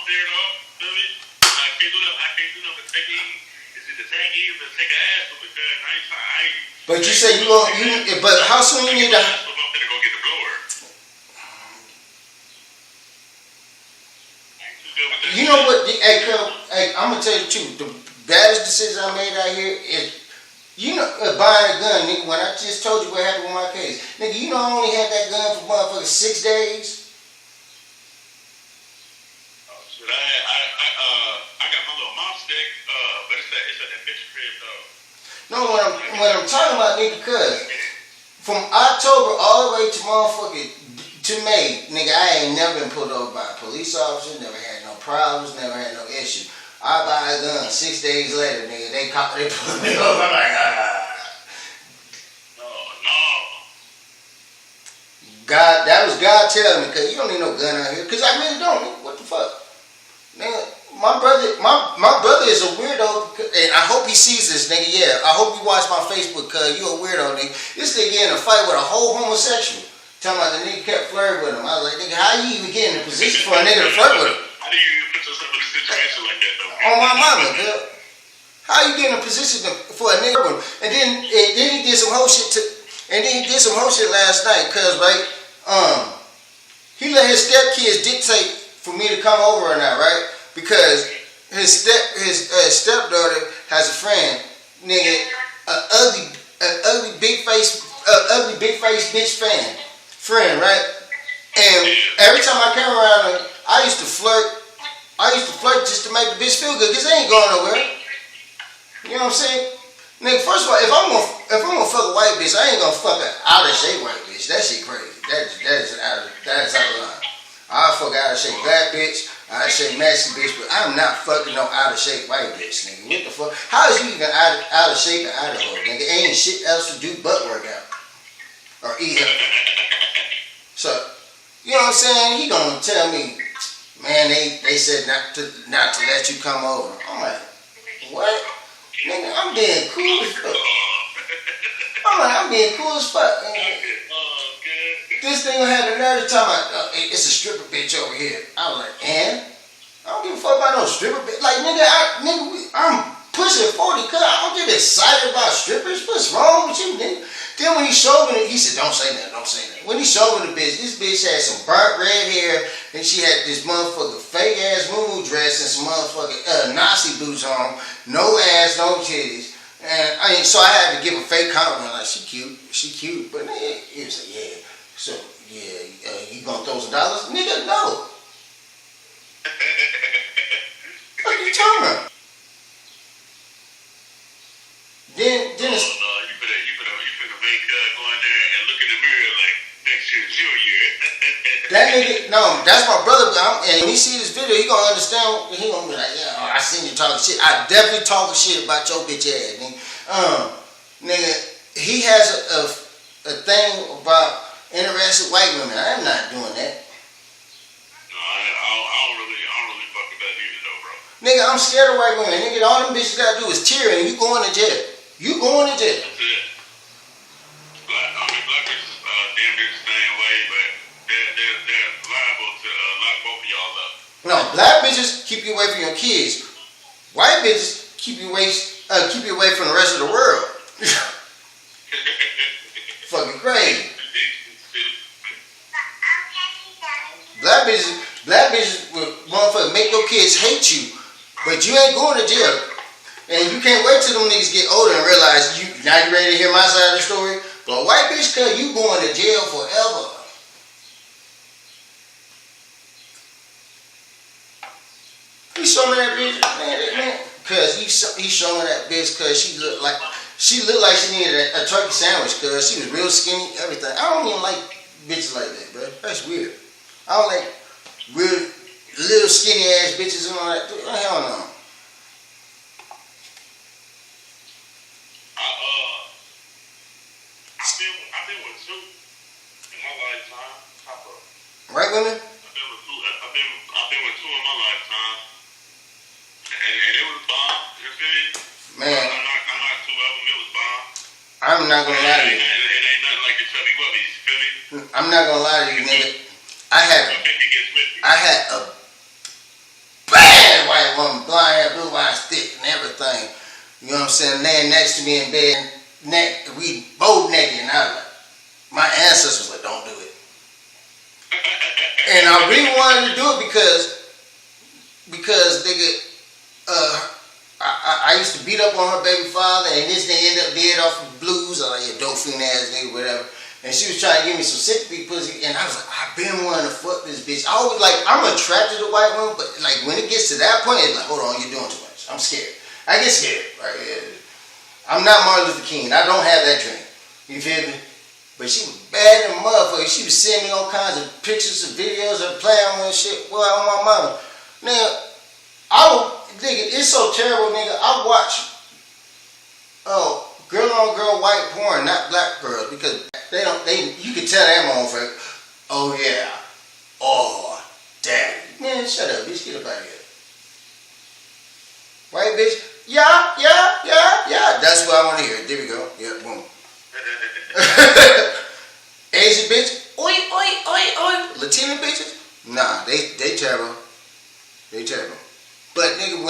[SPEAKER 4] there though. Feel me? I can't do nothing but take it easy. It's either take it easy or take an ass for because I ain't.
[SPEAKER 1] But you say but how soon you need to?
[SPEAKER 4] I'm gonna go get the blower.
[SPEAKER 1] You know what? Hey, I'm gonna tell you the truth. The baddest decision I made out here is, buying a gun, nigga. When I just told you what happened with my case, nigga, you know I only had that gun for motherfucking 6 days.
[SPEAKER 4] Shit, I got my little mop stick, but it's at that bitch crib though.
[SPEAKER 1] No, when I'm talking about, nigga, cuz from October all the way to motherfucking to May, nigga, I ain't never been pulled over by a police officer. Never had no problems. Never had no issue. I buy a gun 6 days later, nigga. They pull me over. I'm like,
[SPEAKER 4] No.
[SPEAKER 1] God, that was God telling me, cause you don't need no gun out here. Cause I really don't, nigga. What the fuck, nigga? My brother is a weirdo, and I hope he sees this, nigga. Yeah, I hope you watch my Facebook, cause you a weirdo, nigga. This nigga in a fight with a whole homosexual. Talking about the nigga kept flirting with him. I was like, nigga, how you even get in a position for a nigga to flirt with him?
[SPEAKER 4] How do you even put yourself in a situation like that though?
[SPEAKER 1] On my mama, girl. How you get in a position for a nigga? And then he did some whole shit last night, cause right, he let his stepkids dictate for me to come over or not, right? Because his stepdaughter has a friend, nigga, an ugly big face bitch friend, right? And every time I came around her, I used to flirt just to make the bitch feel good, cause they ain't going nowhere. You know what I'm saying? Nigga, first of all, if I'm gonna fuck a white bitch, I ain't gonna fuck an out of shape white bitch. That shit crazy. That is out of line. I'll fuck out of shape black bitch, out of shape Mexican bitch, but I'm not fucking no out of shape white bitch, nigga. What the fuck? How is you even out of shape and out of hoe, nigga? Ain't shit else to do but work out or eat up. So, you know what I'm saying? He gonna tell me, man, they said not to let you come over. I'm like, what? Nigga, I'm being cool as fuck. I'm being cool as fuck. This thing had the nerve to tell me, it's a stripper bitch over here. I was like, and? I don't give a fuck about no stripper bitch. Like, nigga, I'm pushing 40, cuz I don't get excited about strippers. What's wrong with you, nigga? Then when he showed me, he said, "Don't say that, don't say that." When he showed me the bitch, this bitch had some burnt red hair, and she had this motherfucking fake ass moo dress and some motherfucking Nazi boots on, no ass, no titties. And so I had to give a fake compliment, like she cute, but he was like, yeah. So yeah, you gonna throw some dollars, nigga? No. What are you talking about? Then
[SPEAKER 4] Oh no, you better make go in there and look in the mirror like next year's your year.
[SPEAKER 1] that nigga, no, that's my brother. And when he see this video, he gonna understand. He gonna be like, yeah, I seen you talking shit. I definitely talking shit about your bitch ass, nigga. Nigga, he has a thing about interested white women. I'm not doing that.
[SPEAKER 4] No, I don't really fuck with that either though, bro.
[SPEAKER 1] Nigga, I'm scared of white women. Nigga, all them bitches gotta do is tear and you going to jail. You going to jail.
[SPEAKER 4] That's it. Black bitches damn near the same way, but they're liable to lock both of y'all up.
[SPEAKER 1] No, black bitches keep you away from your kids. White bitches keep you away from the rest of the world. Fucking crazy. Black bitches will motherfucker make your kids hate you, but you ain't going to jail. And you can't wait till them niggas get older and realize now you ready to hear my side of the story. But a white bitch, cause you going to jail forever. He showed me that bitch, man. Cause he showed me that bitch cause she looked like she needed a turkey sandwich cause she was real skinny, everything. I don't even like bitches like that, bro. That's weird. I don't like real little skinny ass bitches and all that. Hell no.
[SPEAKER 4] I've been with two in my lifetime.
[SPEAKER 1] White women?
[SPEAKER 4] I've been with two in my lifetime, and it was bomb. You feel me?
[SPEAKER 1] Man,
[SPEAKER 4] I knocked two of them. It was bomb.
[SPEAKER 1] I'm not gonna lie to you.
[SPEAKER 4] It ain't nothing like the chubby wubbies. You feel me?
[SPEAKER 1] I'm not gonna lie to you, nigga. I had
[SPEAKER 4] 50 gets 50.
[SPEAKER 1] a bad white woman, blonde hair, blue eyes, thick and everything. You know what I'm saying? Laying next to me in bed, we both naked, and I was like, my ancestors were like, don't do it. And I really wanted to do it because nigga, I used to beat up on her baby father, and this thing ended up dead off of blues. I was like, yeah, dolphin ass nigga, whatever. And she was trying to give me some sympathy pussy, and I was like, I've been wanting to fuck this bitch. I always like, I'm attracted to white women, but like when it gets to that point, it's like, hold on, you're doing too much. I'm scared. I get scared. Right? I'm not Martin Luther King. I don't have that dream. You feel me? But she was bad than a motherfucker. She was sending me all kinds of pictures and videos of playing with shit. Boy, on my mama. Nigga, it's so terrible, nigga. I watch girl on girl white porn, not black girls, because you can tell that motherfucker, oh yeah, oh daddy. Man, shut up, bitch, get up out of here. White bitch, yeah. That's what I want to hear. There we go. Yeah, boom. Asian bitch, oi. Latina bitches, nah, they terrible. They terrible. But nigga,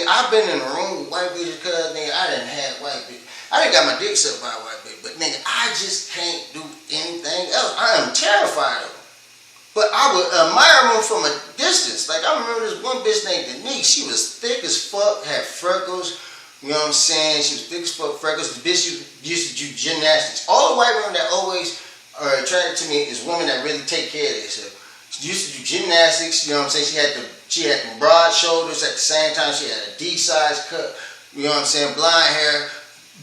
[SPEAKER 1] I've been in a room with white bitches cause nigga, I didn't have white bitches. I didn't got my dick sucked by a white bitch, but nigga, I just can't do anything else. I am terrified of them. But I would admire them from a distance. Like I remember this one bitch named Denise. She was thick as fuck, had freckles. You know what I'm saying? She was thick as fuck, freckles. The bitch used to do gymnastics. All the white women that always are attracted to me is women that really take care of themselves. She used to do gymnastics. You know what I'm saying? She had the broad shoulders at the same time. She had a D-size cut. You know what I'm saying? Blonde hair,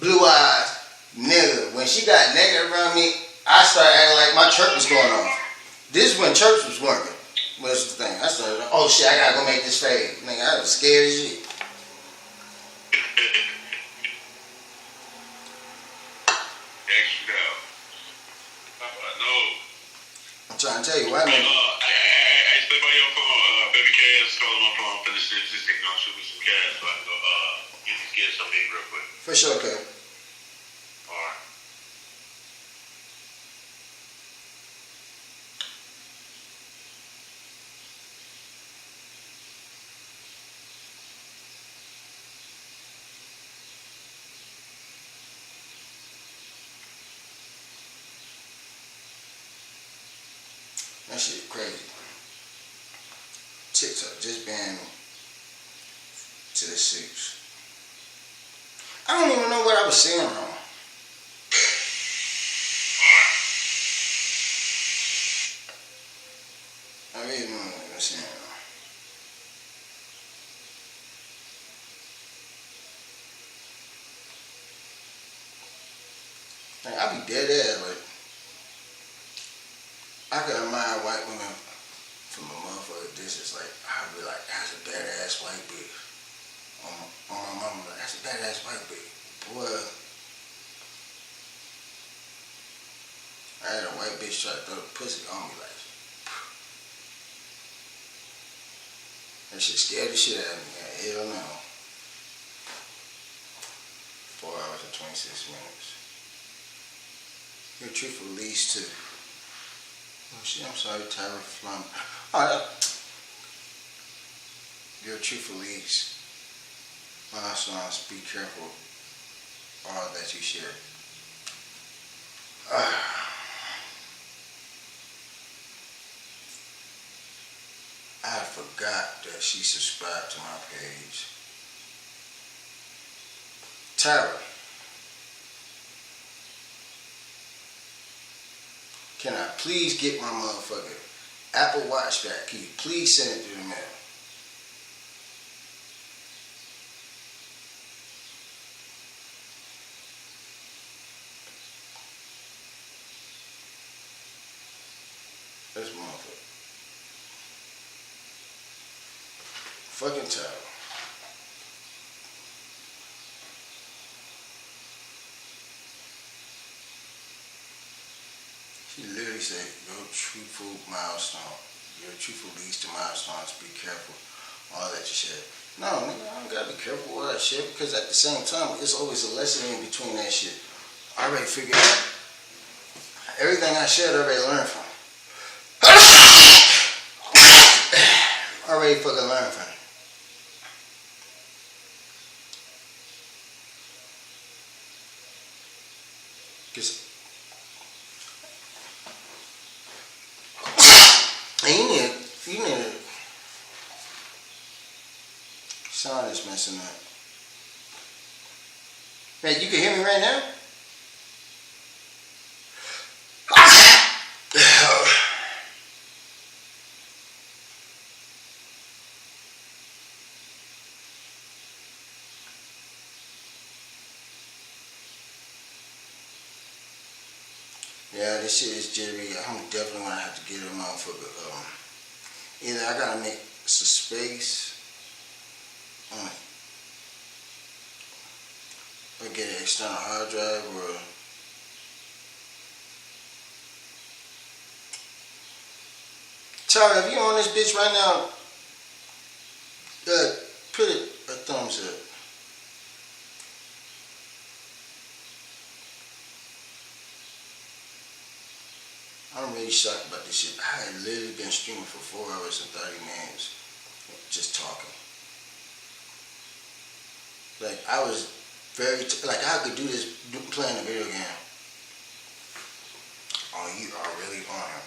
[SPEAKER 1] blue eyes. Nigga, when she got naked around me, I started acting like my church was going on. This is when church was working. What's the thing? I started, oh shit, I gotta go make this fade. Nigga, I was scared as shit. I'm trying to tell you, why nigga?
[SPEAKER 4] Hey, stay by your phone. Baby Cass calling my phone. I'm finna just take on shoot me some cash so I can go get these kids something to eat real quick.
[SPEAKER 1] For sure, okay.
[SPEAKER 4] Alright.
[SPEAKER 1] That shit crazy. TikTok just banned me to the 6. I don't even know what I was saying wrong. I really don't know what I was saying wrong. Like, I be dead ass, like, I could admire white women from a motherfucker distance. Like, I'd be like, that's a badass white bitch. On my mama, like, that's a badass white bitch. Boy, I had a white bitch try to throw the pussy on me, like, that shit scared the shit out of me. Like, hell no. 4 hours and 26 minutes. Your truthful leads to. Oh shit, I'm sorry, Tyra Flum. Your truthful leads. Milestones, be careful. All that you share. I forgot that she subscribed to my page. Tyra, can I please get my motherfucking Apple Watch back? Can you please send it through the mail? This motherfucker. Fucking Tyra. She literally said, your truthful milestone. Your truthful leads to milestones. Be careful. All that you said. No, nigga, I don't gotta be careful with all that shit because at the same time, it's always a lesson in between that shit. I already figured out. Everything I said, I already learned from. I already fucking learned from it. Cause you need to sound is messing up. Man, you can hear me right now? Yeah, this shit is jittery. I'm definitely gonna have to get a motherfucker. Either I gotta make some space or get an external hard drive or Tyra, if you on this bitch right now, put a thumbs up. I'm really shocked about this shit. I had literally been streaming for 4 hours and 30 minutes just talking. Like, I was like, I could do this playing a video game. Oh, you are really on him.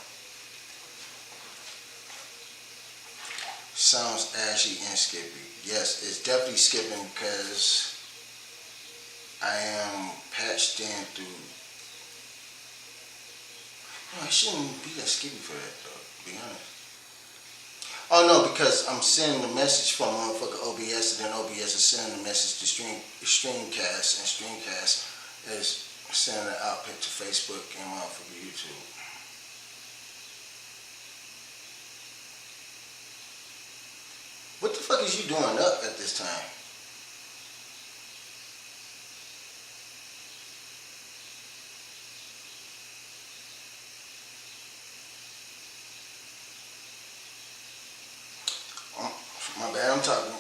[SPEAKER 1] Sounds ashy and skippy. Yes, it's definitely skipping because I am patched in through. Oh, I shouldn't be that skippy for that though, to be honest. Oh no, because I'm sending the message from motherfucker OBS and then OBS is sending the message to Streamcast and Streamcast is sending the output to Facebook and motherfucker YouTube. What the fuck is you doing up at this time? My bad, I'm talking.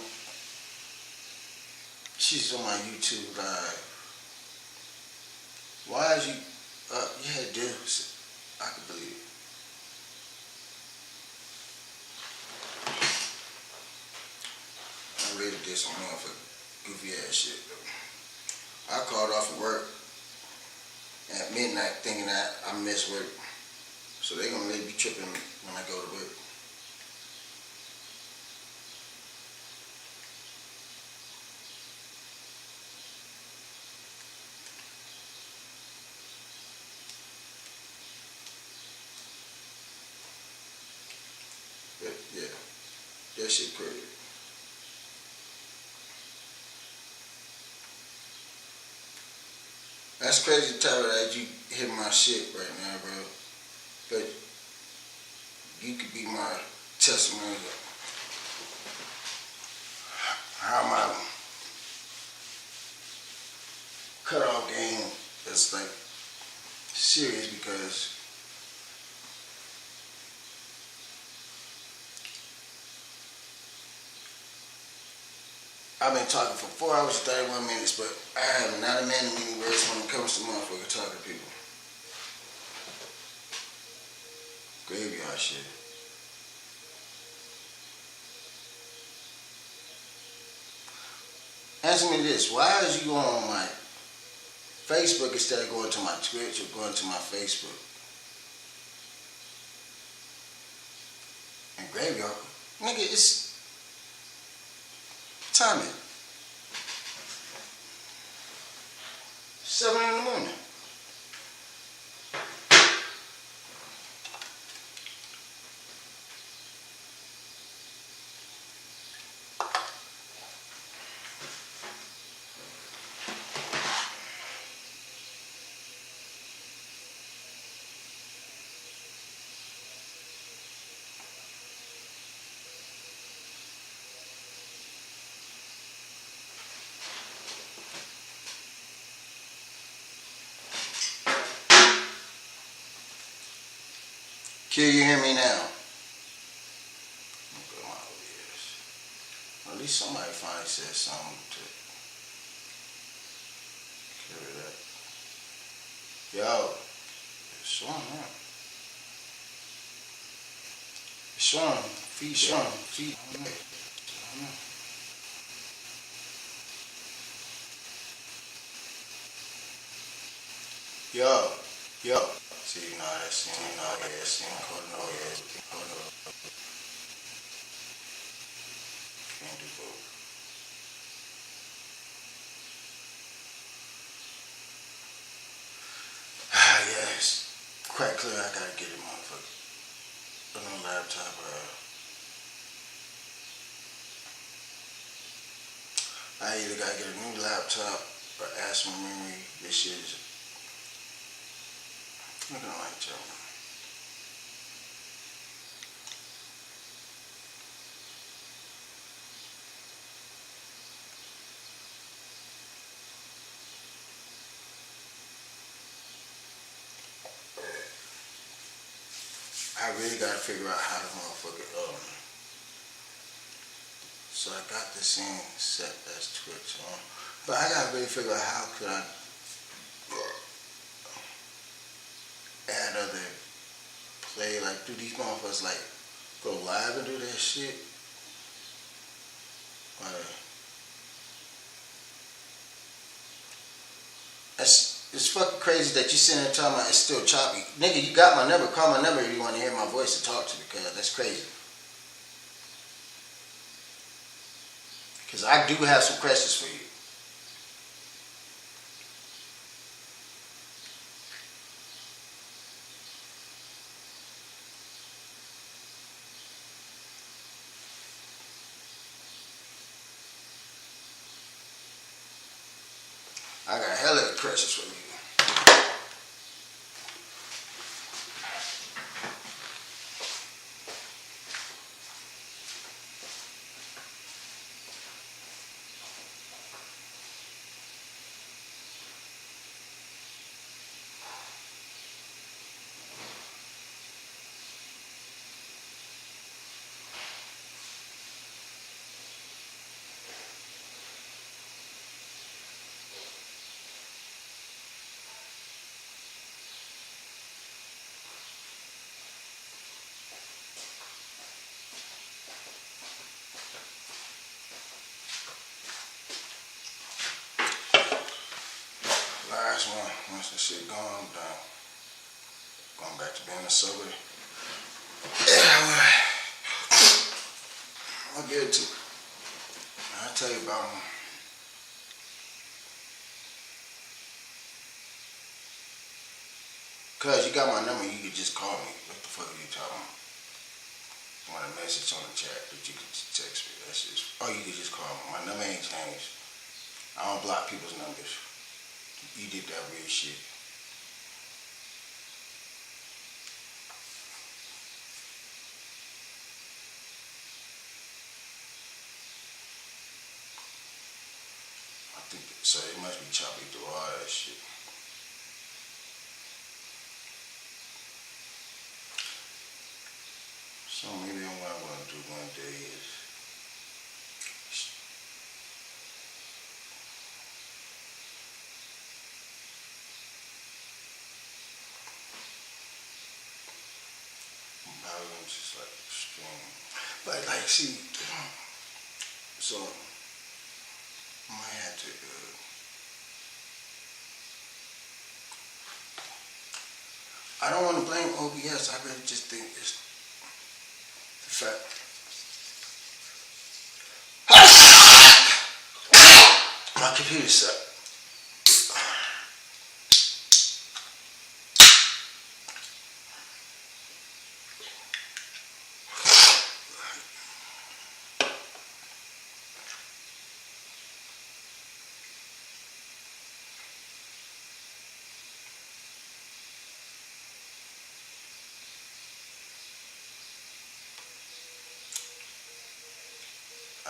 [SPEAKER 1] She's on my YouTube live. Why is you yeah, dude. I can believe it. I rated this on for goofy ass shit though. I called off of work at midnight thinking that I missed work. So they gonna let me tripping when I go to work. But yeah, that shit crazy. That's crazy, Tyler, that you hit my shit right now, bro. But you could be my testimony of how my cutoff game is like serious because I've been talking for 4 hours and 31 minutes, but I am not a man of many words when it comes to motherfucking talking to people. Graveyard shit. Answer me this, why is you on my Facebook instead of going to my Twitch or going to my Facebook? And Graveyard, nigga, it's timing. 7 in the morning. Can you hear me now? At least somebody finally said something to carry that. Yo, it's Sean, man. It's Sean, feed Sean, feed. I don't know. Yo. See, no, that's no, can't do both. Yeah, it's quite clear I gotta get a motherfucker. A new laptop, I either gotta get a new laptop or ask my memory. This shit is looking like Joe. I really gotta figure out how to motherfucker, so I got this thing set as Twitch on, but I gotta really figure out how could I add other play, like do these motherfuckers like go live and do that shit? It's fucking crazy that you sitting there talking about it's still choppy. Nigga, you got my number. Call my number if you want to hear my voice and talk to me, cuz that's crazy. Because I do have some questions for you. I got hella questions for you. Last one, once the shit gone, I'm done. going back to being a sober. Yeah, I'll get it to you. I'll tell you about them. Cause you got my number, you can just call me. What the fuck are you talking about? Want a message on the chat that you can text me. That's just, or you can just call me. My number ain't changed. I don't block people's numbers. You did that weird shit. I think so. It must be choppy through all that shit. So maybe what I'm gonna do one day is probably just like stream. But like see, so I might have to I don't want to blame OBS. I really just think it's the fact. My computer sucked.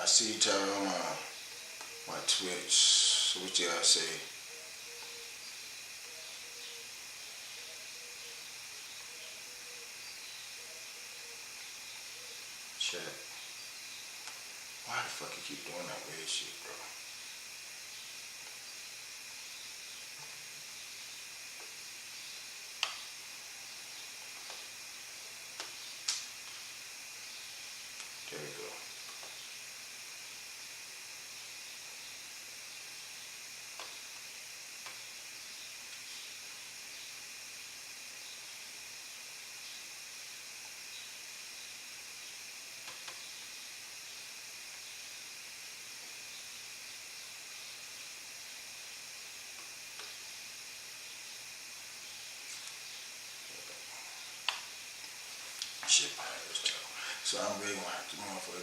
[SPEAKER 1] I see you tell on my Twitch. So what you gotta say? Chat. Why the fuck you keep doing that weird shit, bro? There we go. Shit, so I'm really gonna have to go for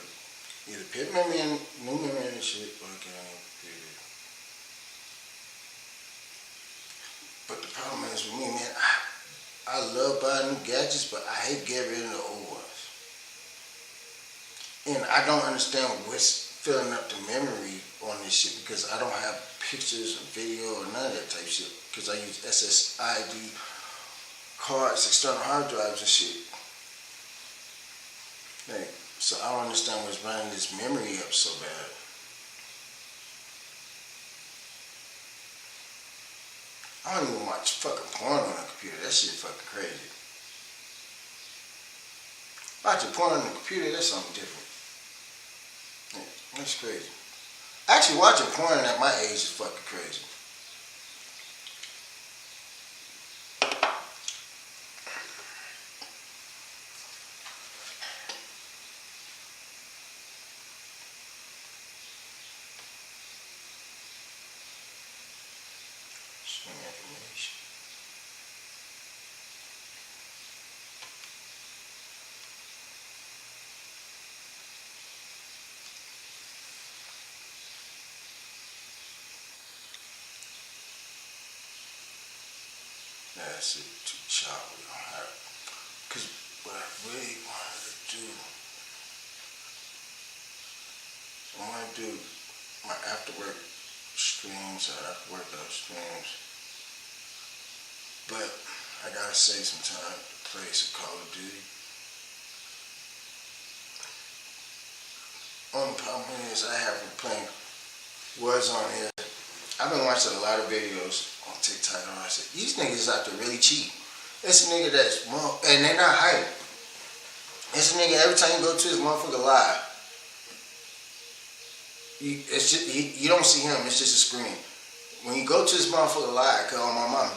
[SPEAKER 1] either put memory in, new memory and shit, or get on your computer. But the problem is with me, man, I love buying new gadgets, but I hate getting rid of the old ones. And I don't understand what's filling up the memory on this shit because I don't have pictures or video or none of that type shit because I use SSID cards, external hard drives and shit. Like, so I don't understand what's running this memory up so bad. I don't even watch fucking porn on the computer. That shit fucking crazy. Watching porn on the computer, that's something different. Yeah, that's crazy. Actually, watching porn at my age is fucking crazy. Information. That's it, too choppy. Because what I really wanted to do, I want to do my after work streams or after workout streams. But I gotta save some time to play some Call of Duty. Only problem is I haven't playing Warzone here. I've been watching a lot of videos on TikTok and I said, these niggas out there really cheap. It's a nigga that's more, and they're not hiding. It's a nigga every time you go to his motherfucker live. It's just, you don't see him, it's just a screen. When you go to his motherfucker live, call my mama.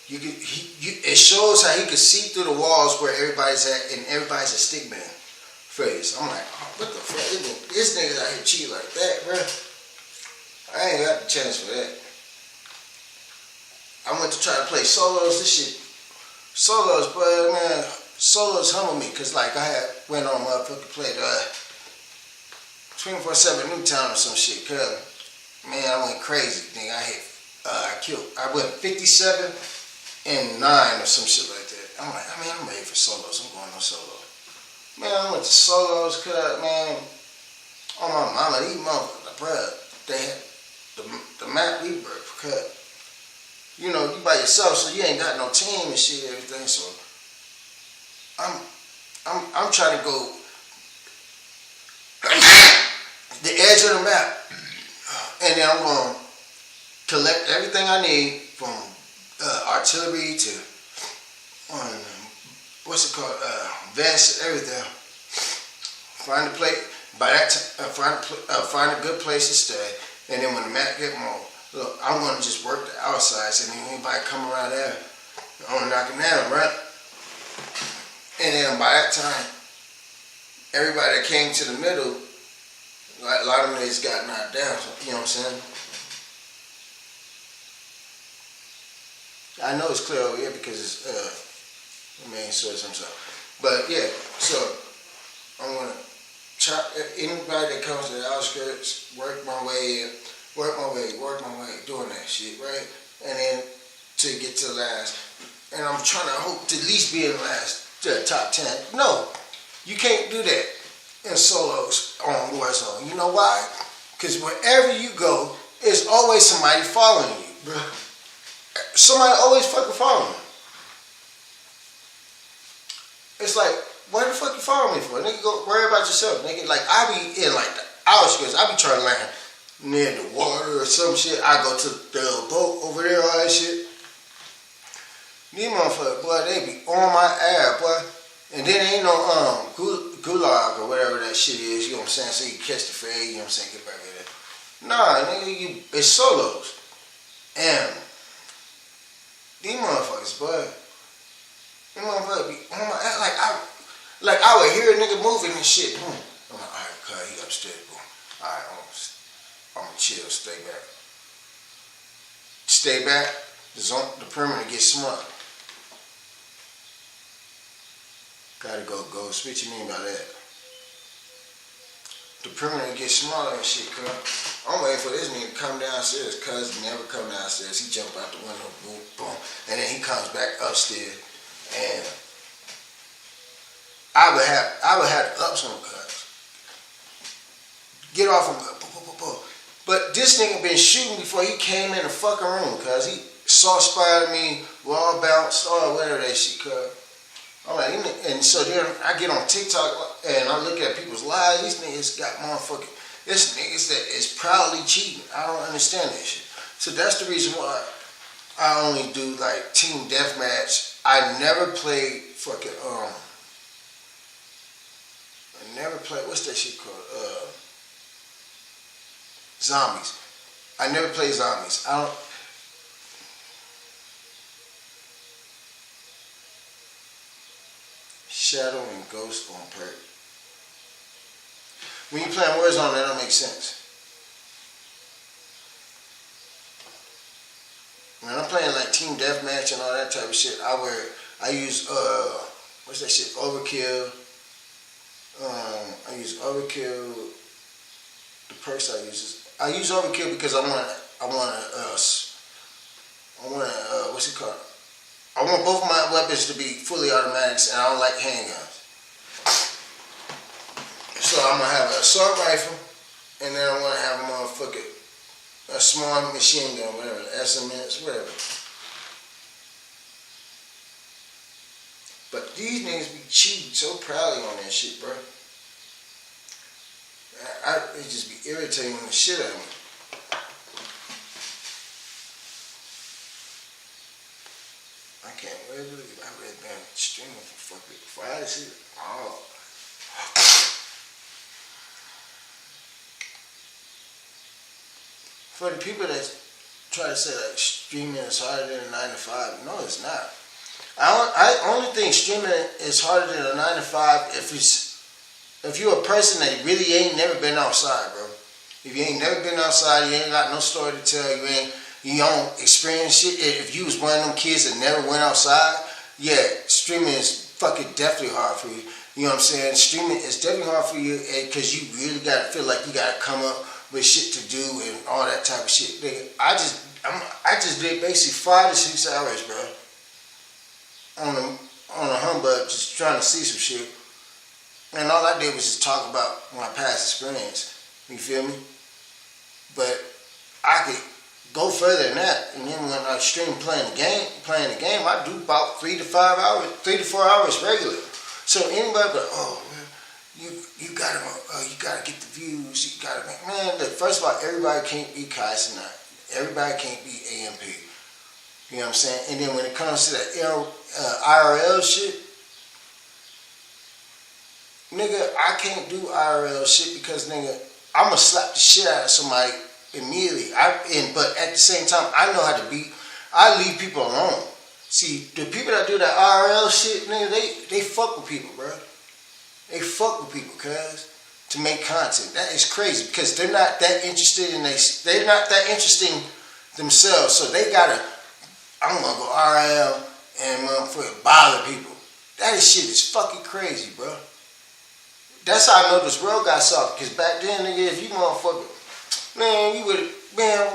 [SPEAKER 1] it shows how he could see through the walls where everybody's at, and everybody's a stick man phase. I'm like, oh, what the fuck? This nigga out here cheat like that, bro. I ain't got the chance for that. I went to try to play solos. This shit, solos, but man, solos humble me, cause like I went on motherfucking played 24/7 Newtown or some shit. Cause man, I went crazy. Nigga, I went 57 and 9 or some shit like that. I'm like, I mean, I'm ready for solos. I'm going on solo. Man, I went to solos, cause man, on my mama, these motherfuckers, bruh, they had the map we work, cause you know, you by yourself, so you ain't got no team and shit, everything. So I'm trying to go the edge of the map, and then I'm going to collect everything I need from artillery to what's it called, vests, everything. Find a place. By that time, find a good place to stay, and then when the map get more. Look, I'm going to just work the outsides, and then anybody come around there, I'm knocking down, right? And then by that time, everybody that came to the middle, like a lot of them niggas got knocked down, you know what I'm saying? I know it's clear over here because it's the main source himself. But yeah, so I'm going to chop anybody that comes to the outskirts, work my way in. Work my way, doing that shit, right? And then to get to the last. And I'm trying to hope to at least be in the last, the top 10. No, you can't do that in solos on Warzone. You know why? Because wherever you go, there's always somebody following you, bro. Somebody always fucking following you. It's like, what the fuck you following me for? Nigga, go worry about yourself. Nigga, like, I be in like the outskirts. I be trying to land near the water or some shit. I go to the boat over there, all that shit. These motherfuckers, boy, they be on my ass, boy. And then ain't no gulag or whatever that shit is, you know what I'm saying? So you catch the fade, you know what I'm saying? Get back in there. Nah, nigga, it's solos. And these motherfuckers, boy, these motherfuckers be on my ass. Like I would hear a nigga moving and shit. I'm like, alright, cuz, he upstairs, boom. Alright, I'm gonna chill, stay back. Stay back, the perimeter gets smart. Gotta go ghost. What you mean by that? The perimeter gets smaller and shit, cuz. I'm waiting for this nigga to come downstairs, cuz he never come downstairs. He jump out the window, boom, boom, and then he comes back upstairs. And I would have to up some cuz. Get off him, boom. But this nigga been shooting before he came in the fucking room, cuz he saw spotted me, wall bounced, or whatever that shit, cuz. I'm like, and so then I get on TikTok and I look at people's lives. These niggas got motherfucking, this niggas that is proudly cheating. I don't understand that shit. So that's the reason why I only do like team deathmatch. I never played fucking, what's that shit called? Zombies. I never play zombies. Shadow and Ghost on perk. When you playing Warzone, that don't make sense. When I'm playing like team deathmatch and all that type of shit, I use what's that shit? Overkill. I use Overkill. The perks I use Overkill because I want what's it called? I want both of my weapons to be fully automatics, and I don't like handguns. So I'm gonna have an assault rifle, and then I'm gonna have a small machine gun, whatever, SMS, whatever. But these niggas be cheating so proudly on that shit, bro. It just be irritating the shit out of me. I can't wait to believe I read been streaming for fucking Friday shit. Oh. For the people that's try to say like streaming is harder than a 9 to 5. No, it's not. I only think streaming is harder than a 9 to 5 if you're a person that really ain't never been outside, bro. If you ain't never been outside, you ain't got no story to tell. You don't experience shit. If you was one of them kids that never went outside, yeah, streaming is fucking definitely hard for you. You know what I'm saying? Streaming is definitely hard for you because you really gotta feel like you gotta come up with shit to do and all that type of shit. Nigga, I just did basically 5 to 6 hours, bro, on a humbug, just trying to see some shit. And all I did was just talk about my past experience. You feel me? But I could go further than that. And then when I stream playing the game, I do about 3 to 4 hours regular. So anybody but you gotta get the views. You gotta make, man. Look, first of all, everybody can't be Kai Cenat. Everybody can't be AMP. You know what I'm saying? And then when it comes to the IRL shit, nigga, I can't do IRL shit because, nigga, I'ma slap the shit out of somebody immediately. But at the same time, I know how to be. I leave people alone. See, the people that do that IRL shit, nigga, they fuck with people, bro. They fuck with people, cuz, to make content. That is crazy because they're not that interested in they're not that interesting themselves. So they gotta, I'm gonna go IRL and motherfucker bother people. That shit is fucking crazy, bro. That's how I know this world got soft. Because back then, nigga, if you motherfucker, man,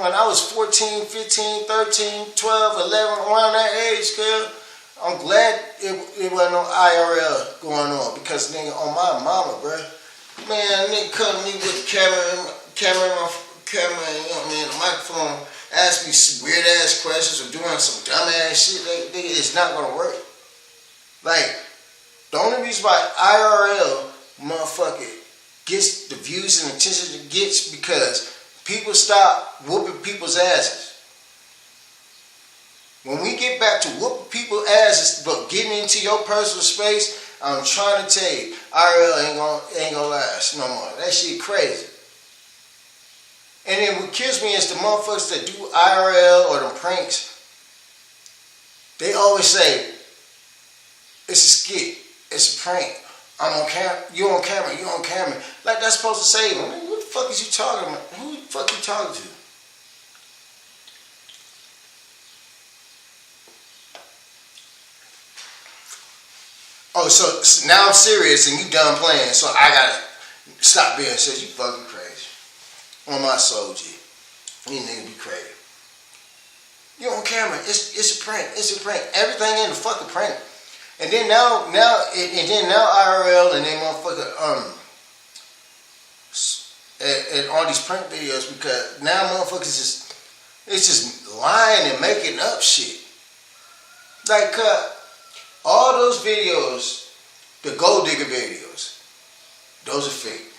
[SPEAKER 1] when I was 14, 15, 13, 12, 11, around that age, cuz, I'm glad it wasn't no IRL going on. Because, nigga, on my mama, bro, man, nigga come to me with the camera, you know what I mean, the microphone, ask me some weird ass questions or doing some dumb ass shit, nigga, it's not gonna work. Like, the only reason why IRL motherfucker gets the views and attention it gets because people stop whooping people's asses. When we get back to whooping people's asses but getting into your personal space, I'm trying to tell you, IRL ain't gonna last no more. That shit crazy. And then what kills me is the motherfuckers that do IRL or them pranks, they always say, it's a skit, it's a prank. I'm on camera, you on camera. Like that's supposed to save him. What the fuck is you talking about? Who the fuck you talking to? Oh, so now I'm serious and you done playing, so I gotta stop being serious. You fucking crazy. On my soul, G. You niggas be crazy. You on camera, it's a prank, Everything in the fucking prank. And then now IRL and they motherfucker and all these prank videos because now motherfuckers it's just lying and making up shit. Like all those videos, the gold digger videos, those are fake.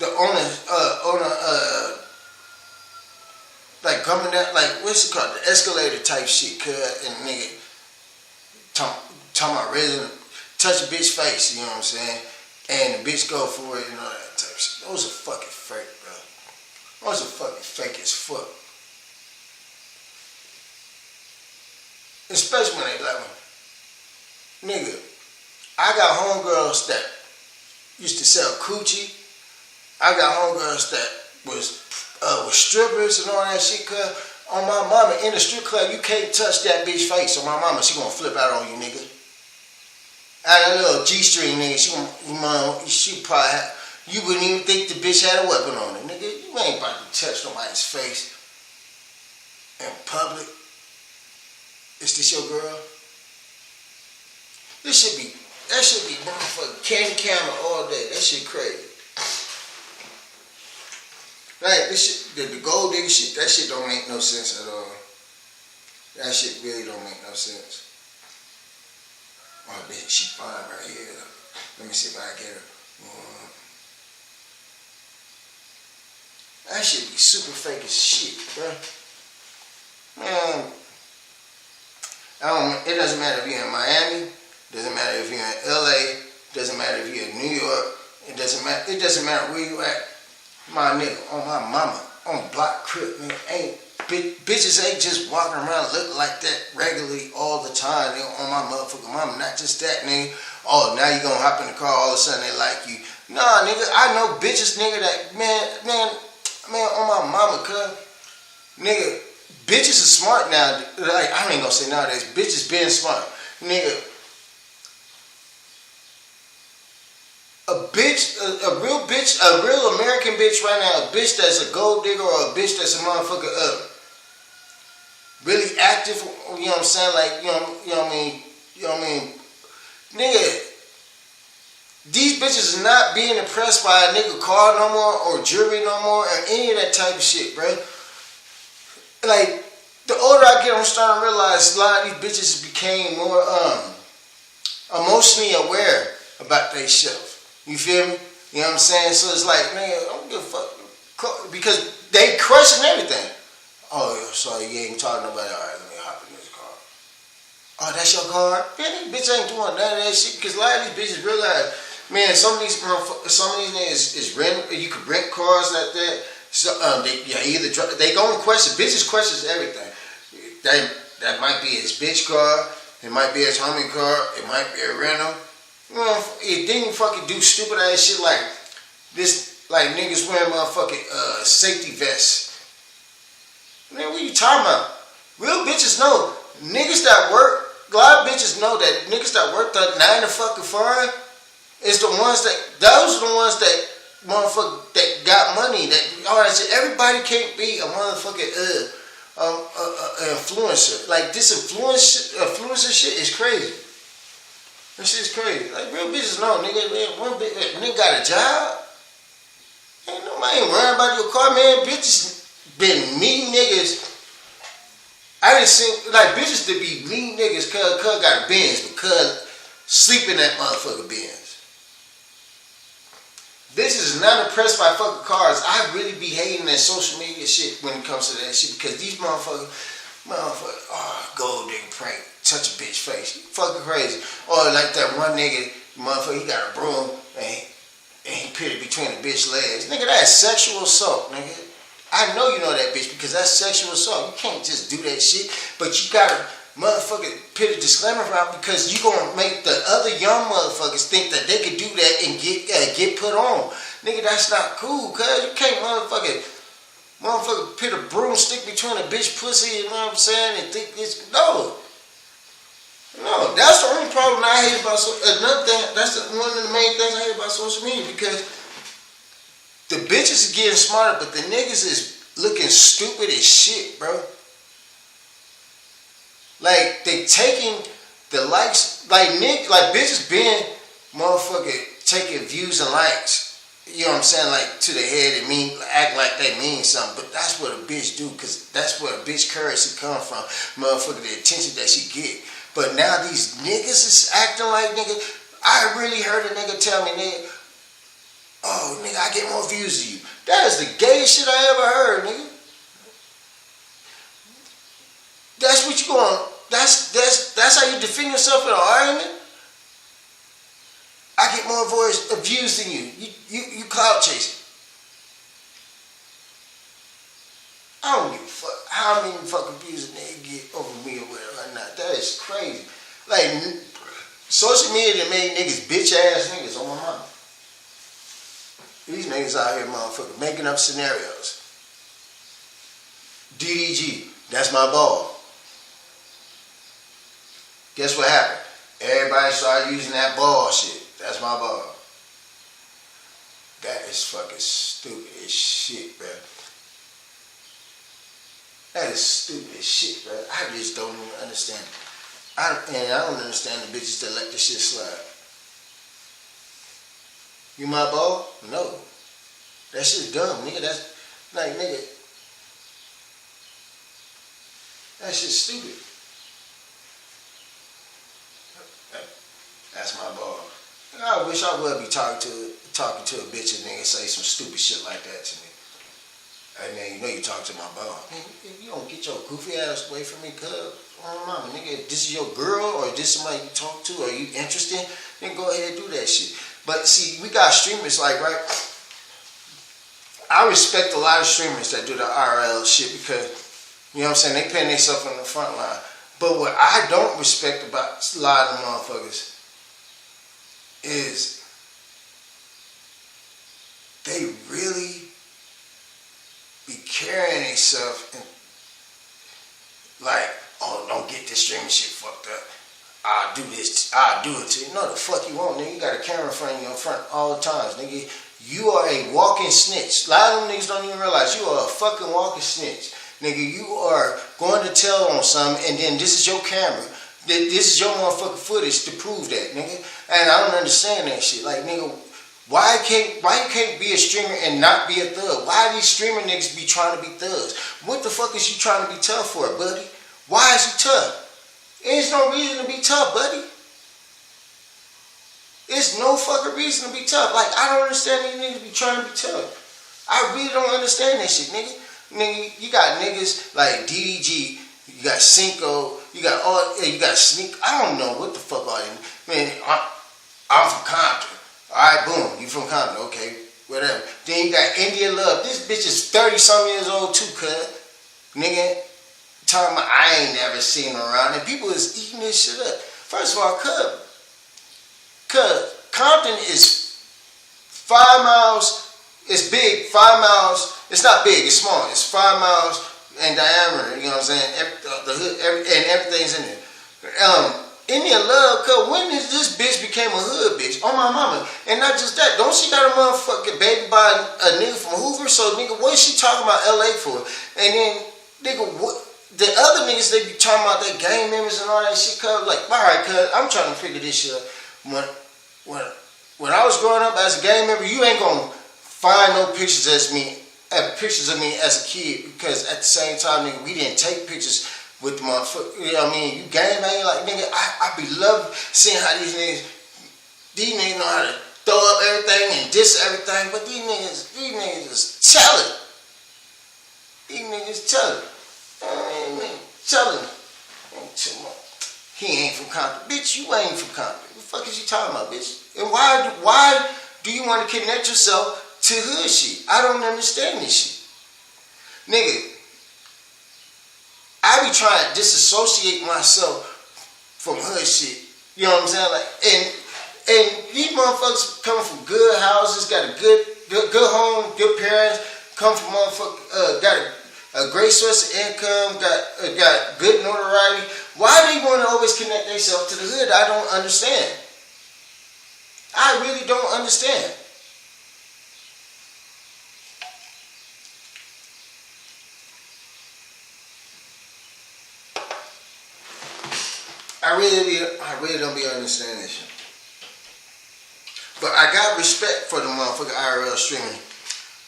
[SPEAKER 1] The owner like coming down, like what's it called, the escalator type shit, and nigga talking about ready to touch a bitch face, you know what I'm saying, and the bitch go for it and all that type of shit. Those are fucking fake, bro. Those are fucking fake as fuck. Especially when they like, nigga, I got homegirls that used to sell coochie. I got homegirls that was strippers and all that shit, cuz on my mama, in the strip club, you can't touch that bitch face. On my mama, she gonna flip out on you, nigga. Out of that little G-string, nigga, she probably, you wouldn't even think the bitch had a weapon on her, nigga. You ain't about to touch nobody's face in public. Is this your girl? That should be motherfucking candy camera all day. That shit crazy. Like, this shit, the gold digger shit, that shit don't make no sense at all. That shit really don't make no sense. Oh, bitch, she fine right here. Let me see if I can get her. That shit be super fake as shit, bro. Man, it doesn't matter if you're in Miami, doesn't matter if you're in LA, doesn't matter if you're in New York, It doesn't matter. It doesn't matter where you at. My nigga, on my mama, on block crib, nigga, bitches ain't just walking around looking like that regularly all the time, nigga, on my motherfucking mama. Not just that, nigga. Oh, now you gonna hop in the car, all of a sudden they like you. Nah, nigga, I know bitches, nigga, that, man, on my mama, cuz. Nigga, bitches are smart now. Like, I ain't gonna say nowadays, bitches being smart. Nigga, a real American bitch right now, a bitch that's a gold digger or a bitch that's a motherfucker really active, you know what I'm saying? Like, you know what I mean? Nigga, these bitches are not being impressed by a nigga car no more or jewelry no more or any of that type of shit, bro. Like, the older I get, I'm starting to realize a lot of these bitches became more emotionally aware about they self. You feel me? You know what I'm saying? So it's like, man, I don't give a fuck. Because they crushing everything. Oh, sorry, you ain't talking about it. All right, let me hop in this car. Oh, that's your car? Man, this bitch ain't doing none of that shit. Because a lot of these bitches realize, man, some of these niggas is rent. You could rent cars like that. So, they gonna question. Bitches questions everything. That might be his bitch car. It might be his homie car. It might be a rental. You know, it didn't fucking do stupid ass shit like this, like niggas wearing motherfucking safety vests. Man, what you talking about? Real bitches know. Niggas that work, a lot of bitches know that niggas that work the 9 to fucking 5 is the ones those are the ones that motherfucker that got money. That all right, so everybody can't be a motherfucking influencer. Like this influencer shit is crazy. That shit's crazy. Like real bitches know, nigga. Nigga got a job. Ain't nobody worrying about your car, man. Bitches been meeting niggas. I didn't see like bitches to be meeting niggas cuz got a Benz, but cuz sleeping that motherfucker Benz. Bitches is not impressed by fucking cars. I really be hating that social media shit when it comes to that shit because these motherfuckers, gold digger prank. Touch a bitch face. Fucking crazy. Or like that one nigga, motherfucker, he got a broom and he put it between the bitch legs. Nigga, that's sexual assault, nigga. I know you know that bitch because that's sexual assault. You can't just do that shit. But you gotta motherfucker put a disclaimer out because you gonna make the other young motherfuckers think that they could do that and get put on. Nigga, that's not cool, cuz. You can't motherfucker put a broomstick between a bitch pussy, you know what I'm saying, and think it's No, that's the only problem I hate about another thing. That's one of the main things I hate about social media because the bitches are getting smarter, but the niggas is looking stupid as shit, bro. Like they taking the likes, like bitches being motherfucker taking views and likes. You know what I'm saying? Like to the head and act like they mean something, but that's what a bitch do, cause that's where a bitch currency come from, motherfucker. The attention that she get. But now these niggas is acting like nigga. I really heard a nigga tell me, nigga, oh nigga, I get more views than you. That is the gayest shit I ever heard, nigga. That's what you going. That's how you defend yourself in an argument. I get more views than you. You clout chasing. I don't give a fuck how many fucking views a nigga get over me or whatever right now. That is crazy. Like, social media that made niggas bitch ass niggas on my mama. These niggas out here, motherfucker, making up scenarios. DDG, that's my ball. Guess what happened? Everybody started using that ball shit. That's my ball. That is fucking stupid as shit, bro. That is stupid as shit, bro. I just don't even understand it. I don't understand the bitches that let this shit slide. You my ball? No. That shit's dumb, nigga. That's like, nigga. That shit's stupid. That's my ball. I wish I would be talking to a bitch and nigga say some stupid shit like that to me. Hey man, you know you talk to my ball. Man, if you don't get your goofy ass away from me, cuz, oh mama, nigga, if this is your girl or this somebody you talk to, or you interested, then go ahead and do that shit. But see, we got streamers like, right? I respect a lot of streamers that do the IRL shit because, you know what I'm saying, they putting themselves on the front line. But what I don't respect about a lot of them motherfuckers is they really be carrying themselves and like, oh, don't get this streaming shit fucked up. I'll do this, I'll do it to you. No, the fuck you won't, nigga. You got a camera in front of you in front all the times, nigga. You are a walking snitch. A lot of them niggas don't even realize you are a fucking walking snitch. Nigga, you are going to tell on something and then this is your camera. This is your motherfucking footage to prove that, nigga. And I don't understand that shit. Like, nigga, why you can't be a streamer and not be a thug? Why these streamer niggas be trying to be thugs? What the fuck is you trying to be tough for, buddy? Why is you tough? There's no reason to be tough, buddy. There's no fucking reason to be tough. Like, I don't understand these niggas be trying to be tough. I really don't understand that shit, nigga. Nigga, you got niggas like DDG, you got Cinco, you got Sneak. I don't know what the fuck are you. Man, I'm from Compton. Alright, boom, you from Compton, okay, whatever. Then you got India Love. This bitch is 30-some years old too, cuz. Nigga, talking about I ain't never seen her around. And people is eating this shit up. First of all, cuz Compton is 5 miles, it's big, 5 miles, it's not big, it's small. It's 5 miles in diameter, you know what I'm saying? The hood, and everything's in there. Indian Love, cuz when this bitch became a hood bitch, on my mama. And not just that, don't she got a motherfucking baby by a nigga from Hoover? So nigga, what is she talking about LA for? And then, nigga, what the other niggas, they be talking about their gang members and all that shit, cuz like, alright, cuz, I'm trying to figure this shit out. When I was growing up as a gang member, you ain't gonna find no pictures of me as a kid, because at the same time, nigga, we didn't take pictures with the motherfucker, you know what I mean? You gang bang, like, nigga, I be loving seeing how these niggas know how to throw up everything and diss everything, but these niggas is telling. These niggas telling. Telling. He ain't from Compton. Bitch, you ain't from Compton. What the fuck is you talking about, bitch? And why do you want to connect yourself to hood shit? I don't understand this shit. Nigga, I be trying to disassociate myself from hood shit. You know what I'm saying? Like, and these motherfuckers coming from good houses, got a good home, good parents, come from motherfucker, got a great source of income, got good notoriety. Why do they want to always connect themselves to the hood? I don't understand. I really don't understand. I really don't be understanding this shit. But I got respect for the motherfucking IRL streaming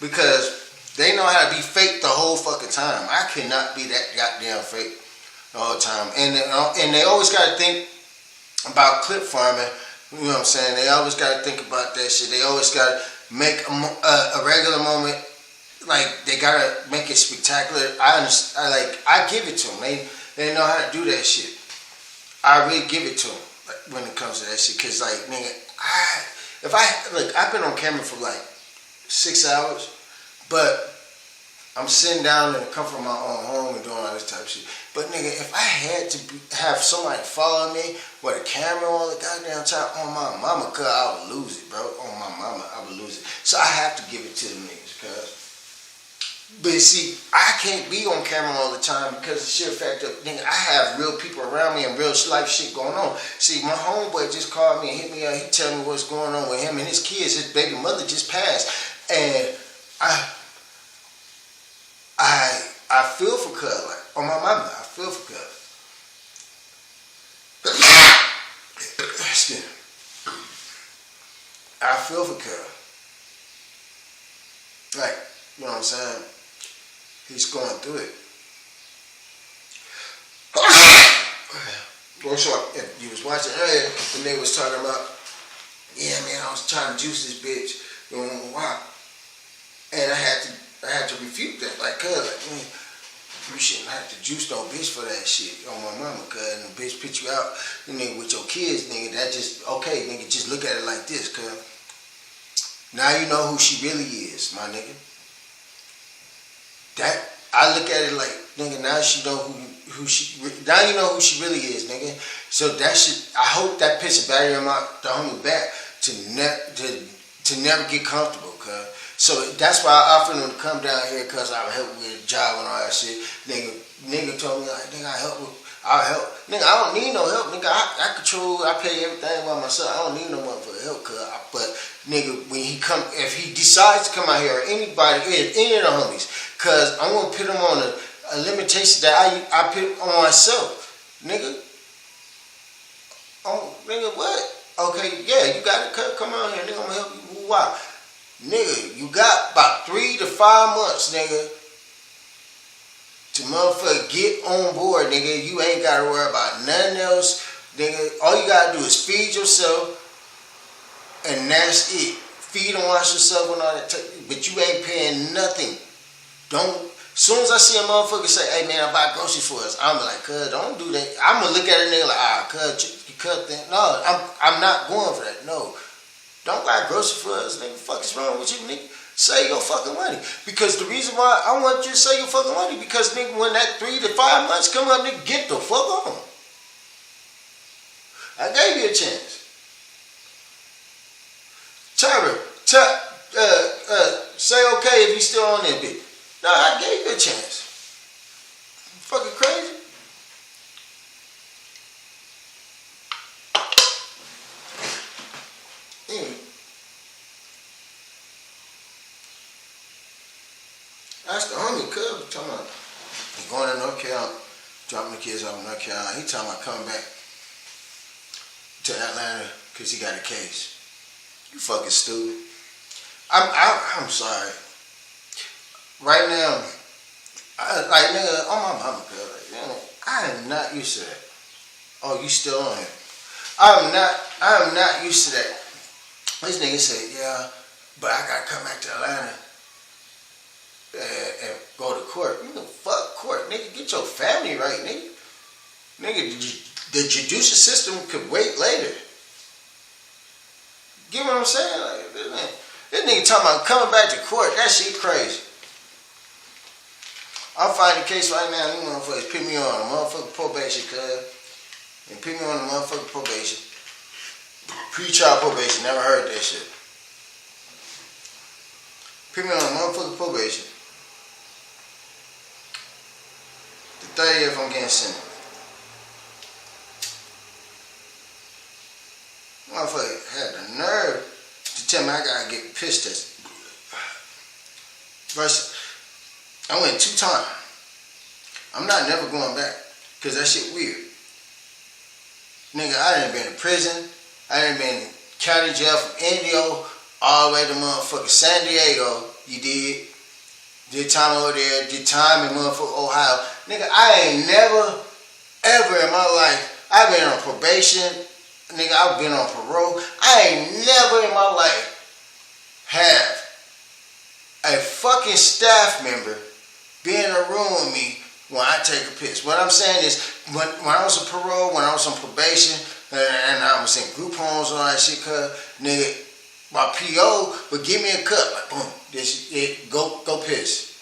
[SPEAKER 1] because they know how to be fake the whole fucking time. I cannot be that goddamn fake the whole time. And they always got to think about clip farming. You know what I'm saying? They always got to think about that shit. They always got to make a regular moment, like they got to make it spectacular. I give it to them. They know how to do that shit. I really give it to them when it comes to that shit. Cause like, nigga, I've been on camera for like 6 hours, but I'm sitting down in the comfort of my own home and doing all this type of shit. But nigga, if I had to have somebody follow me with a camera all the goddamn time, on my mama, cuz I would lose it, bro. On my mama, I would lose it. So I have to give it to them niggas, cuz. But see, I can't be on camera all the time because the sheer fact that, nigga, I have real people around me and real life shit going on. See, my homeboy just called me and hit me up. He tell me what's going on with him and his kids. His baby mother just passed. And I feel for cuz, like, on my mama, I feel for cuz. Excuse me. I feel for cuz. Like, you know what I'm saying? He's going through it. Also, if you was watching earlier, the nigga was talking about, yeah, man, I was trying to juice this bitch, you know, why? And I had to refute that, like, cuz, like, man, you shouldn't have to juice no bitch for that shit on my mama, cuz, and the bitch put you out, you know, with your kids, nigga, that just, okay, nigga, just look at it like this, cuz. Now you know who she really is, my nigga. That I look at it like, nigga, now she know who she. Now you know who she really is, nigga. So that shit. I hope that puts a barrier on the homie back to never get comfortable, cuz. So that's why I offered him to come down here, cuz I would help with a job and all that shit. Nigga told me like, nigga, I'll help. Nigga, I don't need no help. Nigga, I control, I pay everything by myself. I don't need no motherfucker help, cuz. But nigga, when he come, if he decides to come out here, or anybody, any of the homies, cuz I'm gonna put him on a limitation that I put on myself, nigga. Oh, nigga, what? Okay, yeah, you got it. Come on here, nigga. I'm gonna help you move out, nigga. You got about 3 to 5 months, nigga, to motherfucker get on board, nigga. You ain't gotta worry about nothing else, nigga. All you gotta do is feed yourself, and that's it. Feed and wash yourself and all that. But you ain't paying nothing. Don't. As soon as I see a motherfucker say, "Hey man, I buy groceries for us," I'm like, "Cuz, don't do that." I'm gonna look at a nigga like, cuz, you cut that. No, I'm not going for that. No, don't buy groceries for us, nigga. Fuck is wrong with you, nigga? Save your fucking money. Because the reason why I want you to save your fucking money, because nigga, when that 3 to 5 months come up, nigga, get the fuck on. I gave you a chance. Tyra, say okay if you still on that bitch. No, I gave you a chance. Fucking crazy. Anyway. That's the homie cuz talking about he going to North Carolina, dropping the kids off in North Carolina. He talking about coming back to Atlanta because he got a case. You fucking stupid. I'm sorry. Right now, nigga, on my mama, cuz, I am not used to that. Oh, you still on here? I am not used to that. This nigga said, yeah, but I gotta come back to Atlanta and go to court. Nigga, fuck court, nigga. Get your family right, nigga. Nigga, the judicial system could wait later. Get what I'm saying? Like, this nigga talking about coming back to court. That shit crazy. I'm fighting a case right now. You motherfuckers put me on a motherfucking probation, cuz. And put me on a motherfucking probation. Pre-trial probation. Never heard that shit. Put me on a motherfucking probation. The 30th I'm getting sent. Motherfucker had the nerve to tell me I gotta get piss tested. First, I went 2 times. I'm not never going back. Cause that shit weird. Nigga, I done been in prison. I done been in county jail from Indio all the way to motherfucking San Diego. You did time over there, did time in motherfucking Ohio. Nigga, I ain't never, ever in my life, I've been on probation. Nigga, I've been on parole. I ain't never in my life have a fucking staff member be in a room with me when I take a piss. What I'm saying is, when I was on parole, when I was on probation, and I was in group homes and all that shit, cuz, nigga, my PO would give me a cup, like, boom, go piss.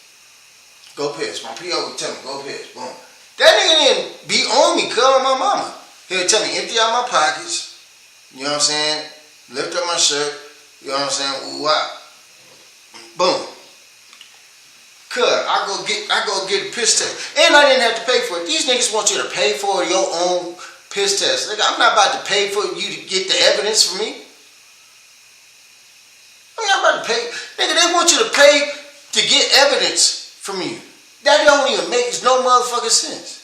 [SPEAKER 1] Go piss. My PO would tell me, go piss, boom. That nigga didn't be on me, cuz, on my mama. He would tell me, empty out my pockets, you know what I'm saying, lift up my shirt, you know what I'm saying, ooh, ah. Boom. Cuz, I go get a piss test. And I didn't have to pay for it. These niggas want you to pay for your own piss test. Nigga, I'm not about to pay for you to get the evidence from me. I'm not about to pay. Nigga, they want you to pay to get evidence from you. That don't even make no motherfucking sense.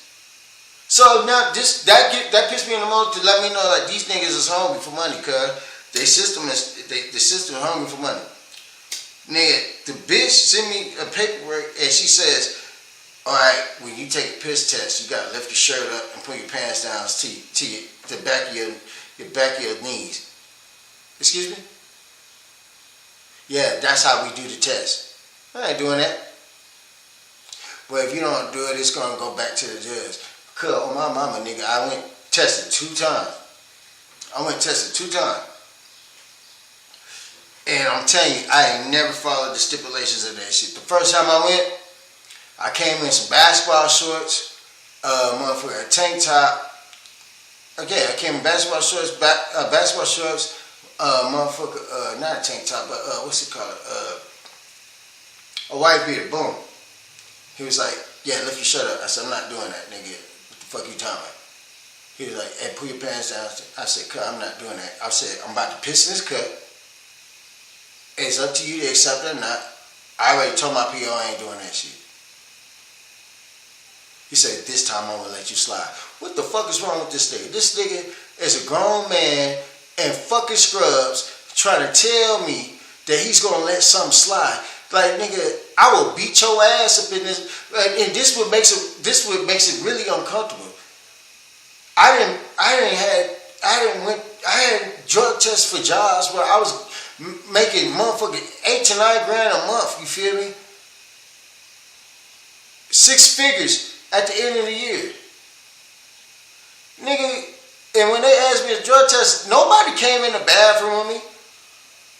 [SPEAKER 1] So now that pissed me in the mood to let me know that these niggas is hungry for money, cuz the system is hungry for money. Nigga, the bitch sent me a paperwork and she says, alright, when you take a piss test, you gotta lift your shirt up and put your pants down to the back of your knees. Excuse me? Yeah, that's how we do the test. I ain't doing that. But if you don't do it, it's gonna go back to the judge. Cuz on my mama, nigga, I went tested 2 times. And I'm telling you, I ain't never followed the stipulations of that shit. The first time I went, I came in some basketball shorts, motherfucker, a tank top. Okay, I came in basketball shorts, motherfucker, not a tank top, but what's it called? A white beater, boom. He was like, yeah, lift your shirt up. I said, I'm not doing that, nigga. What the fuck you talking about? He was like, hey, pull your pants down. I said, cut, I'm not doing that. I said, I'm about to piss in this cup. It's up to you to accept it or not. I already told my PO I ain't doing that shit. He said, this time I'm gonna let you slide. What the fuck is wrong with this nigga? This nigga is a grown man in fucking scrubs trying to tell me that he's gonna let something slide. Like, nigga, I will beat your ass up in this, and this what makes it really uncomfortable. I had drug tests for jobs where I was making motherfucking $8 to $9 grand a month. You feel me? 6 figures at the end of the year, nigga. And when they asked me to drug test, nobody came in the bathroom with me.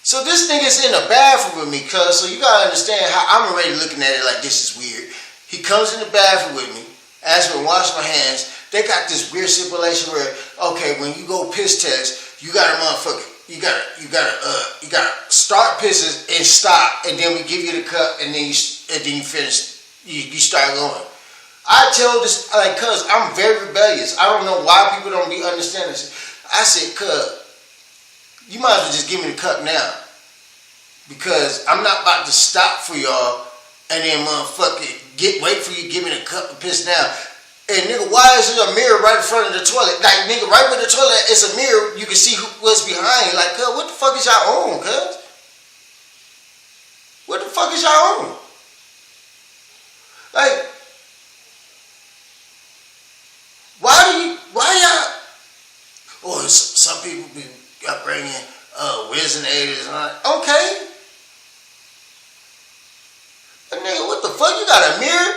[SPEAKER 1] So this nigga's in the bathroom with me, cuz, so you gotta understand how I'm already looking at it like this is weird. He comes in the bathroom with me, asks me to wash my hands. They got this weird stipulation where, okay, when you go piss test, you gotta start pissing and stop, and then we give you the cup, and then you finish, you start going. I told this, like, cuz, I'm very rebellious. I don't know why people don't be understanding this. I said, cuz, you might as well just give me the cup now. Because I'm not about to stop for y'all and then motherfucker wait for you to give me the cup and piss now. And nigga, why is there a mirror right in front of the toilet? Like, nigga, right where the toilet is a mirror, you can see what's behind. Like, cuz, what the fuck is y'all on, cuz? What the fuck is y'all on? Like, why y'all? Oh, some people be bringing Resonators on. Okay. But nigga, what the fuck? You got a mirror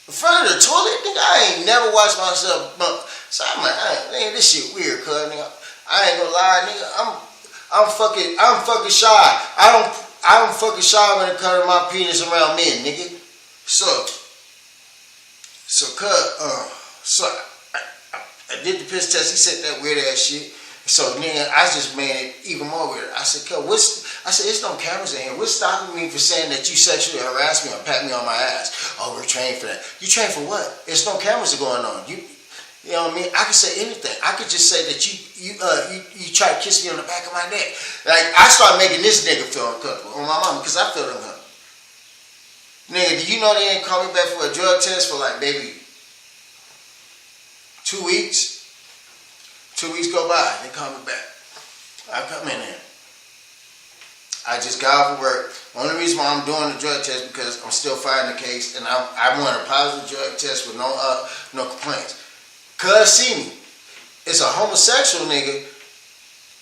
[SPEAKER 1] in front of the toilet? Nigga, I ain't never watched myself. So I'm like, man, this shit weird, cuz, nigga. I ain't gonna lie, nigga. I'm fucking shy. I'm fucking shy when it comes to my penis around men, nigga. So I did the piss test. He said that weird ass shit. So nigga, I just made it even more weird. I said, cuz, it's no cameras in here. What's stopping me from saying that you sexually harassed me or pat me on my ass? Oh, we're trained for that. You trained for what? There's no cameras going on. You know what I mean? I could say anything. I could just say that you try to kiss me on the back of my neck. Like, I started making this nigga feel uncomfortable on my mama because I feel uncomfortable. Nigga, do you know they ain't call me back for a drug test for like maybe 2 weeks? 2 weeks go by, they call me back. I come in there. I just got off of work. Only reason why I'm doing the drug test because I'm still fighting the case, and I want a positive drug test with no complaints. Cuz see me, it's a homosexual nigga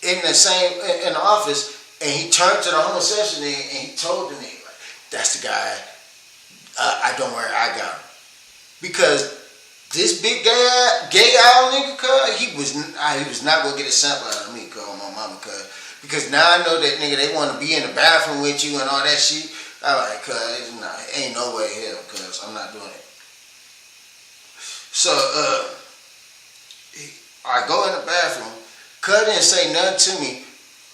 [SPEAKER 1] in the office, and he turned to the homosexual nigga and he told the nigga, like, that's the guy. I don't worry, I got him. Because this big gay owl nigga, cuz, he was not gonna get a sample out of me, cuz, on my mama, cuz. Because now I know that nigga, they want to be in the bathroom with you and all that shit. I'm like, cuz, ain't no way hell, cuz, I'm not doing it. So, I go in the bathroom. Cuz didn't say nothing to me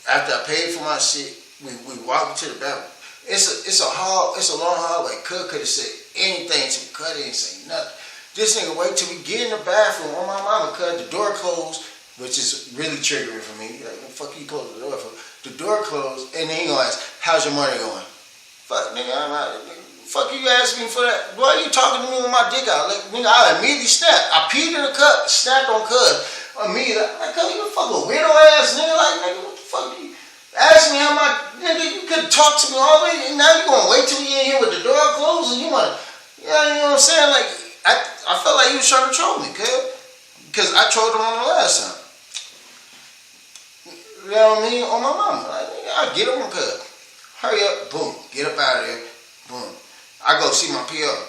[SPEAKER 1] after I paid for my shit. We walk to the bathroom. It's a long hallway. Cuz could have said anything to me. Cuz didn't say nothing. This nigga wait till we get in the bathroom on my mama, cuz the door closed, which is really triggering for me. Like, what the fuck you close the door for? The door closed, and then he gonna ask, how's your morning going? Fuck, nigga, fuck you asking me for that? Why are you talking to me with my dick out? Like, nigga, I immediately snapped. I peed in the cup, snapped on cuz. Immediately, like, cuz, you fucking weirdo ass nigga, like, nigga, what the fuck you? Ask me how my, nigga, you could talk to me already, and now you gonna wait till we in here with the door closed, and you wanna, you know what I'm saying? Like, I felt like he was trying to troll me, cuz. Because I trolled him on the last time. You know what I mean? On my mama. Like, I get him, cuz. Hurry up, boom. Get up out of there, boom. I go see my PO.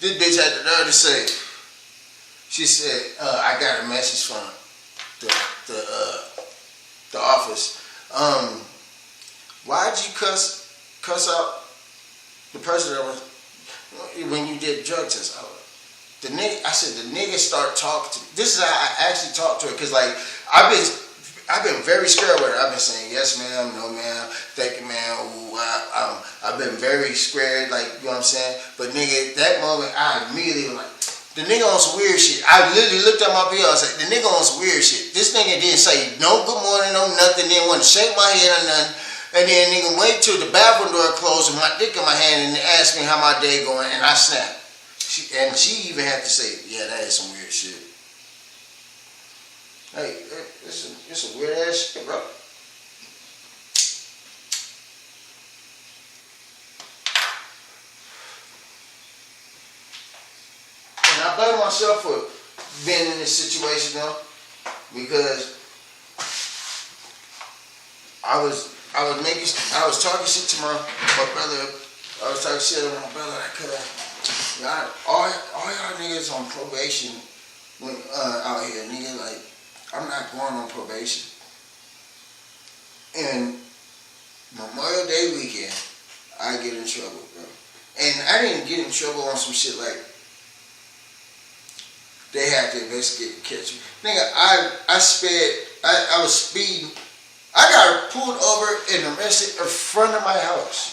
[SPEAKER 1] This bitch had the nerve to say, she said, I got a message from the office. Why'd you cuss out the person that was when you did drug test? I said the nigga start talking to me. This is how I actually talked to her, because like I've been very square with her. I've been saying yes ma'am, no ma'am, thank you ma'am. Ooh, I've been very square, like, you know what I'm saying. But nigga, at that moment I immediately was like, the nigga on some weird shit. I literally looked at my bill. I was like, the nigga on some weird shit. This nigga didn't say no good morning, no nothing. Didn't want to shake my head or nothing. And then nigga wait till the bathroom door closed with my dick in my hand and asked me how my day going, and I snapped. She even had to say, yeah, that is some weird shit. Hey, it's a weird ass shit, bro. And I blame myself for being in this situation now, because I was talking shit to my brother. I was talking shit to my brother. I could have. All y'all niggas on probation when out here, nigga. Like, I'm not going on probation. And Memorial Day weekend, I get in trouble, bro. And I didn't get in trouble on some shit like they had to investigate and catch me. Nigga, I was speeding. I got pulled over and arrested in front of my house.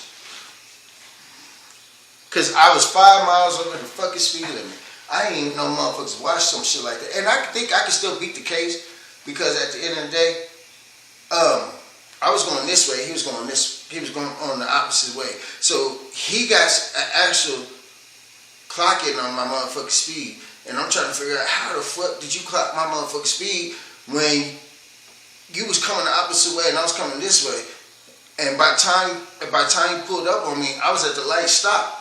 [SPEAKER 1] Because I was 5 miles over the fucking speed limit. I ain't even know motherfuckers watch some shit like that. And I think I can still beat the case, because at the end of the day, I was going this way, he was going on the opposite way. So he got an actual clocking on my motherfucking speed. And I'm trying to figure out, how the fuck did you clock my motherfucking speed when you was coming the opposite way and I was coming this way? And by the time you pulled up on me, I was at the light stop.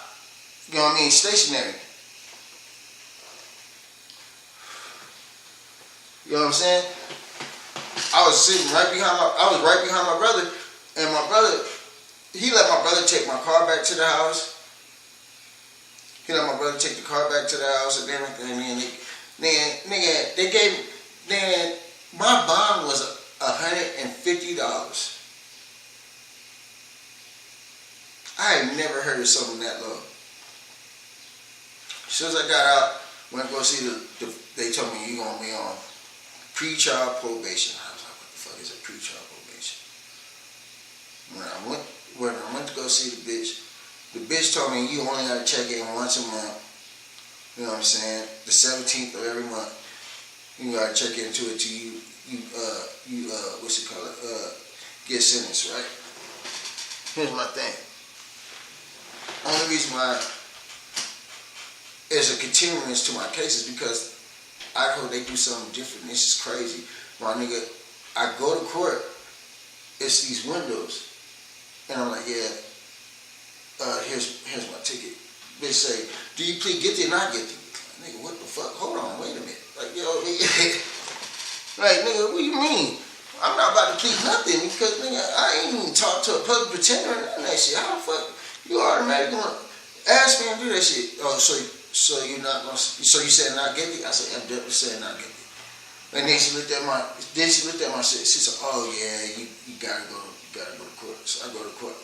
[SPEAKER 1] You know what I mean? Stationary. You know what I'm saying? I was right behind my brother, and my brother, he let my brother take my car back to the house. He let my brother take the car back to the house and everything. Then my bond was $150. I had never heard of something that low. As soon as I got out, went to go see they told me you gonna be on pre-trial probation. I was like, what the fuck is a pre-trial probation? When I went to go see the bitch told me you only gotta check in once a month. You know what I'm saying? The 17th of every month. You gotta check into it till you get sentenced, right? Here's my thing. Only reason why there's a continuance to my case is because I hope they do something different. This is crazy. My nigga, I go to court, it's these windows, and I'm like, yeah, here's my ticket. They say, do you plead guilty or not guilty? Nigga, what the fuck? Hold on, wait a minute. Like, yo, like, nigga, what do you mean? I'm not about to plead nothing, because, nigga, I ain't even talked to a public pretender or none of that shit. How the fuck you automatically gonna ask me to do that shit? Oh, so you're not gonna, so you said not guilty? I said, I'm definitely saying not guilty. And then she looked at my shit. She said, oh yeah, you gotta go to court. So I go to court.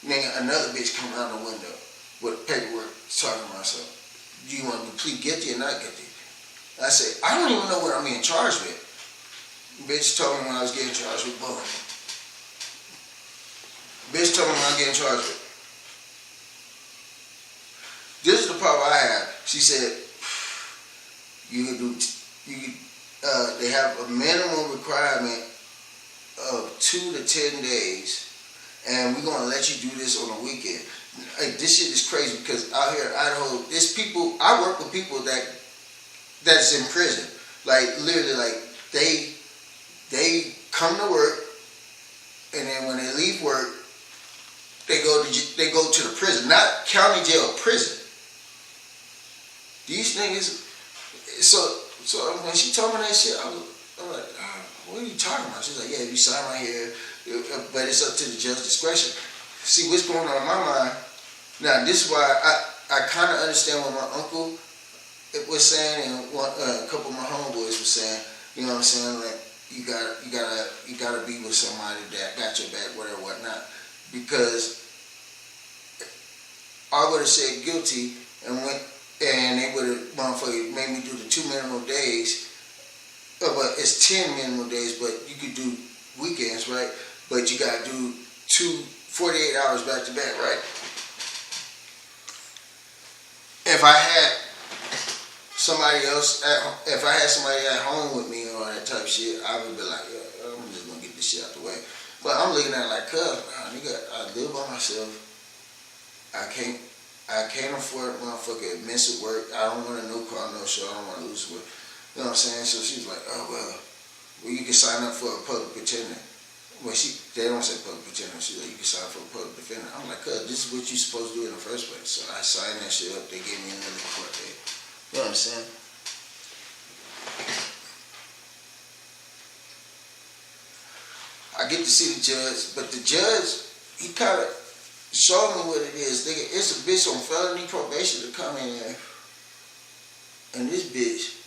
[SPEAKER 1] Nigga, another bitch come out the window with paperwork talking about myself. Do you want me to plead guilty or not guilty? I said, I don't even know what I'm being charged with. Bitch told me when I was getting charged with both. Bitch told me when I was getting charged with. This is the problem I have. She said, they have a minimum requirement of 2 to 10 days, and we're gonna let you do this on a weekend. Like, this shit is crazy, because out here in Idaho, there's people, I work with people that's in prison. Like, literally, like, they come to work, and then when they leave work, they go to the prison, not county jail, prison. These niggas, so when she told me that shit, I was like, what are you talking about? She's like, yeah, if you sign right here, but it's up to the judge's discretion. See, what's going on in my mind, now this is why I kind of understand what my uncle was saying, and a couple of my homeboys were saying, you know what I'm saying, like, you gotta be with somebody that got your back, whatever, whatnot. Because I would have said guilty and they would have motherfucker made me do the 2 minimum days. But it's 10 minimum days, but you could do weekends, right? But you gotta do 48 hours back to back, right? If I had somebody at home with me or that type of shit, I would be like, yeah, I'm just gonna get this shit out the way. But I'm looking at it like, nigga, I live by myself. I can't afford motherfucking expensive work. I don't want a no car, no show. I don't want to lose work. You know what I'm saying? So she's like, oh well, you can sign up for a public pretender. Well, they don't say public pretender. She's like, you can sign up for a public defender. I'm like, this is what you're supposed to do in the first place. So I signed that shit up. They gave me another court date. You know what I'm saying? I get to see the judge, but the judge, he kind of showed me what it is. Nigga, it's a bitch on felony probation to come in there. And this bitch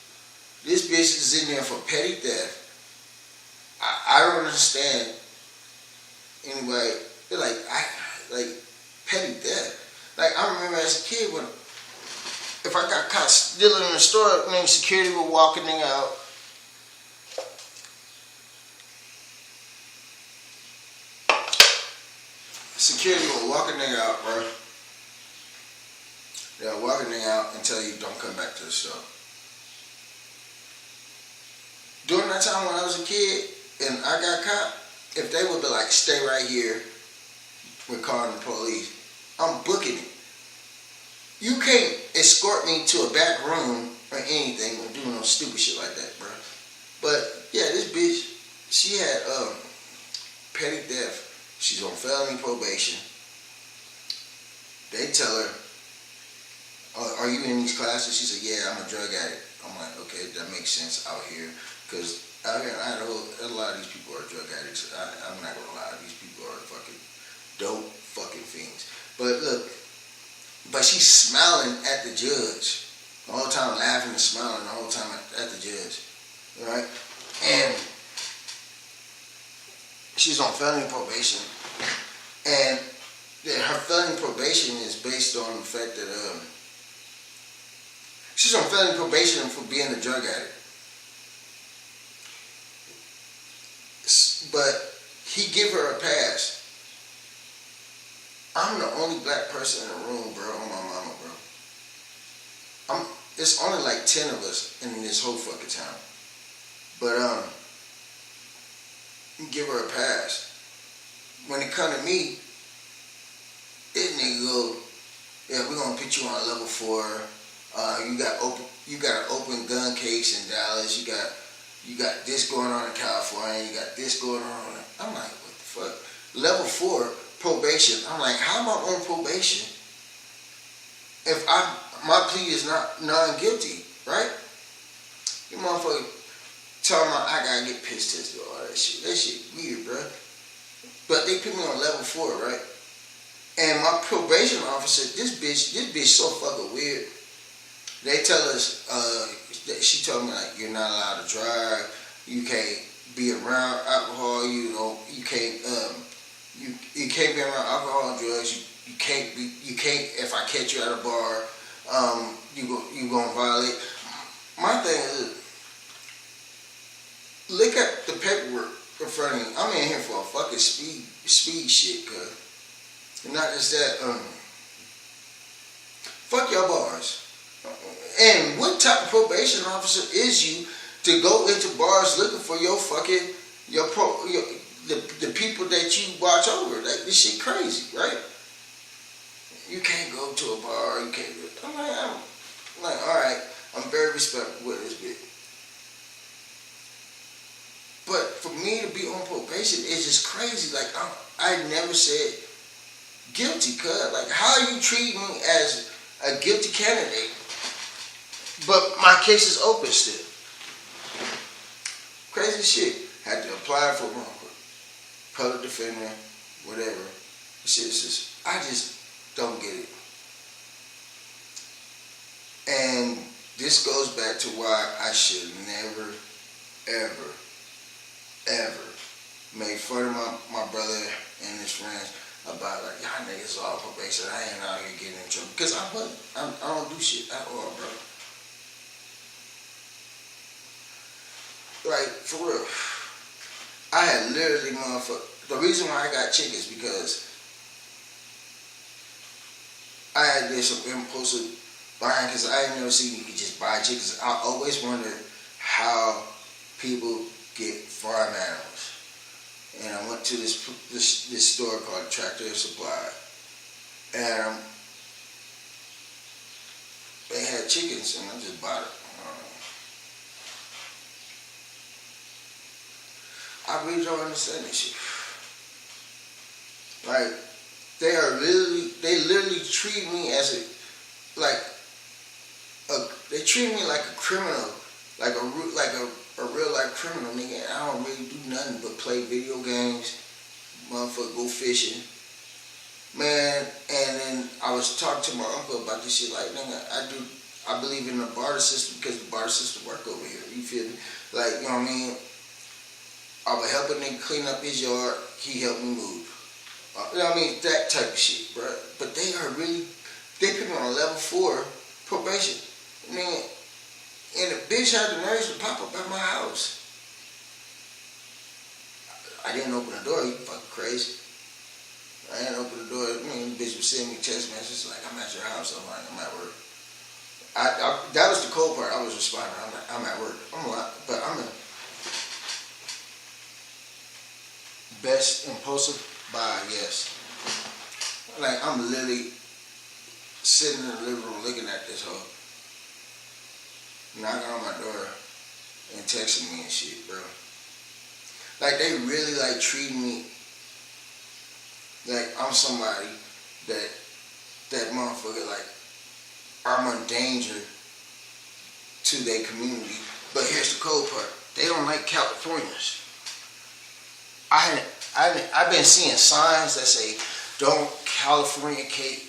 [SPEAKER 1] is in there for petty theft. I don't understand. Anyway, they're like petty theft. Like, I remember as a kid when, if I got caught stealing in the store, security would walk a nigga out. Security will walk a nigga out, bro. They'll walk a nigga out and tell you don't come back to the store. During that time when I was a kid and I got caught, if they would be like, stay right here, we're calling the police, I'm booking it. You can't escort me to a back room or anything or do no stupid shit like that, bro. But yeah, this bitch, she had petty theft. She's on felony probation. They tell her, are you in these classes? She said, yeah, I'm a drug addict. I'm like, okay, that makes sense out here. Because out here in Idaho, a lot of these people are drug addicts. I'm not going to lie. These people are fucking dope fucking fiends. But look, she's smiling at the judge. The whole time laughing and smiling the whole time at the judge. Right? And she's on felony probation, and her felony probation is based on the fact that she's on felony probation for being a drug addict. But he give her a pass. I'm the only black person in the room, bro, on my mama, bro. It's only like 10 of us in this whole fucking town. But give her a pass. When it come to me, this nigga go, yeah, we're gonna put you on level 4. You got an open gun case in Dallas. You got this going on in California. You got this going on. I'm like, what the fuck? Level 4 probation. I'm like, how am I on probation if my plea is not non-guilty, right? You motherfucker talking about I gotta get piss tested, all that shit. That shit weird, bro. But they put me on level 4, right? And my probation officer, this bitch so fucking weird. They tell us, she told me like, you're not allowed to drive. You can't be around alcohol. You can't be around alcohol and drugs. You can't. If I catch you at a bar, you gonna violate. My thing is, look at the paperwork in front of me. I'm in here for a fucking speed shit, cuz. And not just that, fuck your bars. And what type of probation officer is you to go into bars looking for the people that you watch over? Like, this shit crazy, right? You can't go to a bar, you can't do it. I'm like, alright, I'm very respectful with this bitch. But for me to be on probation is just crazy. Like, I never said guilty, cuz. Like, how are you treating me as a guilty candidate? But my case is open still. Crazy shit. Had to apply for public defender, whatever. Shit is just, I just don't get it. And this goes back to why I should never, ever ever made fun of my brother and his friends about like, y'all niggas all probation. I ain't out here getting in trouble. Because I don't do shit at all, bro. Like, for real. I had literally the reason why I got chickens because I had did some impulsive buying because I ain't never seen you could just buy chickens. I always wondered how people get farm animals. And I went to this store called Tractor Supply. And they had chickens and I just bought it. I really don't understand this shit. Like, they literally treat me as they treat me like a criminal, like a real life criminal, nigga. I don't really do nothing but play video games, motherfucker, go fishing, man. And then I was talking to my uncle about this shit, like, nigga, I believe in the barter system because the barter system work over here. You feel me? Like, you know what I mean? I would help a nigga clean up his yard. He helped me move. You know what I mean? That type of shit, bro. But they put me on a level 4 probation. I mean, and the bitch had the nerves to pop up at my house. I didn't open the door. You fucking crazy. I didn't open the door. I mean, the bitch was sending me text messages like, I'm at your house. I'm like, I'm at work. That was the cold part. I was responding. I'm at work. But I'm in best impulsive buy, yes. Like, I'm literally sitting in the living room looking at this hoe, knocking on my door and texting me and shit, bro. Like, they really like treat me like I'm somebody that motherfucker, like, I'm a danger to their community. But here's the cold part. They don't like Californians. I've been seeing signs that say, don't Californiate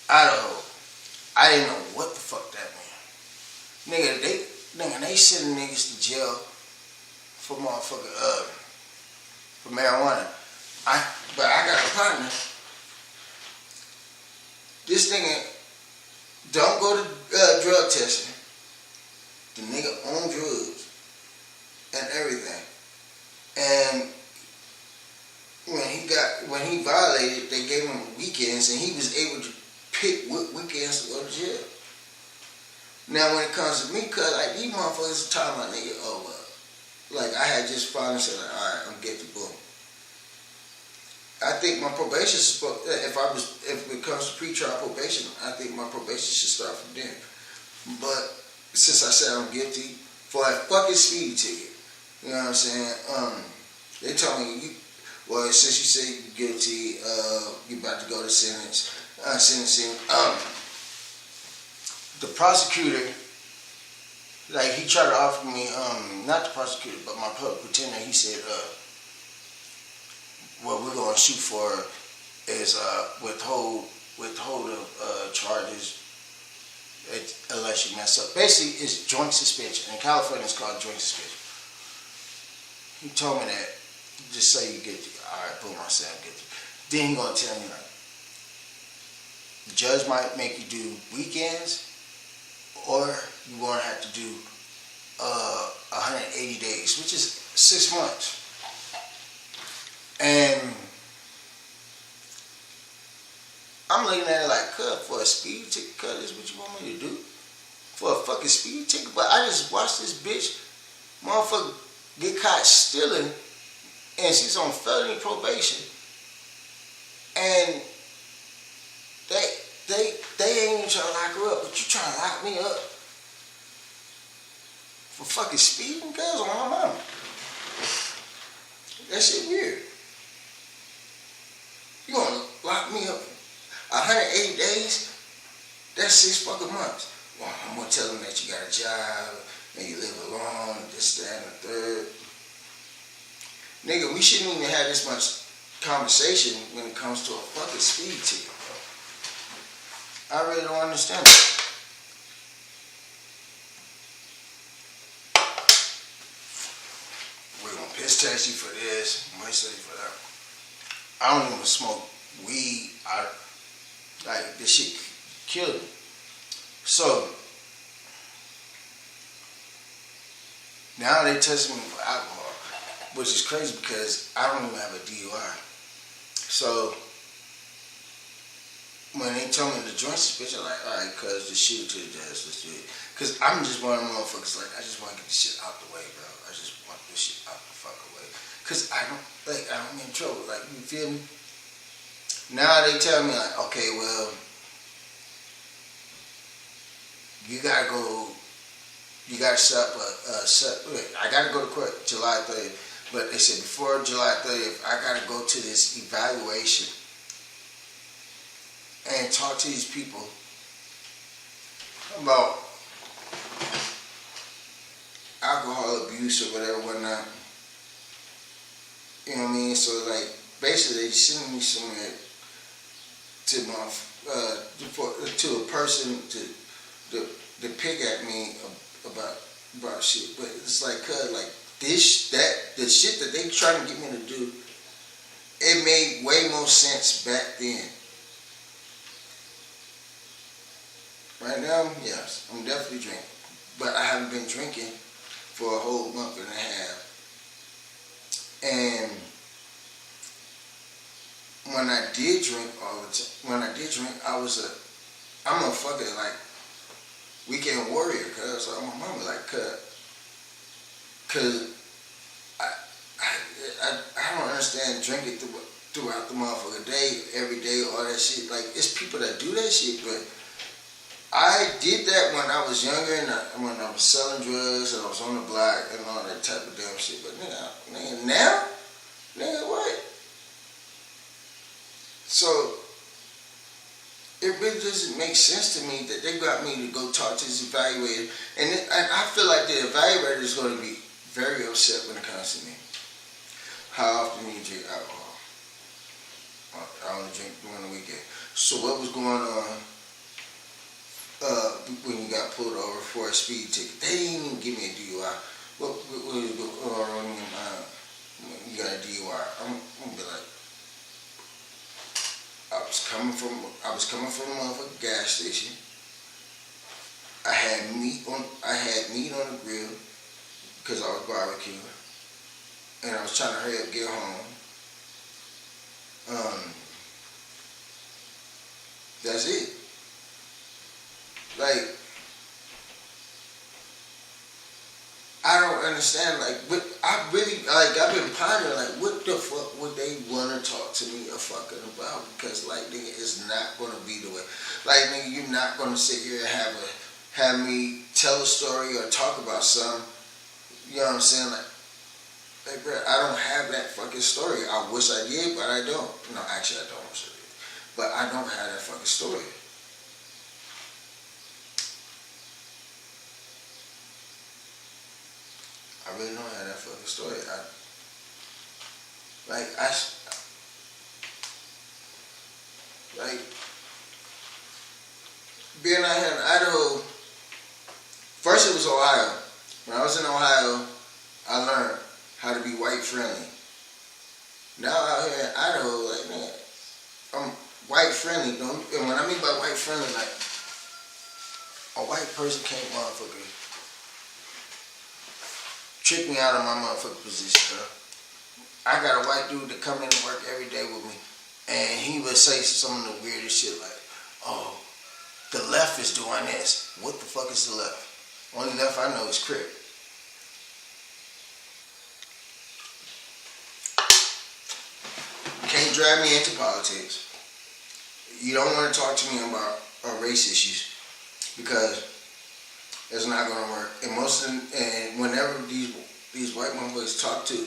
[SPEAKER 1] Idaho. I didn't know what the fuck that meant. Nigga, they sending niggas to jail for motherfucker, for marijuana. But I got a partner. This nigga don't go to drug testing. The nigga on drugs and everything. And when he violated, they gave him weekends, and he was able to pick what weekends to go to jail. Now, when it comes to me, cause like these motherfuckers are talking about nigga, oh well, like I had just finally said, like, all right, I'm guilty, boom. I think my probation, if it comes to pretrial probation, I think my probation should start from there. But since I said I'm guilty for a fucking speeding ticket, you know what I'm saying? They told me, since you say you're guilty, you're about to go to sentencing. The prosecutor, like, he tried to offer me, not the prosecutor, but my public pretender, he said, what we're going to shoot for is withhold of charges unless you mess up. Basically, it's joint suspension. In California, it's called joint suspension. He told me that, just say you guilty. All right, boom, I said I'm guilty. Then he going to tell me, like, the judge might make you do weekends, or you're going to have to do 180 days, which is 6 months. And I'm looking at it like, for a speed ticket, this is what you want me to do? For a fucking speed ticket? But I just watched this bitch, motherfucker, get caught stealing, and she's on felony probation. And they ain't even trying to lock her up, but you trying to lock me up for fucking speeding, cuz, on my mama. That shit weird. You gonna lock me up 180 days? That's 6 fucking months. Well, I'm gonna tell them that you got a job and you live alone, this, that, and the third. Nigga, we shouldn't even have this much conversation when it comes to a fucking speed ticket, bro. I really don't understand that. We're gonna piss test you for this, might say for that. I don't even smoke weed. Like this shit killed me. So now they testing me for alcohol, which is crazy because I don't even have a DUI. So when they told me the joint suspension, I'm like, alright, cuz just shoot it to the death, let's do it. Cause I'm just one of them motherfuckers like, I just want to get this shit out the way, bro. I just want this shit out the fucking way. Cause I don't get in trouble, like, you feel me? Now they tell me like, okay, well, you gotta set up I gotta go to court July 30th. But they said before July 30th, I gotta go to this evaluation and talk to these people about alcohol abuse or whatever, whatnot. You know what I mean? So like, basically, they sending me somewhere to a person to pick at me about shit. But it's like, the shit that they trying to get me to do, it made way more sense back then. Right now, yes, I'm definitely drinking. But I haven't been drinking for a whole month and a half. And when I did drink I'm a fucking like weekend warrior, cuz I'm a mama, like, cuz I don't understand drinking throughout the motherfucking day, every day, all that shit. Like, it's people that do that shit, but I did that when I was younger and when I was selling drugs and I was on the block and all that type of damn shit. But now, what? So it really doesn't make sense to me that they got me to go talk to this evaluator, and I feel like the evaluator is going to be very upset when it comes to me. How often do you drink alcohol? I only drink during the weekend. So what was going on when you got pulled over for a speed ticket? They didn't even give me a DUI. What was going on when you got a DUI? I'm gonna be like, I was coming from a motherfucking gas station. I had meat on the grill because I was barbecuing, and I was trying to hurry up, get home. That's it. Like, I don't understand. Like, I've been pondering, like, what the fuck would they want to talk to me fucking about? Because, like, nigga, it's not gonna be the way. Like, nigga, you're not gonna sit here and have me tell a story or talk about something. You know what I'm saying? Like, bro, I don't have that fucking story. I wish I did, but I don't. No, actually, I don't wish I did. But I don't have that fucking story. I really don't have that fucking story. Being out here in Idaho, first it was Ohio. When I was in Ohio, I learned how to be white friendly. Now out here in Idaho, like, man, I'm white friendly. And when I mean by white friendly, like, a white person can't motherfucker trick me out of my motherfucking position, bro. I got a white dude that come in and work every day with me, and he would say some of the weirdest shit like, oh, the left is doing this. What the fuck is the left? Only left I know is Crip. Can't drag me into politics. You don't want to talk to me about race issues because it's not going to work. And whenever these white motherfuckers talk to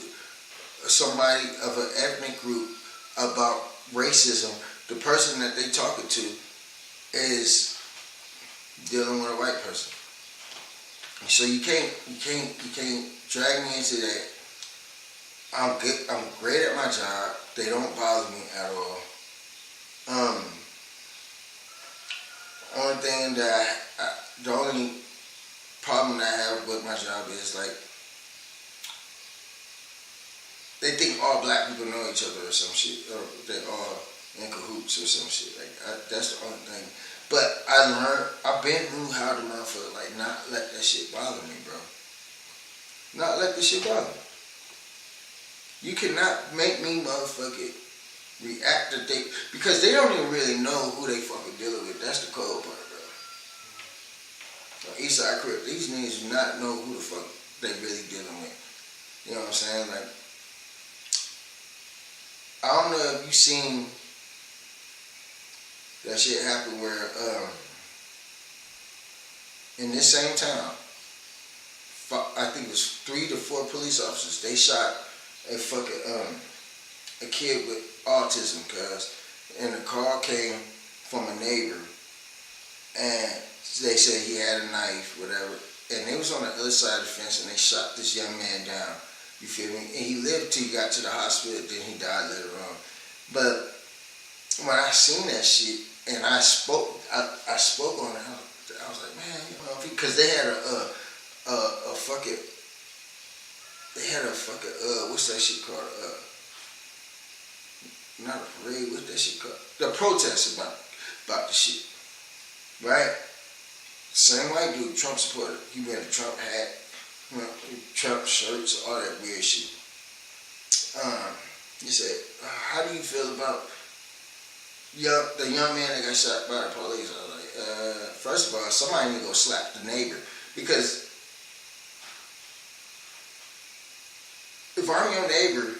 [SPEAKER 1] somebody of an ethnic group about racism, the person that they talking to is dealing with a white person. So you can't drag me into that. I'm good. I'm great at my job. They don't bother me at all. The only problem that I have with my job is like all black people know each other or some shit, or they all in cahoots or some shit. Like that's the only thing. But I've been knew how to motherfucker like not let that shit bother me, bro. Not let the shit bother me. You cannot make me motherfucking react to they, because they don't even really know who they fucking dealing with. That's the cold part, bro. Eastside Crip, these niggas do not know who the fuck they really dealing with. You know what I'm saying? Like, I don't know if you seen that shit happen where in this same town, I think it was 3 to 4 police officers. They shot a fucking a kid with autism, cuz, and the call came from a neighbor, and they said he had a knife, whatever, and they was on the other side of the fence, and they shot this young man down. You feel me? And he lived till he got to the hospital. Then he died later on. But when I seen that shit, and I spoke on it, I was like, man, you know, because they had a fucking, what's that shit called? Not a parade, what's that shit called? The protest about the shit, right? Same white dude, Trump supporter. He wear a Trump hat, you know, Trump shirts, all that weird shit. He said, how do you feel about the young man that got shot by the police? I was like, first of all, somebody need to go slap the neighbor, because if I'm your neighbor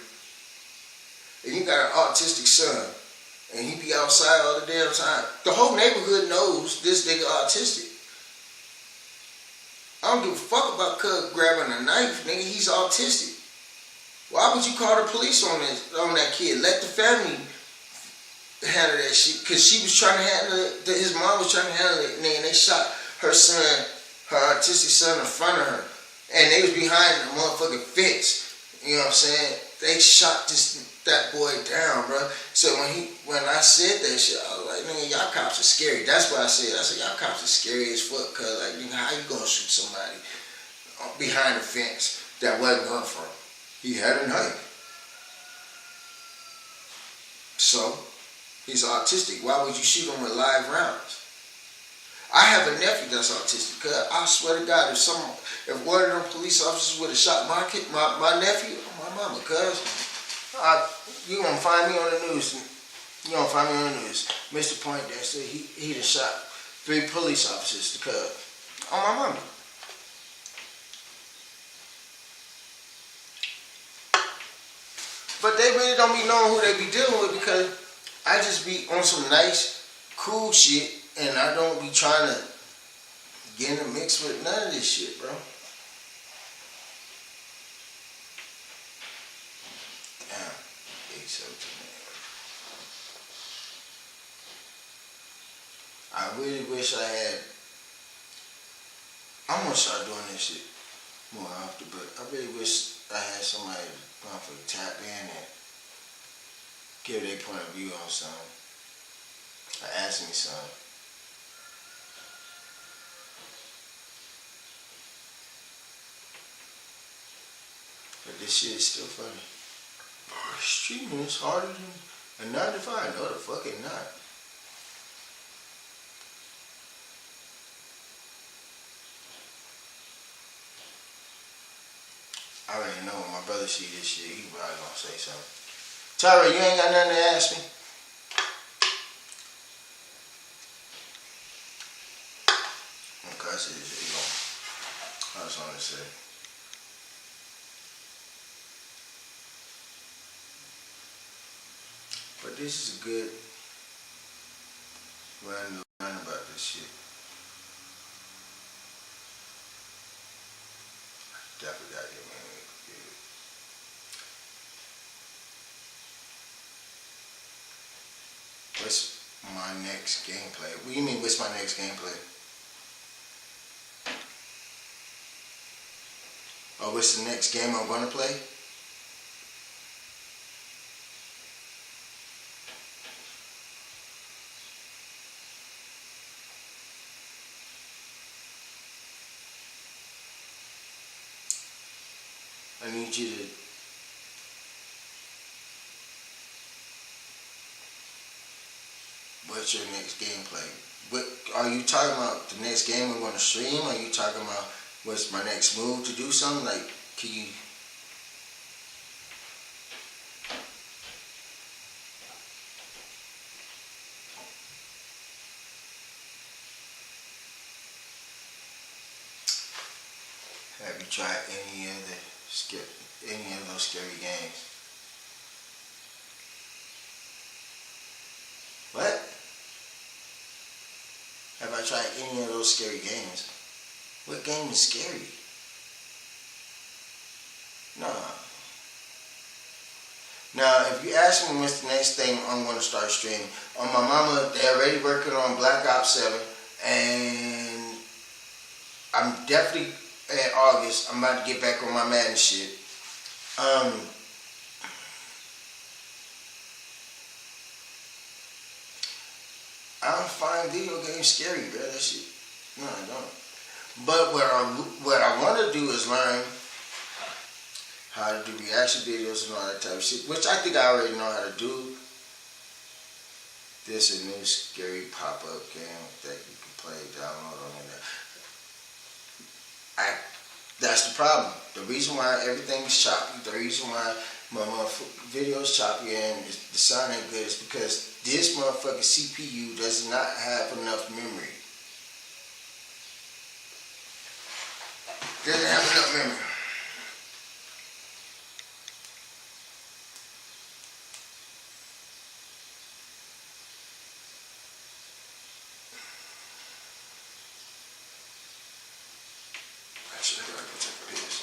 [SPEAKER 1] and you got an autistic son and he be outside all the damn time, the whole neighborhood knows this nigga autistic. I don't give a fuck about Cub grabbing a knife, nigga. He's autistic. Why would you call the police on that kid? Let the family handle that shit, because she was trying to handle it. His mom was trying to handle it, nigga, and they shot her son, her autistic son, in front of her, and they was behind the motherfucking fence. You know what I'm saying? They shot that boy down, bro. So when I said that shit, I was like, nigga, y'all cops are scary. That's what I said. I said, y'all cops are scary as fuck, cuz, like, nigga, how you gonna shoot somebody behind the fence that wasn't going for him? He had a knife. So, he's autistic. Why would you shoot him with live rounds? I have a nephew that's autistic, cuz I swear to God, if one of them police officers would have shot my nephew, my mama, cuz, you gonna find me on the news. You gonna find me on the news. Mr. Poindexter, he done shot 3 police officers, cuz, on my mama. But they really don't be knowing who they be dealing with, because I just be on some nice, cool shit, and I don't be trying to get in the mix with none of this shit, bro. Damn, 817. I really wish I had. I'm gonna start doing this shit more often, but I really wish I had somebody to tap in and give their point of view on something, or ask me something. But this shit is still funny. Streaming is harder than a 9 to 5. No, the fuck it not. I already know when my brother see this shit, he probably gonna say something. Tyra, you ain't got nothing to ask me? Okay, I see this shit. I was on to say. But this is a good random learn about this shit. Definitely gotta get me a computer. What's my next gameplay? What do you mean, what's my next gameplay? Oh, what's the next game I'm gonna play? I need you to what's your next gameplay? What are you talking about? The next game I'm going to stream? Are you talking about what's my next move to do something? Like, can you? Have you tried any of those scary games? What? Have I tried any of those scary games? What game is scary? No. Now, if you ask me what's the next thing I'm going to start streaming, on my mama, they're already working on Black Ops 7, and I'm definitely in August, I'm about to get back on my Madden shit. I don't find video games scary, bro. That shit, no, I don't. But what I want to do is learn how to do reaction videos and all that type of shit, which I think I already know how to do. There's a new scary pop-up game that you can play, download on the That's the problem. The reason why everything's choppy, the reason why my video's choppy and the sound ain't good is because this motherfucking CPU does not have enough memory. Doesn't have enough memory. Actually, I gotta go check for this.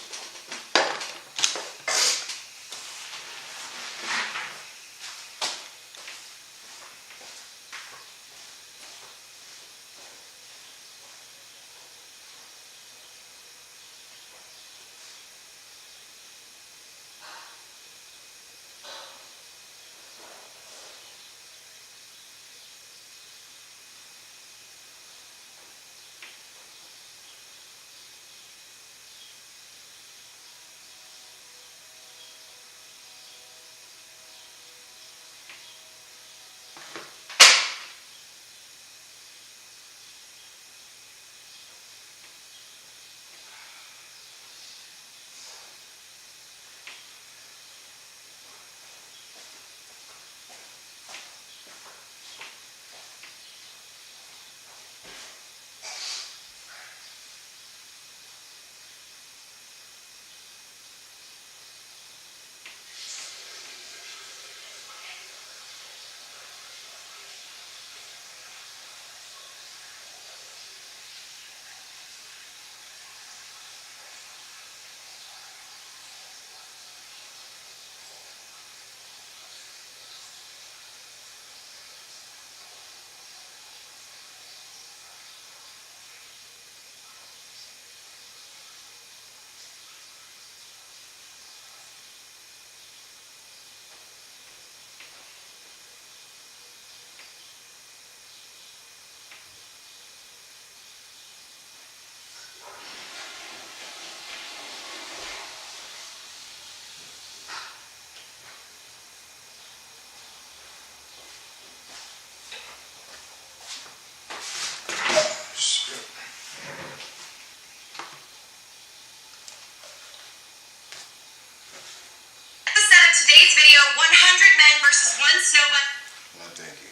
[SPEAKER 5] Today's video, 100 men versus one snow bunny.
[SPEAKER 1] No, thank you.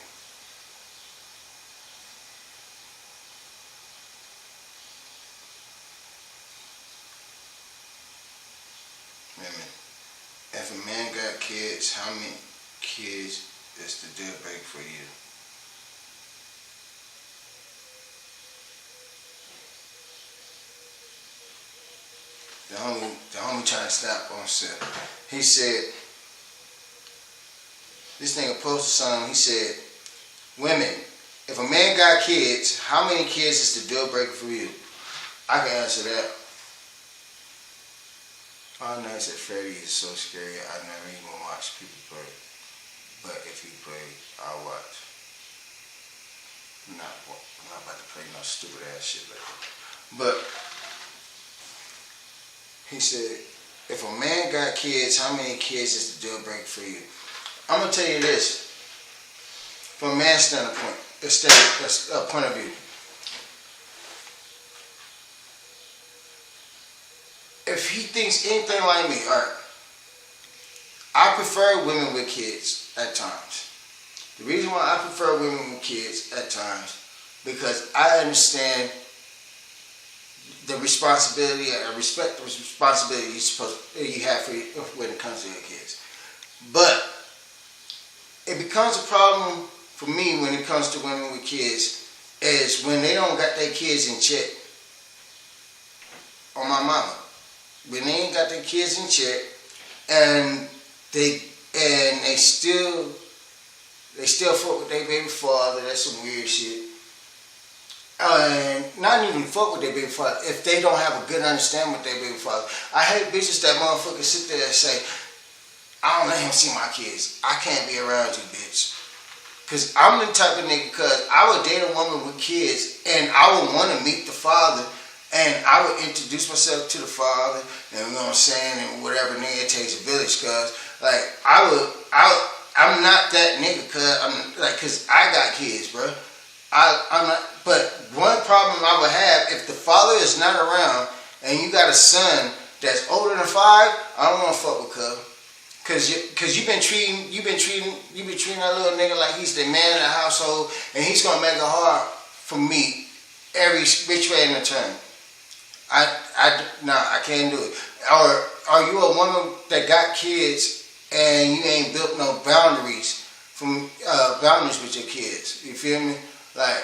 [SPEAKER 1] Women. If a man got kids, how many kids is the deal breaker for you? The homie trying to snap on himself. He said, this nigga posted something, he said, women, if a man got kids, how many kids is the deal breaker for you? I can answer that. Five Nights at Freddy's is so scary, I never even watch people play. But if he play, I'll watch. I'm not about to play no stupid ass shit like that. But he said, if a man got kids, how many kids is the deal breaker for you? I'm going to tell you this, from a man's standpoint, point of view. If he thinks anything like me, alright, I prefer women with kids at times. The reason why I prefer women with kids at times, because I understand the responsibility, I respect the responsibility you have when it comes to your kids. But it becomes a problem for me when it comes to women with kids is when they don't got their kids in check. On my mama. When they ain't got their kids in check and they still fuck with their baby father, that's some weird shit. And not even fuck with their baby father if they don't have a good understanding with their baby father. I hate bitches that motherfuckers sit there and say, I don't let him see my kids. I can't be around you, bitch. Cause I'm the type of nigga, cause I would date a woman with kids and I would want to meet the father and I would introduce myself to the father and you know what I'm saying, and whatever nigga, it takes a village, cause like I'm not that nigga, cause I got kids, bro. I'm not, but one problem I would have if the father is not around and you got a son that's older than 5, I don't want to fuck with cuz. Cause you've been treating that little nigga like he's the man of the household and he's gonna make it hard for me every which way in the turn. I can't do it. Or are you a woman that got kids and you ain't built no boundaries with your kids? You feel me? Like,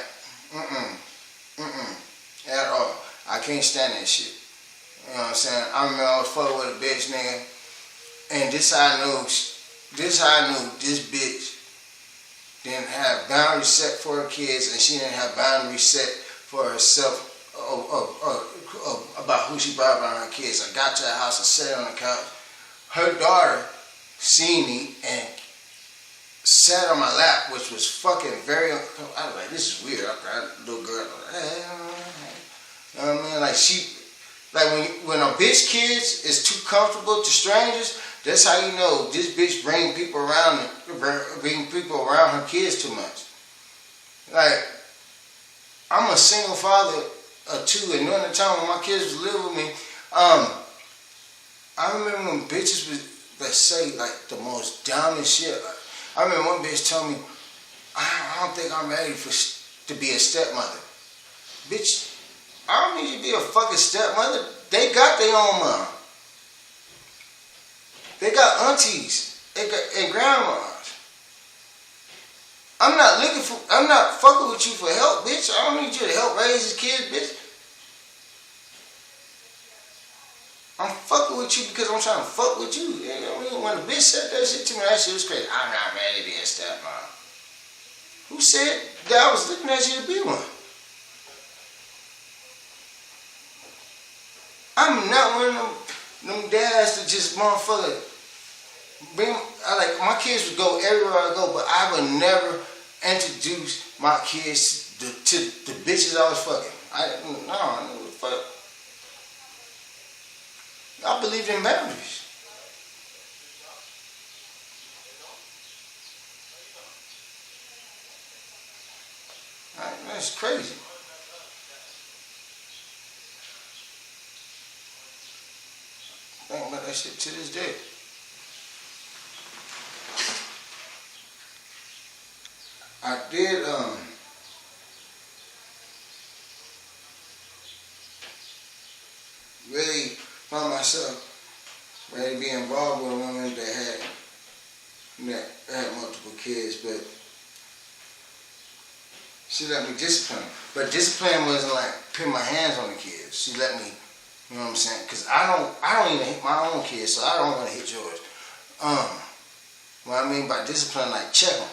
[SPEAKER 1] at all. I can't stand that shit. You know what I'm saying? I remember I was fucking with a bitch, nigga, and this how I knew this bitch didn't have boundaries set for her kids, and she didn't have boundaries set for herself about who she brought around her kids. I got to the house and sat on the couch. Her daughter seen me and sat on my lap, which was fucking very uncomfortable. I was like, this is weird. I got a little girl, hey, you know what I mean? Like when a bitch kids is too comfortable to strangers, that's how you know this bitch bring people around her kids too much. Like, I'm a single father of 2, and during the time when my kids was living with me, I remember when bitches would say like the most dumbest shit. I remember one bitch told me, I don't think I'm ready to be a stepmother. Bitch, I don't need you to be a fucking stepmother. They got their own mom. They got aunties and grandmas. I'm not fucking with you for help, bitch. I don't need you to help raise these kids, bitch. I'm fucking with you because I'm trying to fuck with you. You know what I mean? When a bitch said that shit to me, that shit was crazy. I'm not ready to be a stepmom. Who said that I was looking at you to be one? I'm not one of them dads that just motherfucker bring. My kids would go everywhere I go, but I would never introduce my kids to the bitches I was fucking. No, fuck. I believe in boundaries. That's crazy. Think about that shit to this day. I did really find myself ready to be involved with a woman that had multiple kids, but she let me discipline. But discipline wasn't like putting my hands on the kids. She let me, you know what I'm saying? Because I don't even hit my own kids, so I don't want to hit yours. What I mean by discipline, like check them.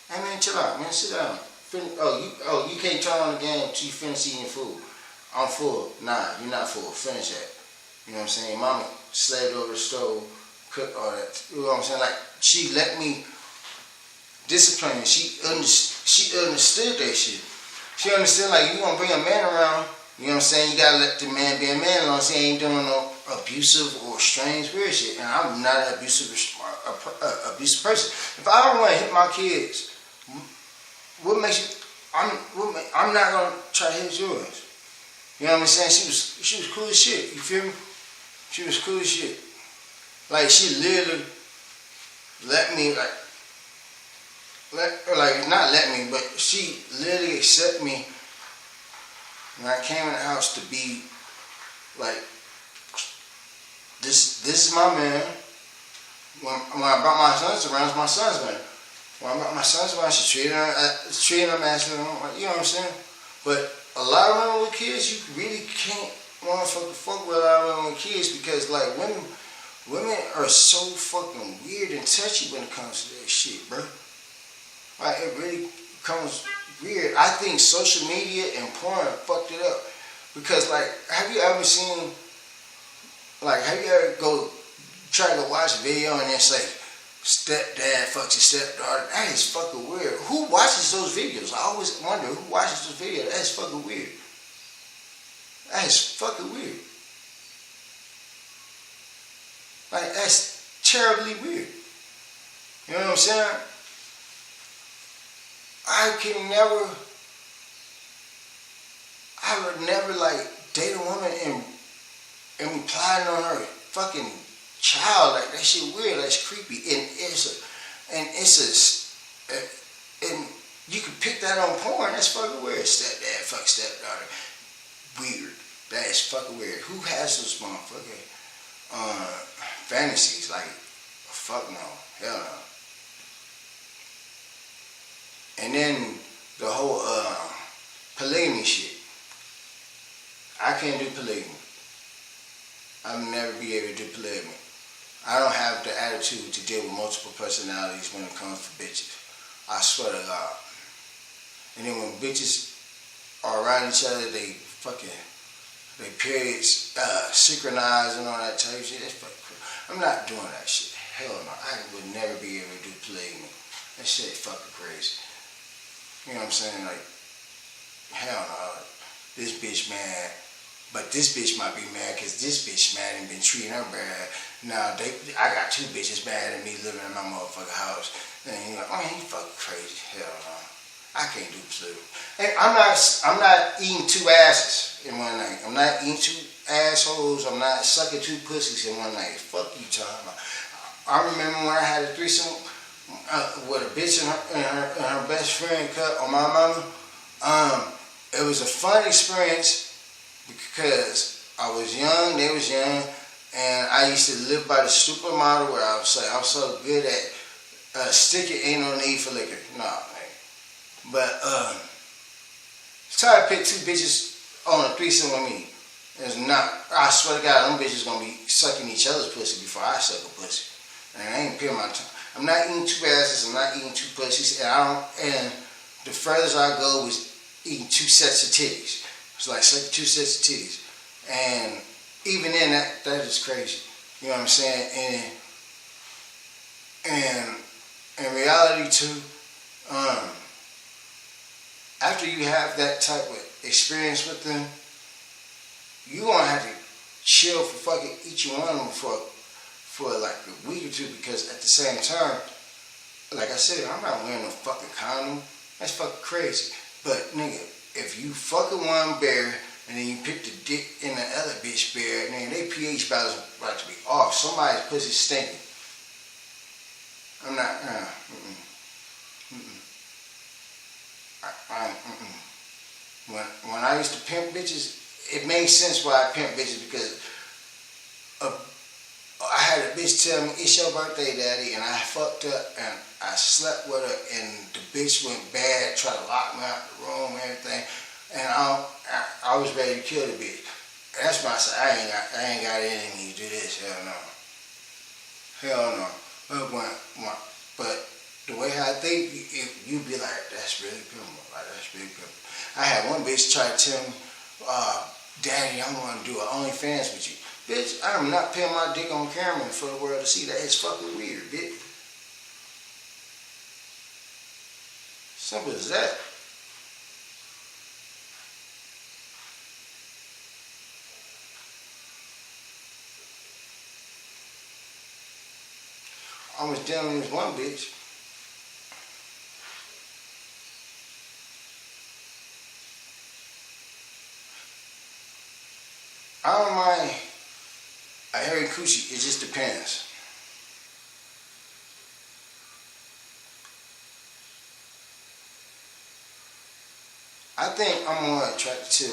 [SPEAKER 1] Hey man, chill out, man, sit down. You can't turn on the game until you finish eating your food. I'm full. Nah, you're not full. Finish that. You know what I'm saying? Mama slaved over the stove, cooked all that. You know what I'm saying? Like, she let me discipline me. She understood that shit. She understood, like, you gonna bring a man around, you know what I'm saying? You gotta let the man be a man, as long as he ain't doing no abusive or strange weird shit. And I'm not an abusive person. If I don't want to hit my kids, what makes you? I'm not gonna try to hit yours. You know what I'm saying? She was cool as shit. You feel me? She was cool as shit. Like she literally let me not let me, but she literally accepted me when I came in the house to be like this is my man. When I brought my sons around, it's my son's man. When I brought my sons around, she treated them as you know what I'm saying? But a lot of women with kids, you really can't motherfucking fuck with a lot of women with kids because like women are so fucking weird and touchy when it comes to that shit, bro. Like it really becomes weird. I think social media and porn fucked it up because like, have you ever try to go watch a video and it's like stepdad fucks his stepdaughter? That is fucking weird. Who watches those videos? I always wonder who watches those videos. That is fucking weird. That is fucking weird. Like that's terribly weird. You know what I'm saying? I would never like date a woman and plotting on her fucking child. Like that shit weird. That's creepy. And you can pick that on porn. That's fucking weird. Stepdad fuck stepdaughter. Weird. That is fucking weird. Who has those motherfucking fantasies? Like fuck no. Hell no. And then the whole polygamy shit. I can't do polygamy. I'll never be able to do polygamy. I don't have the attitude to deal with multiple personalities when it comes to bitches. I swear to God. And then when bitches are around each other, they periods synchronize and all that type of shit. That's fucking crazy. I'm not doing that shit. Hell no. I would never be able to do polygamy. That shit fucking crazy. You know what I'm saying? Like, hell no. This bitch mad. But this bitch might be mad because this bitch mad and been treating her bad. Now, I got two bitches mad at me living in my motherfucking house. And you're like, oh, you fucking crazy. Hell no. I can't do polygamy. And I'm not eating two asses in one night. I'm not eating two assholes. I'm not sucking two pussies in one night. Fuck you talking about. I remember when I had a threesome with a bitch and her best friend cut on my mama. It was a fun experience because I was young, they was young, and I used to live by the supermodel where I was like, I'm so good at sticking, ain't no need for liquor. Nah, man. But try to pick two bitches on a threesome with me. It's not, I swear to God, them bitches gonna be sucking each other's pussy before I suck a pussy. And I ain't paying my time. I'm not eating two asses, I'm not eating two pussies, and the furthest I go was eating two sets of titties. It's like two sets of titties. And even then, that is crazy. You know what I'm saying? And in reality too, after you have that type of experience with them, you gonna have to chill for fucking each one of them for like a week or two, because at the same time, like I said, I'm not wearing no fucking condom. That's fucking crazy. But nigga, if you fucking one bear and then you pick the dick in the other bitch bear, nigga, they pH balance about to be off. Somebody's pussy stinking. I'm not. When I used to pimp bitches, it made sense why I pimp bitches, because I had a bitch tell me, it's your birthday, daddy, and I fucked up and I slept with her and the bitch went bad, tried to lock me out the room and everything, and I was ready to kill the bitch. And that's why I said, I ain't got it in me to do this. Hell no. But the way I think, you'd be like, that's really pimping. Like, that's really pimping. I had one bitch try to tell me, daddy, I want to do an OnlyFans with you. Bitch, I'm not putting my dick on camera for the world to see. That is fucking weird, bitch. Simple as that. I was dealing with this one bitch. I don't mind a hairy coochie. It just depends. I think I'm more attracted to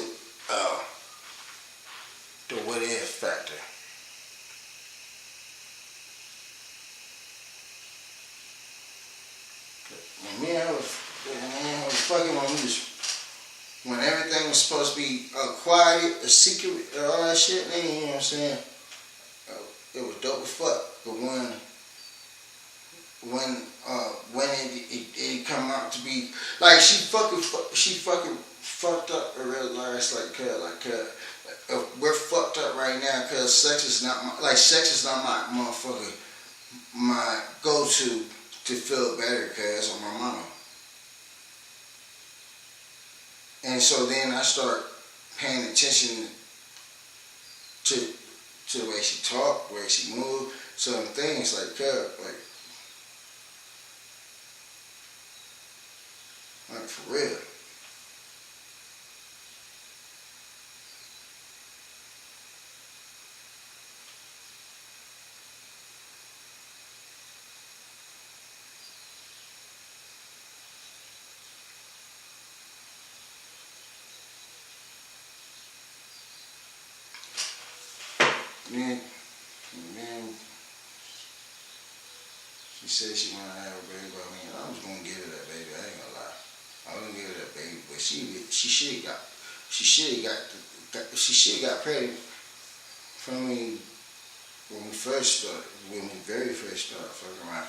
[SPEAKER 1] the what if factor. When me and her was fucking when everything was supposed to be quiet, a secret, all that shit, nigga, you know what I'm saying? It was dope as fuck. But when it come out to be like she fucking fucked up and realized we're fucked up right now because sex is not my motherfucker my go-to to feel better cause on my mama. And so then I start paying attention to the way she talk, the way she move, certain things like for real. Then she said she wanted to have a baby. I mean, I was gonna give her that baby. I ain't gonna lie. I was gonna give her that baby, but she should have got pregnant from me when we very first started fucking around.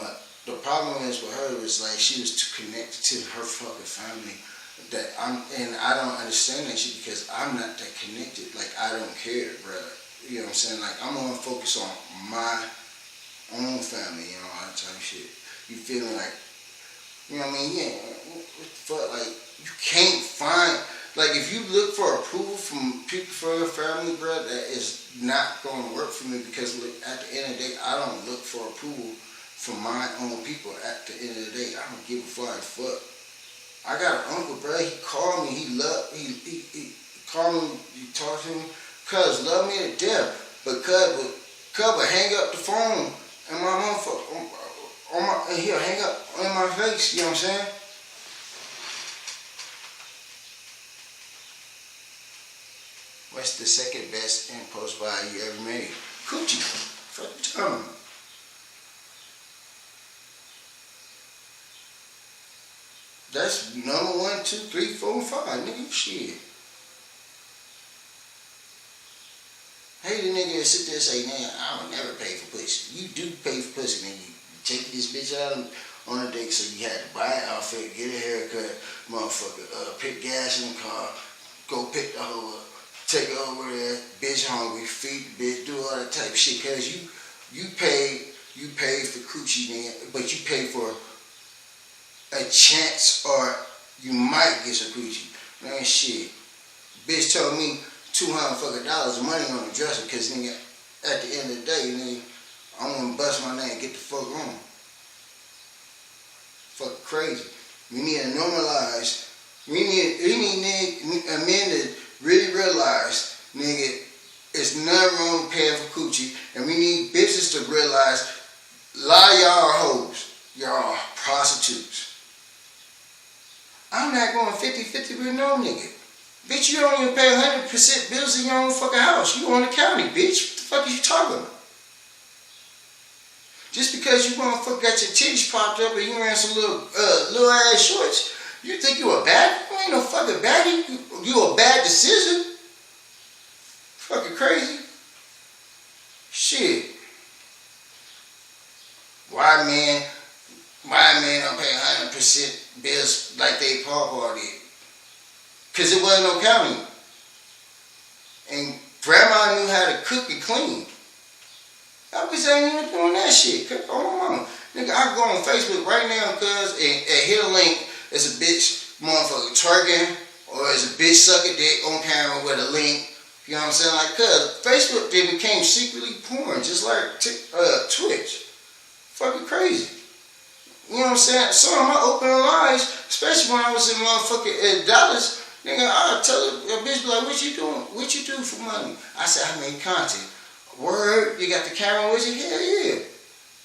[SPEAKER 1] But the problem is with her was like she was too connected to her fucking family. And I don't understand that shit because I'm not that connected. Like I don't care, bro. You know what I'm saying? Like I'm gonna focus on my own family, you know, all that type of shit. You feeling like, you know what I mean? Yeah, what the fuck? Like you can't find, like if you look for approval from people for your family, bro, that is not gonna work for me because look, at the end of the day, I don't look for approval from my own people. At the end of the day, I don't give a fuck. I got an uncle, bro. He called me. He called me. You talk to him. Cuz love me to death, but Cuz would hang up the phone and my motherfucker and he'll hang up in my face. You know what I'm saying? What's the second best impulse buy you ever made? Coochie. Fuck you talking about? That's number 1, 2, 3, 4, and 5, nigga. Shit. Hey, the nigga that sit there and say, man, I would never pay for pussy. You do pay for pussy, nigga. You take this bitch out on a date, so you had to buy an outfit, get a haircut, motherfucker, put gas in the car, go pick the hoe up, take her over there, bitch hungry, feed the bitch, do all that type of shit, cause you paid for coochie, nigga, but you paid for a chance or you might get some coochie. Man, shit. Bitch told me $200 of money on the dresser because nigga, at the end of the day, nigga, I'm gonna bust my name and get the fuck on. Fuck crazy. We need to normalize. We need a men to really realize, nigga, it's nothing wrong with paying for coochie, and we need bitches to realize, a lot of y'all hoes, y'all prostitutes. I'm not going 50-50 with no nigga. Bitch, you don't even pay 100% bills in your own fucking house. You on the county, bitch. What the fuck is you talking about? Just because you motherfucker got your titties popped up and you wearing some little ass shorts, you think you a bad? You ain't no fucking baddie. You a bad decision. Fucking crazy. Shit. Why man don't pay 100% bills like they pawpaw did? Because it wasn't no county. And grandma knew how to cook and clean. I was ain't even doing that shit. Oh my mama. Nigga, I can go on Facebook right now, cuz, and hit a link. It's a bitch motherfucker twerking, or it's a bitch sucking dick on camera with a link. You know what I'm saying? Like, cuz, Facebook then became secretly porn, just like Twitch. Fucking crazy. You know what I'm saying? Some of my opening lives, especially when I was in motherfucking Dallas, Nigga, I'll tell a bitch, like, what you doing? What you do for money? I said, I make content. Word, you got the camera with you? Hell yeah.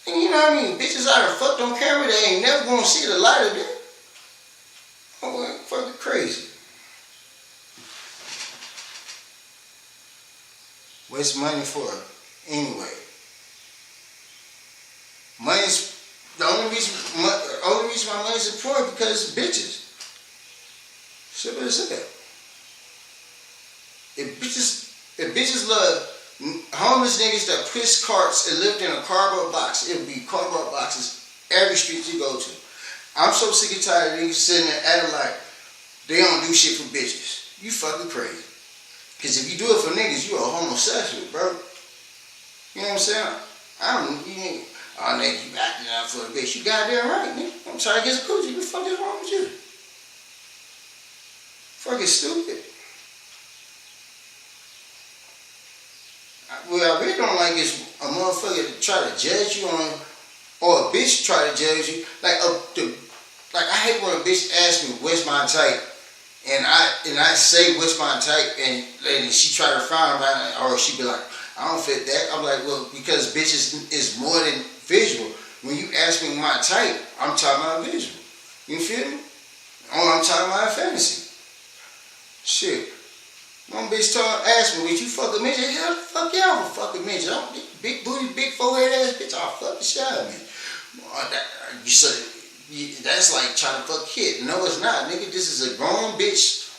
[SPEAKER 1] And you know what I mean? Bitches out of fucked on camera, they ain't never gonna see the light of it. Oh, well, fucking crazy. What's money for? Anyway. Money's the only reason why money's important because bitches. Simple as that. If bitches love homeless niggas that push carts and lived in a cardboard box, it would be cardboard boxes every street you go to. I'm so sick and tired of niggas sitting there acting like they don't do shit for bitches. You fucking crazy. Because if you do it for niggas, you a homosexual, bro. You know what I'm saying? Oh, nigga, you acting out for a bitch. You goddamn right, nigga. I'm trying to get a coochie. What the fuck is wrong with you? Fucking stupid. What I really don't like is a motherfucker to try to judge you on, or a bitch try to judge you. Like I hate when a bitch asks me what's my type, and I say what's my type, and she try to frown about it, or she be like, I don't fit that. I'm like, well, because bitches is more than visual. When you ask me my type, I'm talking about visual. You feel me? I'm talking about fantasy. Shit. One bitch asked me, would you fuck a midget? Hell the fuck yeah, I'm a fucking midget. I'm a big booty, big forehead ass bitch. I'll fuck the shit out of me. That's like trying to fuck a kid. No, it's not, nigga. This is a grown bitch,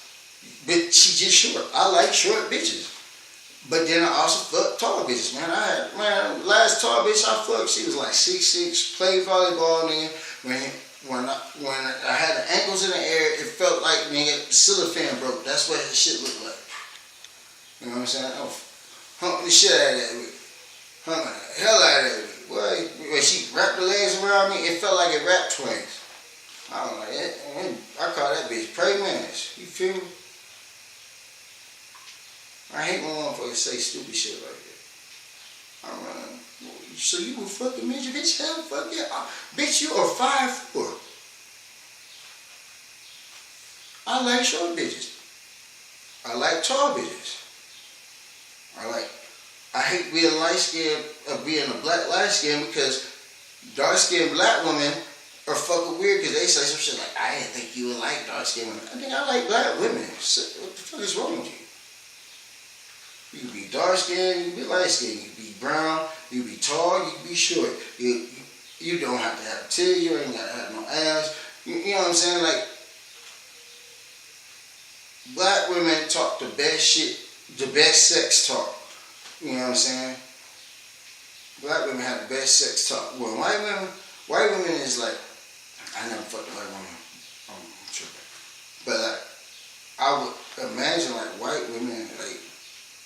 [SPEAKER 1] but she just short. I like short bitches. But then I also fuck tall bitches, man. Last tall bitch I fucked, she was like 6'6", played volleyball, nigga. When I had the ankles in the air, it felt like, nigga, the ceiling fan broke. That's what that shit looked like. You know what I'm saying? I humped the shit out of that bitch. Humped the hell out of that bitch. Boy, when she wrapped the legs around me, it felt like it wrapped twins. I was like, I call that bitch prey mantis. You feel me? I hate when motherfuckers say stupid shit like that. I'm like, so you a fucking midget, bitch? Hell, fuck yeah. Bitch, you are 5'4". I like short bitches. I like tall bitches. I hate being light skinned or being a black light skin because dark skinned black women are fucking weird because they say some shit like, I didn't think you would like dark skinned women. I think I like black women. What the fuck is wrong with you? You can be dark skinned, you can be light skinned, you can be brown, you can be tall, you can be short. You don't have to have a tail, you ain't gotta have no ass. You know what I'm saying? Like, black women talk the best shit, the best sex talk. You know what I'm saying? Black women have the best sex talk. Well, white women is like, I never fucked a white woman. I'm tripping. But like, I would imagine like white women, like,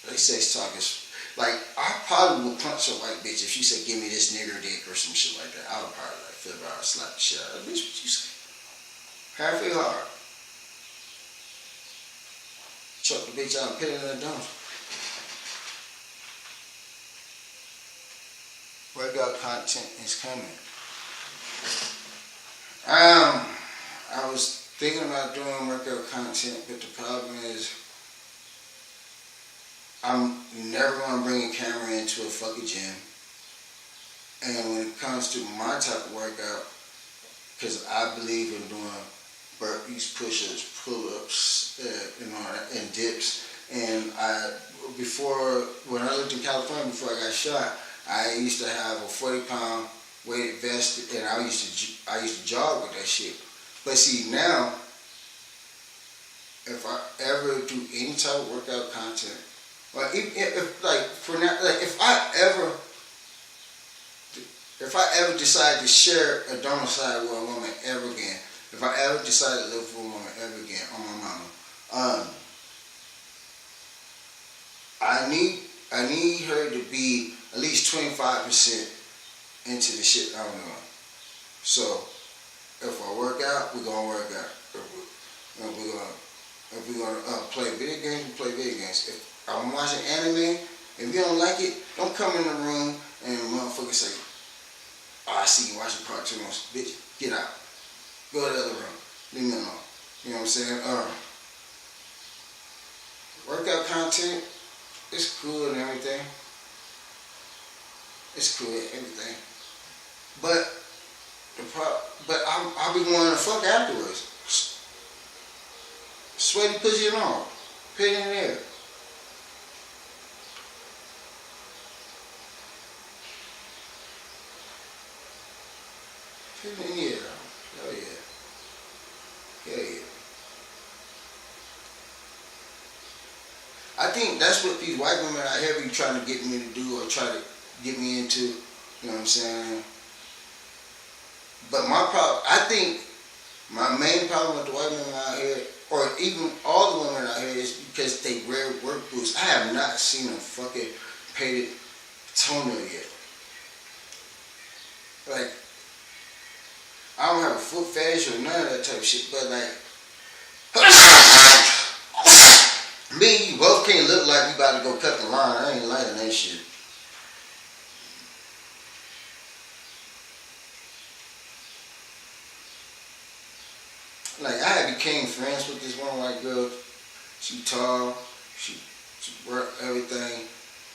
[SPEAKER 1] they sex talk is, like, I probably would punch a white bitch if she said, give me this nigger dick or some shit like that. I would probably like flip her out and slap the shit out of her. Bitch, what you say? Halfway hard. Chuck the bitch out and put it in the dumpster. Workout content is coming. I was thinking about doing workout content, but the problem is I'm never going to bring a camera into a fucking gym. And when it comes to my type of workout, because I believe in doing burpees, push-ups, pull-ups, and dips. And when I lived in California before I got shot, I used to have a 40-pound weighted vest, and I used to jog with that shit. But see, now, if I ever do any type of workout content, or if I ever decide to share a domicile with a woman ever again, if I ever decide to live with a woman ever again, on my mama, I need her to be at least 25% into the shit I'm doing. So, if I work out, we're gonna work out. If we're gonna play video games, we play video games. If I'm watching anime, if you don't like it, don't come in the room and motherfucker say, oh, I see you watching cartoons. Bitch, get out. Go to the other room. Leave me alone. You know what I'm saying? workout content, it's cool and everything. It's cool and everything. But I'll be wanting to fuck afterwards. Sweaty pussy and all. Put it in there. Put it in there. Hell yeah. Hell yeah. I think that's what these white women out here be trying to get me to do or try to get me into. You know what I'm saying? But I think my main problem with the white women out here, or even all the women out here, is because they wear work boots. I have not seen a fucking painted toenail yet. Like, I don't have a foot fetish or none of that type of shit, but like, me and you both can't look like we about to go cut the line. I ain't liking that shit. Like, I had became friends with this one white girl. She tall, she worked everything.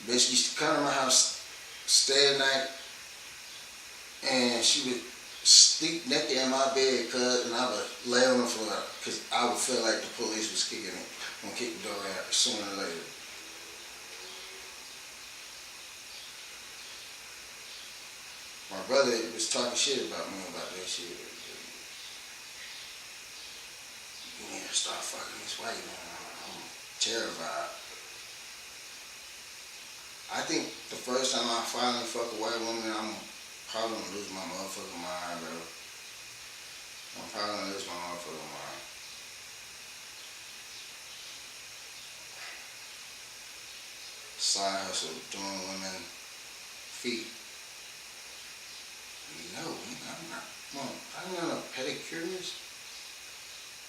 [SPEAKER 1] Bitch used to come to my house, stay at night, and she would sleep naked in my bed, and I would lay on the floor, because I would feel like the police was kicking it. I'm gonna kick the door out sooner or later. My brother was talking shit about me about that shit. You need to start fucking this white man. I'm terrified. I think the first time I finally fuck a white woman, I'm probably gonna lose my motherfucking mind, bro. I'm probably gonna lose my motherfucking mind. Side hustle doing women feet. No, I'm not a pedicurist.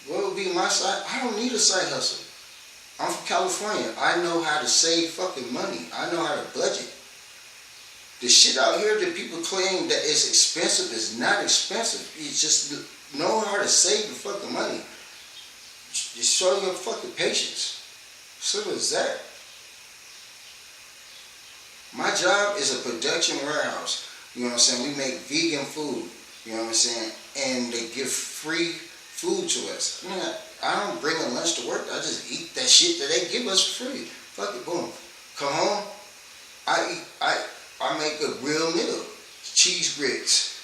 [SPEAKER 1] What would be my side? I don't need a side hustle. I'm from California. I know how to save fucking money. I know how to budget. The shit out here that people claim that is expensive is not expensive. It's just know how to save the fucking money. Just show your fucking patience. Simple as that. My job is a production warehouse. You know what I'm saying? We make vegan food. You know what I'm saying? And they give free food to us. I don't bring a lunch to work. I just eat that shit that they give us for free. Fuck it, boom. Come home. I make a real meal. Cheese grits,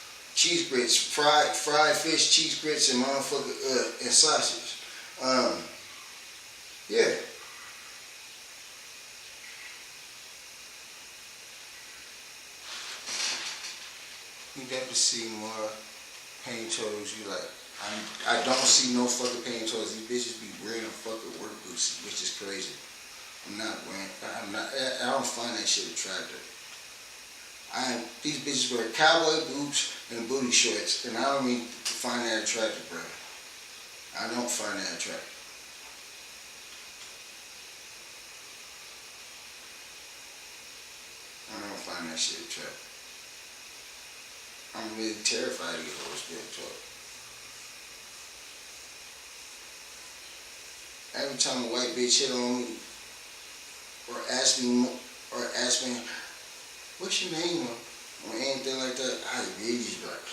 [SPEAKER 1] fried fish, cheese grits, and motherfucker and sausage. Yeah. You never see more paint toes. You like. I don't see no fucking paint toes. These bitches be wearing fucking work boots, which is crazy. I don't find that shit attractive. These bitches wear cowboy boots and booty shorts, and I don't even find that attractive, bro. I don't find that attractive. I don't find that shit attractive. I'm really terrified of you hoes being talk. Every time a white bitch hit on me or ask me, what's your name or anything like that, I really just be like,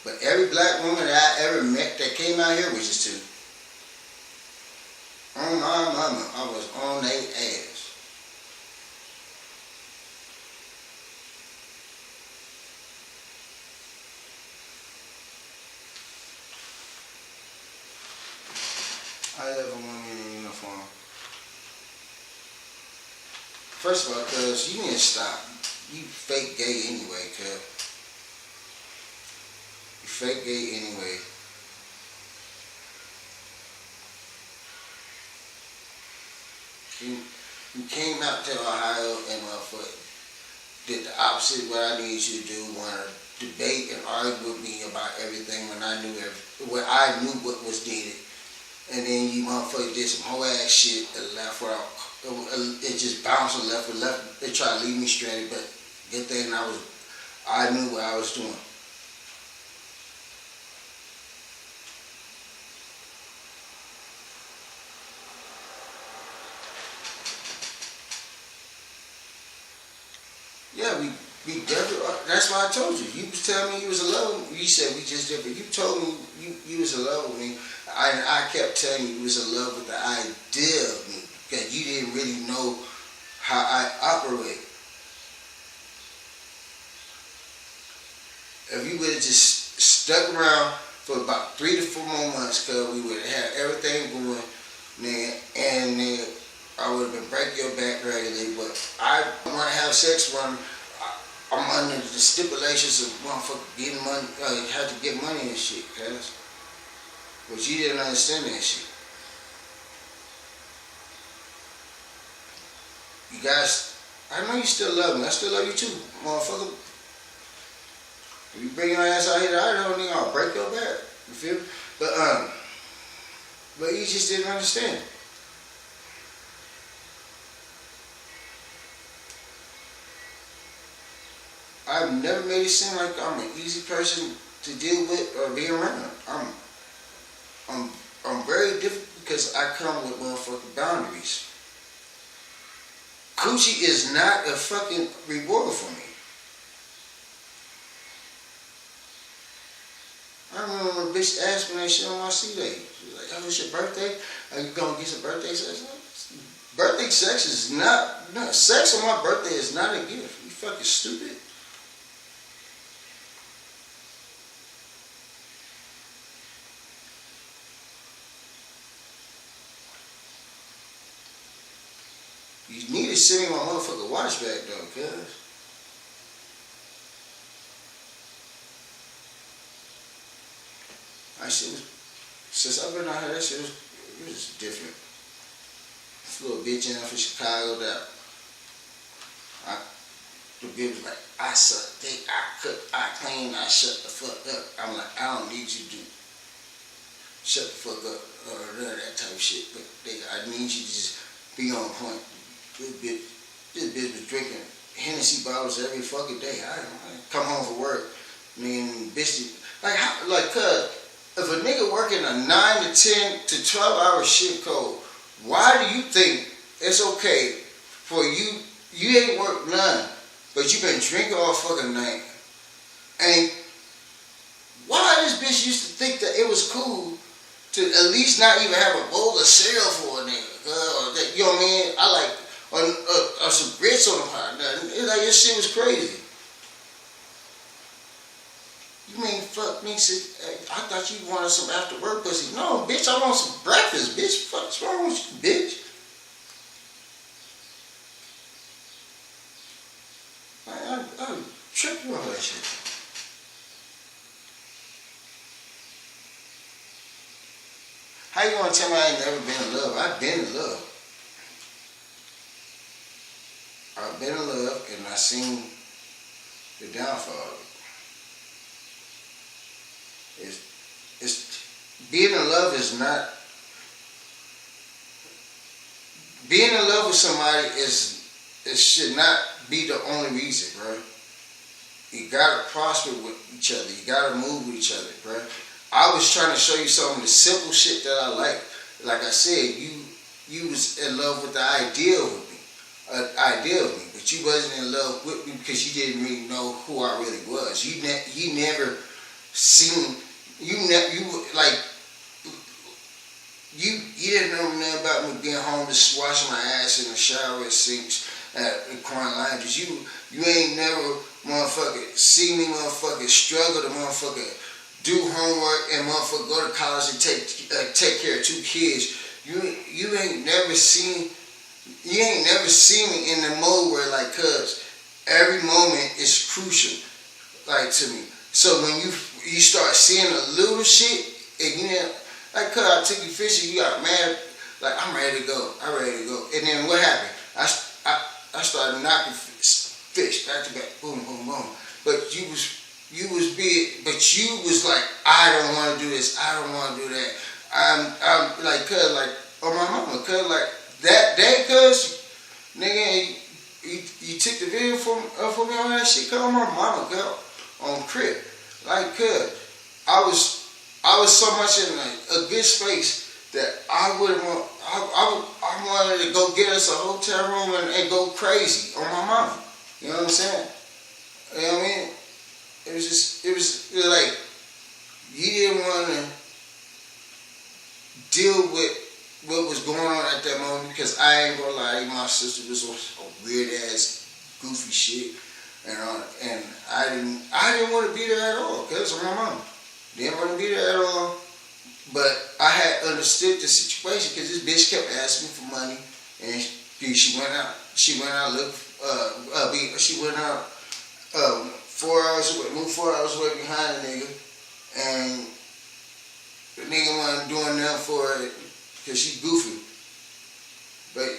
[SPEAKER 1] but every black woman that I ever met that came out here was just two. On my mama, I was on their ass. I love a woman in uniform. First of all, cuz you need to stop. You fake gay anyway, cuz. You fake gay anyway. You came out to Ohio and did the opposite of what I needed you to do. Want to debate and argue with me about everything when I knew what was needed. And then you motherfuckers did some whole ass shit and left without. It just bounced and left. They tried to leave me stranded, but good thing I knew what I was doing. We definitely. That's why I told you. You was telling me you was in love. You said we just different. You told me you was in love with me. I kept telling you was in love with the idea of me because you didn't really know how I operate. If you would have just stuck around for about 3 to 4 more months, cause we would have had everything going, nigga, and then I would have been breaking your back regularly. But I want to have sex when I'm under the stipulations of motherfucker getting money, have to get money and shit, cuz. But you didn't understand that shit. You guys, I know you still love me. I still love you too, motherfucker. If you bring your ass out here, I don't think I'll break your back. You feel me? But you just didn't understand. I've never made it seem like I'm an easy person to deal with or be around. I'm very different because I come with motherfucking boundaries. Coochie is not a fucking reward for me. I remember when a bitch asked me that shit on my C-Day. She was like, oh, it's your birthday? Are you gonna get some birthday sex? Birthday sex is not, sex on my birthday is not a gift. You fucking stupid. You need to send me my motherfucking watch back though, cuz. That shit was, since I've been out here, that shit was different. Flew a bitch in from Chicago that the bitch was like, I suck dick, I cook, I clean, I shut the fuck up. I'm like, I don't need you to shut the fuck up or none of that type of shit. But I need you to just be on point. This bitch was drinking Hennessy bottles every fucking day. I come home from work, bitch, cuz, if a nigga working a 9 to 10 to 12 hour shift code, why do you think it's okay for you ain't worked none, but you been drinking all fucking night? And why this bitch used to think that it was cool to at least not even have a bowl of cereal for a nigga? You know what I mean? I like, or some grits on the pot. It's like, this shit was crazy. You mean fuck me? I thought you wanted some after work pussy. No, bitch, I want some breakfast, bitch. What's wrong with you, bitch? I'm tripping on that shit. How you gonna tell me I ain't never been in love? I've been in love. I've been in love and I seen the downfall of it. It's being in love is not, being in love with somebody it should not be the only reason, bro. You gotta prosper with each other. You gotta move with each other, bro. I was trying to show you some of the simple shit that I like. Like I said, you was in love with the idea of me, but you wasn't in love with me because you didn't really know who I really was. You never seen. You didn't know nothing about me being home just washing my ass in the shower at sinks at crying laundries. You ain't never motherfucker see me motherfucker struggle to motherfucker do homework and motherfucker go to college and take care of 2 kids. You ain't never seen me in the mode where like, cuz every moment is crucial, like, to me. So when you start seeing a little shit, and you know, like, cuz I took you fishing, you got mad, like, I'm ready to go. And then what happened? I started knocking fish back to back, boom, boom, boom. But you was big, but you was like, I don't want to do this, I don't want to do that. I'm like, cuz, like, oh my mama, cuz, like, that day, cuz, nigga, you took the video for me on that shit, cuz, on my mama, cuz, on crib. Like, cuz, I was so much in a good space that I wanted to go get us a hotel room and go crazy on my mama. You know what I'm saying? You know what I mean? It was like, you didn't want to deal with what was going on at that moment, because I ain't gonna lie, my sister was a weird ass, goofy shit, and I didn't want to be there at all, because of my mom. Didn't want to be there at all, but I had understood the situation, because this bitch kept asking me for money, and she went out, she went out 4 hours away, moved 4 hours away behind the nigga, and the nigga wasn't doing nothing for it because she goofy. But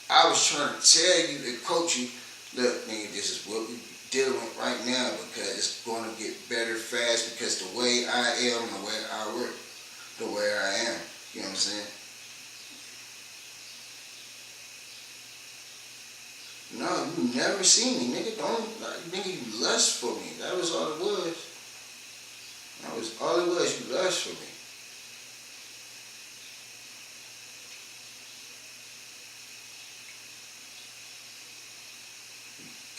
[SPEAKER 1] I was trying to tell you and coach you, look, nigga, this is what we dealing with right now, because it's going to get better fast, because the way I am, the way I work, the way I am, you know what I'm saying? No, you never seen me, nigga. Nigga, you lust for me. That was all it was. That was all it was. You lust for me.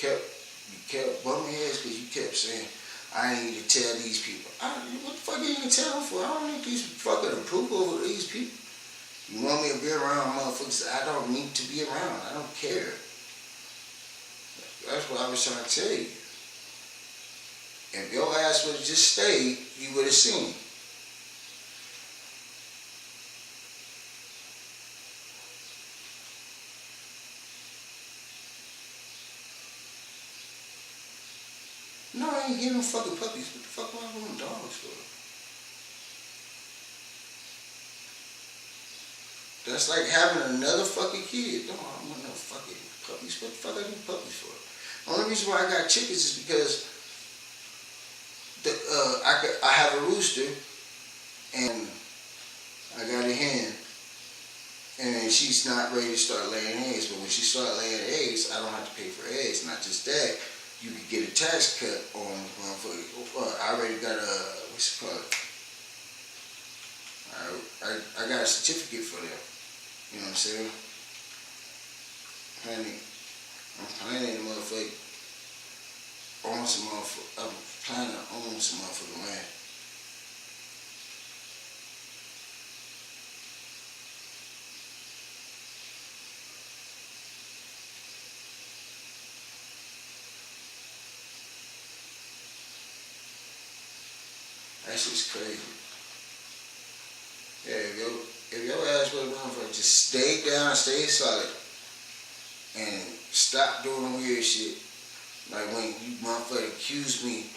[SPEAKER 1] You kept bumping heads because you kept saying, I need to tell these people. What the fuck you need to tell them for? I don't need these fucking approval of these people. You want me to be around motherfuckers I don't need to be around. I don't care. That's what I was trying to tell you. If your ass would have just stayed, you would have seen. No, I ain't getting no fucking puppies. What the fuck am I going dogs for? That's like having another fucking kid. No, I don't want no fucking puppies. What the fuck I need puppies for? The only reason why I got chickens is because I have a rooster and I got a hen, and she's not ready to start laying eggs. But when she starts laying eggs, I don't have to pay for eggs. Not just that, you can get a tax cut on motherfucker. I already got a what's it called? I got a certificate for them. You know what I'm saying? Honey. I'm planning to motherfucker own some motherfucker. I'm planning to own some motherfucking land. That shit's crazy. Yeah, if your ass would have motherfucker just stay down, stay solid, and stop doing weird shit. Like when you motherfucker accuse me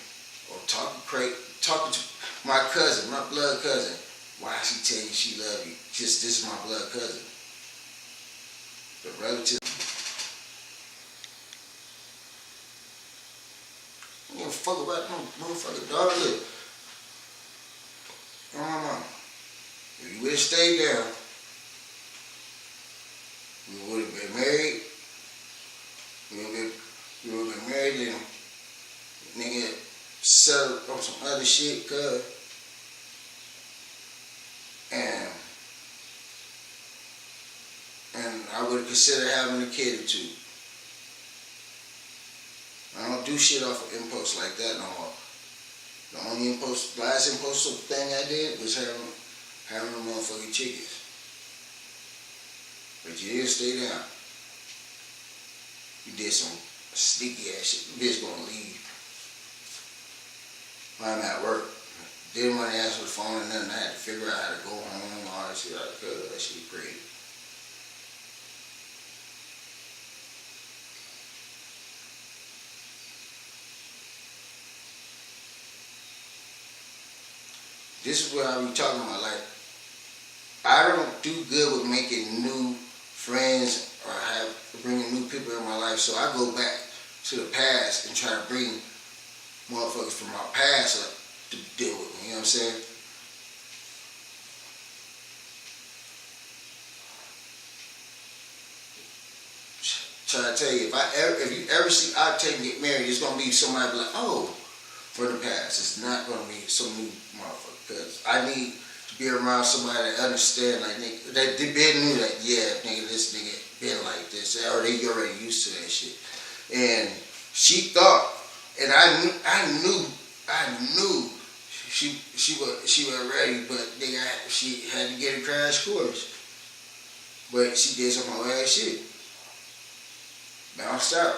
[SPEAKER 1] of talking to my cousin, my blood cousin. Why she tell you she love you? Just this is my blood cousin. The relative. I don't give a fuck about no motherfucking dog. Look. Oh, my mama. If you would have stayed there, we would have been married. We would have been married and nigga settled on some other shit, cuz. And I would have considered having a kid or two. I don't do shit off of impulse like that no more. The only last impulsive thing I did was having a motherfucking chickens. But you didn't stay down. You did some sneaky ass shit. The bitch gonna leave when I'm at work. Didn't want to answer the phone and nothing. I had to figure out how to go home and all that shit. That shit crazy. This is what I be talking about. Like, I don't do good with making new friends or bringing new people in my life. So I go back to the past and try to bring motherfuckers from my past up to deal with me. You know what I'm saying? Try to tell you, if you ever see Octane get married, it's gonna be somebody like, oh, from the past. It's not gonna be some new motherfucker. Because I need to be around somebody that understand, like, nigga, that they been knew that, yeah, nigga, this nigga been like this, or they already used to that shit. And she thought And I knew she was ready, but she had to get a crash course. But she did some whole ass shit. Bounced out.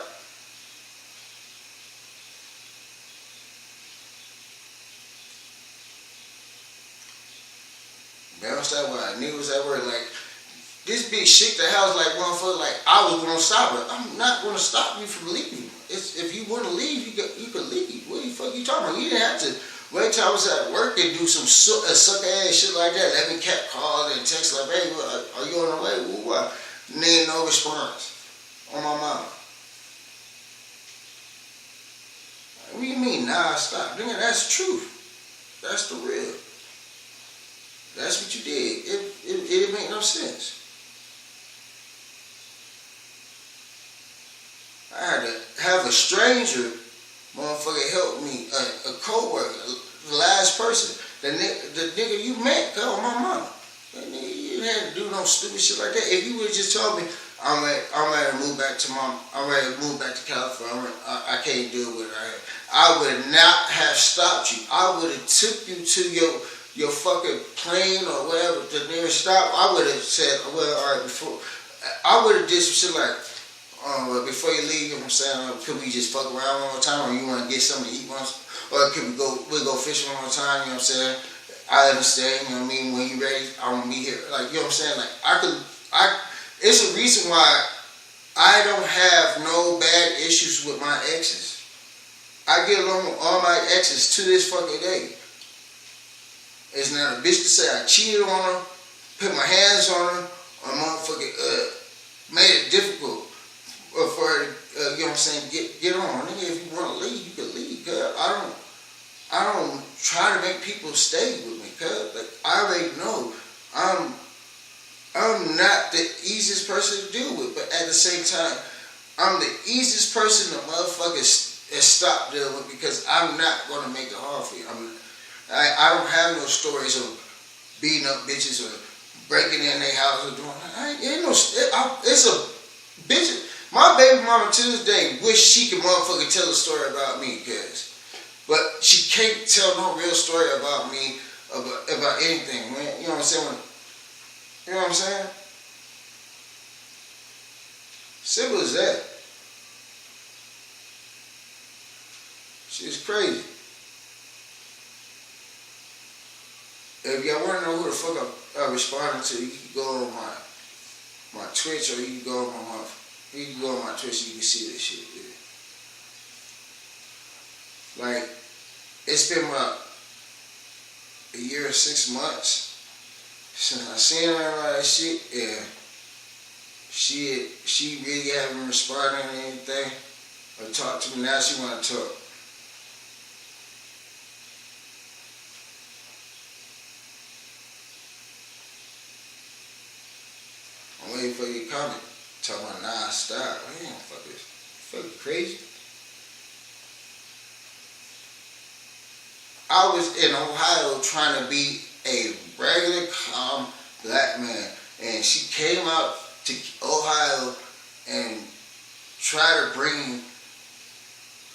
[SPEAKER 1] Bounced out while niggas was at work. Like, this bitch shook the house like motherfucker, like I was gonna stop her. I'm not gonna stop you from leaving. If you wanna leave, you could leave. What the fuck you talking about? You didn't have to wait till I was at work and do some suck ass shit like that. Let me kept calling and text like, hey, are you on the way? What? And then no response on my mom. What do you mean? Nah, stop. Nigga, that's the truth. That's the real. That's what you did. It didn't make no sense. I had to have a stranger motherfucker help me, a co-worker, the last person, the nigga you met, on my mama. You didn't have to do no stupid shit like that. If you would have just told me, I'm ready to move back to California, I can't deal with it. I would not have stopped you. I would have took you to your fucking plane or whatever, the nearest stop. I would have said, well, all right, I would have did some shit like, before you leave, you know what I'm saying, could we just fuck around one more time, or you want to get something to eat once, or could we go fishing one more time, you know what I'm saying? I understand, you know what I mean, when you ready, I'm gonna be here, like, you know what I'm saying, like, it's a reason why I don't have no bad issues with my exes. I get along with all my exes to this fucking day. It's not a bitch to say I cheated on her, put my hands on her, or motherfucking made it difficult for her to, you know what I'm saying, get on. Nigga, if you want to leave, you can leave. Cause I don't try to make people stay with me. Cause like, I already know I'm not the easiest person to deal with, but at the same time, I'm the easiest person to motherfucking stop dealing with because I'm not gonna make it hard for you. I don't have no stories of beating up bitches or breaking in their house or doing. It's a bitch. My baby mama to this day wish she could motherfucking tell a story about me, but she can't tell no real story about me about anything. You know what I'm saying? You know what I'm saying? Simple as that. She's crazy. If y'all want to know who the fuck I'm responding to, you can go on my Twitch, or you can go on my Twitch and you can see this shit. Yeah. Like, it's been about a year or 6 months since I seen her and all that shit, and she really haven't responded to anything or talked to me. Now she want to talk. I'm waiting for your comment. Talking about, nah, stop. Damn, fuck this. Fucking crazy. I was in Ohio trying to be a regular, calm black man, and she came out to Ohio and tried to bring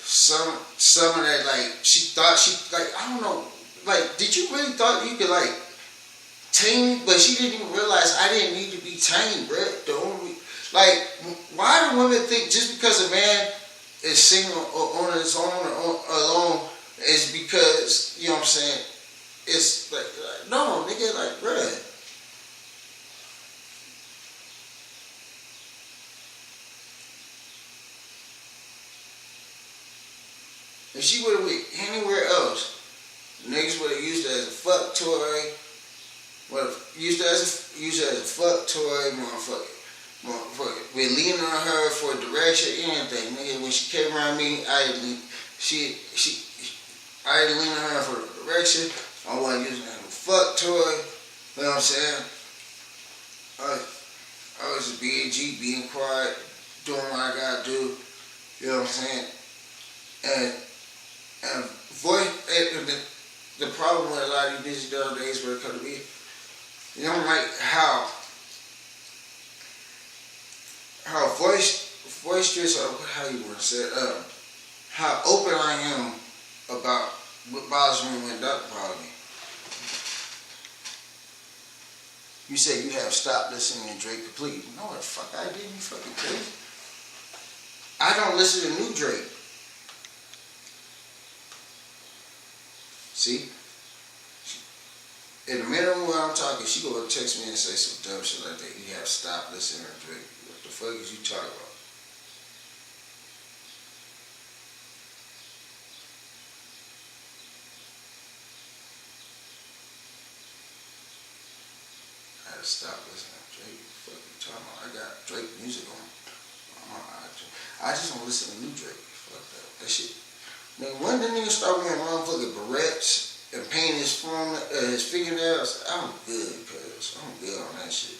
[SPEAKER 1] some of that, like, she thought I don't know, like, did you really thought you could, like, tame me? But she didn't even realize I didn't need to be tamed, bro. Like, why do women think just because a man is single or on his own or alone is because, you know what I'm saying, it's like no, nigga, like, bruh. If she would have went anywhere else, niggas would have used it as a fuck toy. Used it as a fuck toy, motherfucker. We're leaning on her for direction, anything, nigga. When she came around me, I didn't lean on her for direction. I wasn't using it as a fuck toy. You know what I'm saying? I was just being G, being quiet, doing what I gotta do. You know what I'm saying? And the problem with a lot of these bitches nowadays when it comes to me, you know, like how boisterous, or how you want to say it, how open I am about what bothers me and what doesn't bother me. You say you have stopped listening to Drake completely. No, the fuck I didn't. You fucking crazy. I don't listen to new Drake. See? In the minute when I'm talking, she gonna text me and say some dumb shit like that. You have stopped listening to Drake. What the fuck is you talking about? I had to stop listening to Drake. What the fuck you talking about? I got Drake music on my iTunes. I just don't listen to new Drake. Fuck that. That shit. Man, when the nigga start wearing motherfucking barrettes and paint his fingernails, I'm good, cuz. I'm good on that shit.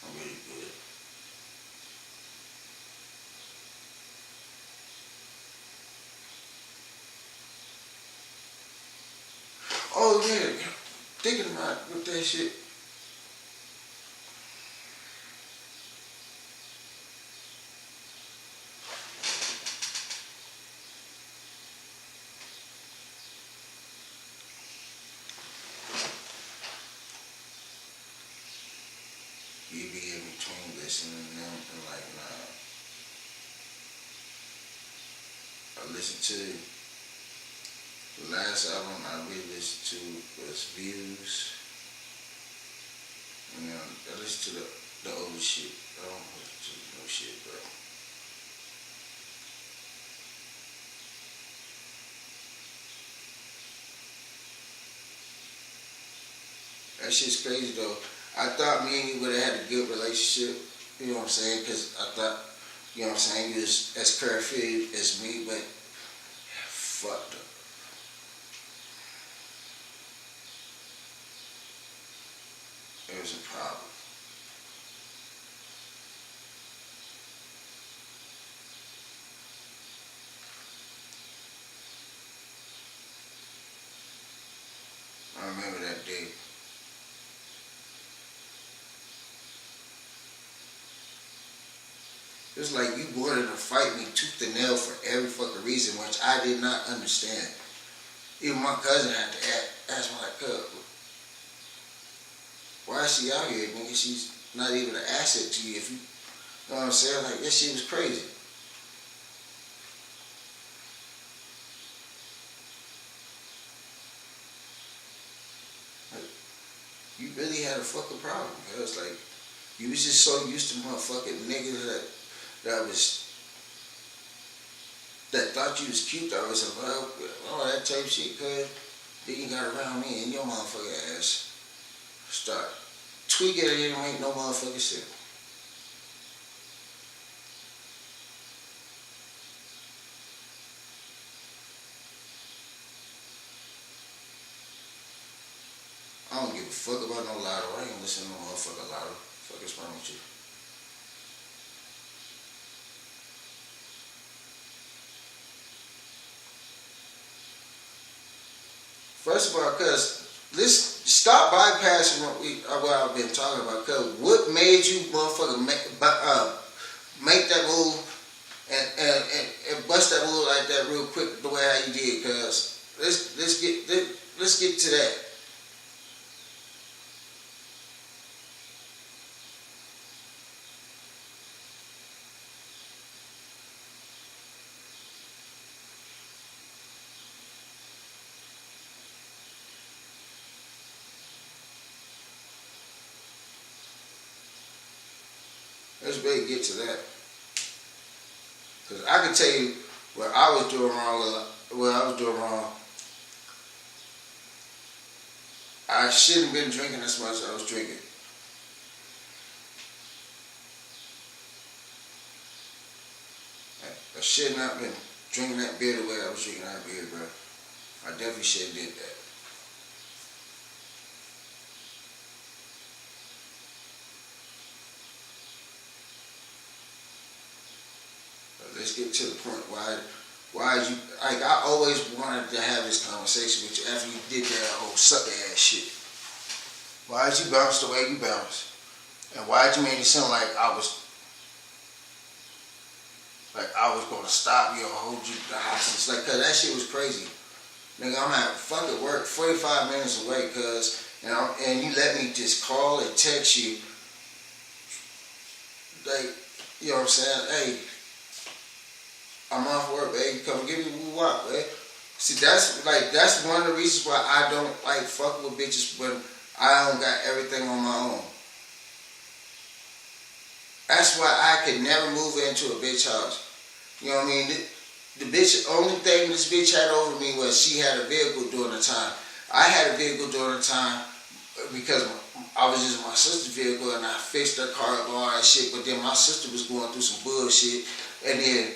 [SPEAKER 1] I'm really good. Oh yeah, thinking about with that shit. You be in between listening to them and like, nah. I listened to the last album I really listened to was Views. And then I listened to the old shit. I don't listen to the new shit, bro. That shit's crazy though. I thought me and you would have had a good relationship, you know what I'm saying? Because I thought, you know what I'm saying, you was as perfect as me, but fucked up. It was a problem. I remember that day. It was like you wanted to fight me tooth and nail for every fucking reason, which I did not understand. Even my cousin had to ask me like, cuz, why is she out here, nigga? She's not even an asset to you if you know what I'm saying? Like, that shit was crazy. Like, you really had a fucking problem. It was like, you was just so used to motherfucking niggas that thought you was cute. I was like, well, all that type of shit, cuz. Then you got around me and your motherfucking ass start tweaking it and ain't no motherfucking shit. I don't give a fuck about no lotto. I ain't listening to no motherfucking lotto. Fuck is wrong with you? First of all, cuz, let's stop bypassing what I've been talking about. Cuz, what made you motherfucker make that move and bust that move like that real quick the way how you did? Cuz, let's get to that. Let's really get to that. Because I can tell you what I was doing wrong. I shouldn't have been drinking as much as I was drinking. I should not have been drinking that beer the way I was drinking that beer, bro. I definitely should have did that. Let's get to the point. why you, like, I always wanted to have this conversation with you after you did that whole sucker ass shit. Why'd you bounce the way you bounced? And why'd you make it sound like I was gonna stop you or hold you the hostage? Like, cause that shit was crazy. Nigga, I'm at fucking work 45 minutes away, cuz, and you let me just call and text you. Like, you know what I'm saying? Hey, I'm off work, baby. Come give me a walk, man. See, that's one of the reasons why I don't like fuck with bitches when I don't got everything on my own. That's why I could never move into a bitch house. You know what I mean? The bitch, only thing this bitch had over me was she had a vehicle during the time. I had a vehicle during the time because I was using my sister's vehicle and I fixed her car up and all that shit. But then my sister was going through some bullshit, and then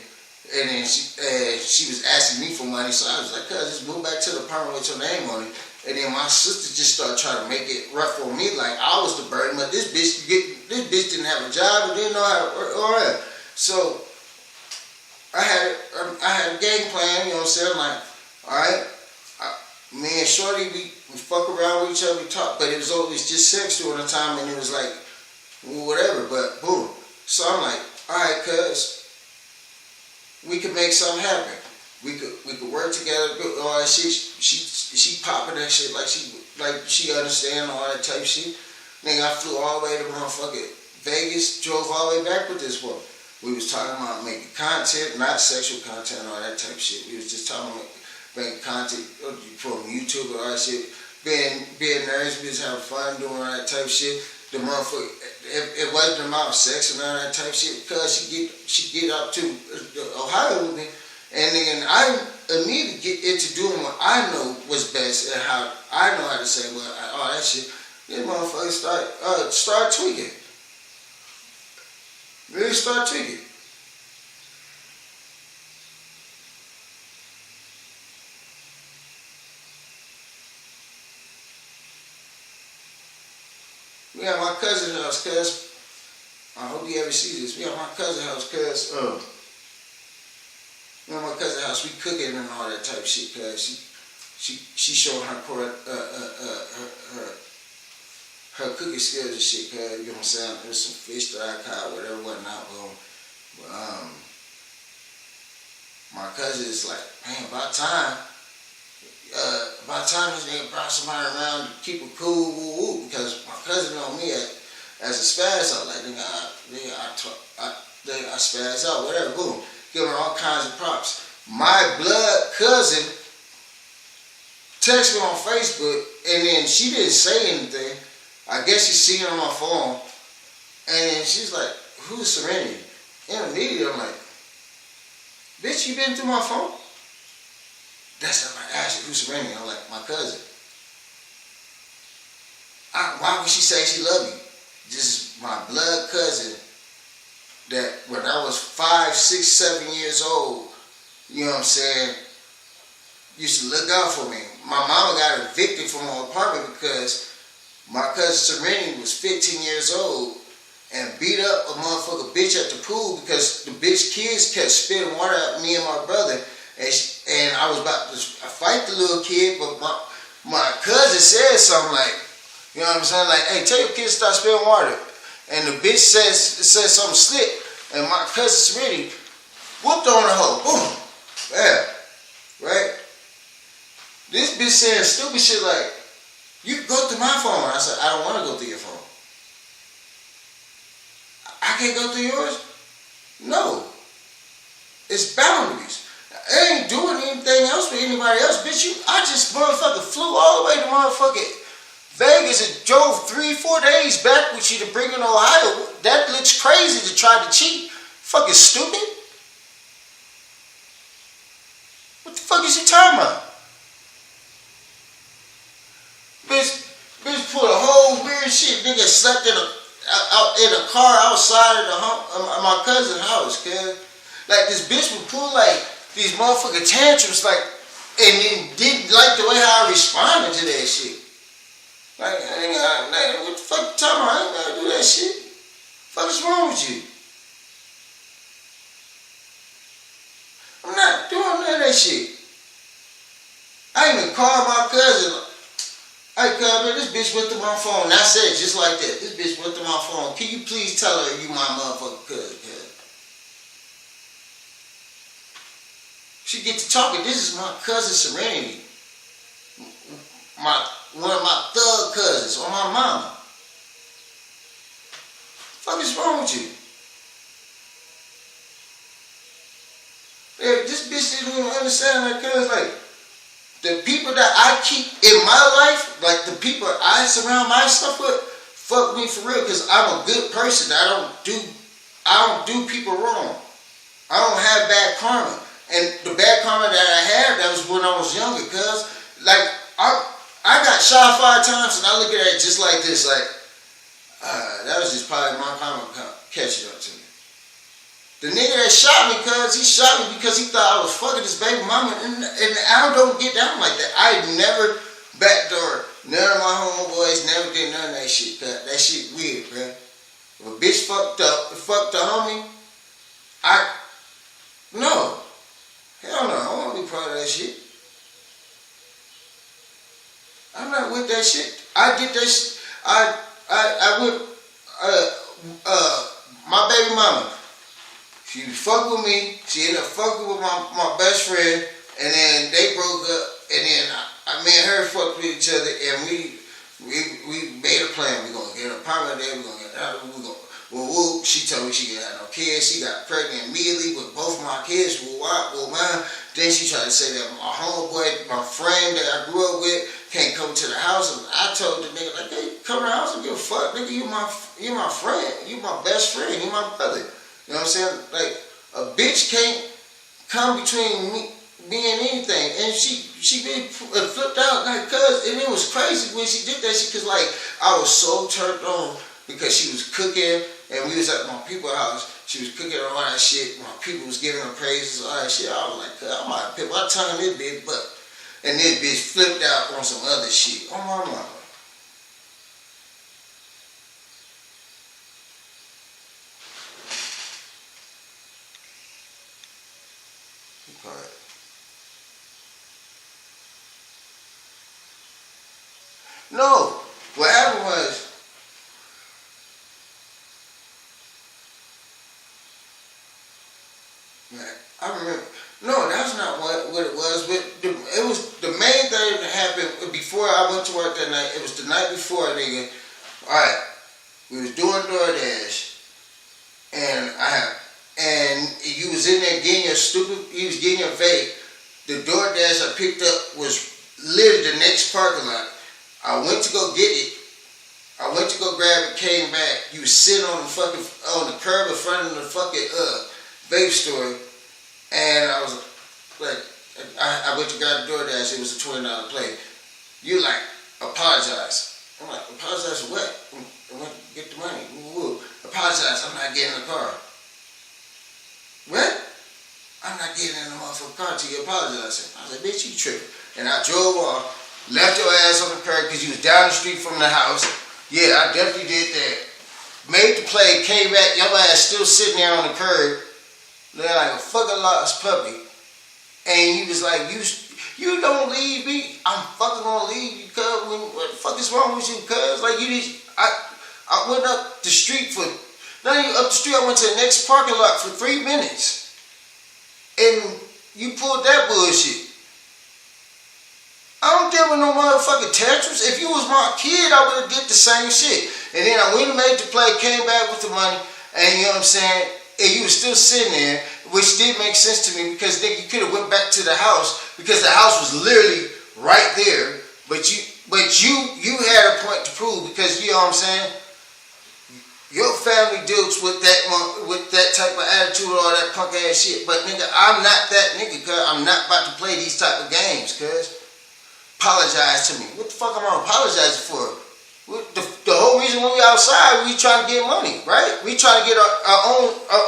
[SPEAKER 1] she was asking me for money, so I was like, cuz, just move back to the apartment with your name on it. And then my sister just started trying to make it rough on me, like I was the burden, but this bitch didn't have a job and didn't know how to work. All right. So I had a game plan, you know what I'm saying? Like, all right, me and Shorty, we fuck around with each other, we talk, but it was always just sex during the time, and it was like, whatever, but boom. So I'm like, all right, cuz, we could make something happen. We could work together, all that shit. She popping that shit like she understand all that type shit. Nigga, I flew all the way to motherfucking Vegas, drove all the way back with this woman. We was talking about making content, not sexual content, all that type shit. We was just talking about making content from YouTube and all that shit. Being nerds, we was having fun doing all that type shit. The motherfucker, it wasn't about sex and all that type shit, because she get up to Ohio with me, and then I immediately get into doing what I know was best and how I know how to say all that shit. This motherfucker start tweaking. Really start tweaking. We at my cousin's house, cuz. I hope you ever see this. We at my cousin's house, cuz. We at my cousin's house. We cooking and all that type shit, cuz. She showing her cooking skills and shit, cuz. You know what I'm saying? There's some fish that I caught, whatever, whatnot. My cousin is like, man, about time this nigga brought somebody around to keep it cool, because my cousin know me as a spaz out. Like, I spaz out, whatever, boom. Give her all kinds of props. My blood cousin texted me on Facebook, and then she didn't say anything. I guess she seen it on my phone, and she's like, who's Serenity? And immediately I'm like, bitch, you been through my phone? That's not my ass. Who's Serenity? I'm like, my cousin. Why would she say she love you? This is my blood cousin that when I was 5, 6, 7 years old, you know what I'm saying, used to look out for me. My mama got evicted from her apartment because my cousin Serenity was 15 years old and beat up a motherfucker bitch at the pool because the bitch kids kept spitting water at me and my brother. And I was about to fight the little kid, but my cousin said something like, you know what I'm saying, like, hey, tell your kids to stop spitting water. And the bitch said something slick, and my cousin Serenity whooped on the hoe. Boom. Yeah. Right? This bitch saying stupid shit like, you can go through my phone. I said, I don't want to go through your phone. I can't go through yours? No. It's boundaries. I ain't doing anything else with anybody else. Bitch, I just motherfucking flew all the way to motherfucking Vegas and drove 3-4 days back with you to bring in Ohio. That looks crazy to try to cheat. Fucking stupid. What the fuck is you talking about? Bitch pulled a whole weird shit. Nigga slept in a car outside of my cousin's house, kid. Like, this bitch would pull like these motherfucking tantrums, like, and then didn't like the way how I responded to that shit. Like, what the fuck you talking about? I ain't gotta do that shit. What the fuck is wrong with you? I'm not doing None of that shit. I even called my cousin. Hey, cuz, man, this bitch went through my phone. And I said it just like that. This bitch went through my phone. Can you please tell her you my motherfucking cousin, cuz? She get to talking. This is my cousin Serenity. One of my thug cousins on my mama. What the fuck is wrong with you? Hey, this bitch didn't even understand that, cuz, like, the people that I keep in my life, like the people I surround myself with, fuck me for real, cause I'm a good person. I don't do people wrong. I don't have bad karma. And the bad karma that I had, that was when I was younger, cuz, like, I got shot 5 times and I look at it just like this, like, that was just probably my karma catching up to me. The nigga that shot me, cuz, he shot me because he thought I was fucking his baby mama, and I don't get down like that. I never backdoor none of my homeboys, never did none of that shit, cuz. That shit weird, bruh. If a bitch fucked the homie, no. Hell no, I don't want to be part of that shit. I'm not with that shit. I did that shit. I went, my baby mama, she fucked with me. She ended up fucking with my best friend, and then they broke up. And then me and her fucked with each other, and we made a plan. We gonna get an apartment there. We gonna get out. Well, she told me she didn't have no kids. She got pregnant immediately with both of my kids. Well, mine. Then she tried to say that my homeboy, my friend that I grew up with, can't come to the house. And I told the nigga, like, hey, come to the house and give a fuck, nigga. You my friend. You my best friend. You my brother. You know what I'm saying? Like, a bitch can't come between me and anything. And she really flipped out, like, cuz, and it was crazy when she did that shit, cause, like, I was so turned on because she was cooking, and we was at my people's house. She was cooking all that shit. My people was giving her praises, all that shit. I was like, I might put my tongue in this bitch, but, and this bitch flipped out on some other shit. Oh my mama. No, what happened was, I remember, no, that's not what it was. It was the main thing that happened before I went to work that night. It was the night before, nigga. Alright, we was doing DoorDash, and you was in there getting you was getting your vape. The DoorDash I picked up was literally the next parking lot. I went to go get it. I went to go grab it, came back. You was sitting on the curb in front of the fucking vape store. And I was like, I went to grab the DoorDash. It was a $20 plate. You like, apologize. I'm like, apologize for what? I went to get the money. Woo. Apologize, I'm not getting in the car. What? I'm not getting in the motherfucking car till you apologize. I was like, bitch, you tripping. And I drove off. Left your ass on the curb because you was down the street from the house. Yeah, I definitely did that. Made the play, came back, your ass still sitting there on the curb, looking like a fucking lost puppy. And he was like, you don't leave me. I'm fucking gonna leave you, cuz. What the fuck is wrong with you, cuz? Like, I went up the street for, not even up the street, I went to the next parking lot for 3 minutes. And you pulled that bullshit. I don't deal with no motherfucking tantrums. If you was my kid, I would have did the same shit. And then I went and made the play, came back with the money, and you know what I'm saying? And you was still sitting there, which did make sense to me because nigga, you could have went back to the house because the house was literally right there. But you had a point to prove because you know what I'm saying? Your family deals with that type of attitude or all that punk ass shit. But nigga, I'm not that nigga, cuz. I'm not about to play these type of games, cuz. Apologize to me. What the fuck am I apologizing for? The whole reason when we outside, we trying to get money, right? We trying to get our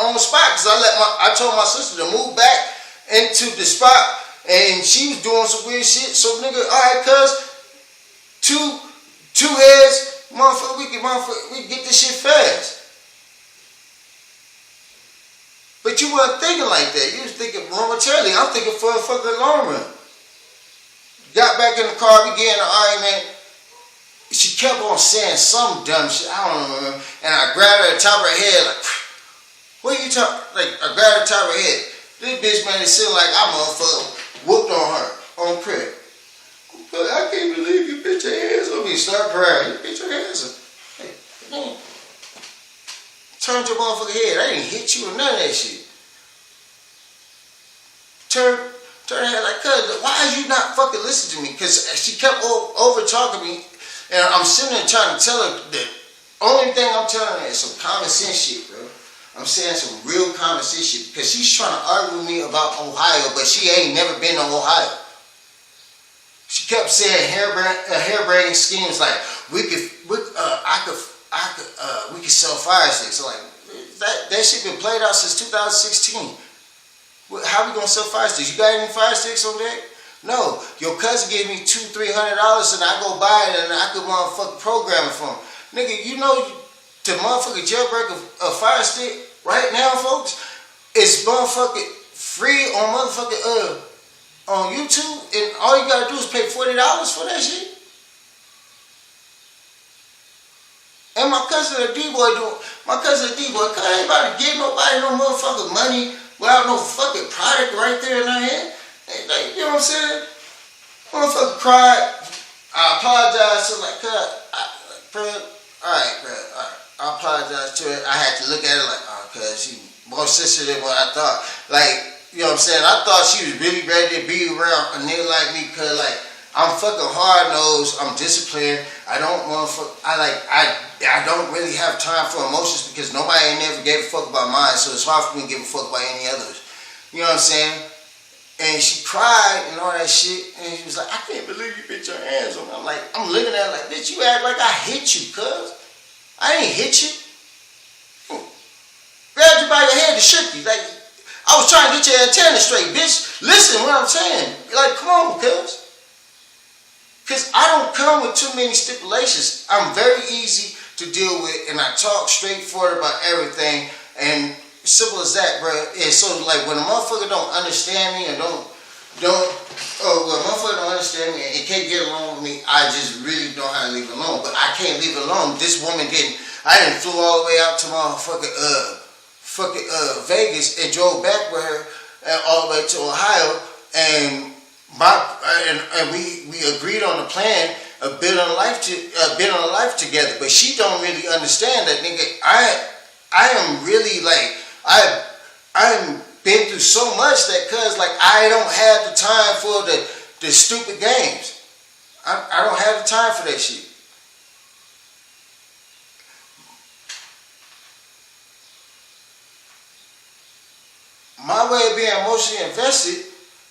[SPEAKER 1] own spot. Cause I told my sister to move back into the spot, and she was doing some weird shit. So nigga, all right, cuz two heads, motherfucker, we can get this shit fast. But you weren't thinking like that. You was thinking, mama momentarily. I'm thinking for a fucking long run. Got back in the car, we get in an argument. She kept on saying some dumb shit. I don't know. And I grabbed her at the top of her head, like, what are you talking? Like, I grabbed her at the top of her head. This bitch, man, is sitting like I motherfucker whooped on her on crib. I can't believe you put your hands on me. Start crying. You put your hands on me. Hey, man. Turned your motherfucking head. I didn't hit you or none of that shit. Turn her head like, cuz, why are you not fucking listening to me? Because she kept over talking me. And I'm sitting there trying to tell her that only thing I'm telling her is some common sense shit, bro. I'm saying some real common sense shit. Because she's trying to argue with me about Ohio, but she ain't never been to Ohio. She kept saying hair-braiding schemes like we could sell fire sticks. So like that shit been played out since 2016. How we gonna sell fire sticks? You got any fire sticks over there? No. Your cousin gave me $200-300 and I go buy it and I could motherfucking program it for him. Nigga, you know to motherfucking jailbreak a fire stick right now, folks, it's motherfucking free on motherfucking on YouTube, and all you gotta do is pay $40 for that shit. And my cousin a D-boy, cause ain't about to give nobody no motherfucking money without no fucking product right there in her hand. Like, you know what I'm saying? Motherfucker cried. I apologize to like, alright, I apologize to her. I had to look at her like, oh, cuz she more sensitive than what I thought. Like, you know what I'm saying? I thought she was really ready to be around a nigga like me, cause like I'm fucking hard-nosed, I'm disciplined, I don't really have time for emotions because nobody ain't never gave a fuck about mine, so it's hard for me to give a fuck about any others. You know what I'm saying? And she cried and all that shit, and she was like, I can't believe you put your hands on me. I'm like, I'm looking at her like, bitch, you act like I hit you, cuz. I ain't hit you. Grabbed you by your head and shook you. Like, I was trying to get your antenna straight, bitch. Listen to what I'm saying. Like, come on, cuz. Because I don't come with too many stipulations. I'm very easy to deal with, and I talk straightforward about everything. And simple as that, bro. And so, like, when a motherfucker don't understand me and when a motherfucker don't understand me and can't get along with me, I just really don't know how to leave it alone. But I can't leave it alone. This woman I done flew all the way out to motherfucking Vegas and drove back with her all the way to Ohio, and we agreed on a plan of building a life together. But she don't really understand that, nigga. I am really like I'm been through so much that cuz like I don't have the time for the stupid games. I don't have the time for that shit. My way of being emotionally invested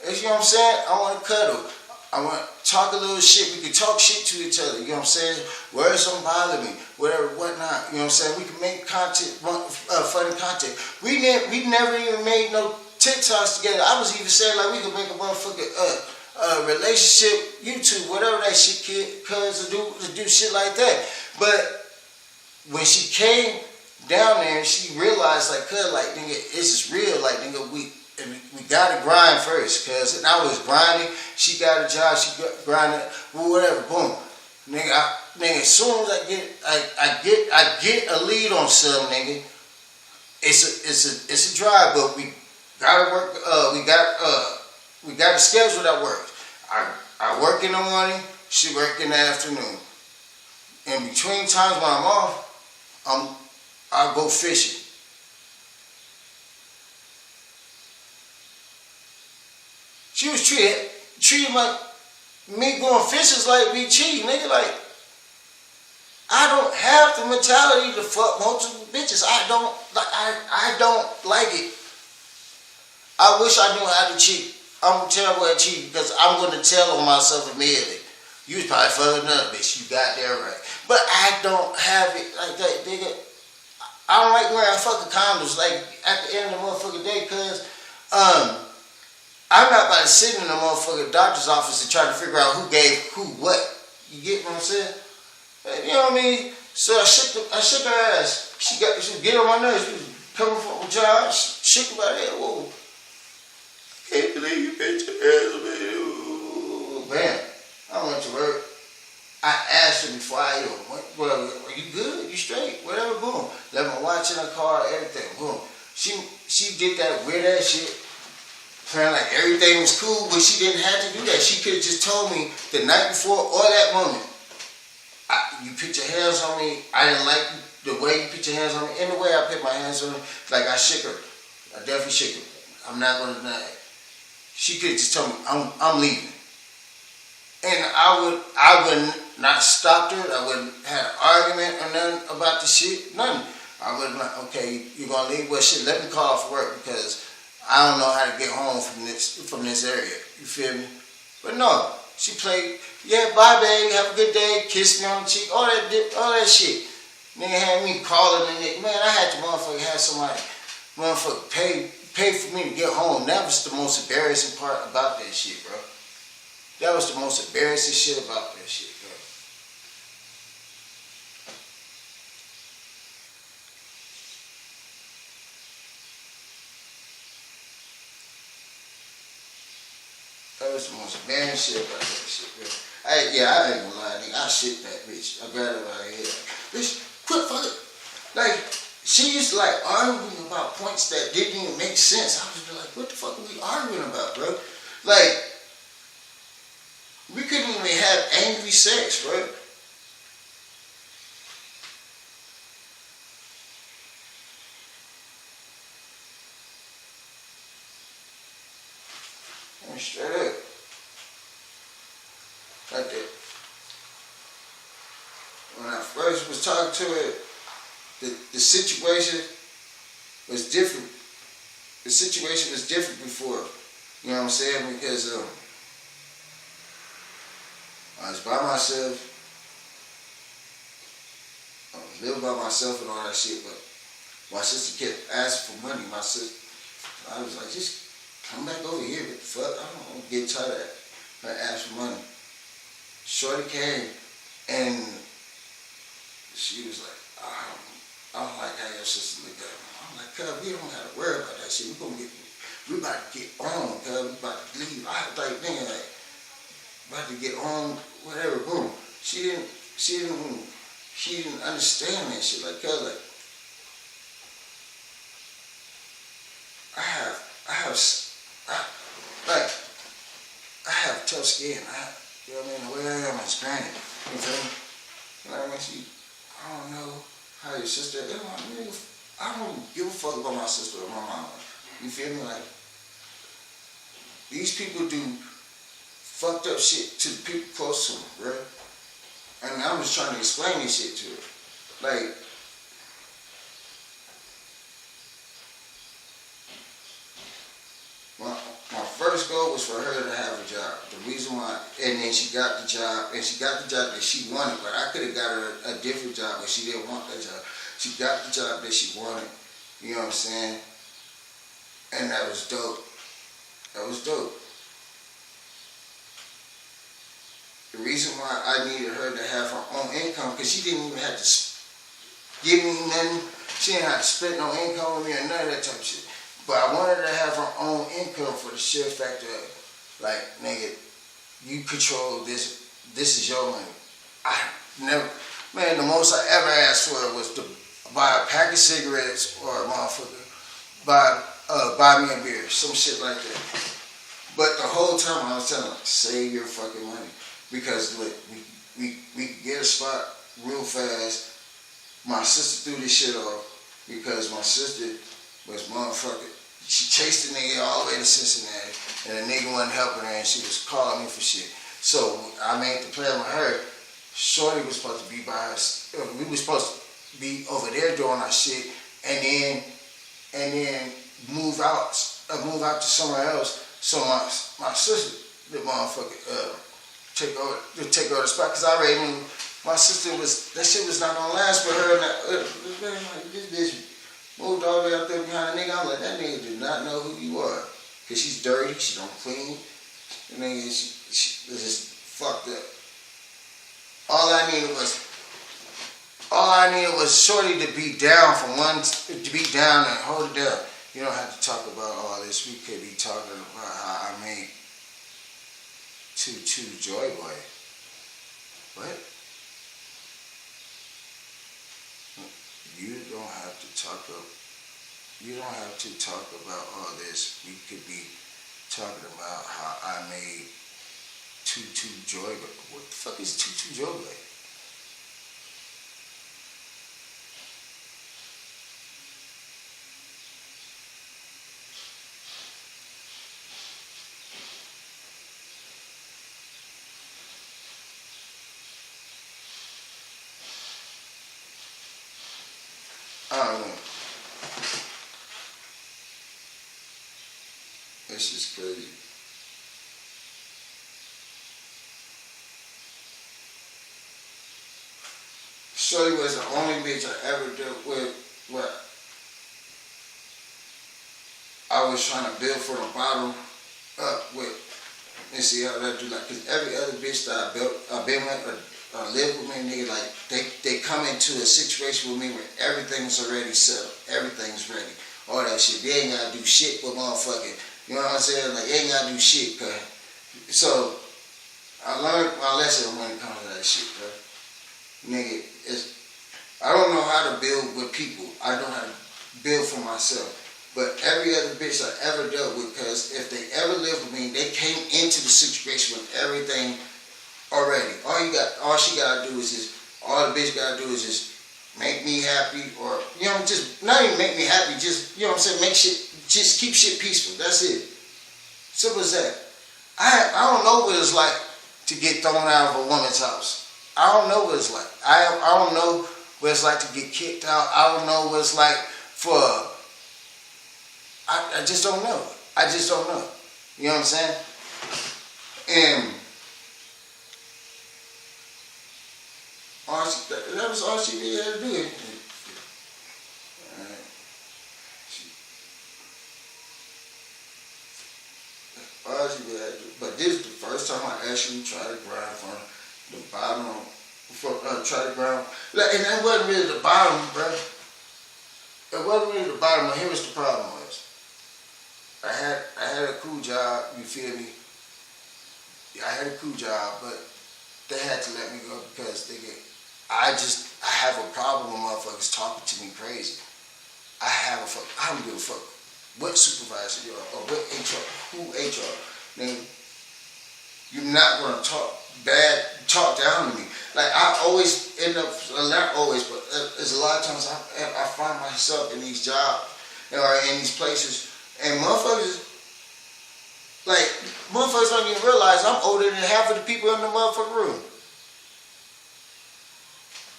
[SPEAKER 1] is, you know what I'm saying, I want to cuddle. I want to talk a little shit. We can talk shit to each other, you know what I'm saying? Words don't bother me, whatever, whatnot, you know what I'm saying? We can make content, funny content. We never even made no TikToks together. I was even saying, like, we could make a motherfucking relationship, YouTube, whatever that shit, kid, cuz to do shit like that. But when she came down there and she realized, like, cuz, like, nigga, this is real, like, nigga, we gotta grind first, cuz, and I was grinding, she got a job, she got grinding, whatever, boom. Nigga, as soon as I get a lead on something, nigga, it's a drive, but we gotta work, we got a schedule that works. I work in the morning, she work in the afternoon. In between times when I'm off, I'll go fishing. She was treating like me going fishing like me cheating, nigga. Like, I don't have the mentality to fuck multiple bitches. I don't like it. I wish I knew how to cheat. I'm terrible at cheating because I'm going to tell on myself immediately. You was probably fucking another bitch. You got there right. But I don't have it like that, nigga. I don't like wearing fucking condoms like at the end of the motherfucking day, cuz I'm not about to sit in the motherfucking doctor's office and try to figure out who gave who what. You get what I'm saying? You know what I mean? So I shook her ass. She would get on my nerves. She was coming from a job. Shook her by the head. Whoa. Can't Get your hands on me. Ooh, bam. I went to work. I asked her before I even went, well, are you good? You straight? Whatever, boom. Left my watch in her car, everything, boom. She did that weird ass shit, playing like everything was cool, but she didn't have to do that. She could have just told me the night before or that moment, you put your hands on me, I didn't like the way you put your hands on me, and the way I put my hands on her, like I shook her. I definitely shook her. I'm not going to deny it. She could have just told me, I'm leaving. And I would not stopped her. I wouldn't had an argument or nothing about the shit. Nothing. I would like, okay, you're gonna leave? Well, shit, let me call off work because I don't know how to get home from this area. You feel me? But no, she played. Yeah, bye, babe. Have a good day. Kiss me on the cheek. All that shit. Nigga had me calling the nigga. Man, I had to motherfucker have somebody motherfucker pay for me to get home. That was the most embarrassing part about that shit, bro. That was the most embarrassing shit about that shit, bro. That was the most embarrassing shit about that shit, bro. I ain't gonna lie, nigga. I shit that bitch. I grabbed her right here. Bitch, quit fucking. Like, she used to like arguing about points that didn't even make sense. I was just like, what the fuck are we arguing about, bro? Like, we couldn't even have angry sex, bro. I'm straight up. Like that. When I first was talking to her, the situation was different. The situation was different before. You know what I'm saying? Because I was by myself. I was living by myself and all that shit, but my sister kept asking for money. I was like, just come back over here. What the fuck? I don't get tired of that. I asked for money. Shorty came and she was like, I don't like how your sister look at me. I'm like, cuz, we don't have to worry about that shit. We about to get on, cuz. We about to leave. I was like, nigga, like, about to get on, whatever, boom. She didn't understand that shit. Like, cuz, like, I have tough skin. You know what I mean? The way I am, I'm Hispanic. You feel me? Like, when I don't know how your sister, I don't give a fuck about my sister or my mama. You feel me? Like, these people do fucked up shit to the people close to them, bro. And I was trying to explain this shit to her. Like, my first goal was for her to have a job. The reason why, and then she got the job, and she got the job that she wanted, but I could have got her a different job, but she didn't want that job. She got the job that she wanted, you know what I'm saying? And that was dope. That was dope. The reason why I needed her to have her own income, because she didn't even have to give me nothing. She didn't have to split no income with me or none of that type of shit. But I wanted her to have her own income for the sheer factor of, like, nigga, you control this. This is your money. The most I ever asked for was to buy a pack of cigarettes or a motherfucker, buy me a beer, some shit like that. But the whole time I was telling her, save your fucking money. Because, look, we could get a spot real fast. My sister threw this shit off because my sister was motherfucking. She chased the nigga all the way to Cincinnati, and the nigga wasn't helping her, and she was calling me for shit. So I made the plan with her. Shorty was supposed to be by us. We were supposed to be over there doing our shit, and then move out to somewhere else. So my sister, the motherfucker, take over the spot, because I already knew my sister that shit was not gonna last for her. And this bitch moved all the way up there behind the nigga. I'm like, that nigga did not know who you are. Because she's dirty, she don't clean. The nigga, she was just fucked up. All I needed was Shorty to be down and hold it down. You don't have to talk about all this. We could be talking about how I made made Two Joy Boy. What? You don't have to talk about all this. We could be talking about how I made Two Joy Boy. What the fuck is Two Joy Boy? I don't know. This is crazy. Shorty was the only bitch I ever dealt with where I was trying to build from the bottom up with and see how that do. Like, cause every other bitch that I've been with or live with me, nigga, like they come into a situation with me where everything's already settled, everything's ready, all that shit. They ain't gotta do shit with motherfucking, you know what I'm saying? Like, they ain't gotta do shit, cause so I learned my lesson when it comes to that shit, cause nigga, I don't know how to build with people. I know how to build for myself. But every other bitch I ever dealt with, cause if they ever lived with me, they came into the situation with everything already. All she gotta do is all the bitch gotta do is just make me happy, or, you know, just not even make me happy, just, you know what I'm saying, make shit, just keep shit peaceful. That's it. Simple as that. I don't know what it's like to get thrown out of a woman's house. I don't know what it's like. I don't know what it's like to get kicked out. I don't know what it's like for. I just don't know. I just don't know. You know what I'm saying? And that was all she really had to do. All she really had to do. But this is the first time I actually tried to grind from the bottom. Try to grind. And that wasn't really the bottom, bro. It wasn't really the bottom. But here was the problem was. I had a cool job, you feel me? I had a cool job, but they had to let me go because I have a problem with motherfuckers talking to me crazy. I don't give a fuck what supervisor you are or what HR, who HR. Nigga, you're not gonna talk down to me. Like, I always end up, not always, but there's a lot of times I find myself in these jobs or in these places. And motherfuckers don't even realize I'm older than half of the people in the motherfucking room.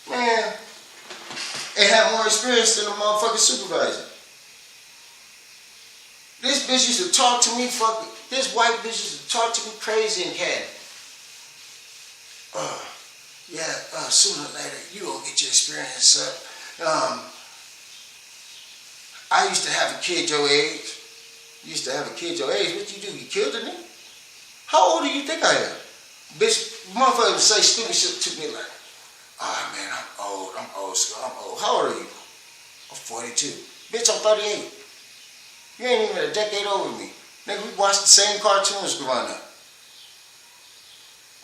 [SPEAKER 1] Man, and have more experience than the motherfucking supervisor. This bitch used to talk to me this white bitch used to talk to me crazy and catty. Sooner or later, you gonna get your experience up. I used to have a kid your age. What you do? You killed a nigga? How old do you think I am? Bitch, motherfucker would say stupid shit to me like, man, I'm old school, I'm old. How old are you? I'm 42. Bitch, I'm 38. You ain't even a decade over me. Nigga, we watched the same cartoons growing up.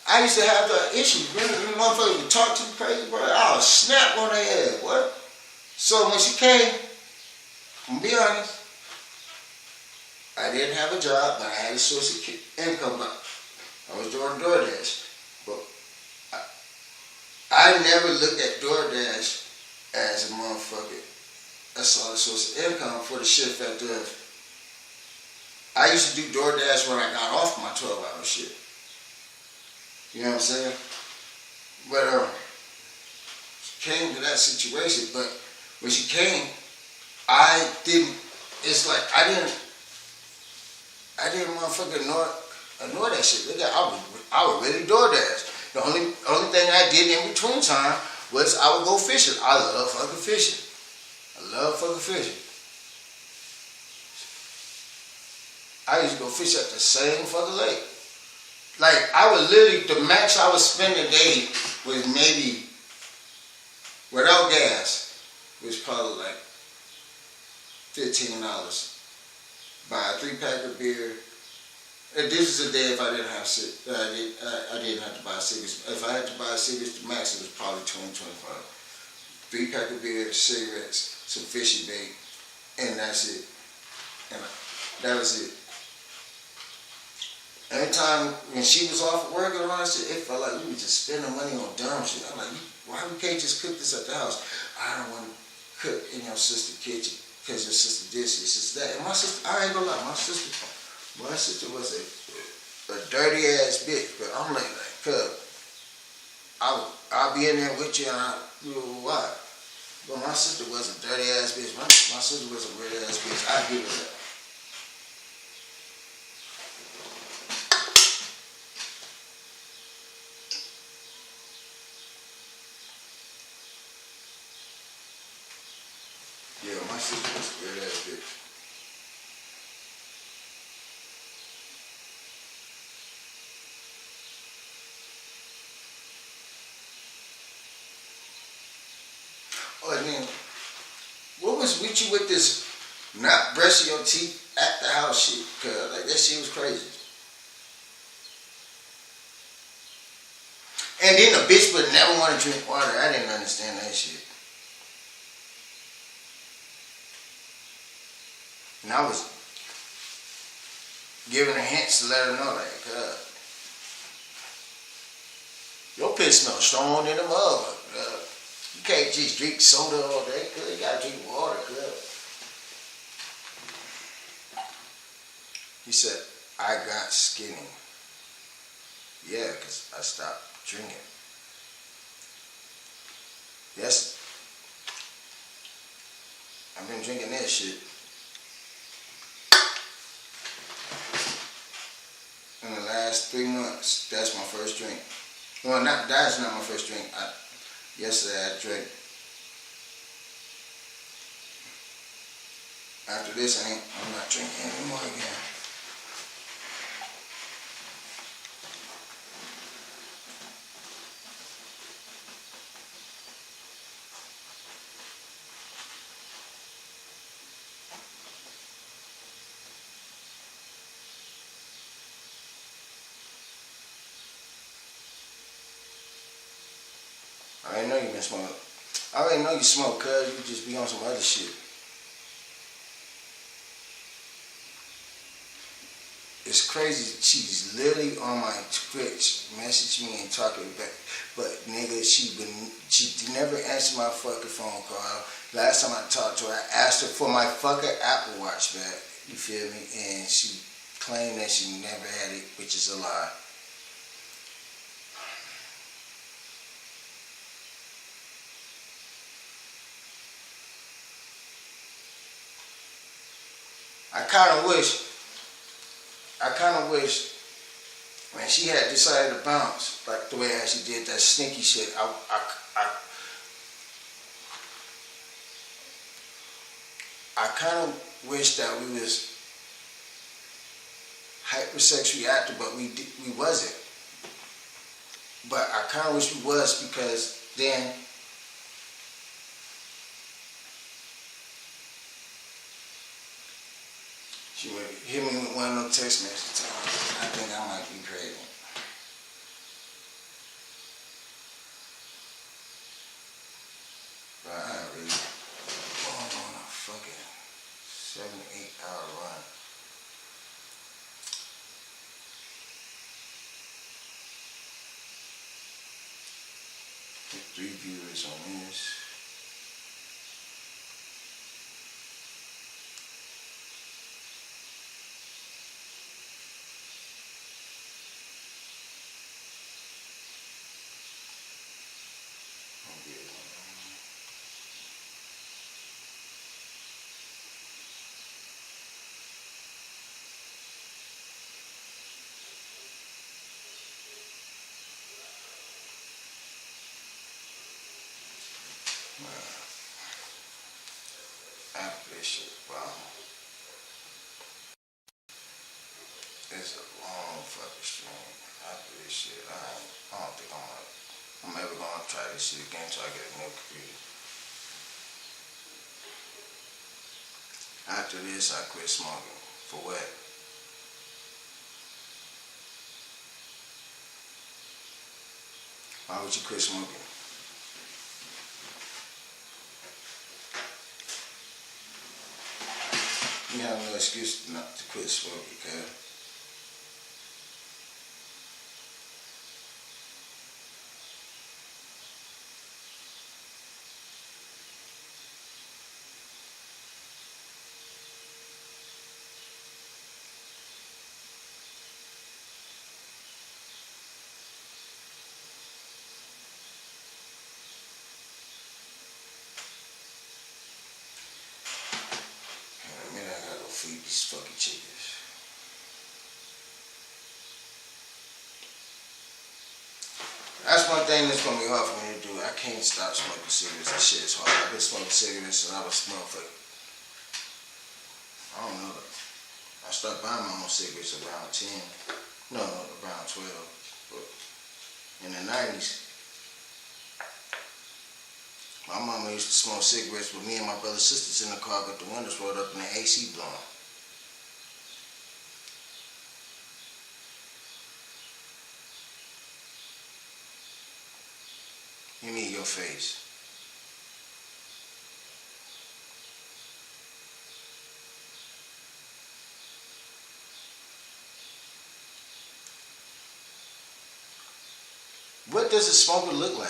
[SPEAKER 1] I used to have the issue. You motherfuckers would talk to me crazy, bro. I would snap on their head, what? So when she came, I'm gonna be honest, I didn't have a job, but I had a source of income. I was doing DoorDash. But I never looked at DoorDash as a motherfucker, a solid source of income for the shift at the. I used to do DoorDash when I got off my 12-hour shift. You know what I'm saying? But she came to that situation, but when she came, I didn't motherfucking ignore that shit. I would really DoorDash. The only thing I did in between time was I would go fishing. I love fucking fishing. I used to go fish at the same fucking lake. Like, I would literally, the max I would spend a day was maybe, without gas, was probably like $15. Buy a 3-pack of beer, And this is a day if I didn't have I didn't have to buy cigarettes. If I had to buy cigarettes, the max it was probably 20-25. 3 pack of beer, cigarettes, some fishy bait, and that's it. And that was it. Every time when she was off work and all that shit, it felt like we were just spending money on dumb shit. I'm like, why we can't just cook this at the house? I don't want to cook in your sister's kitchen because your sister this, your sister that. And my sister, I ain't gonna lie, my sister was a dirty ass bitch. But I'm like, cuz, I'll be in there with you and you know why? But my sister was a dirty ass bitch. My sister was a weird ass bitch. I give her that. Yeah, my sister was a weird ass bitch. Oh, and then, what was with you with this not brushing your teeth at the house shit? Cause like that shit was crazy. And then the bitch would never want to drink water. I didn't understand that shit. And I was giving her hints to let her know, like, your piss smells strong in the mud. You can't just drink soda all day, cuz. You gotta drink water, cuz. He said, I got skinny. Yeah, because I stopped drinking. Yes. I've been drinking that shit. In the last 3 months, that's my first drink. Well, that's not my first drink. Yesterday I drank. After this, I'm not drinking anymore again. I already know you been smoking. I already know you smoke, cuz you just be on some other shit. It's crazy. She's literally on my Twitch, messaging me and talking back. But nigga, she never answered my fucking phone call. Last time I talked to her, I asked her for my fucking Apple Watch back. You feel me? And she claimed that she never had it, which is a lie. I kind of wish when she had decided to bounce, like the way how she did that sneaky shit, I kind of wish that we was hypersexually active, but we wasn't. But I kind of wish we was, because then she would hit me with one of those text messages. I think I might be pregnant. But I ain't really going on a fucking 7-8 hour run. Get 3 viewers on this. After this shit, wow. It's a long fucking stream. After this shit, I don't think I'm ever gonna try this shit again until I get a new computer. After this, I quit smoking. For what? Why would you quit smoking? You have no excuse not to quit smoking, okay? Man, I gotta go feed these fucking chickens. That's one thing that's gonna be hard for me to do. I can't stop smoking cigarettes. That shit is hard. I've been smoking cigarettes since I was motherfucker. I don't know. I started buying my own cigarettes around 10. No, around 12. But in the 90s, my mama used to smoke cigarettes with me and my brother and sisters in the car, got the windows rolled up and the AC blowing. You need your face. What does a smoker look like?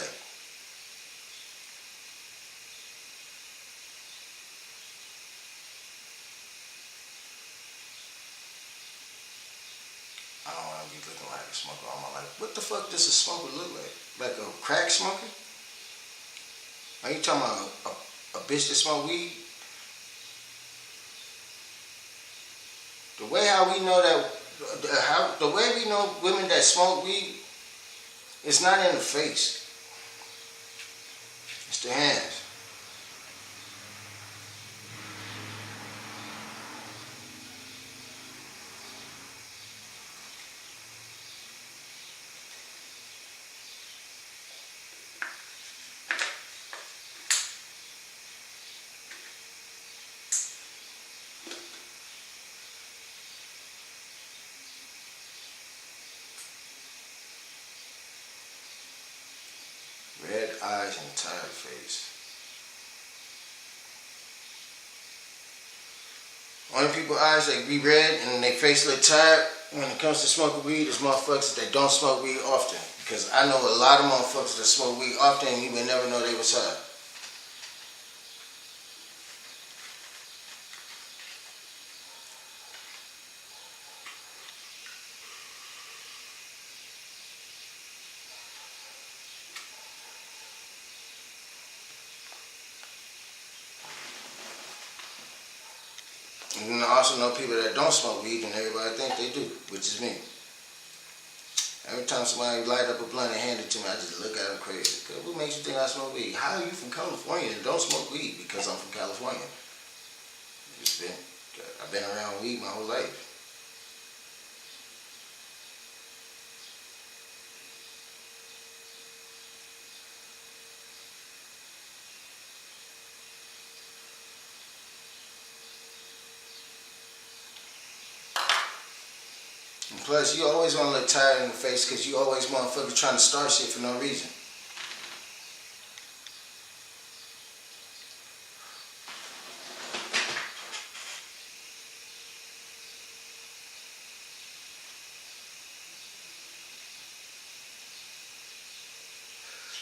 [SPEAKER 1] I don't want to be looking like a smoker all my life. What the fuck does a smoker look like? Like a crack smoker? Are you talking about a bitch that smoke weed? The way how we know that, the way we know women that smoke weed, it's not in the face. It's the hands. Red eyes and tired face. Only people eyes that be red and they face look tired when it comes to smoking weed is motherfuckers that don't smoke weed often. Because I know a lot of motherfuckers that smoke weed often and you would never know they was high. And then I also know people that don't smoke weed and everybody think they do, which is me. Every time somebody light up a blunt and hand it to me, I just look at them crazy. Cause what makes you think I smoke weed? How are you from California and don't smoke weed? Because I'm from California. I've been around weed my whole life. And plus, you always want to look tired in the face because you always motherfuckers trying to start shit for no reason.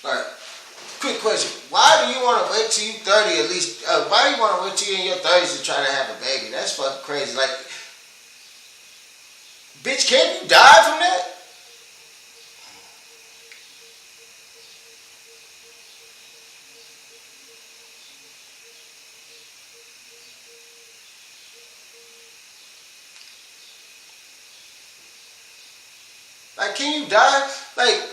[SPEAKER 1] Alright, quick question. Why do you want to wait till you 30 at least? Why do you want to wait till you're in your 30s to try to have a baby? That's fucking crazy. Like, bitch, can't you die from that? Like, can you die? Like,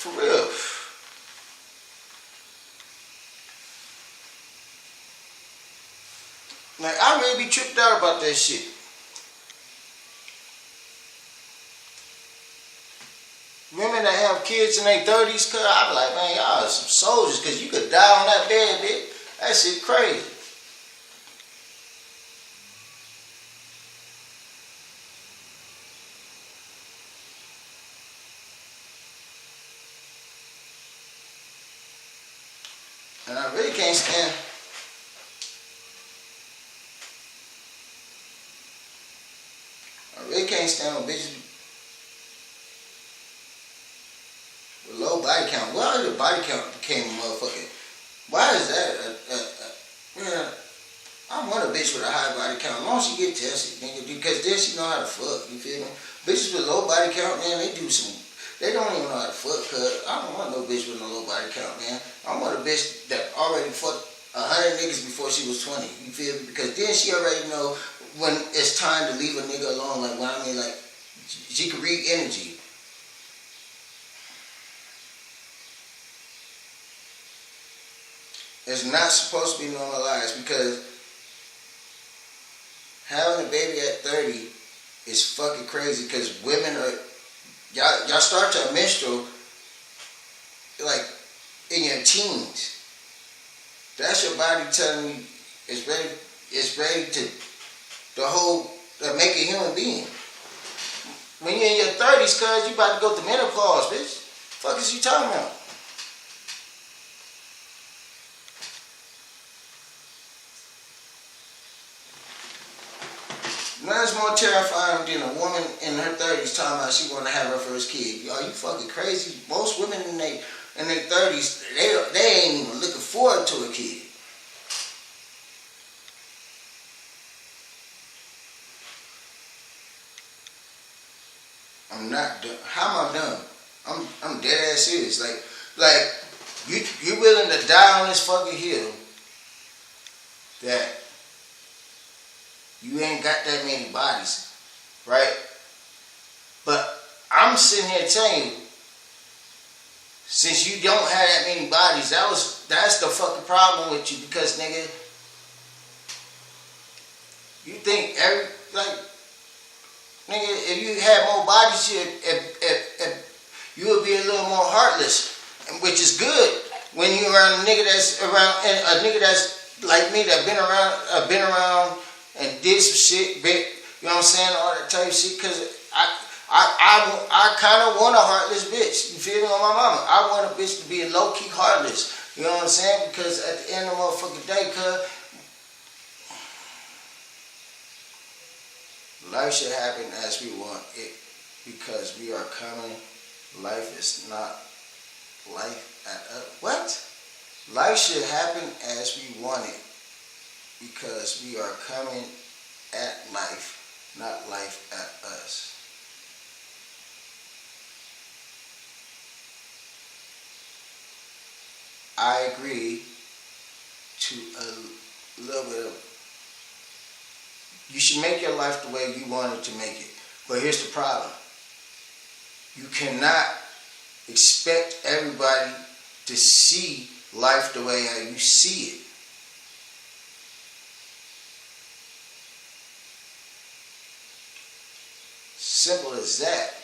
[SPEAKER 1] for real. Like, I really be tripped out about that shit. women that have kids in their 30s, cuz I be like, man, y'all are some soldiers, cuz you could die on that bed, bitch. That shit crazy. And I really can't stand. I really can't stand when bitches with low body count. Why your body count became a motherfucking? Why is that? Man, I want a bitch with a high body count. As long as she get tested, nigga, because then she know how to fuck. You feel me? Bitches with low body count, man, they do some. They don't even know how to fuck. Cause I don't want no bitch with a low body count, man. I want a bitch that already fucked 100 niggas before she was 20. You feel me? Because then she already know when it's time to leave a nigga alone. Like, when I mean, like, she can read energy. It's not supposed to be normalized, because having a baby at 30 is fucking crazy, because women are, y'all start to menstruate like in your teens. That's your body telling you it's ready to make a human being. When you're in your 30s, cuz you about to go through menopause, bitch. Fuck is you talking about? Nothing's more terrifying than a woman in her 30s talking about she want to have her first kid. Are you fucking crazy? Most women in their 30s, they ain't even looking forward to a kid. I'm not done. How am I done? I'm dead ass serious. Like you willing to die on this fucking hill that you ain't got that many bodies, right? But I'm sitting here telling you, since you don't have that many bodies, that's the fucking problem with you, because nigga, you think nigga, if you had more bodies, you would be a little more heartless, which is good when you around a nigga that's like me, that been around and did some shit, you know what I'm saying, all that type of shit, because I kind of want a heartless bitch, you feel me, on my mama. I want a bitch to be low-key heartless, you know what I'm saying, because at the end of the motherfucking day, cuz, life should happen as we want it, because we are coming. Life is not life at us. What? Life should happen as we want it, because we are coming at life, not life at us. I agree to a little bit of, you should make your life the way you wanted to make it. But here's the problem. You cannot expect everybody to see life the way how you see it. Simple as that.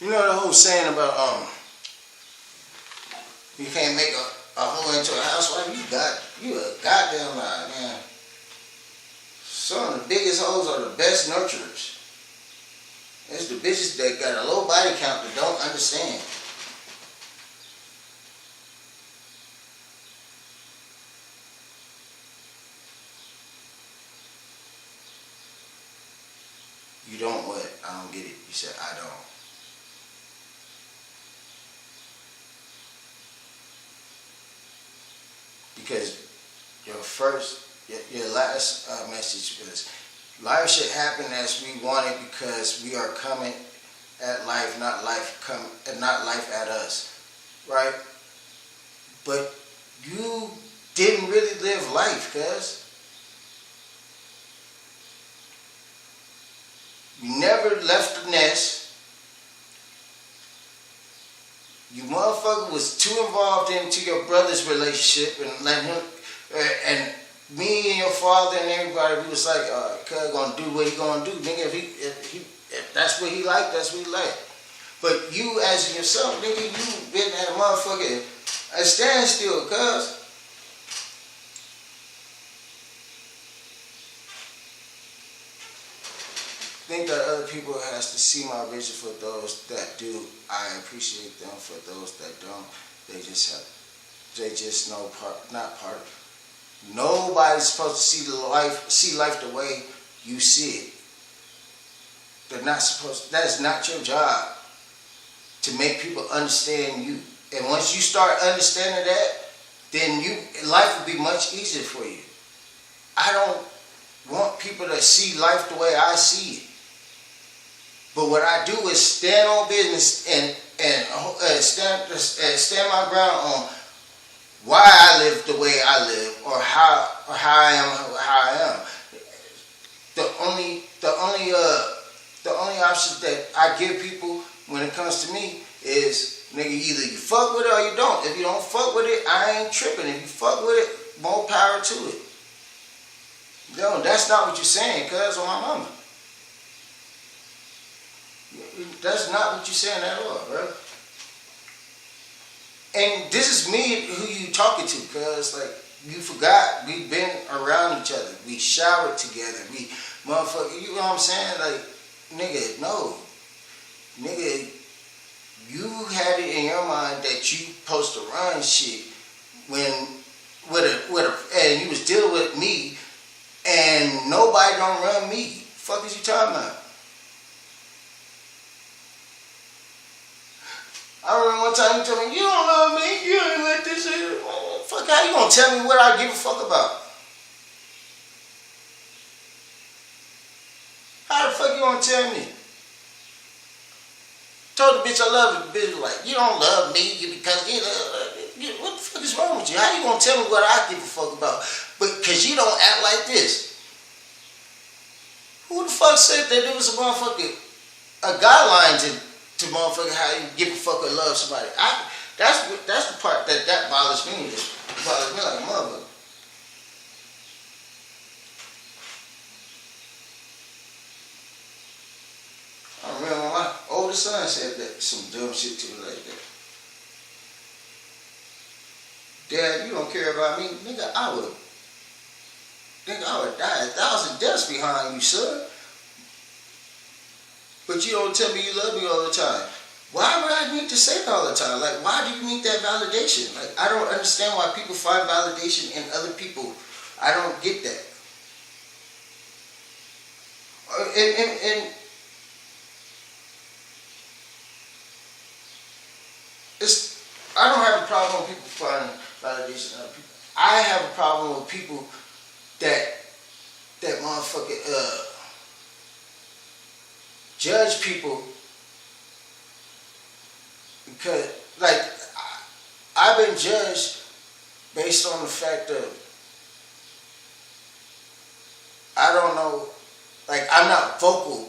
[SPEAKER 1] You know the whole saying about you can't make a hoe into a housewife. You a goddamn lie, man. Some of the biggest hoes are the best nurturers. It's the bitches that got a low body count that don't understand. You don't what? I don't get it. You said I don't. Because your last message was, life should happen as we want it, because we are coming at life, not life at us, right? But you didn't really live life, cuz. You never left the nest. You motherfucker was too involved into your brother's relationship and let him, and me and your father and everybody, we was like, cuz gonna do what he gonna do, nigga. If that's what he like, that's what he like. But you as in yourself, nigga, you been at a motherfucker a standstill, cuz. I think that other people has to see my vision. For those that do, I appreciate them. For those that don't, they just know not part of it. Nobody's supposed to see life the way you see it. They're not supposed that is not your job to make people understand you. And once you start understanding that, then life will be much easier for you. I don't want people to see life the way I see it. But what I do is stand on business and stand my ground on why I live the way I live, or how I am. The only option that I give people when it comes to me is, nigga, either you fuck with it or you don't. If you don't fuck with it, I ain't tripping. If you fuck with it, more power to it. No, that's not what you're saying, cuz, on my mama. That's not what you're saying at all, bro. And this is me who you talking to, cuz, like, you forgot we've been around each other. We showered together. We motherfucker, you know what I'm saying? Like, nigga, no. Nigga, you had it in your mind that you supposed to run shit when and you was dealing with me, and nobody don't run me. Fuck is you talking about? I remember one time you told me, you don't love me, you ain't with this shit. Fuck, how you gonna tell me what I give a fuck about? How the fuck you gonna tell me? Told the bitch I love her. The bitch was like, you don't love me because what the fuck is wrong with you? How you gonna tell me what I give a fuck about? But cause you don't act like this. Who the fuck said that there was a guideline to motherfucker how you give a fuck or love somebody? That's the part that bothers me. It bothers me like a motherfucker. I remember my oldest son said that some dumb shit to me like that. Dad, you don't care about me, nigga. I would die 1,000 deaths behind you, son. But you don't tell me you love me all the time. Why would I need to say it all the time? Like, why do you need that validation? Like, I don't understand why people find validation in other people. I don't get that. And I don't have a problem with people finding validation in other people. I have a problem with people that motherfucking judge people because, like, I've been judged based on the fact of, I don't know, like, I'm not vocal.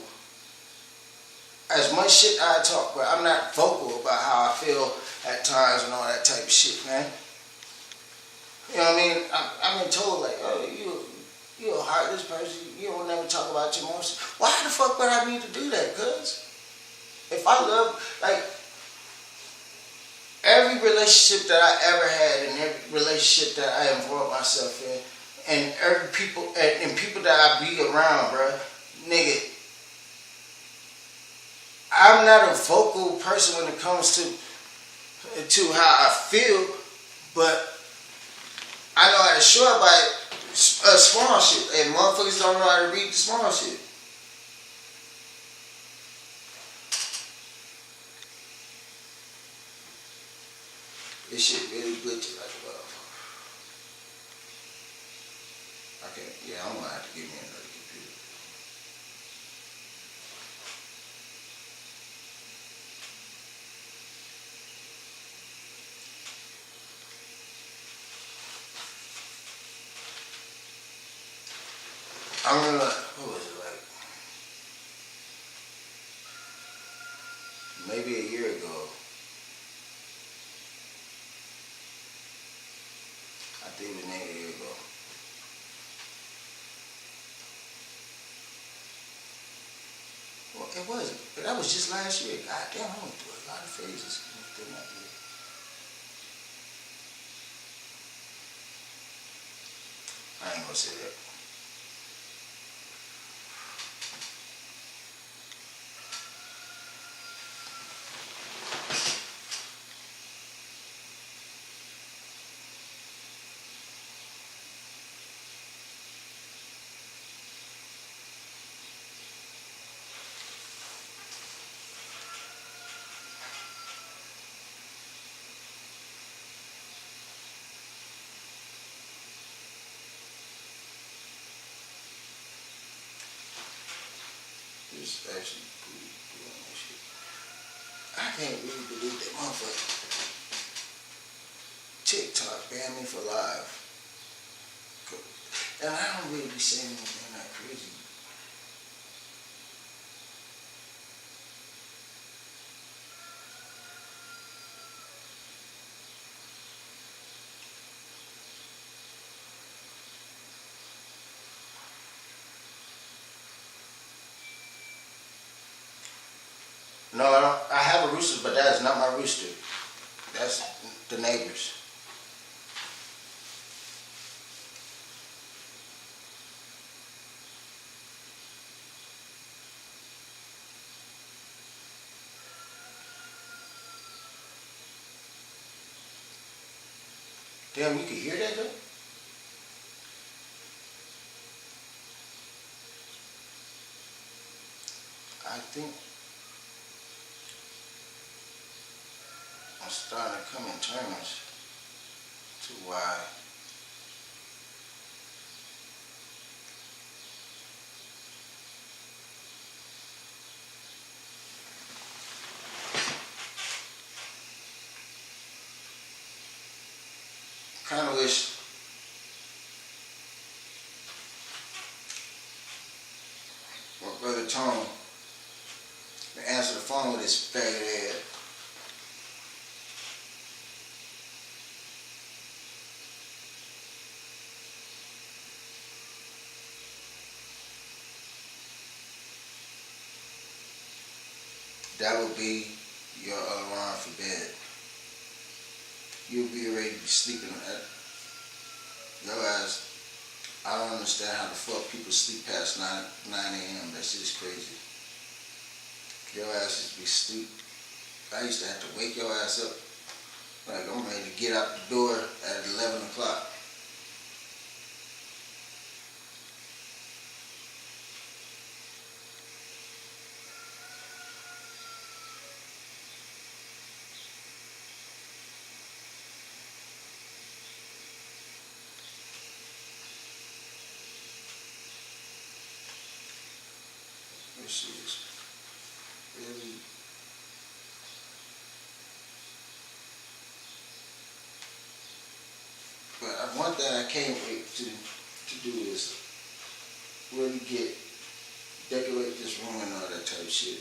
[SPEAKER 1] As much shit I talk, but I'm not vocal about how I feel at times and all that type of shit, man. You know what I mean? I've been told, like, oh, you're a heartless person. You don't never talk about your emotions. Why the fuck would I need to do that, cuz? If I love, like, every relationship that I ever had and every relationship that I involved myself in, and every people, and people that I be around, bro, nigga, I'm not a vocal person when it comes to how I feel, but I know how to show up by small shit, and motherfuckers don't know how to read the small shit. This shit really glitchy like a motherfucker. Okay, yeah, I'm gonna have to give me another computer. I remember, what was it, like, maybe a year ago, I think it was maybe a year ago, it wasn't. But that was just last year. God damn, I went through a lot of phases within that year. I ain't gonna say that. It's actually pretty doing that shit. I can't really believe that motherfucker TikTok banned me for live. And I don't really be saying anything that crazy. No, I don't. I have a rooster, but that is not my rooster. That's the neighbor's. Damn, you can hear that though? I think I'm starting to come in terms to why kind of wish my brother Tony would answer the phone with his faggot ass. That would be your alarm for bed. You'll be ready to be sleeping at your ass. I don't understand how the fuck people sleep past 9 a.m. That shit is crazy. Your ass just be sleep. I used to have to wake your ass up. Like I'm ready to get out the door at 11 o'clock. This shit is really. But one thing I can't wait to do is really decorate this room and all that type of shit.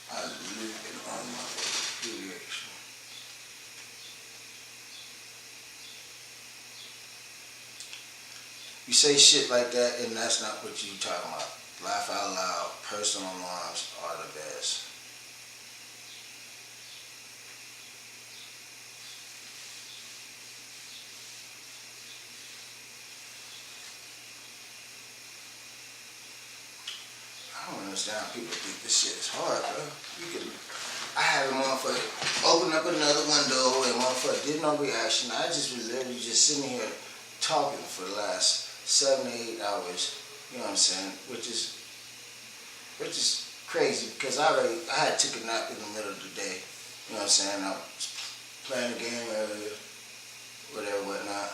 [SPEAKER 1] I live in on my affiliation. You say shit like that and that's not what you talking about. Laugh out loud, personal alarms are the best. I don't understand how people think this shit is hard, bro. I had a motherfucker open up another window and motherfucker did no reaction. I just was literally just sitting here talking for the last 7 to 8 hours. You know what I'm saying? Which is crazy because I had took a nap in the middle of the day. You know what I'm saying? I was playing a game earlier, whatever, whatnot.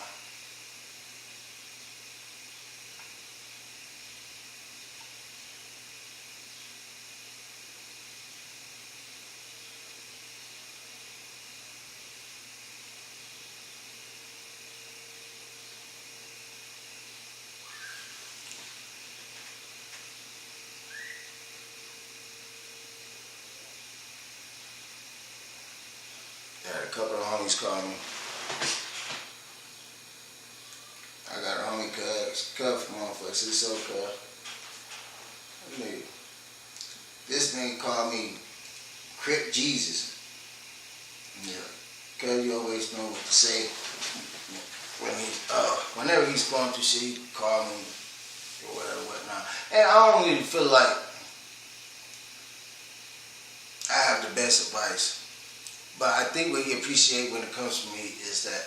[SPEAKER 1] couple of homies call me. I got a homie Cuff motherfuckers. It's so Cuff. Nigga. This nigga called me Crip Jesus. Yeah. Cause you always know what to say. Whenever he's going through shit, he call me or whatnot. And I don't really feel like I have the best advice. But I think what he appreciates when it comes to me is that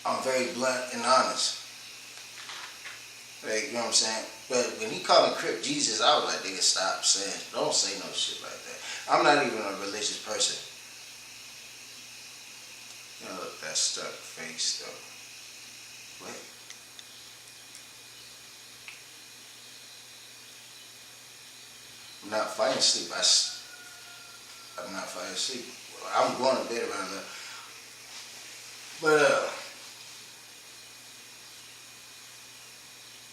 [SPEAKER 1] I'm very blunt and honest. Like, you know what I'm saying? But when he called me Crip Jesus, I was like, nigga, stop saying, don't say no shit like that. I'm not even a religious person. You know, look, that stuck face though. What? I'm not fighting sleep. I'm not fighting sleep. I'm going to bed around that. But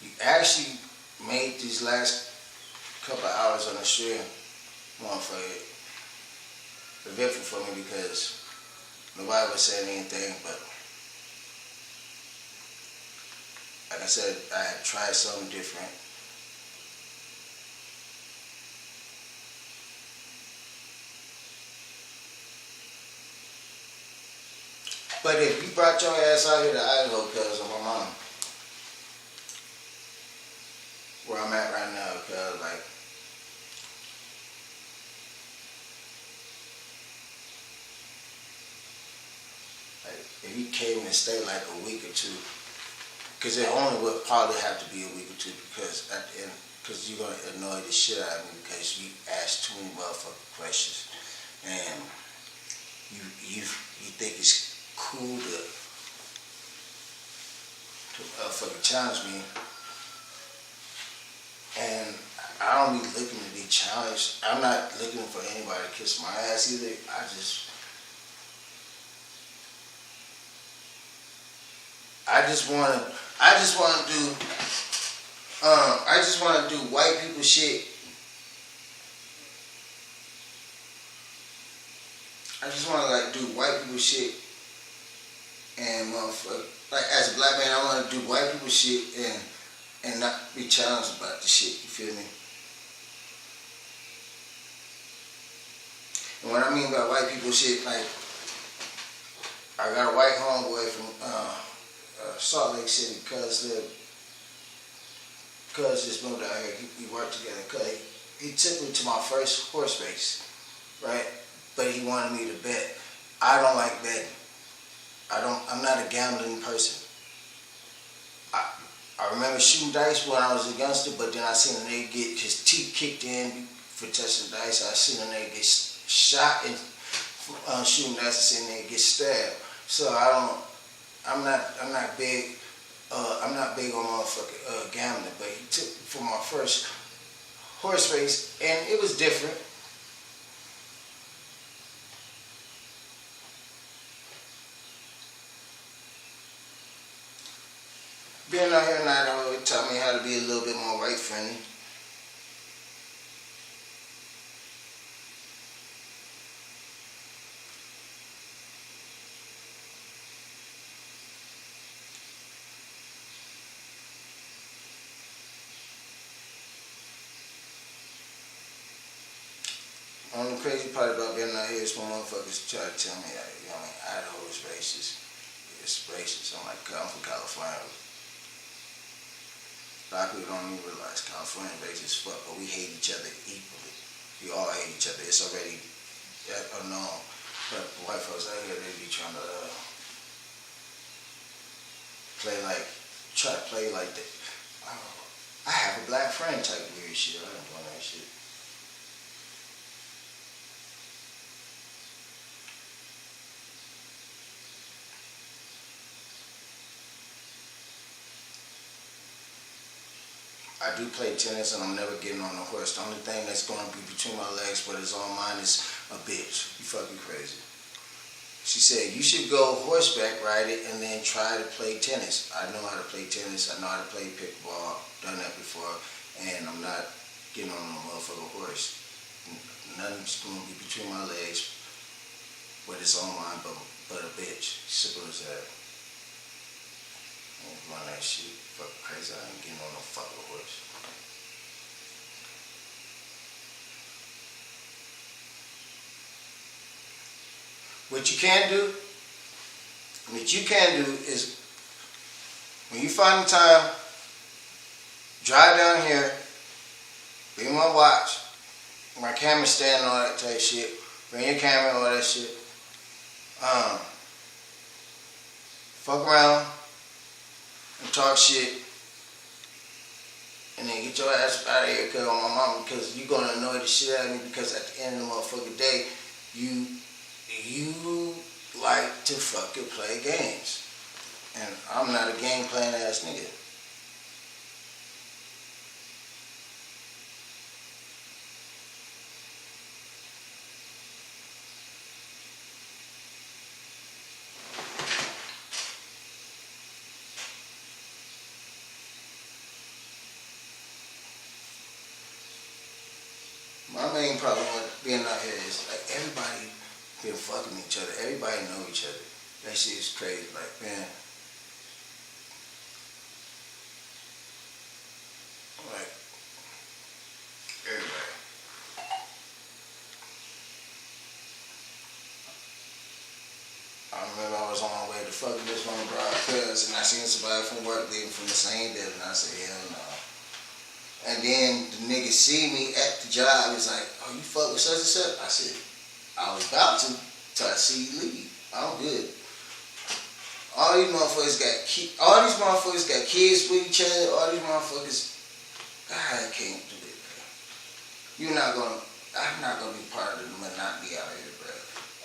[SPEAKER 1] you actually made these last couple of hours on the stream, motherfucker, eventful for me because nobody was saying anything, but like I said, I had tried something different. But if you brought your ass out here to Idaho because of my mom, where I'm at right now, because like, if you came and stayed like a week or two, because it only would probably have to be a week or two, because at the end, because you're gonna annoy the shit out of me because you ask too many motherfucking questions, and you think it's cool to fucking challenge me, and I don't be looking to be challenged. I'm not looking for anybody to kiss my ass either. I just want to do white people shit. I just want to like do white people shit and motherfucker. Like as a black man, I want to do white people shit and not be challenged about the shit. You feel me? And what I mean by white people shit, like I got a white homeboy from Salt Lake City, cuz just moved out here. We worked together. Cuz he took me to my first horse race, right? But he wanted me to bet. I don't like betting. I'm not a gambling person. I remember shooting dice when I was a youngster, but then I seen a nigga get his teeth kicked in for touching the dice. I seen a nigga get shot and shooting dice. I seen a nigga get stabbed. So I'm not big. I'm not big on motherfucking gambling. But he took me for my first horse race, and it was different. Being out here in Idaho, it taught me how to be a little bit more right friendly. The crazy part about being out here is when motherfuckers try to tell me, you know, Idaho is racist. It's racist. I'm like, I'm from California. A lot of people don't even realize California racist as fuck, but we hate each other equally. We all hate each other. It's already unknown. But white folks out here, they be trying to try to play like that. I have a black friend type weird shit. I don't want that shit. I do play tennis and I'm never getting on a horse. The only thing that's going to be between my legs but is on mine is a bitch. You fucking crazy. She said, you should go horseback ride it and then try to play tennis. I know how to play tennis. I know how to play pickleball. Done that before. And I'm not getting on a motherfucking horse. Nothing's going to be between my legs. with its own mind, but a bitch. Simple as that. Run that shit. Fucking crazy. I ain't getting on no fucking horse. What you can do is when you find the time, drive down here, bring my watch, my camera stand and all that type shit. Bring your camera and all that shit. Fuck around and talk shit. And then get your ass out of here because on my mama, because you gonna annoy the shit out of me, because at the end of the motherfucking day, you like to fucking play games. And I'm not a game playing ass nigga. My main problem with being out here is like everybody been fucking each other. Everybody know each other. That shit is crazy. Like, man. Like, everybody. I remember I was on my way to fucking this one broad cuz, and I seen somebody from work leaving from the same building. I said, hell no. And then the nigga see me at the job. He's like, oh, you fuck with such and such? I said, I was about to till I see you leave. I'm good. All these motherfuckers got kids with each other. All these motherfuckers, God, I can't do it, bro. I'm not gonna be part of the monotony out here, bro.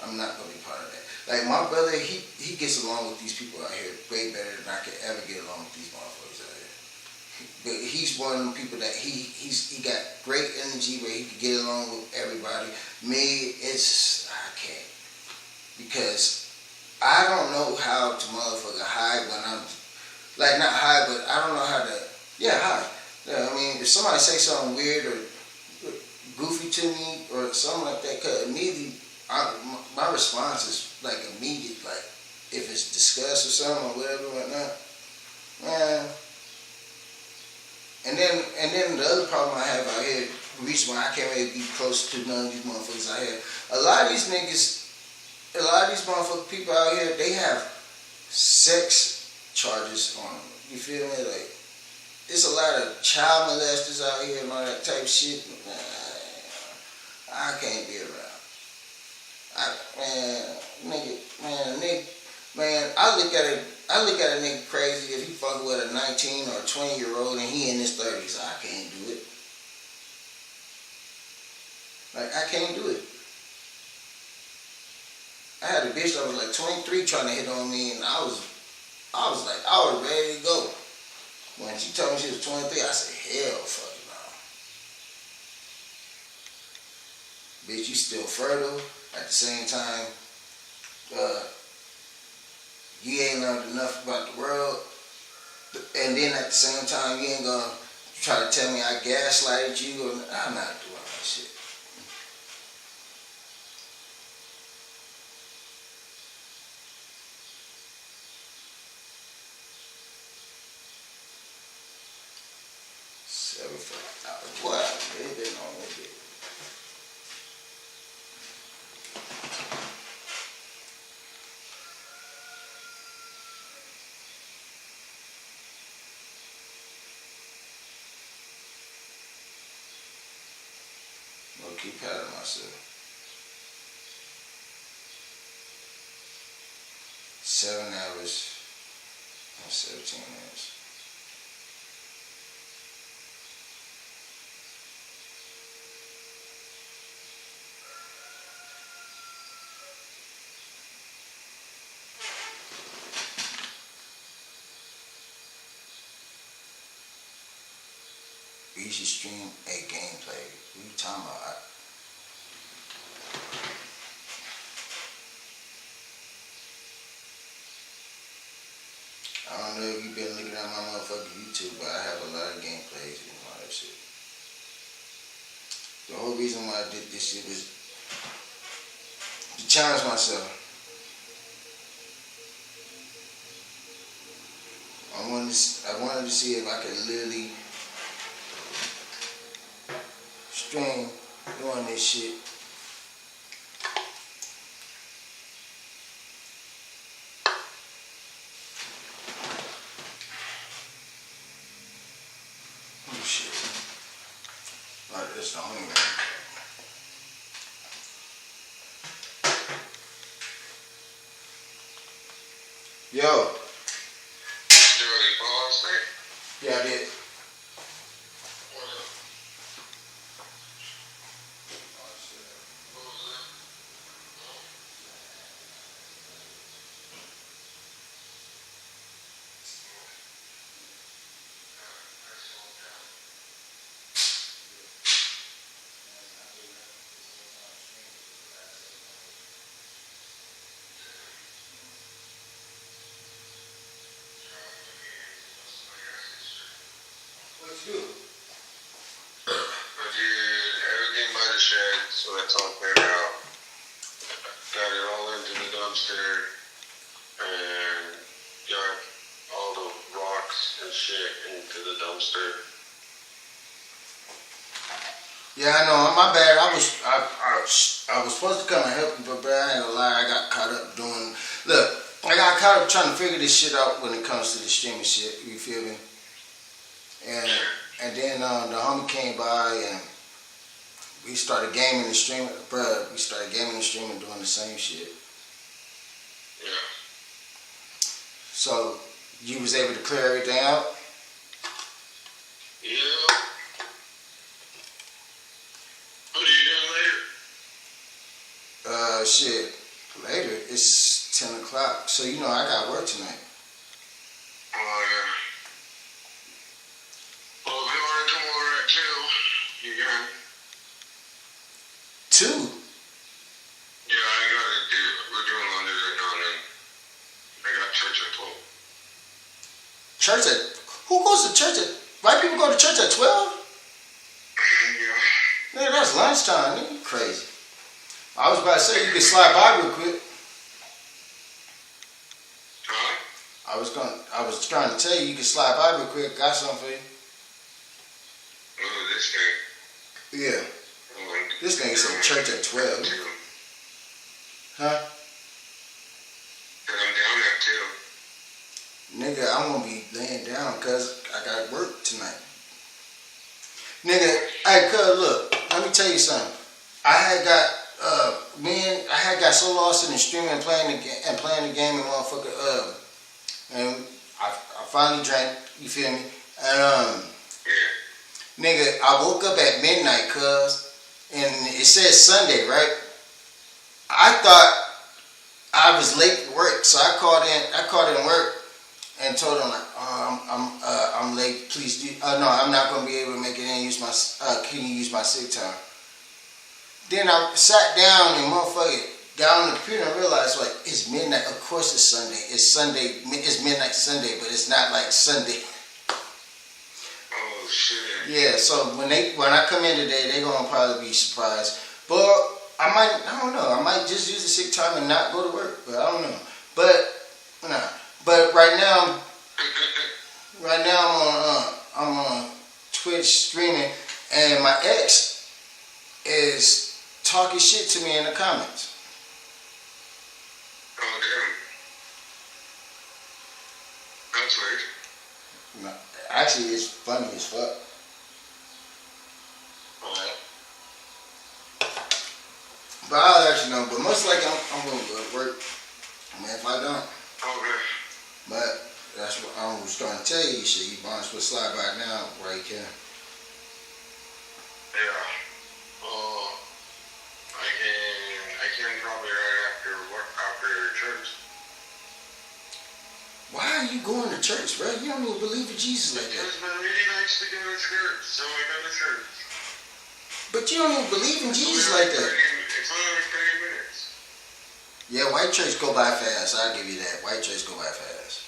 [SPEAKER 1] I'm not gonna be part of that. Like my brother, he gets along with these people out here way better than I could ever get along with these motherfuckers out here. But he's one of them people that he got great energy where he can get along with everybody. Me, I can't. Because I don't know how to motherfucker hide when I'm, like not hide, but I don't know how to, hide. Yeah, I mean, if somebody say something weird or goofy to me or something like that, cause immediately, my response is like immediate, like if it's disgust or something or whatever, whatnot, man. And then the other problem I have out here, the reason why I can't really be close to none of these motherfuckers out here, a lot of these motherfucking people out here, they have sex charges on them. You feel me? Like, there's a lot of child molesters out here and all that type of shit. I can't be around. I look at a nigga crazy if he fucking with a 19 or 20-year-old and he in his 30s. I can't do it. Like, I can't do it. I had a bitch that was like 23 trying to hit on me, and I was ready to go. When she told me she was 23, I said, hell fucking no. Bitch, you still fertile. At the same time, you ain't learned enough about the world. And then at the same time, you ain't gonna try to tell me I gaslighted you. Or, I'm not doing that shit. $75. Boy, I really been on this bitch. I'll keep patting myself. 7 hours and 17 minutes. You should stream a gameplay. What are you talking about? I don't know if you've been looking at my motherfucking YouTube, but I have a lot of gameplays and all that shit. The whole reason why I did this shit was to challenge myself. I wanted to see if I could literally stream doing this shit. Oh shit. Oh, that's the only one. Yo. Yeah, I did. What's good?
[SPEAKER 6] I did everything by the shed, so that's all cleared out. Got it all into the dumpster, and got all the rocks and shit into the dumpster.
[SPEAKER 1] Yeah, I know. My bad. I was supposed to come and help you, but bro, I ain't gonna lie. I got caught up doing. Look, I got caught up trying to figure this shit out when it comes to the streaming shit. You feel me? And then the homie came by and we started gaming and streaming. Bruh, we started gaming and streaming doing the same shit.
[SPEAKER 6] Yeah.
[SPEAKER 1] So you was able to clear everything out?
[SPEAKER 6] Yeah. What are you doing later?
[SPEAKER 1] Shit. Later, it's 10 o'clock. So you know I got work tonight.
[SPEAKER 6] Oh, yeah. Well, if you want to come over at 2, you can.
[SPEAKER 1] 2?
[SPEAKER 6] Yeah, we're doing laundry right now, and then I got church at 12.
[SPEAKER 1] Church at... Who goes to church at... White people go to church at 12?
[SPEAKER 6] Yeah.
[SPEAKER 1] Nigga, that's lunchtime, nigga. You crazy. I was about to say you could slide by real quick.
[SPEAKER 6] Huh?
[SPEAKER 1] I was trying to tell you could slide by real quick. Got something for you.
[SPEAKER 6] Oh, this thing.
[SPEAKER 1] Yeah. This thing said church at 12. Huh?
[SPEAKER 6] Cause I'm down at 2.
[SPEAKER 1] Nigga, I'm gonna be laying down because I got work tonight. Nigga, hey, cuz, look, let me tell you something. I had got so lost in the streaming and playing the game and motherfucker, and I finally drank, you feel me? And,
[SPEAKER 6] Yeah.
[SPEAKER 1] nigga, I woke up at midnight, cuz, and it says Sunday, right? I thought I was late for work, so I called in work and told them like, I'm late. Please do. No, I'm not gonna be able to make it in. Can you use my sick time? Then I sat down and motherfucker got on the computer and realized like it's midnight. Of course it's Sunday. It's Sunday. It's midnight Sunday, but it's not like Sunday.
[SPEAKER 6] Oh shit.
[SPEAKER 1] Yeah. So when I come in today, they gonna probably be surprised. But I don't know. I might just use the sick time and not go to work. But I don't know. But nah. But right now I'm on Twitch streaming, and my ex is talking shit to me in the comments.
[SPEAKER 6] Oh damn. That's weird.
[SPEAKER 1] No, actually, it's funny as fuck.
[SPEAKER 6] Oh.
[SPEAKER 1] But I'll let you know. But most likely I'm gonna go to work. I mean, if I don't.
[SPEAKER 6] Okay.
[SPEAKER 1] But that's what I was trying to tell you. Shit, you might as well slide by now while you can.
[SPEAKER 6] Yeah. Oh. I can probably right after work after church.
[SPEAKER 1] Why are you going to church, bro? You don't even believe in Jesus like that.
[SPEAKER 6] Because my lady likes to go to church, so I go to church.
[SPEAKER 1] But you don't even believe in Jesus like that.
[SPEAKER 6] It's only like 30 minutes.
[SPEAKER 1] Yeah, white church go by fast. I'll give you that. White church go by fast.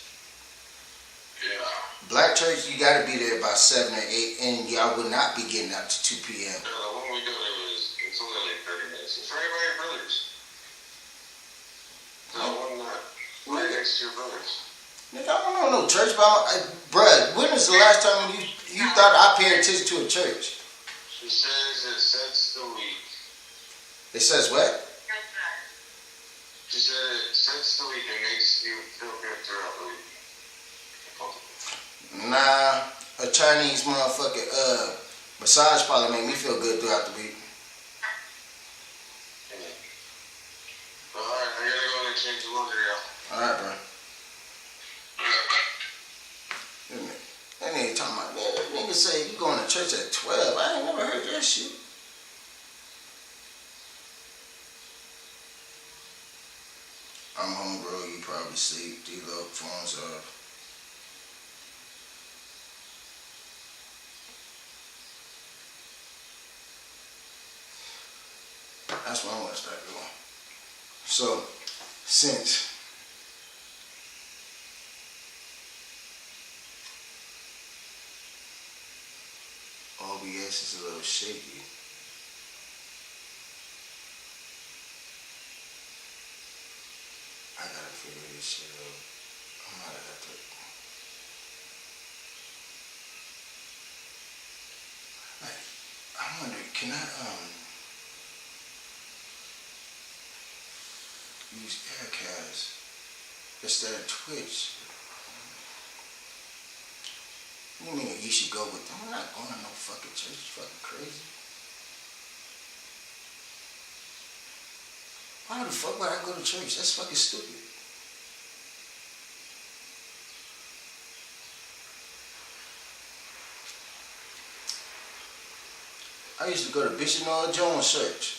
[SPEAKER 6] Yeah.
[SPEAKER 1] Black church, you got to be there by 7 or 8, and y'all will not be getting out to 2 p.m.
[SPEAKER 6] No, the one we go to it's only like 30 minutes. It's right by your brother's. next to your brothers.
[SPEAKER 1] Nigga, I don't know no church, bruh, when was the last time you thought I paid attention to a church?
[SPEAKER 6] She says it sets the week.
[SPEAKER 1] It says what?
[SPEAKER 6] She said it sets the week and makes you feel good throughout the week.
[SPEAKER 1] Nah, a Chinese motherfucking massage parlor make me feel good throughout the week.
[SPEAKER 6] Alright, I gotta go and change the laundry out.
[SPEAKER 1] Alright, bro. That nigga talking about, man, that nigga say you going to church at 12. I ain't never heard that shit. I'm home, bro. You probably sleep. D-Lo, phones off. That's what I want to start doing. So, since OBS is a little shaky, I gotta figure this shit out. I might have to. Like, I wonder, can I use Aircast instead of Twitch? You mean you should go with them? I'm not going to no fucking church. You fucking crazy. Why the fuck would I go to church? That's fucking stupid. I used to go to Bishop Noel Jones Church.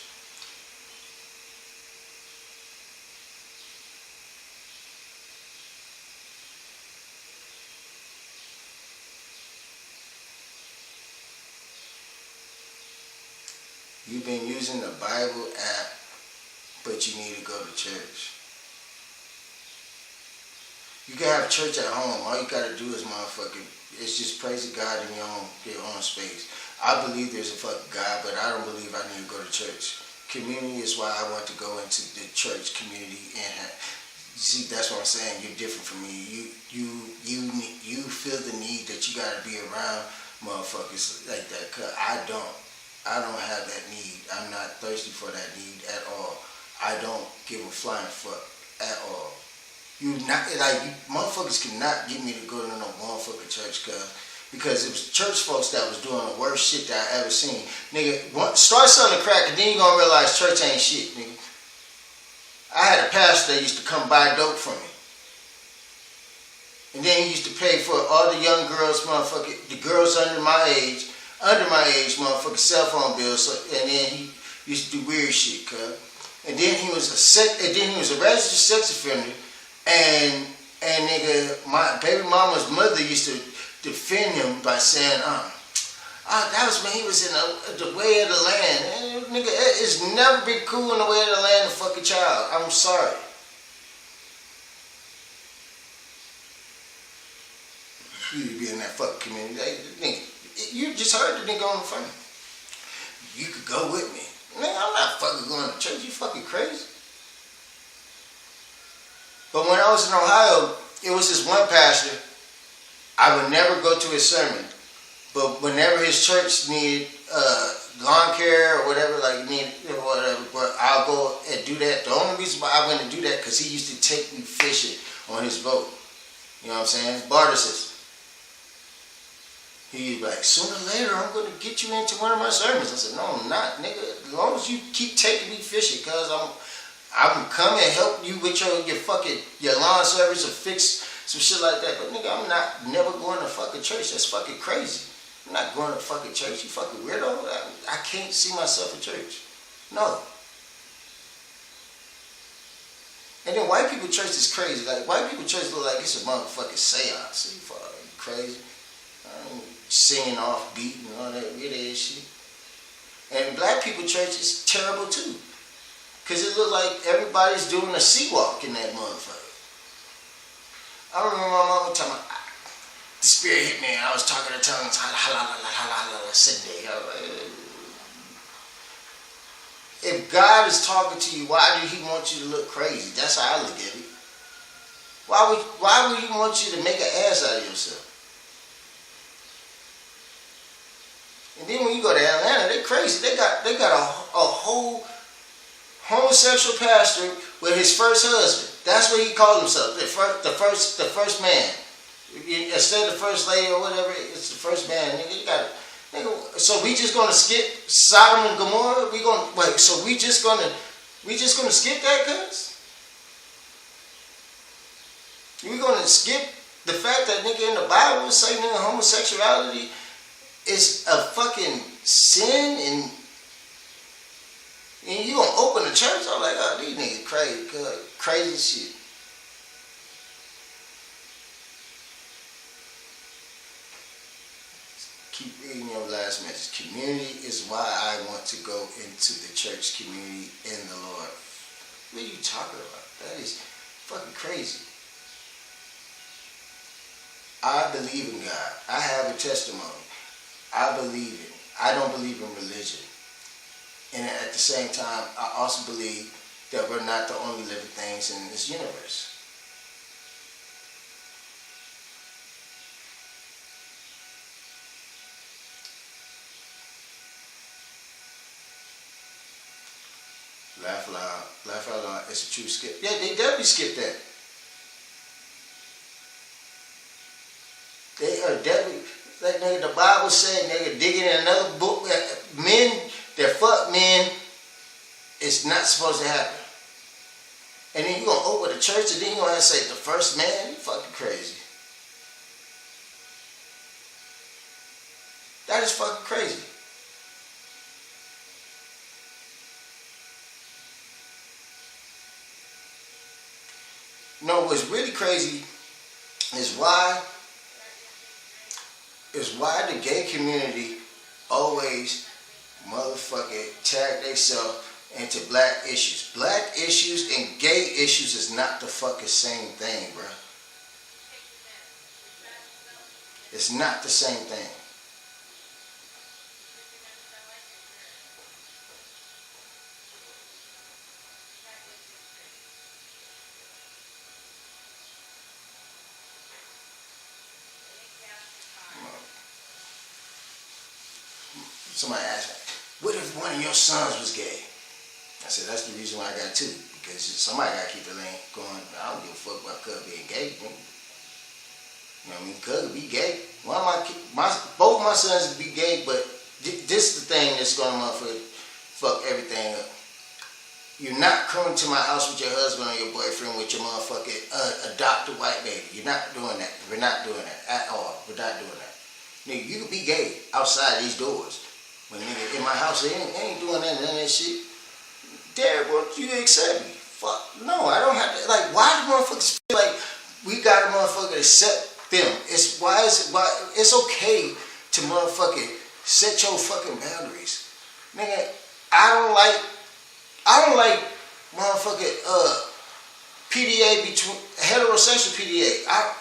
[SPEAKER 1] You've been using the Bible app, but you need to go to church. You can have church at home. All you gotta do is motherfucking, it's just praise God in your own space. I believe there's a fucking God, but I don't believe I need to go to church. Community is why I want to go into the church community, and see, that's what I'm saying. You're different from me. You feel the need that you gotta be around motherfuckers like that. Cause I don't have that need. I'm not thirsty for that need at all. I don't give a flying fuck at all. You not like you motherfuckers cannot get me to go to no motherfucking church, because it was church folks that was doing the worst shit that I ever seen. Nigga, start selling crack and then you gonna realize church ain't shit, nigga. I had a pastor that used to come buy dope from me. And then he used to pay for all the young girls, the girls under my age, motherfucking cell phone bills. And then he used to do weird shit, cuz. And then he was a registered sex offender. And nigga, my baby mama's mother used to defend him by saying, that was when he was in the way of the land. And, nigga, it's never been cool in the way of the land to fuck a child. I'm sorry. You be in that fucking community. Nigga, you just heard the nigga on the phone. You could go with me. Nigga, I'm not fucking going to church. You fucking crazy. But when I was in Ohio, it was this one pastor. I would never go to his sermon. But whenever his church needed lawn care or whatever, but I'll go and do that. The only reason why I went to do that because he used to take me fishing on his boat. You know what I'm saying? Barter system. He'd be like, sooner or later, I'm going to get you into one of my sermons. I said, no, I'm not, nigga. As long as you keep taking me fishing, cuz I'm come and help you with your lawn service or fix some shit like that. But nigga, I'm not never going to fucking church. That's fucking crazy. I'm not going to fucking church. You fucking weirdo. I can't see myself in church. No. And then white people church is crazy. Like white people church look like it's a motherfucking seance. You fucking crazy. Singing off beat and all that weird ass shit. And black people church is terrible too. Cause it look like everybody's doing a sea walk in that motherfucker. I remember my mama telling me, the spirit hit me and I was talking in tongues, Sunday. If God is talking to you, why do he want you to look crazy? That's how I look at it. Why would he want you to make an ass out of yourself? And then when you go to Atlanta, they crazy. They got a whole homosexual pastor with his first husband. That's what he called himself. The first man. Instead of the first lady or whatever, it's the first man. Nigga, so we just gonna skip Sodom and Gomorrah? So we just gonna skip that, cuz? We gonna skip the fact that nigga in the Bible say nigga homosexuality is a fucking sin, and you gonna open the church? I'm like, oh, these niggas crazy, crazy shit. Keep reading your last message. Community is why I want to go into the church community in the Lord. What are you talking about? That is fucking crazy. I believe in God. I have a testimony. I believe in it. I don't believe in religion. And at the same time, I also believe that we're not the only living things in this universe. Laugh out loud. It's a true skip. Yeah, they definitely skipped that. They are definitely, like nigga, the Bible said, nigga, digging in another book, men that fuck men, it's not supposed to happen. And then you gonna open the church and then you gonna have to say the first man? You fucking crazy. That is fucking crazy. No, what's really crazy is why the gay community always motherfucking tag themselves into black issues. Black issues and gay issues is not the fucking same thing, bro. It's not the same thing. Somebody asked me, what if one of your sons was gay? I said, that's the reason why I got two. Because somebody got to keep the lane going. I don't give a fuck about Cub being gay. You know what I mean? Cub be gay. Both my sons be gay, but this is the thing that's going to fuck everything up. You're not coming to my house with your husband or your boyfriend with your motherfucking adopted white baby. You're not doing that. We're not doing that at all. We're not doing that. Nigga, you can be gay outside these doors. But nigga, in my house, they ain't doing none of that shit. Derek, bro, you accept me. Fuck. No, I don't have to. Like, why do motherfuckers feel like we got a motherfucker accept them? It's okay to motherfucking set your fucking boundaries. Nigga, I don't like motherfucking PDA between heterosexual PDA. I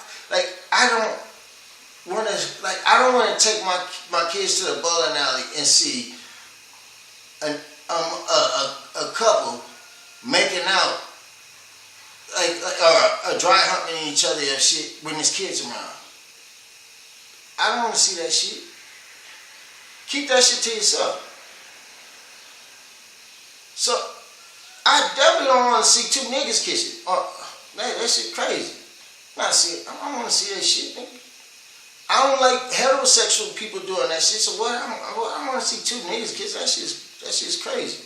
[SPEAKER 1] don't want to take my kids to the bowling alley and see a couple making out or dry humping each other and shit when there's kids around. I don't want to see that shit. Keep that shit to yourself. So I definitely don't want to see two niggas kissing. Man, that shit crazy. I don't want to see that shit, nigga. I don't like heterosexual people doing that shit. So what? I want to see two niggas kiss. That shit's crazy.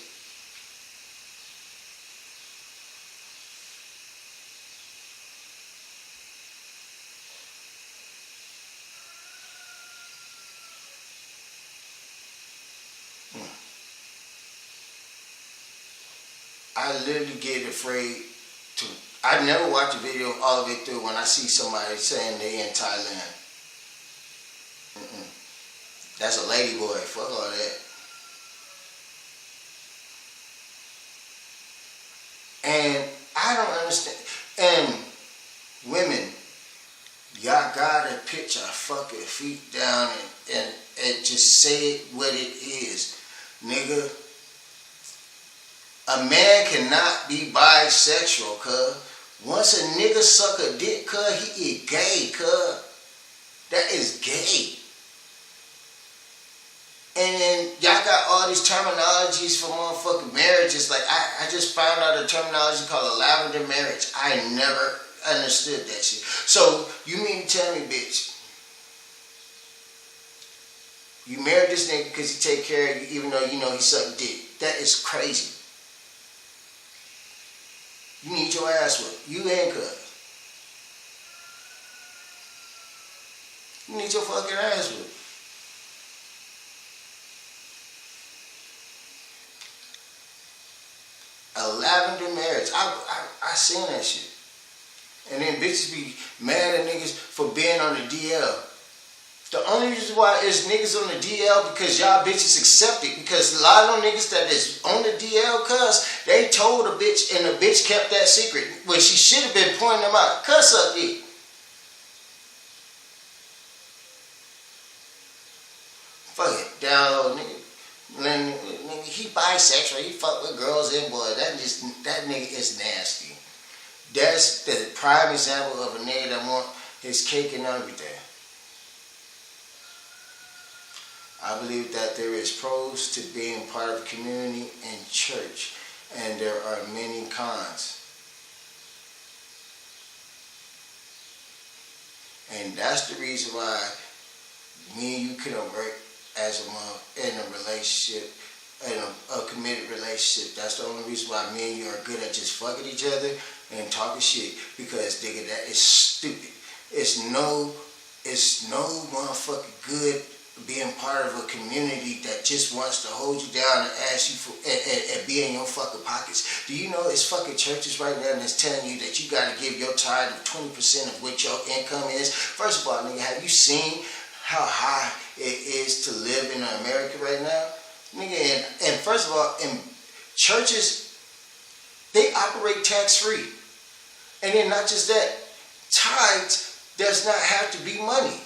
[SPEAKER 1] I literally get afraid to. I never watch a video all the way through when I see somebody saying they in Thailand. That's a lady boy. Fuck all that. And I don't understand. And women, y'all gotta put your fucking feet down and just say it what it is. Nigga, a man cannot be bisexual, cuz. Once a nigga suck a dick, cuz, he is gay, cuz. That is gay. And then y'all got all these terminologies for motherfucking marriages. Like, I just found out a terminology called a lavender marriage. I never understood that shit. So, you mean to tell me, bitch, you married this nigga because he take care of you even though you know he sucked dick. That is crazy. You need your ass whipped. You and cuz. You need your fucking ass whipped. A lavender marriage. I seen that shit. And then bitches be mad at niggas for being on the DL. The only reason why is niggas on the DL because y'all bitches accept it. Because a lot of them niggas that is on the DL, cuz, they told a bitch and the bitch kept that secret. When she should have been pointing them out. Cuz suck it. Fuck it. Down low, nigga. Nigga, he bisexual. He fuck with girls and boys. That nigga is nasty. That's the prime example of a nigga that want his cake and everything. I believe that there is pros to being part of a community and church, and there are many cons. And that's the reason why me and you couldn't work as a mom in a relationship, in a committed relationship. That's the only reason why me and you are good at just fucking each other and talking shit. Because, nigga, that is stupid. It's no motherfucking good being part of a community that just wants to hold you down and ask you for and be in your fucking pockets. Do you know it's fucking churches right now that's telling you that you gotta give your tithe of 20% of what your income is? First of all, nigga, have you seen how high it is to live in America right now? Nigga, and first of all, in churches, they operate tax-free. And then not just that, tithes does not have to be money.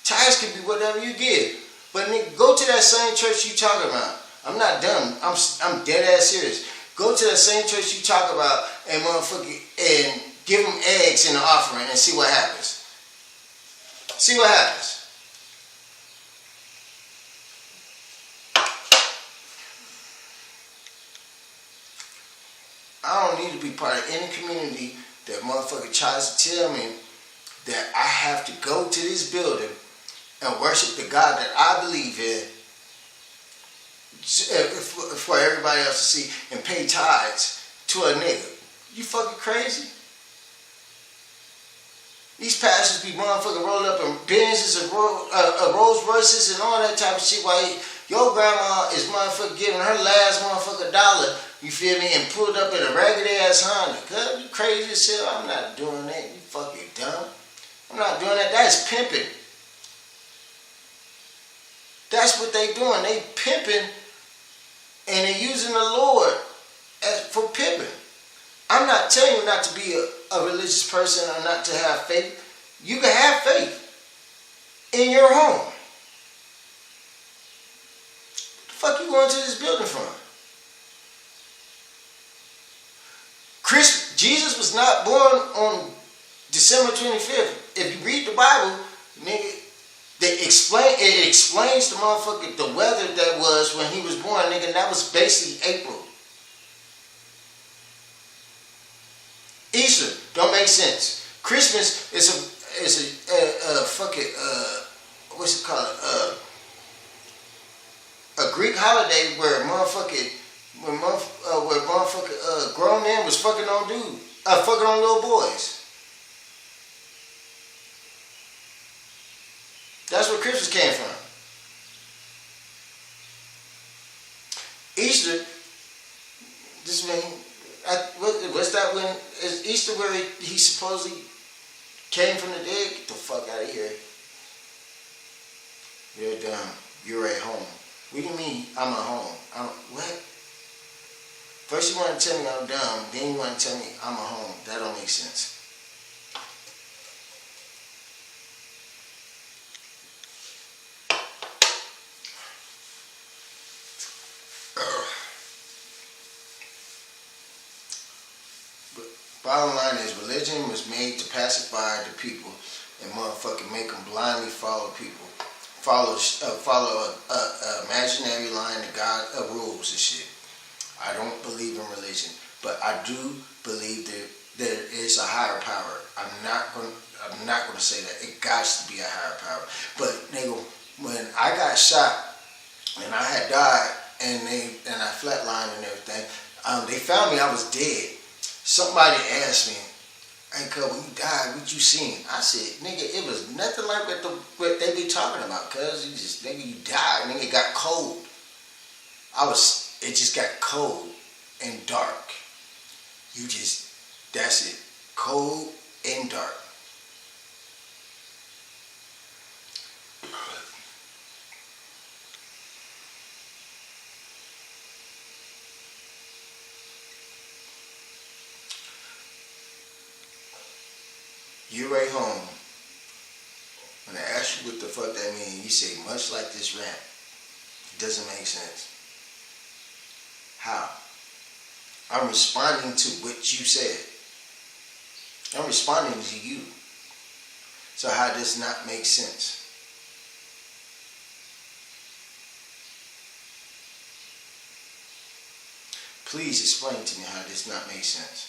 [SPEAKER 1] Tithes can be whatever you give. But nigga, go to that same church you talking about. I'm not dumb. I'm dead ass serious. Go to that same church you talk about and motherfucker and give them eggs in the offering and see what happens. See what happens. I don't need to be part of any community that motherfucker tries to tell me that I have to go to this building and worship the God that I believe in for everybody else to see and pay tithes to a nigga. You fucking crazy? These pastors be motherfucking rolled up in Benzes and Rolls Royces and all that type of shit while your grandma is motherfucking giving her last motherfucking dollar, you feel me, and pulled up in a raggedy ass Honda. Cuz, you crazy as hell. I'm not doing that. You fucking dumb. I'm not doing that. That's pimping. That's what they doing. They pimping and they using the Lord for pimping. I'm not telling you not to be a religious person or not to have faith. You can have faith in your home. The fuck you going to this building from? Jesus was not born on December 25th. If you read the Bible, nigga, it explains the motherfucker, the weather that was when he was born, nigga, and that was basically April. Easter don't make sense. Christmas is a fucking what's it called? A Greek holiday where grown men was fucking on fucking on little boys. That's where Christmas came from. Easter, this man, what's that when? Is Easter where he supposedly came from the dead? Get the fuck out of here. You're dumb. You're at home. What do you mean I'm at home? What? First you want to tell me I'm dumb, then you want to tell me I'm at home. That don't make sense. bottom line is religion was made to pacify the people and motherfucking make them blindly follow people. Follow a imaginary line of God rules and shit. I don't believe in religion, but I do believe that there is a higher power. I'm not gonna say that it got to be a higher power. But nigga, when I got shot and I had died and I flatlined and everything, they found me. I was dead. Somebody asked me, "Hey, cuz, when you died, what you seen?" I said, "Nigga, it was nothing like what they be talking about. Cuz you just, nigga, you died. Nigga, it got cold. It just got cold and dark. That's it. Cold and dark." You right home. When I ask you what the fuck that means, you say, much like this rap. It doesn't make sense. How? I'm responding to what you said. I'm responding to you. So how does not make sense? Please explain to me how this not make sense.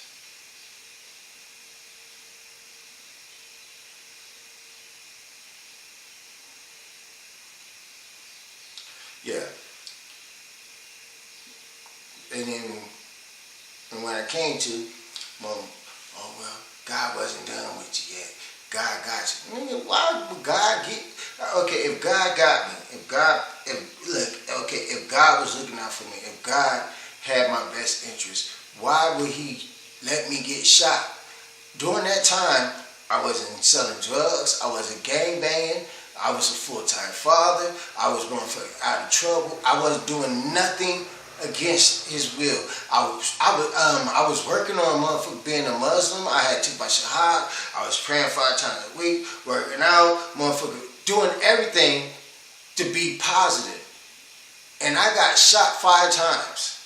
[SPEAKER 1] Yeah. And then when I came to, oh well, God wasn't done with you yet. God got you. Nigga, why would God get? Okay, if God got me, if God was looking out for me, if God had my best interest, why would He let me get shot? During that time, I wasn't selling drugs. I wasn't gangbanging. I was a full-time father. I was going out of trouble. I wasn't doing nothing against His will. I was working on motherfucker being a Muslim. I had took my shahad. I was praying 5 times a week, working out, motherfucker, doing everything to be positive. And I got shot 5 times.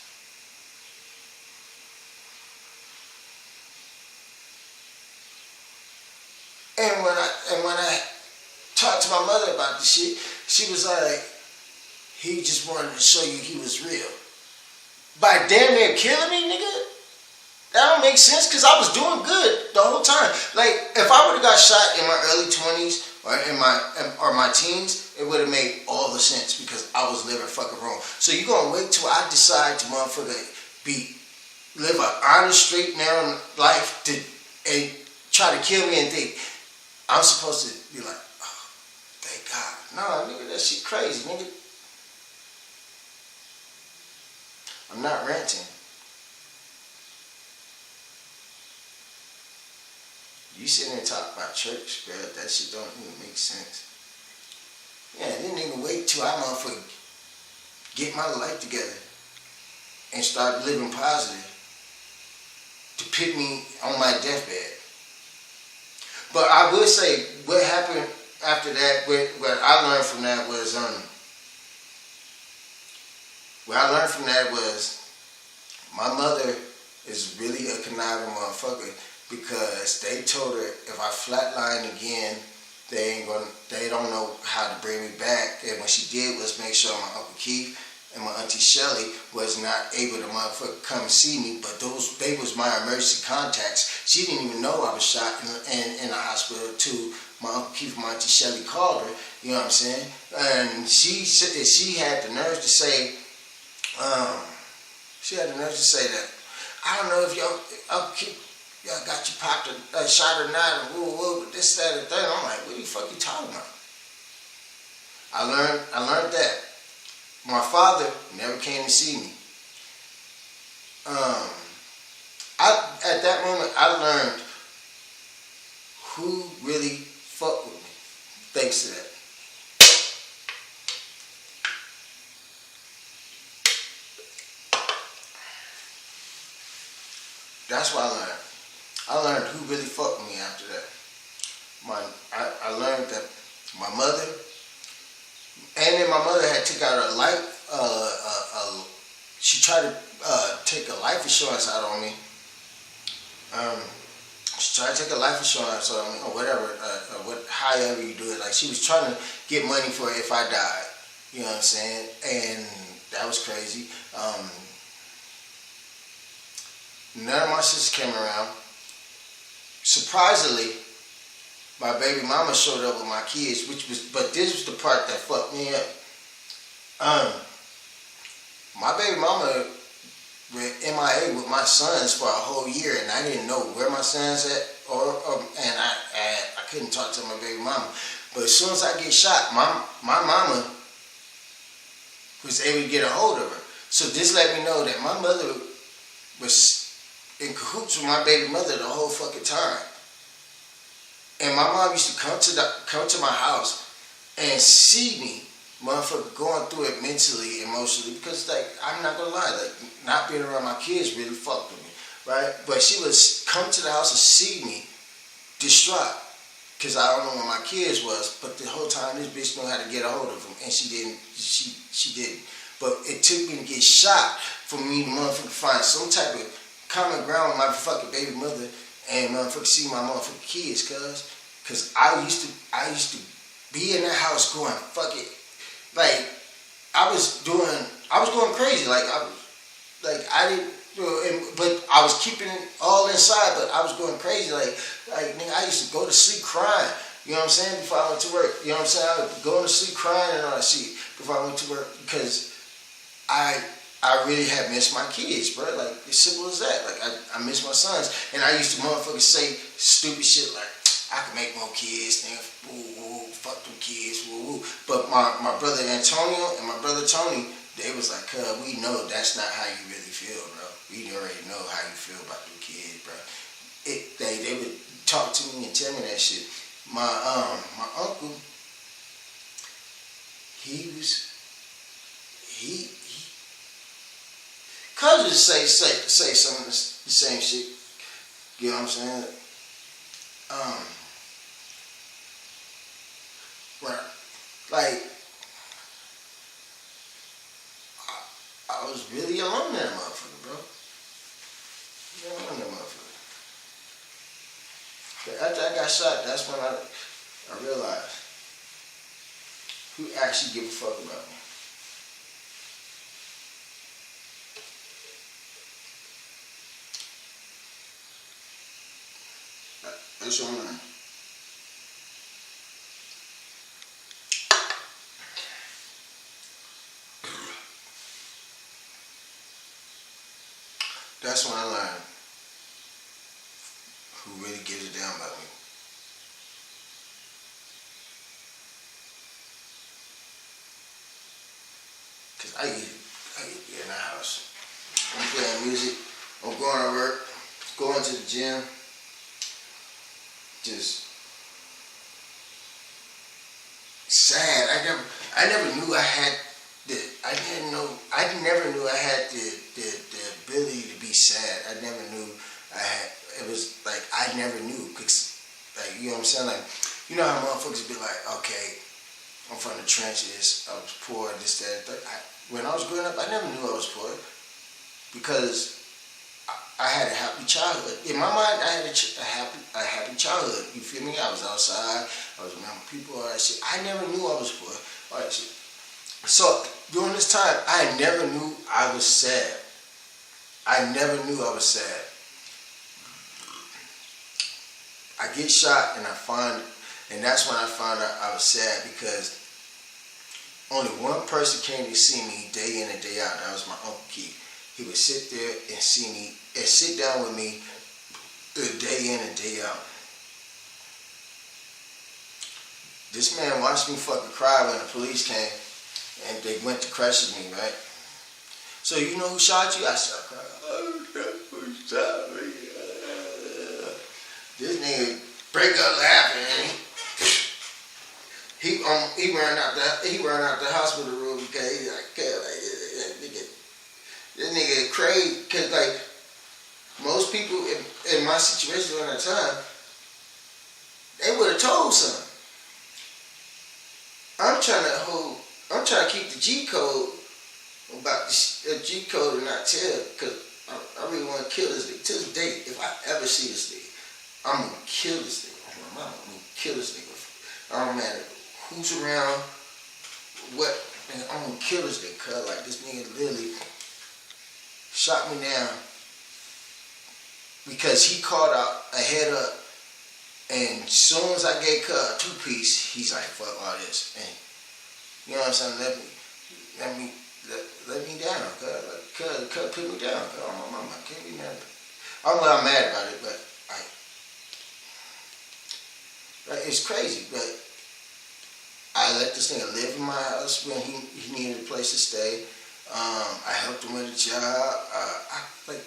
[SPEAKER 1] And when I talked to my mother about the shit, she was like, he just wanted to show you he was real. By damn near killing me, nigga? That don't make sense, because I was doing good the whole time. Like, if I would have got shot in my early 20s or my teens, it would have made all the sense, because I was living fucking wrong. So you gonna wait till I decide to motherfucker live an honest, straight, narrow life and try to kill me and think I'm supposed to be like, oh, thank God. No, nigga, that shit crazy, nigga. I'm not ranting. You sitting there talking about church, bro. That shit don't even make sense. Yeah, then nigga wait till I motherfucker get my life together and start living positive to put me on my deathbed. But I would say what happened after that, what I learned from that was, my mother is really a conniving motherfucker, because they told her if I flatline again, they don't know how to bring me back. And what she did was make sure my Uncle Keith and my Auntie Shelly was not able to motherfucker come see me, but they was my emergency contacts. She didn't even know I was shot in the hospital till my Uncle Keith and my Auntie Shelly called her, you know what I'm saying? And she had the nerve to say, that, I don't know if y'all got you popped a shot or not, and woo, this, that, and that. I'm like, what the fuck you talking about? I learned that. My father never came to see me. At that moment, I learned who really fucked with me, thanks to that. That's what I learned. I learned who really fucked with me after that. I learned that my mother, and then my mother had took out a life, she tried to take a life insurance out on me. She tried to take a life insurance or whatever, however you do it. Like she was trying to get money for it if I died. You know what I'm saying? And that was crazy. None of my sisters came around. Surprisingly, my baby mama showed up with my kids, but this was the part that fucked me up. My baby mama went MIA with my sons for a whole year, and I didn't know where my sons at, and I couldn't talk to my baby mama. But as soon as I get shot, my mama was able to get a hold of her. So this let me know that my mother was in cahoots with my baby mother the whole fucking time. And my mom used to come to my house and see me, motherfucker, going through it mentally, emotionally, because like I'm not gonna lie, like not being around my kids really fucked with me, right? But she would come to the house and see me distraught, because I don't know where my kids was, but the whole time this bitch knew how to get a hold of them, and she didn't. But it took me to get shot for me to motherfucker find some type of common ground with my fucking baby mother and motherfucker see my motherfucking kids, cause I used to be in that house going fuck it, like I was going crazy, like I didn't, but I was keeping it all inside, but I was going crazy, like nigga, I used to go to sleep crying, you know what I'm saying, before I went to work, you know what I'm saying, I would go to sleep crying and all that shit before I went to work, because I really had missed my kids, bro. Like, as simple as that. Like, I miss my sons. And I used to motherfucking say stupid shit like, I can make more kids, nigga. Woo, woo, fuck them kids, woo, woo. But my brother Antonio and my brother Tony, they was like, we know that's not how you really feel, bro. We already know how you feel about them kids, bro. They would talk to me and tell me that shit. My uncle, cousins say some of the same shit. You know what I'm saying? Like I was really alone in that motherfucker, bro. Really alone in that motherfucker. But after I got shot, that's when I realized who actually give a fuck about me. That's what I'm learning. That's when I learned who really gives a damn about me. Cause I used to be in the house. I'm playing music, I'm going to work, going to the gym. Just sad. I never knew I had the ability to be sad. I never knew I had. It was like I never knew, cause like you know what I'm saying. Like you know how motherfuckers be like, okay, I'm from the trenches. I was poor. This, that, that. When I was growing up, I never knew I was poor because I had a happy childhood. In my mind, I had a happy childhood. You feel me? I was outside. I was around people. All that shit. I never knew I was poor. All that shit. So during this time, I never knew I was sad. I never knew I was sad. I get shot and that's when I found out I was sad because only one person came to see me day in and day out. That was my Uncle Keith. He would sit there and see me and sit down with me day in and day out. This man watched me fucking cry when the police came and they went to question me, right? So you know who shot you? I started crying. Oh, that's who shot me. This nigga break up laughing, and he ran out the hospital room because he like this nigga crazy, cause like most people in my situation during that time, they would have told something. I'm trying to keep the G code about the G code and not tell, cause I really want to kill this nigga to this day. If I ever see this nigga, I'm gonna kill this nigga. I'm gonna kill this nigga. I don't matter who's around, what, man, I'm gonna kill this nigga, cuz like this nigga literally shot me down because he called out a head up, and as soon as I gave cuz a 2-piece, he's like, fuck all this. And you know what I'm saying? Let me down, cuz put me down, cuz oh my mama, I can't be mad at it. I'm mad about it, but it's crazy, but I let this nigga live in my house when he needed a place to stay. I helped him with a job. I like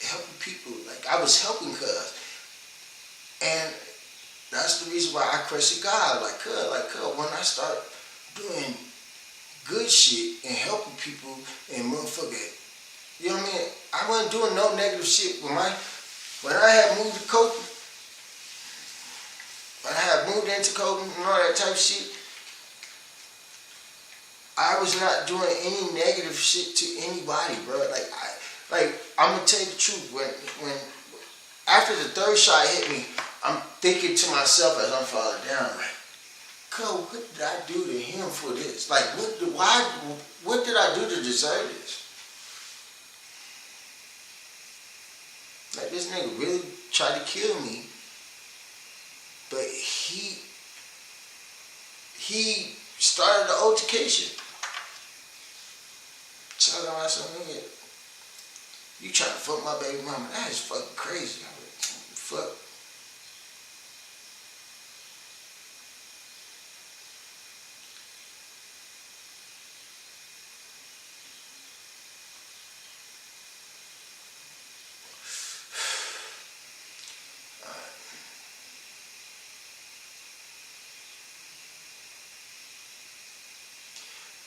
[SPEAKER 1] helping people. Like I was helping cuz. And that's the reason why I question God. Like cuz, when I start doing good shit and helping people and motherfucker, you know what I mean? I wasn't doing no negative shit when I had moved to Copeland. When I had moved into Copeland and all that type of shit, I was not doing any negative shit to anybody, bro. I'm gonna tell you the truth. When after the third shot hit me, I'm thinking to myself as I'm falling down, like, cuz, what did I do to him for this? Like, what did I do to deserve this? Like, this nigga really tried to kill me, but he started the altercation. Talking about some nigga, you trying to fuck my baby mama? That is fucking crazy. Fuck.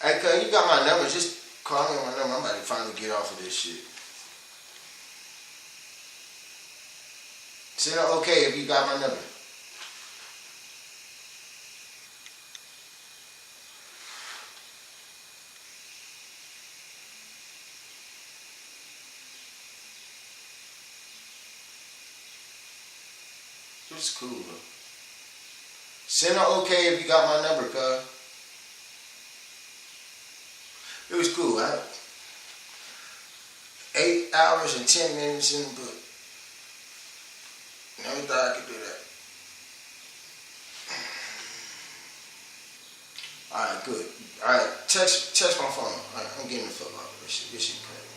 [SPEAKER 1] Hey, cuz, you got my number. Just call me on my number. I'm about to finally get off of this shit. Send an okay if you got my number. It's cool, bro. Send an okay if you got my number, cuz. It was cool. 8 hours and 10 minutes in the book. Never thought I could do that. Alright, good. Alright, text my phone. Alright, I'm getting the fuck off of this shit. This shit crazy.